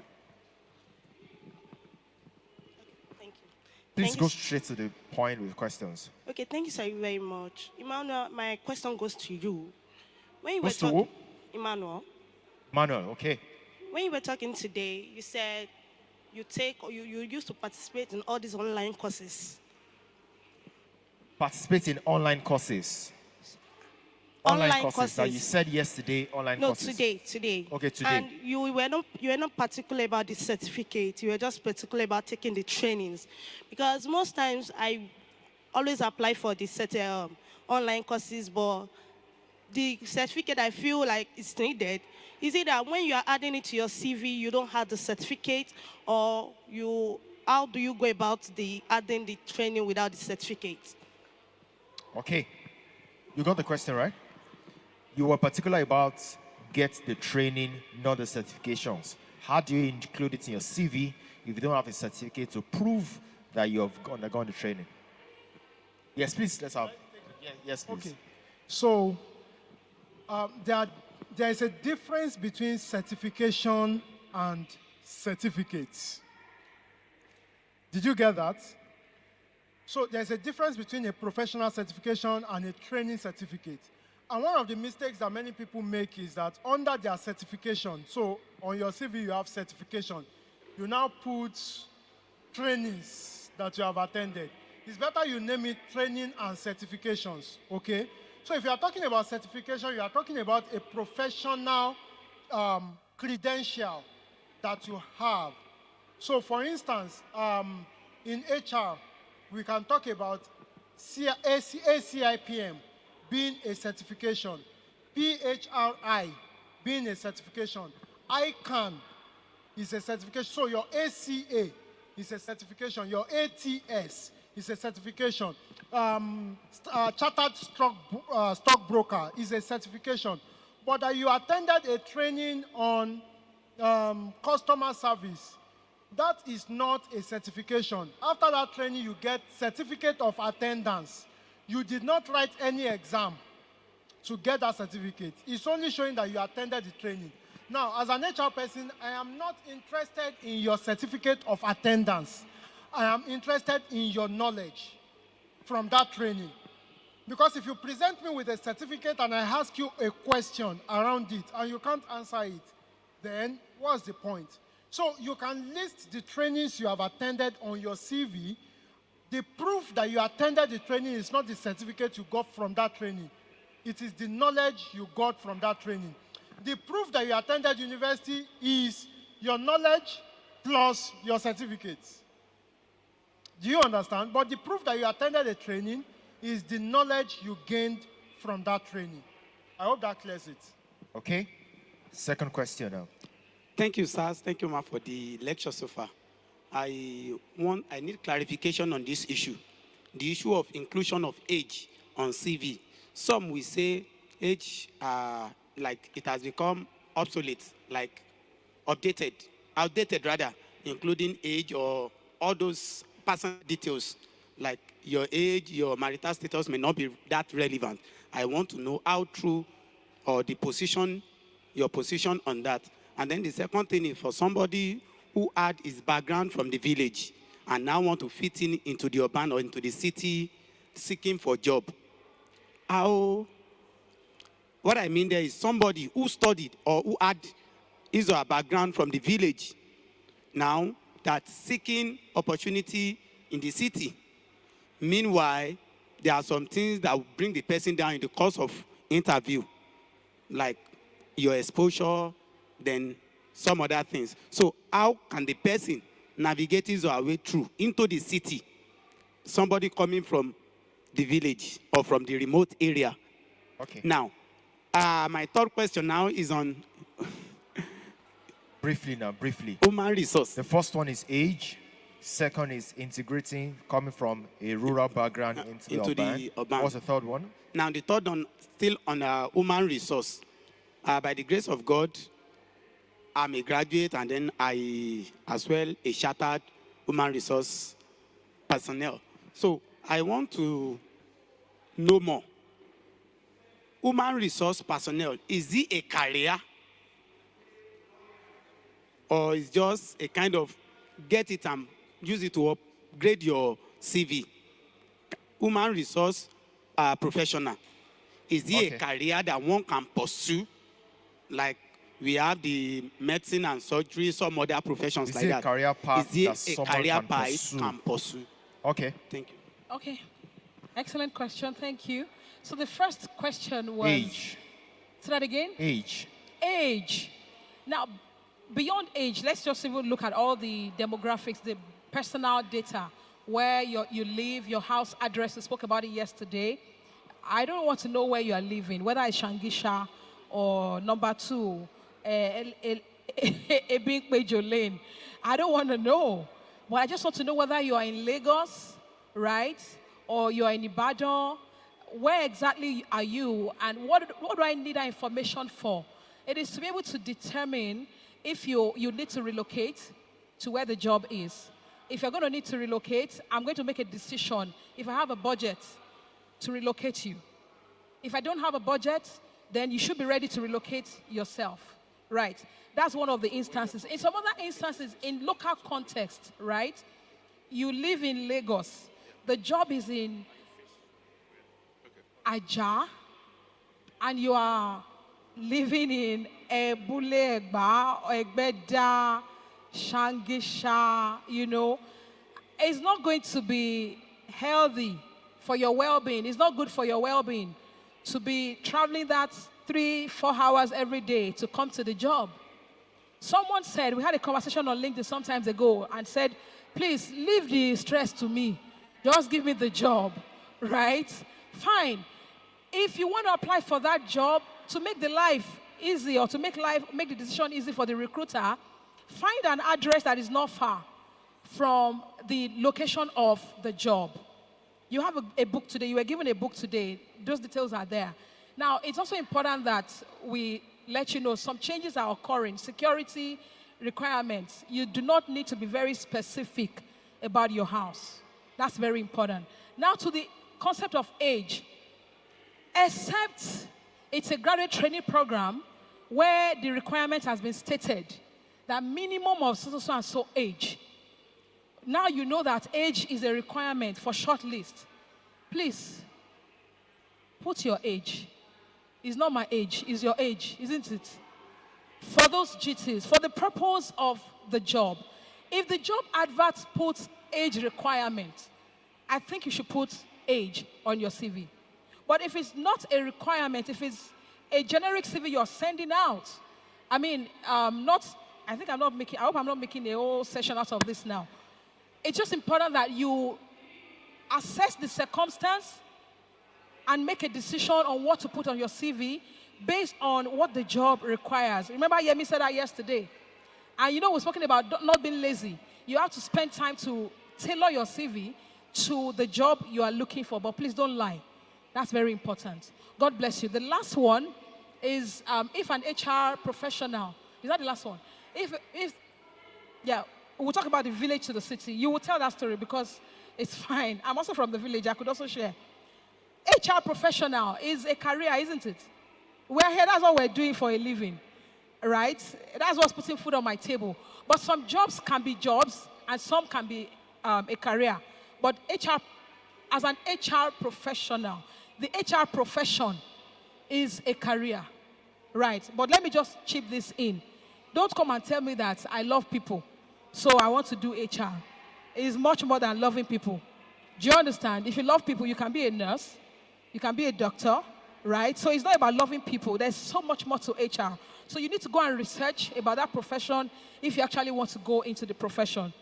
G: Thank you.
A: Please
G: Thank
A: go
G: you.
A: straight to the point with questions.
G: Okay, thank you so very much. Emmanuel, my question goes to you. When you were
A: Goes to
G: talking,
A: who?
G: Emmanuel,
A: Manuel, okay.
G: when you were talking today, you said you take or you used to participate in all these online courses.
A: Participate in online courses.
G: Online
A: courses that you
G: courses.
A: said yesterday, online
G: No,
A: courses.
G: today.
A: Okay, today.
G: And you were not particular about the certificate. You were just particular about taking the trainings, because most times I always apply for the online courses, but the certificate I feel like it's needed. Is it that when you are adding it to your CV, you don't have the certificate, or how do you go about the adding the training without the certificate?
A: Okay. You got the question, right? You were particular about get the training, not the certifications. How do you include it in your CV if you don't have a certificate to prove that you have undergone the training? Yes, please. Let's have. Yes, please.
C: Okay. So there is a difference between certification and certificates. Did you get that? So there's a difference between a professional certification and a training certificate. And one of the mistakes that many people make is that under their certification, so on your CV you have certification, you now put trainings that you have attended. It's better you name it training and certifications, okay? So if you are talking about certification, you are talking about a professional credential that you have. So for instance, in HR, we can talk about ACIPM being a certification, PHRI being a certification, ICANN is a certification. So your ACA is a certification, your ATS is a certification, Chartered Stockbroker is a certification. But that you attended a training on customer service, that is not a certification. After that training, you get certificate of attendance. You did not write any exam to get that certificate. It's only showing that you attended the training. Now, as an HR person, I am not interested in your certificate of attendance. I am interested in your knowledge from that training. Because if you present me with a certificate and I ask you a question around it and you can't answer it, then what's the point? So you can list the trainings you have attended on your CV. The proof that you attended the training is not the certificate you got from that training. It is the knowledge you got from that training. The proof that you attended university is your knowledge plus your certificates. Do you understand? But the proof that you attended a training is the knowledge you gained from that training. I hope that clears it.
A: Okay. Second question now.
V: Thank you, sirs. Thank you, ma, for the lecture so far. I need clarification on this issue. The issue of inclusion of age on CV. Some will say age, like it has become obsolete, like outdated rather, including age or all those personal details, like your age, your marital status may not be that relevant. I want to know how true or your position on that. And then the second thing is for somebody who had his background from the village and now want to fit in into the urban or into the city seeking for a job. What I mean there is somebody who studied or who had his or her background from the village now that's seeking opportunity in the city. Meanwhile, there are some things that will bring the person down in the course of interview, like your exposure, then some other things. So how can the person navigate his or her way through into the city? Somebody coming from the village or from the remote area.
A: Okay.
V: Now, my third question now is on
A: briefly.
V: Human resource.
A: The first one is age. Second is integrating, coming from a rural background into the urban. What's the third one?
V: Now, the third one, still on human resource. By the grace of God, I'm a graduate, and then I, as well, a chartered human resource personnel. So I want to know more. Human resource personnel, is it a career? or it's just a kind of get it and use it to upgrade your CV? Human resource professional. Is it a career that one can pursue? Like we have the medicine and surgery, some other professions like that.
A: Is it a career path
V: Is
A: that
V: it a
A: someone
V: career
A: can
V: path
A: pursue?
V: can pursue?
A: Okay.
V: Thank you.
F: Okay. Excellent question. Thank you. So the first question was...
A: Age.
F: Say that again?
A: Age.
F: Age. Now, beyond age, let's just even look at all the demographics, the personal data, where you live, your house address. We spoke about it yesterday. I don't want to know where you are living, whether it's Shangisha or number 2, Ebinkpejo Lane. I don't want to know. But I just want to know whether you are in Lagos, right? Or you are in Ibadan. Where exactly are you? And what do I need that information for? It is to be able to determine if you need to relocate to where the job is. If you're going to need to relocate, I'm going to make a decision if I have a budget to relocate you. If I don't have a budget, then you should be ready to relocate yourself, right? That's one of the instances. In some other instances, in local context, right? You live in Lagos. The job is in Aja, and you are living in Ebule, Egba, Egbeda, Shangisha, you know. It's not going to be healthy for your well-being. It's not good for your well-being to be traveling that 3-4 hours every day to come to the job. Someone said, we had a conversation on LinkedIn some time ago and said, please leave the stress to me. Just give me the job, right? Fine. If you want to apply for that job to make the life easy or to make the decision easy for the recruiter, find an address that is not far from the location of the job. You have a book today. You were given a book today. Those details are there. Now, it's also important that we let you know some changes are occurring. Security requirements. You do not need to be very specific about your house. That's very important. Now to the concept of age. Except it's a graduate training program where the requirement has been stated that minimum of so and so age. Now you know that age is a requirement for shortlist. Please, put your age. It's not my age, it's your age, isn't it? For those GTs, for the purpose of the job. If the job advert puts age requirement, I think you should put age on your CV. But if it's not a requirement, if it's a generic CV you're sending out, I hope I'm not making a whole session out of this now. It's just important that you assess the circumstance and make a decision on what to put on your CV based on what the job requires. Remember Yemi said that yesterday. And you know, we're talking about not being lazy. You have to spend time to tailor your CV to the job you are looking for, but please don't lie. That's very important. God bless you. The last one is if an HR professional, is that the last one? We'll talk about the village to the city. You will tell that story because it's fine. I'm also from the village. I could also share. HR professional is a career, isn't it? We're here. That's what we're doing for a living, right? That's what's putting food on my table. But some jobs can be jobs and some can be a career. But HR, as an HR professional, the HR profession is a career, right? But let me just chip this in. Don't come and tell me that I love people, so I want to do HR. It is much more than loving people. Do you understand? If you love people, you can be a nurse, you can be a doctor, right? So it's not about loving people. There's so much more to HR. So you need to go and research about that profession if you actually want to go into the profession.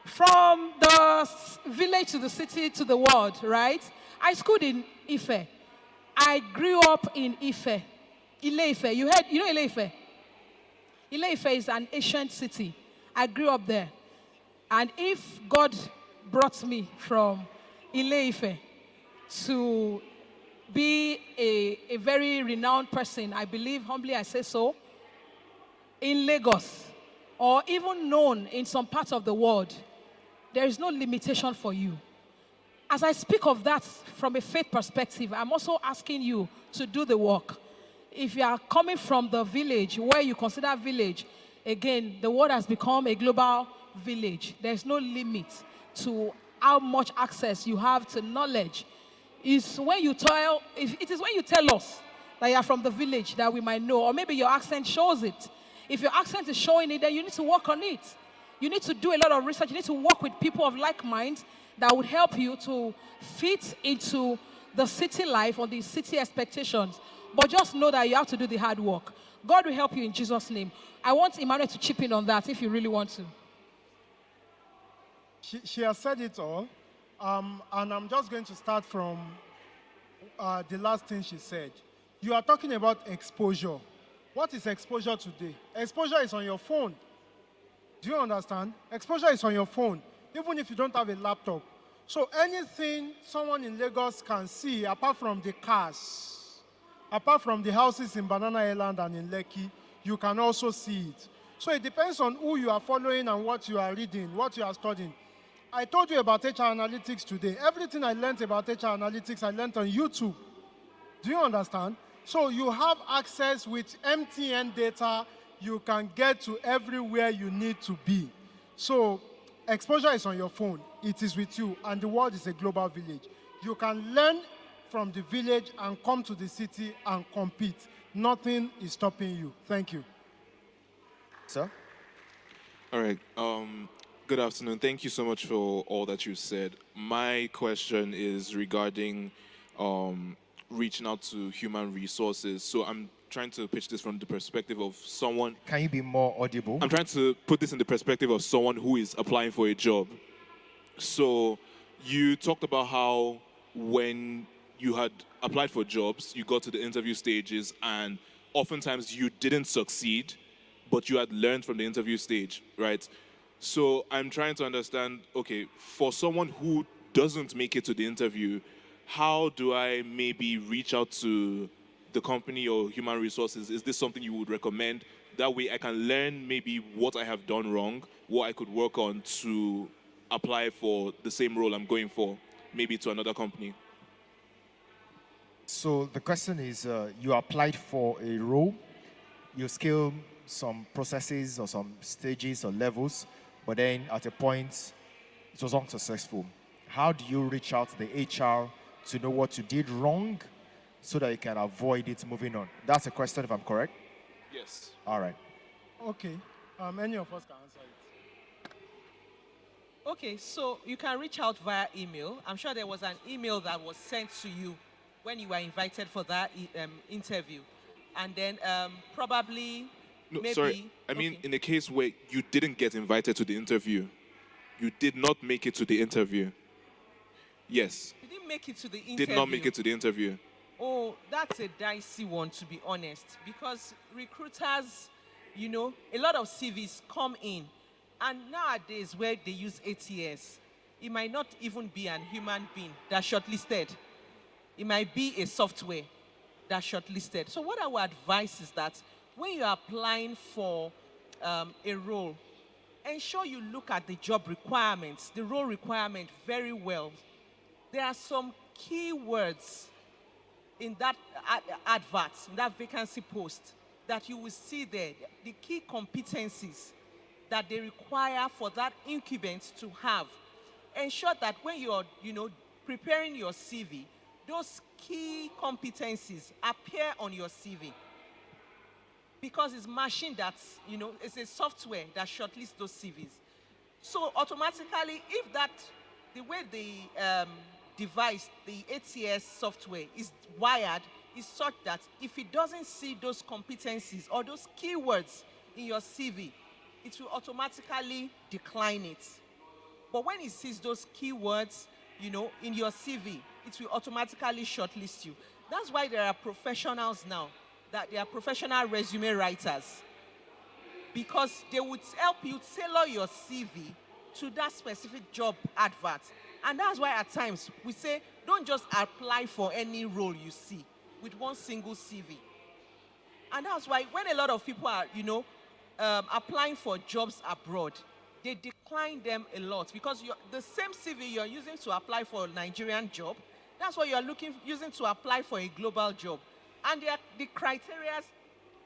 F: From the village to the city to the world, right? I schooled in Ife. I grew up in Ife. Ile-Ife. You know Ile-Ife? Ile-Ife is an ancient city. I grew up there. And if God brought me from Ile-Ife to be a very renowned person, I believe, humbly I say so, in Lagos, or even known in some parts of the world, there is no limitation for you. As I speak of that from a faith perspective, I'm also asking you to do the work. If you are coming from the village, where you consider village again, the world has become a global village. There's no limit to how much access you have to knowledge. It is when you tell us that you are from the village that we might know, or maybe your accent shows it. If your accent is showing it, then you need to work on it. You need to do a lot of research. You need to work with people of like mind that would help you to fit into the city life or the city expectations. But just know that you have to do the hard work. God will help you in Jesus' name. I want Emmanuel to chip in on that if you really want to.
C: She has said it all. And I'm just going to start from the last thing she said. You are talking about exposure. What is exposure today? Exposure is on your phone. Do you understand? Exposure is on your phone, even if you don't have a laptop. So anything someone in Lagos can see, apart from the cars, apart from the houses in Banana Island and in Lekki, you can also see it. So it depends on who you are following and what you are reading, what you are studying. I told you about HR analytics today. Everything I learned about HR analytics, I learned on YouTube. Do you understand? So you have access with MTN data. You can get to everywhere you need to be. So exposure is on your phone. It is with you. And the world is a global village. You can learn from the village and come to the city and compete. Nothing is stopping you. Thank you.
A: Sir?
I: All right. Good afternoon. Thank you so much for all that you said. My question is regarding reaching out to human resources. So I'm trying to pitch this from the perspective of someone.
A: Can you be more audible?
I: I'm trying to put this in the perspective of someone who is applying for a job. So you talked about how when you had applied for jobs, you got to the interview stages, and oftentimes you didn't succeed, but you had learned from the interview stage, right? So I'm trying to understand, okay, for someone who doesn't make it to the interview, how do I maybe reach out to the company or human resources? Is this something you would recommend? That way I can learn maybe what I have done wrong, what I could work on to apply for the same role I'm going for, maybe to another company.
A: So the question is, you applied for a role, you scale some processes or some stages or levels, but then at a point, it was unsuccessful. How do you reach out to the HR to know what you did wrong so that you can avoid it moving on? That's a question, if I'm correct?
I: Yes.
A: All right.
C: Okay. Any of us can answer it.
T: Okay, so you can reach out via email. I'm sure there was an email that was sent to you when you were invited for that interview. And then probably,
I: No,
T: maybe...
I: sorry. I mean, in the case where you didn't get invited to the interview, you did not make it to the interview. Yes.
T: You didn't make it to the interview.
I: Did not make it to the interview.
T: Oh, that's a dicey one, to be honest. Because recruiters, you know, a lot of CVs come in. And nowadays, where they use ATS, it might not even be a human being that's shortlisted. It might be a software that's shortlisted. So what I would advise is that when you're applying for a role, ensure you look at the job requirements, the role requirement very well. There are some key words in that advert, in that vacancy post, that you will see there, the key competencies that they require for that incumbent to have. Ensure that when you're, preparing your CV, those key competencies appear on your CV. Because it's machine that's, it's a software that shortlists those CVs. So automatically, if that, the way the device, the ATS software is wired, is such that if it doesn't see those competencies or those keywords in your CV, it will automatically decline it. But when it sees those keywords, in your CV, it will automatically shortlist you. That's why there are professionals now, that they are professional resume writers, because they would help you tailor your CV to that specific job advert. And that's why at times we say, don't just apply for any role you see with one single CV. And that's why when a lot of people are, applying for jobs abroad, they decline them a lot, because the same CV you're using to apply for a Nigerian job, that's what you're using to apply for a global job. And the criteria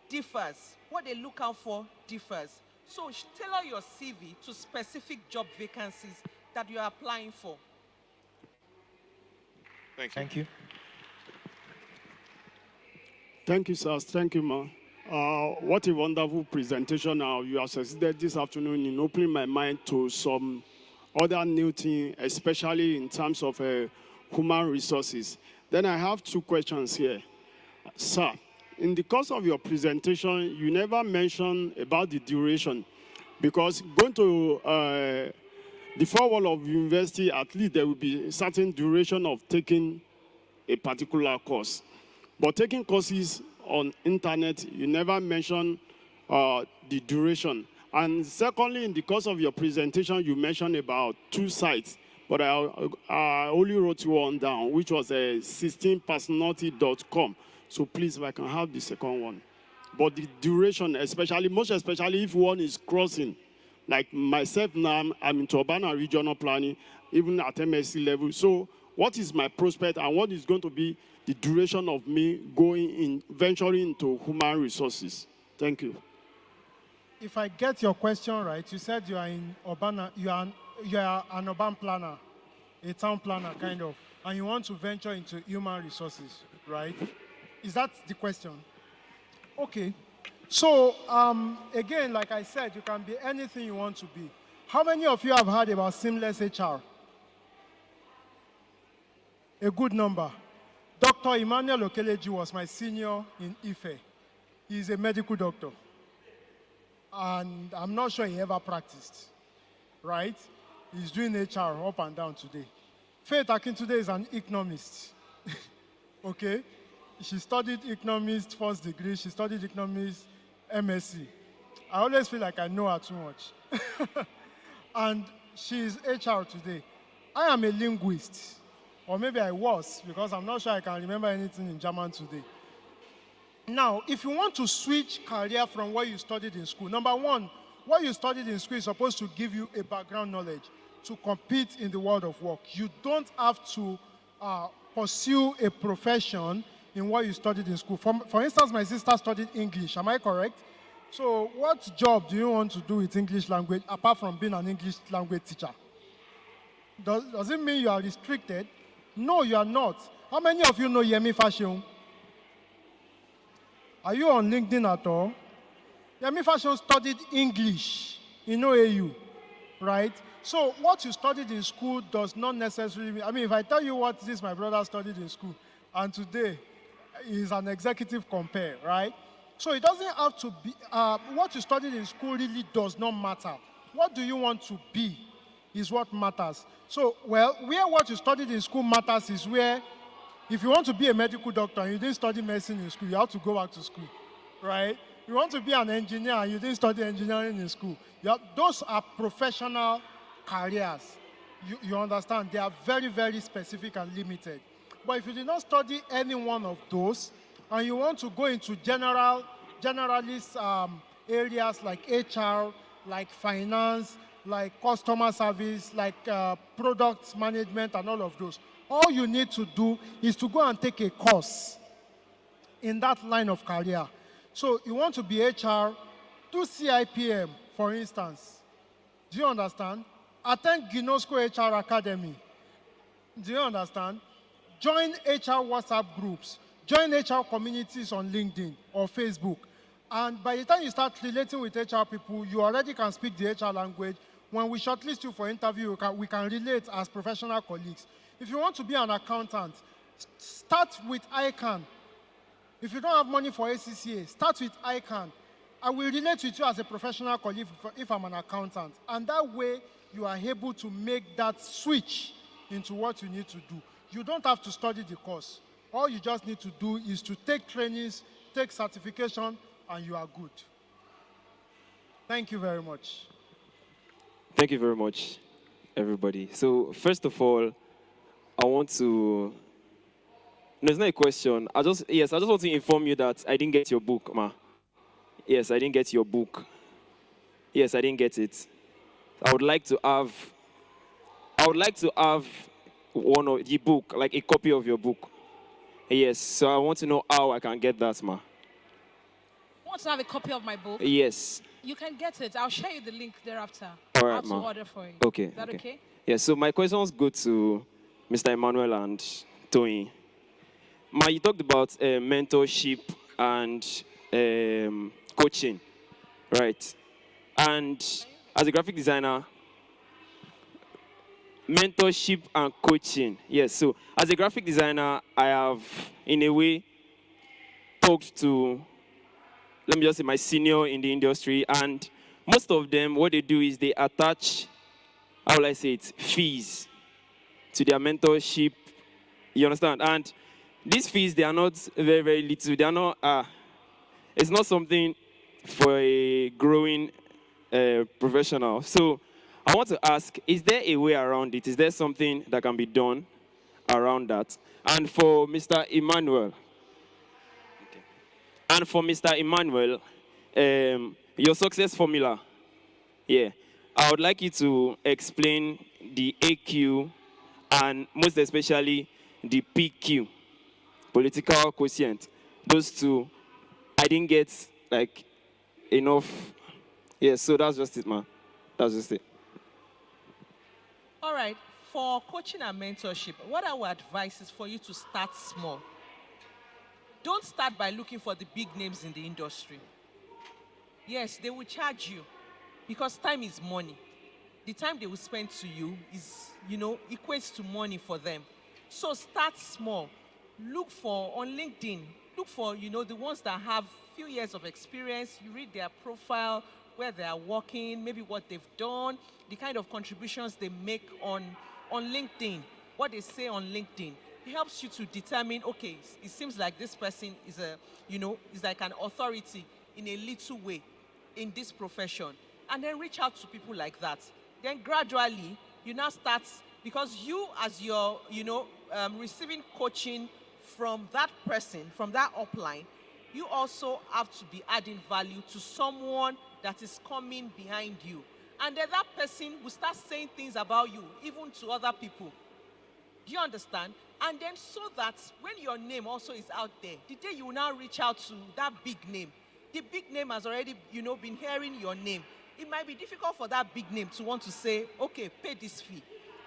T: differs. What they look out for differs. So tailor your CV to specific job vacancies that you are applying for.
I: Thank you.
E: Thank you.
U: Thank you, sir. Thank you, ma. What a wonderful presentation. You have succeeded this afternoon in opening my mind to some other new things, especially in terms of human resources. Then I have two questions here. Sir, in the course of your presentation, you never mentioned about the duration, because going to the four wall of university, at least there will be a certain duration of taking a particular course. But taking courses on internet, you never mention the duration. And secondly, in the course of your presentation, you mentioned about 2 sites, but I only wrote one down, which was 16personality.com. So please, if I can have the second one. But the duration, especially, most especially if one is crossing, like myself now, I'm into urban and regional planning, even at MSc level. So what is my prospect and what is going to be the duration of me going in, venturing into human resources? Thank you.
C: If I get your question right, you said you are in urban, you are an urban planner, a town planner kind of, and you want to venture into human resources, right? Is that the question? Okay. So again, like I said, you can be anything you want to be. How many of you have heard about seamless HR? A good number. Dr. Emmanuel Okeleji was my senior in Ife. He's a medical doctor. And I'm not sure he ever practiced, right? He's doing HR up and down today. Faith Akintunde is an economist, okay? She studied economics first degree, she studied economics MSc. I always feel like I know her too much. And she's HR today. I am a linguist, or maybe I was, because I'm not sure I can remember anything in German today. Now, if you want to switch career from what you studied in school, number one, what you studied in school is supposed to give you a background knowledge to compete in the world of work. You don't have to pursue a profession in what you studied in school. For instance, my sister studied English, am I correct? So what job do you want to do with English language apart from being an English language teacher? Does it mean you are restricted? No, you are not. How many of you know Yemi Fashion? Are you on LinkedIn at all? Yemi Fashion studied English in OAU, right? So what you studied in school does not necessarily mean, I mean, if I tell you what my brother studied in school, and today is an executive compare, right? So it doesn't have to be, what you studied in school really does not matter. What do you want to be is what matters. So, well, where what you studied in school matters is where, if you want to be a medical doctor and you didn't study medicine in school, you have to go back to school, right? You want to be an engineer and you didn't study engineering in school. Those are professional careers. You understand? They are very, very specific and limited. But if you did not study any one of those, and you want to go into generalist areas like HR, like finance, like customer service, like product management and all of those, all you need to do is to go and take a course in that line of career. So you want to be HR, do CIPM, for instance. Do you understand? Attend Ginosco HR Academy. Do you understand? Join HR WhatsApp groups. Join HR communities on LinkedIn or Facebook. And by the time you start relating with HR people, you already can speak the HR language. When we shortlist you for interview, we can relate as professional colleagues. If you want to be an accountant, start with ICANN. If you don't have money for ACCA, start with ICANN. I will relate with you as a professional colleague if I'm an accountant. And that way, you are able to make that switch into what you need to do. You don't have to study the course. All you just need to do is to take trainings, take certification, and you are good. Thank you very much.
J: Thank you very much, everybody. So first of all, I want to, no, it's not a question. I just want to inform you that I didn't get your book, ma. Yes, I didn't get your book. Yes, I didn't get it. I would like to have one of the book, like a copy of your book. Yes, so I want to know how I can get that, ma.
F: You want to have a copy of my book?
J: Yes.
F: You can get it. I'll share you the link thereafter.
J: All right,
F: How to
J: ma.
F: order for it.
J: Okay.
F: Is that okay?
J: Yeah, so my questions go to Mr. Emmanuel and Tony. Ma, you talked about mentorship and coaching, right? And as a graphic designer, mentorship and coaching. Yes, so as a graphic designer, I have, in a way, talked to, let me just say, my senior in the industry, and most of them, what they do is they attach, how will I say it, fees to their mentorship. You understand? And these fees, they are not very, very little. They are not, it's not something for a growing professional. So I want to ask, is there a way around it? Is there something that can be done around that? And for Mr. Emmanuel, your success formula, yeah, I would like you to explain the AQ and most especially the PQ, political quotient. Those two, I didn't get like enough. Yeah, so that's just it, man. That's just it.
T: All right, for coaching and mentorship, what I would advise is for you to start small. Don't start by looking for the big names in the industry. Yes, they will charge you because time is money. The time they will spend to you is, equates to money for them. So start small. Look for, on LinkedIn, look for, the ones that have few years of experience. You read their profile, where they are working, maybe what they've done, the kind of contributions they make on LinkedIn, what they say on LinkedIn. It helps you to determine, okay, it seems like this person is is like an authority in a little way in this profession. And then reach out to people like that. Then gradually, you now start, because you as you're, receiving coaching from that person, from that upline, you also have to be adding value to someone that is coming behind you. And then that person will start saying things about you, even to other people. Do you understand? And then so that when your name also is out there, the day you will now reach out to that big name, the big name has already, been hearing your name. It might be difficult for that big name to want to say, okay, pay this fee.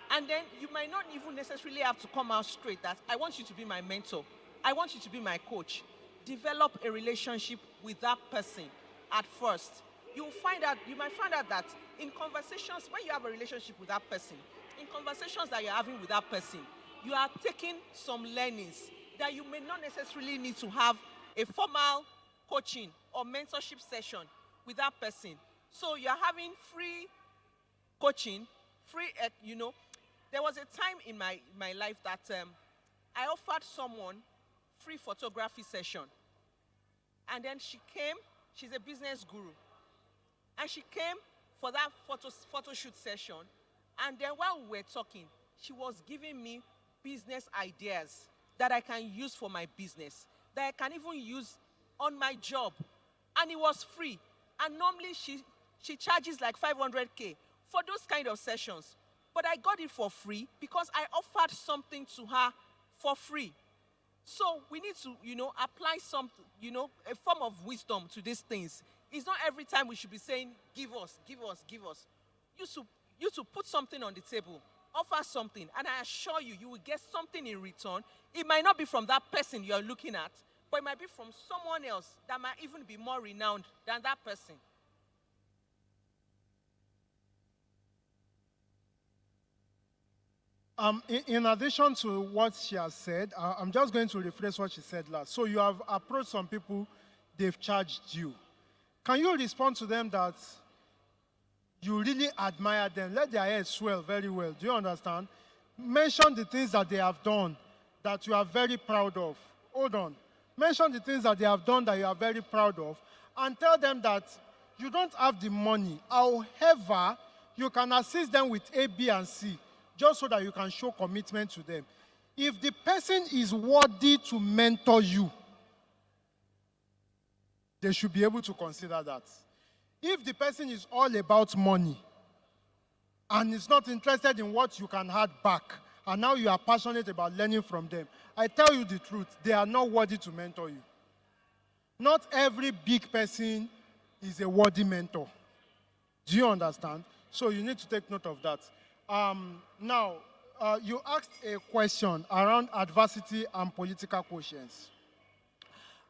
T: And then you might not even necessarily have to come out straight that I want you to be my mentor. I want you to be my coach. Develop a relationship with that person at first. You might find out that in conversations, when you have a relationship with that person, in conversations that you're having with that person, you are taking some learnings that you may not necessarily need to have a formal coaching or mentorship session with that person. So you're having free coaching, free, There was a time in my life that I offered someone free photography session. And then she came, she's a business guru. And she came for that photo shoot session. And then while we were talking, she was giving me business ideas that I can use for my business, that I can even use on my job. And it was free. And normally she charges like 500K for those kind of sessions. But I got it for free because I offered something to her for free. So we need to, apply some, a form of wisdom to these things. It's not every time we should be saying, give us, give us, give us. You to put something on the table, offer something, and I assure you, you will get something in return. It might not be from that person you're looking at, but it might be from someone else that might even be more renowned than that person.
C: In addition to what she has said, I'm just going to rephrase what she said last. So you have approached some people, they've charged you. Can you respond to them that you really admire them? Let their head swell very well. Do you understand? Mention the things that they have done that you are very proud of. Hold on. Mention the things that they have done that you are very proud of, and tell them that you don't have the money. However, you can assist them with A, B, and C, just so that you can show commitment to them. If the person is worthy to mentor you, they should be able to consider that. If the person is all about money and is not interested in what you can add back, and now you are passionate about learning from them, I tell you the truth, they are not worthy to mentor you. Not every big person is a worthy mentor. Do you understand? So you need to take note of that. Now, you asked a question around adversity and political quotients.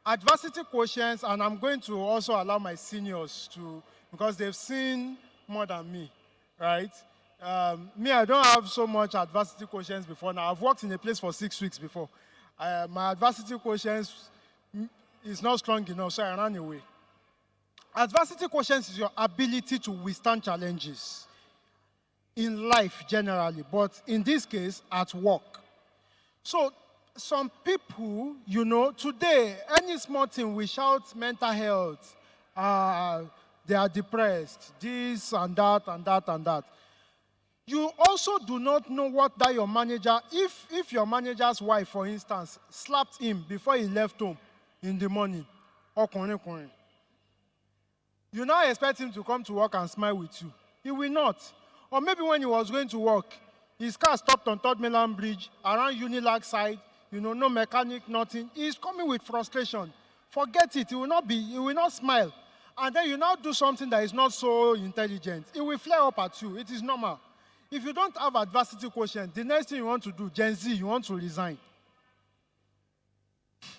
C: Adversity quotients, and I'm going to also allow my seniors to, because they've seen more than me, right? Me, I don't have so much adversity quotients before now. I've worked in a place for 6 weeks before. My adversity quotients is not strong enough, so I ran away. Adversity quotients is your ability to withstand challenges in life generally, but in this case, at work. So some people, you know, today, any small thing, we shout mental health, they are depressed, this and that and that and that. You also do not know what that your manager, if your manager's wife, for instance, slapped him before he left home in the morning, you now expect him to come to work and smile with you. He will not. Or maybe when he was going to work, his car stopped on Third Mainland Bridge, around Unilag side, you know, no mechanic, nothing. He's coming with frustration. Forget it, he will not smile. And then you now do something that is not so intelligent. It will flare up at you. It is normal. If you don't have adversity quotient, the next thing you want to do, Gen Z, you want to resign.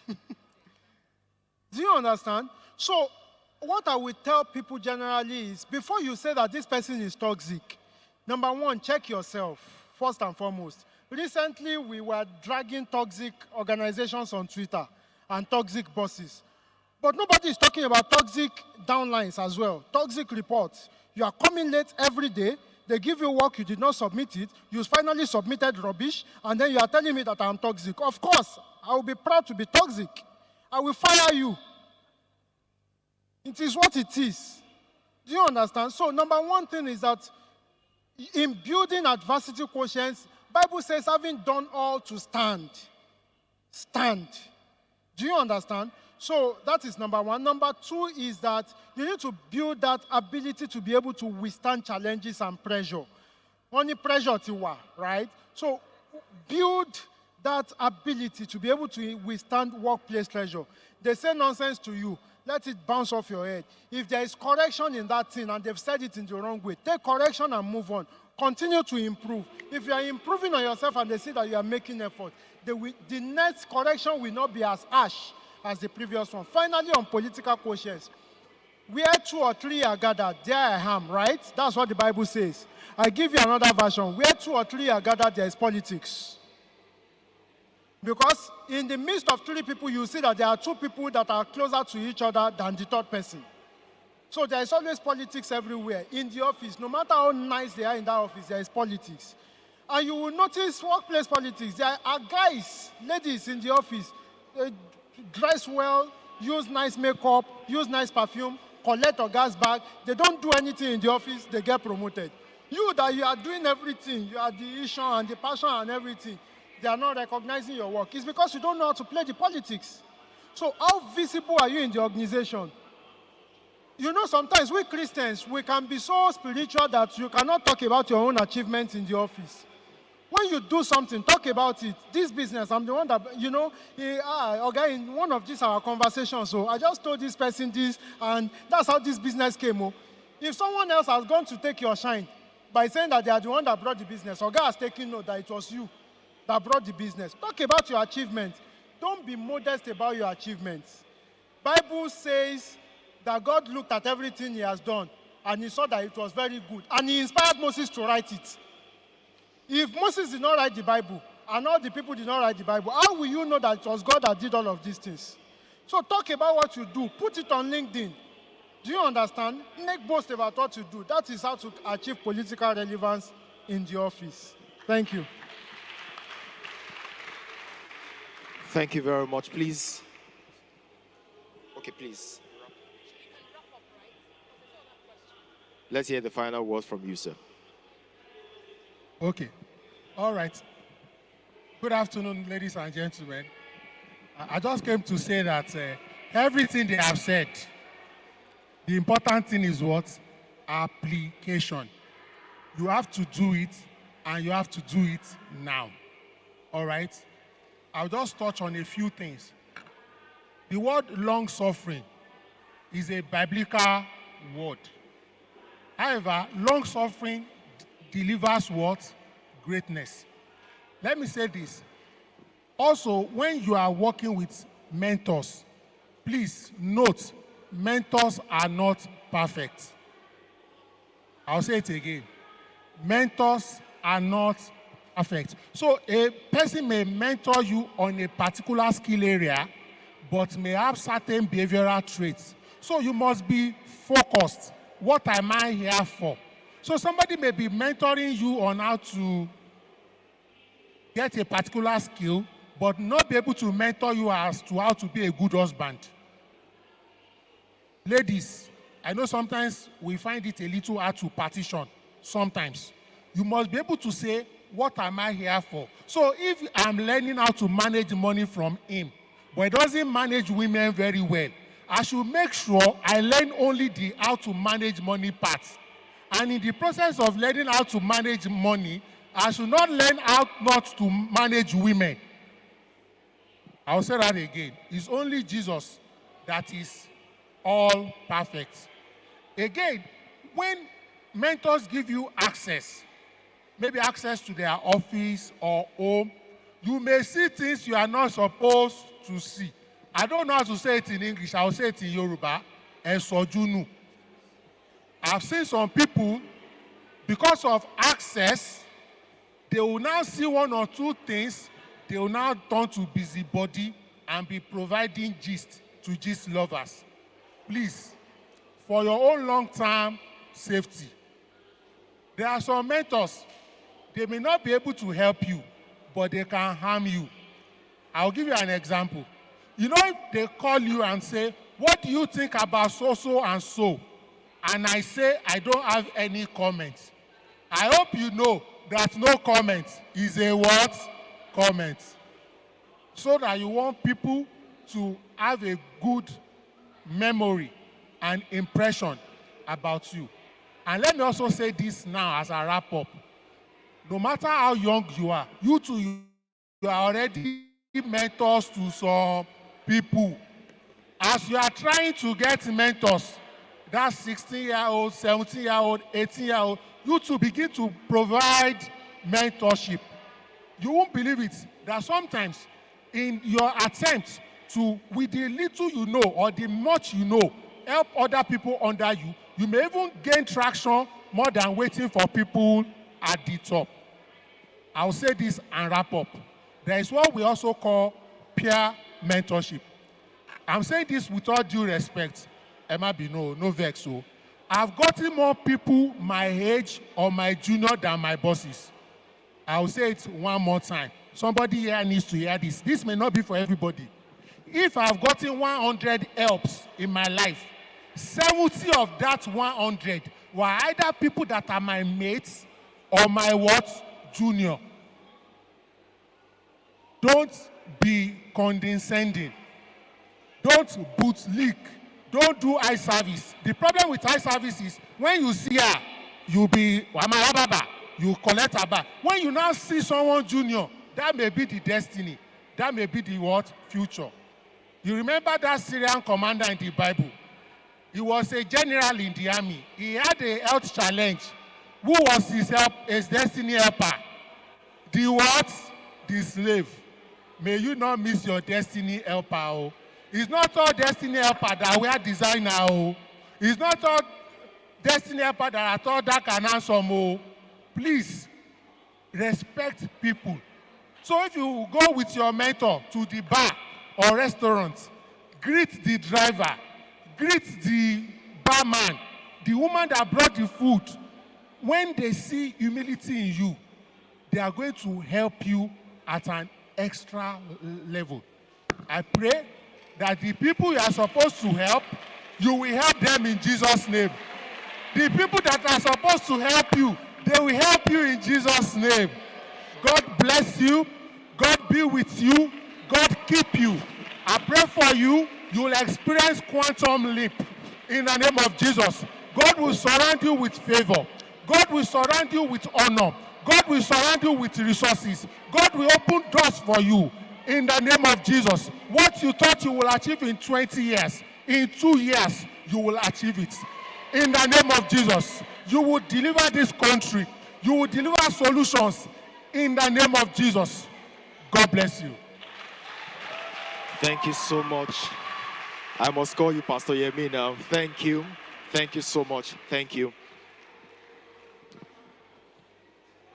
C: Do you understand? So, what I will tell people generally is, before you say that this person is toxic, number one, check yourself, first and foremost. Recently, we were dragging toxic organizations on Twitter and toxic bosses. But nobody is talking about toxic downlines as well, toxic reports. You are coming late every day, they give you work, you did not submit it, you finally submitted rubbish, and then you are telling me that I'm toxic. Of course, I will be proud to be toxic. I will fire you. It is what it is. Do you understand? So number one thing is that in building adversity quotients, Bible says having done all to stand. Stand. Do you understand? So that is number one. Number two is that you need to build that ability to be able to withstand challenges and pressure. Only pressure tiwa, right? So build that ability to be able to withstand workplace pressure. They say nonsense to you, let it bounce off your head. If there is correction in that thing and they've said it in the wrong way, take correction and move on. Continue to improve. If you are improving on yourself and they see that you are making effort, the next correction will not be as harsh as the previous one. Finally, on political quotients, where 2 or 3 are gathered, there I am, right? That's what the Bible says. I give you another version. Where 2 or 3 are gathered, there is politics. Because in the midst of 3 people, you see that there are 2 people that are closer to each other than the third person. So there is always politics everywhere. In the office, no matter how nice they are in that office, there is politics. And you will notice workplace politics. There are guys, ladies in the office, dress well, use nice makeup, use nice perfume, collect a gas bag. They don't do anything in the office, they get promoted. You are doing everything, you are the issue and the passion and everything. They are not recognizing your work. It's because you don't know how to play the politics. So how visible are you in the organization? You know, sometimes we Christians, we can be so spiritual that you cannot talk about your own achievements in the office. When you do something, talk about it. This business, I'm the one that, you know, okay, in one of these our conversations, so I just told this person this, and that's how this business came. Oh. If someone else has gone to take your shine by saying that they are the one that brought the business, or God has taken note that it was you that brought the business, talk about your achievements. Don't be modest about your achievements. Bible says that God looked at everything he has done, and he saw that it was very good, and he inspired Moses to write it. If Moses did not write the Bible, and all the people did not write the Bible, how will you know that it was God that did all of these things? So talk about what you do. Put it on LinkedIn. Do you understand? Make boast about what you do. That is how to achieve political relevance in the office. Thank you.
A: Thank you very much. Please. Okay, please. Let's hear the final words from you, sir.
E: Okay. All right. Good afternoon, ladies and gentlemen. I just came to say that everything they have said, the important thing is what? Application. You have to do it, and you have to do it now. All right? I'll just touch on a few things. The word long-suffering is a biblical word. However, long suffering delivers what? Greatness. Let me say this. Also, when you are working with mentors, please note, mentors are not perfect. I'll say it again. Mentors are not perfect. So a person may mentor you on a particular skill area, but may have certain behavioral traits. So you must be focused. What am I here for? So somebody may be mentoring you on how to get a particular skill, but not be able to mentor you as to how to be a good husband. Ladies, I know sometimes we find it a little hard to partition. Sometimes. You must be able to say, what am I here for? So if I'm learning how to manage money from him, but he doesn't manage women very well, I should make sure I learn only the how to manage money part. And in the process of learning how to manage money, I should not learn how not to manage women. I'll say that again. It's only Jesus that is all perfect. Again, when mentors give you access, maybe access to their office or home, you may see things you are not supposed to see. I don't know how to say it in English. I'll say it in Yoruba. Esojunu. I've seen some people, because of access, they will now see one or two things, they will now turn to busybody and be providing gist to gist lovers. Please, for your own long-term safety, there are some mentors, they may not be able to help you, but they can harm you. I'll give you an example. You know, if they call you and say, what do you think about so and so? And I say, I don't have any comments. I hope you know that no comment is a what? Comment. So that you want people to have a good memory and impression about you. And let me also say this now as I wrap up. No matter how young you are, you too, you are already mentors to some people. As you are trying to get mentors, that 16-year-old, 17-year-old, 18-year-old, you to begin to provide mentorship. You won't believe it, that sometimes in your attempt to, with the little you know or the much you know, help other people under you, you may even gain traction more than waiting for people at the top. I'll say this and wrap up. There is what we also call peer mentorship. I'm saying this with all due respect. Emma be no vex. So I've gotten more people my age or my junior than my bosses. I'll say it one more time. Somebody here needs to hear this. This may not be for everybody. If I've gotten 100 helps in my life, 70 of that 100 were either people that are my mates or my what? Junior. Don't be condescending. Don't bootlick. Don't do eye service. The problem with eye service is when you see her, you be you collect her back. When you now see someone junior, that may be the destiny. That may be the what? Future. You remember that Syrian commander in the Bible? He was a general in the army. He had a health challenge. Who was his destiny helper? The what? The slave. May you not miss your destiny helper. Oh. It's not all destiny helper that wear designer. Oh. It's not all destiny helper that are taught that can answer more. Please, respect people. So if you go with your mentor to the bar or restaurant, greet the driver, greet the barman, the woman that brought the food. When they see humility in you, they are going to help you at an extra level. I pray that the people you are supposed to help, you will help them in Jesus' name. The people that are supposed to help you, they will help you in Jesus' name. God bless you. God be with you. God keep you. I pray for you. You will experience quantum leap in the name of Jesus. God will surround you with favor. God will surround you with honor. God will surround you with resources. God will open doors for you in the name of Jesus. What you thought you will achieve in 20 years, in 2 years, you will achieve it. in the name of Jesus. You will deliver this country. You will deliver solutions in the name of Jesus. God bless you.
A: Thank you so much. I must call you Pastor Yemi now. Thank you. Thank you so much. Thank you.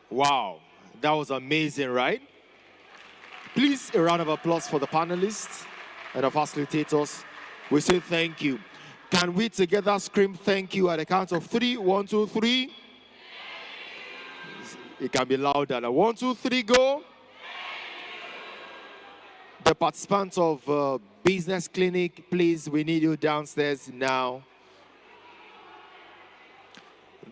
A: Wow, that was amazing, right? Please, a round of applause for the panelists and the facilitators. We say thank you. Can we together scream thank you at the count of 3? 1, 2, 3. It can be louder. Now, 1, 2, 3, go. The participants of Business Clinic, please, we need you downstairs now.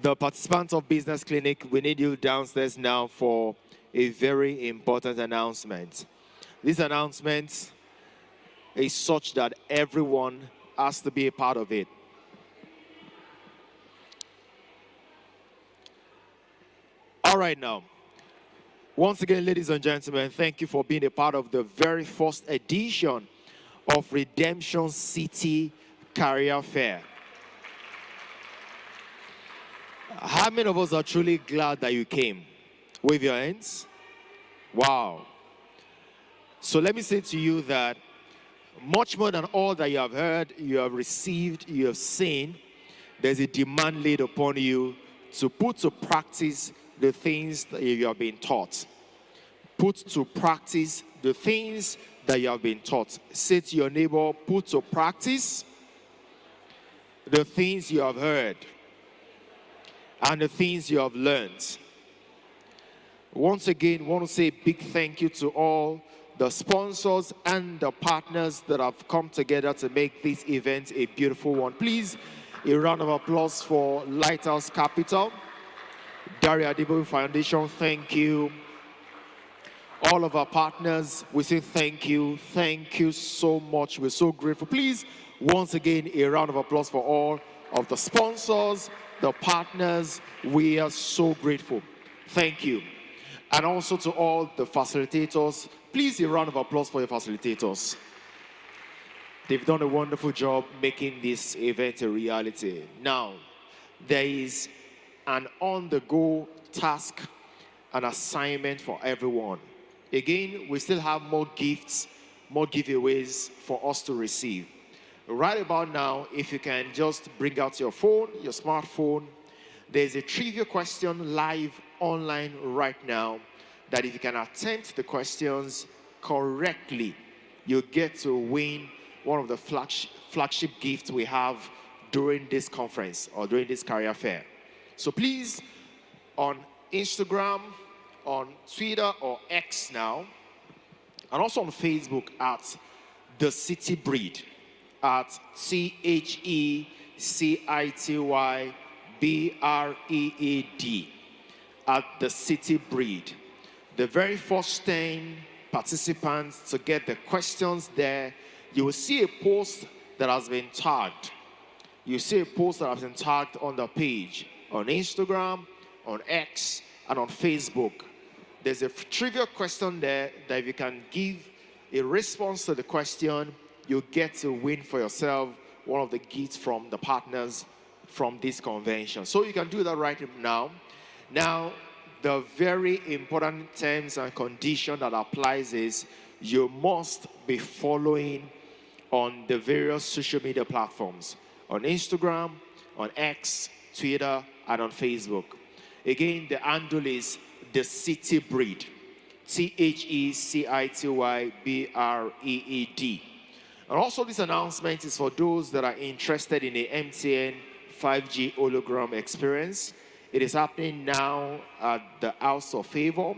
A: The participants of Business Clinic, we need you downstairs now for a very important announcement. This announcement is such that everyone has to be a part of it. All right now. Once again, ladies and gentlemen, thank you for being a part of the very first edition of Redemption City Career Fair. How many of us are truly glad that you came? Wave your hands. Wow. So let me say to you that much more than all that you have heard, you have received, you have seen, there's a demand laid upon you to put to practice the things that you have been taught. Put to practice the things that you have been taught. Say to your neighbor, put to practice the things you have heard and the things you have learned. Once again, I want to say a big thank you to all the sponsors and the partners that have come together to make this event a beautiful one. Please, a round of applause for Lighthouse Capital, Daria Adebo Foundation, thank you. All of our partners, we say thank you. Thank you so much. We're so grateful. Please, once again, a round of applause for all of the sponsors, the partners. We are so grateful. Thank you. And also to all the facilitators. Please, a round of applause for your facilitators. They've done a wonderful job making this event a reality. Now, there is an on-the-go task, an assignment for everyone. Again, we still have more gifts, more giveaways for us to receive. Right about now, if you can just bring out your phone, your smartphone, there's a trivia question live online right now that if you can attempt the questions correctly, you get to win one of the flagship gifts we have during this conference or during this career fair. So please, on Instagram, on Twitter or X now, and also on Facebook at The City Breed, at THECITYBREED, at The City Breed. The very first 10 participants to get the questions there, you will see a post that has been tagged. You see a post that has been tagged on the page, on Instagram, on X, and on Facebook. There's a trivia question there that if you can give a response to the question, you get to win for yourself one of the gifts from the partners from this convention. So you can do that right now. Now, the very important terms and condition that applies is you must be following on the various social media platforms, on Instagram, on X, Twitter, and on Facebook. Again, the handle is The City Breed, THECITYBREED. And also this announcement is for those that are interested in the MTN 5G hologram experience. It is happening now at the House of Favor.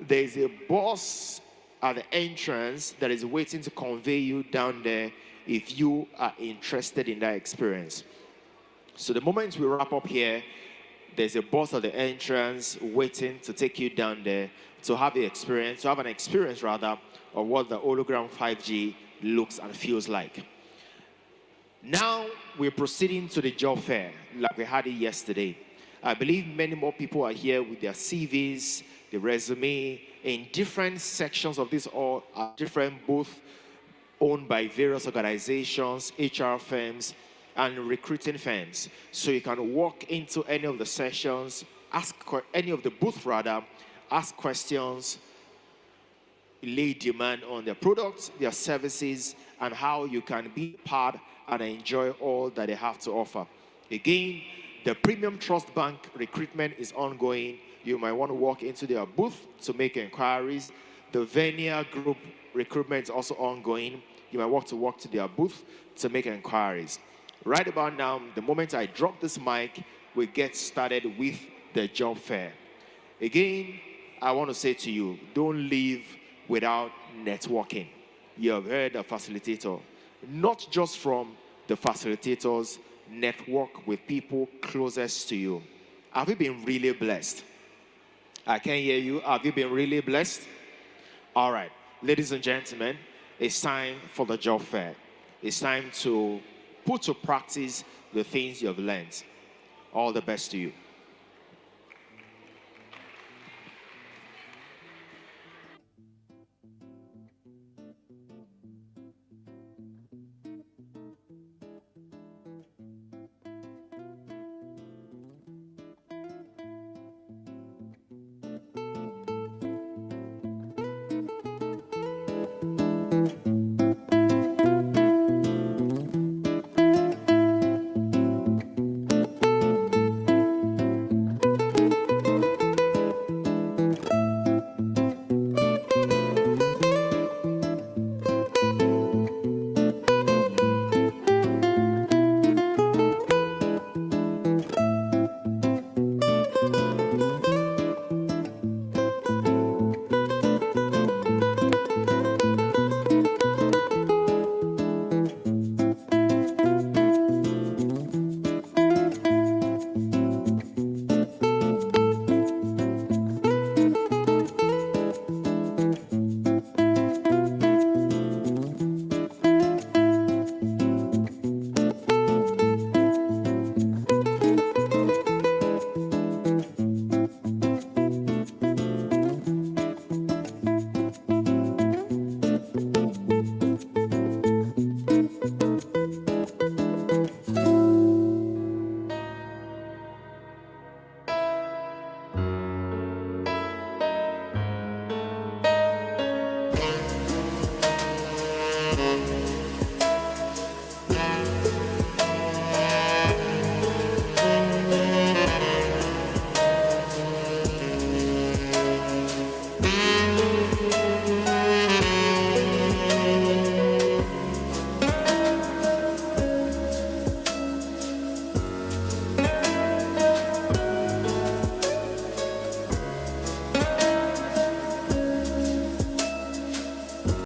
A: There is a bus at the entrance that is waiting to convey you down there if you are interested in that experience. So the moment we wrap up here, there's a bus at the entrance waiting to take you down there to have the experience, to have an experience rather, of what the hologram 5G looks and feels like. Now we're proceeding to the job fair like we had it yesterday. I believe many more people are here with their CVs, the resume, in different sections of this, all are different, both owned by various organizations, HR firms, and recruiting firms. So you can walk into any of the sessions, any of the booth rather, ask questions, lay demand on their products, their services, and how you can be part and enjoy all that they have to offer. Again, the Premium Trust Bank recruitment is ongoing. You might want to walk into their booth to make inquiries. The Venia Group recruitment is also ongoing. You might want to walk to their booth to make inquiries. Right about now, the moment I drop this mic, we get started with the job fair. Again, I want to say to you, don't leave without networking. You have heard a facilitator. Not just from the facilitators, network with people closest to you. Have you been really blessed? I can hear you. Have you been really blessed? All right, ladies and gentlemen, it's time for the job fair. It's time to put to practice the things you have learned. All the best to you.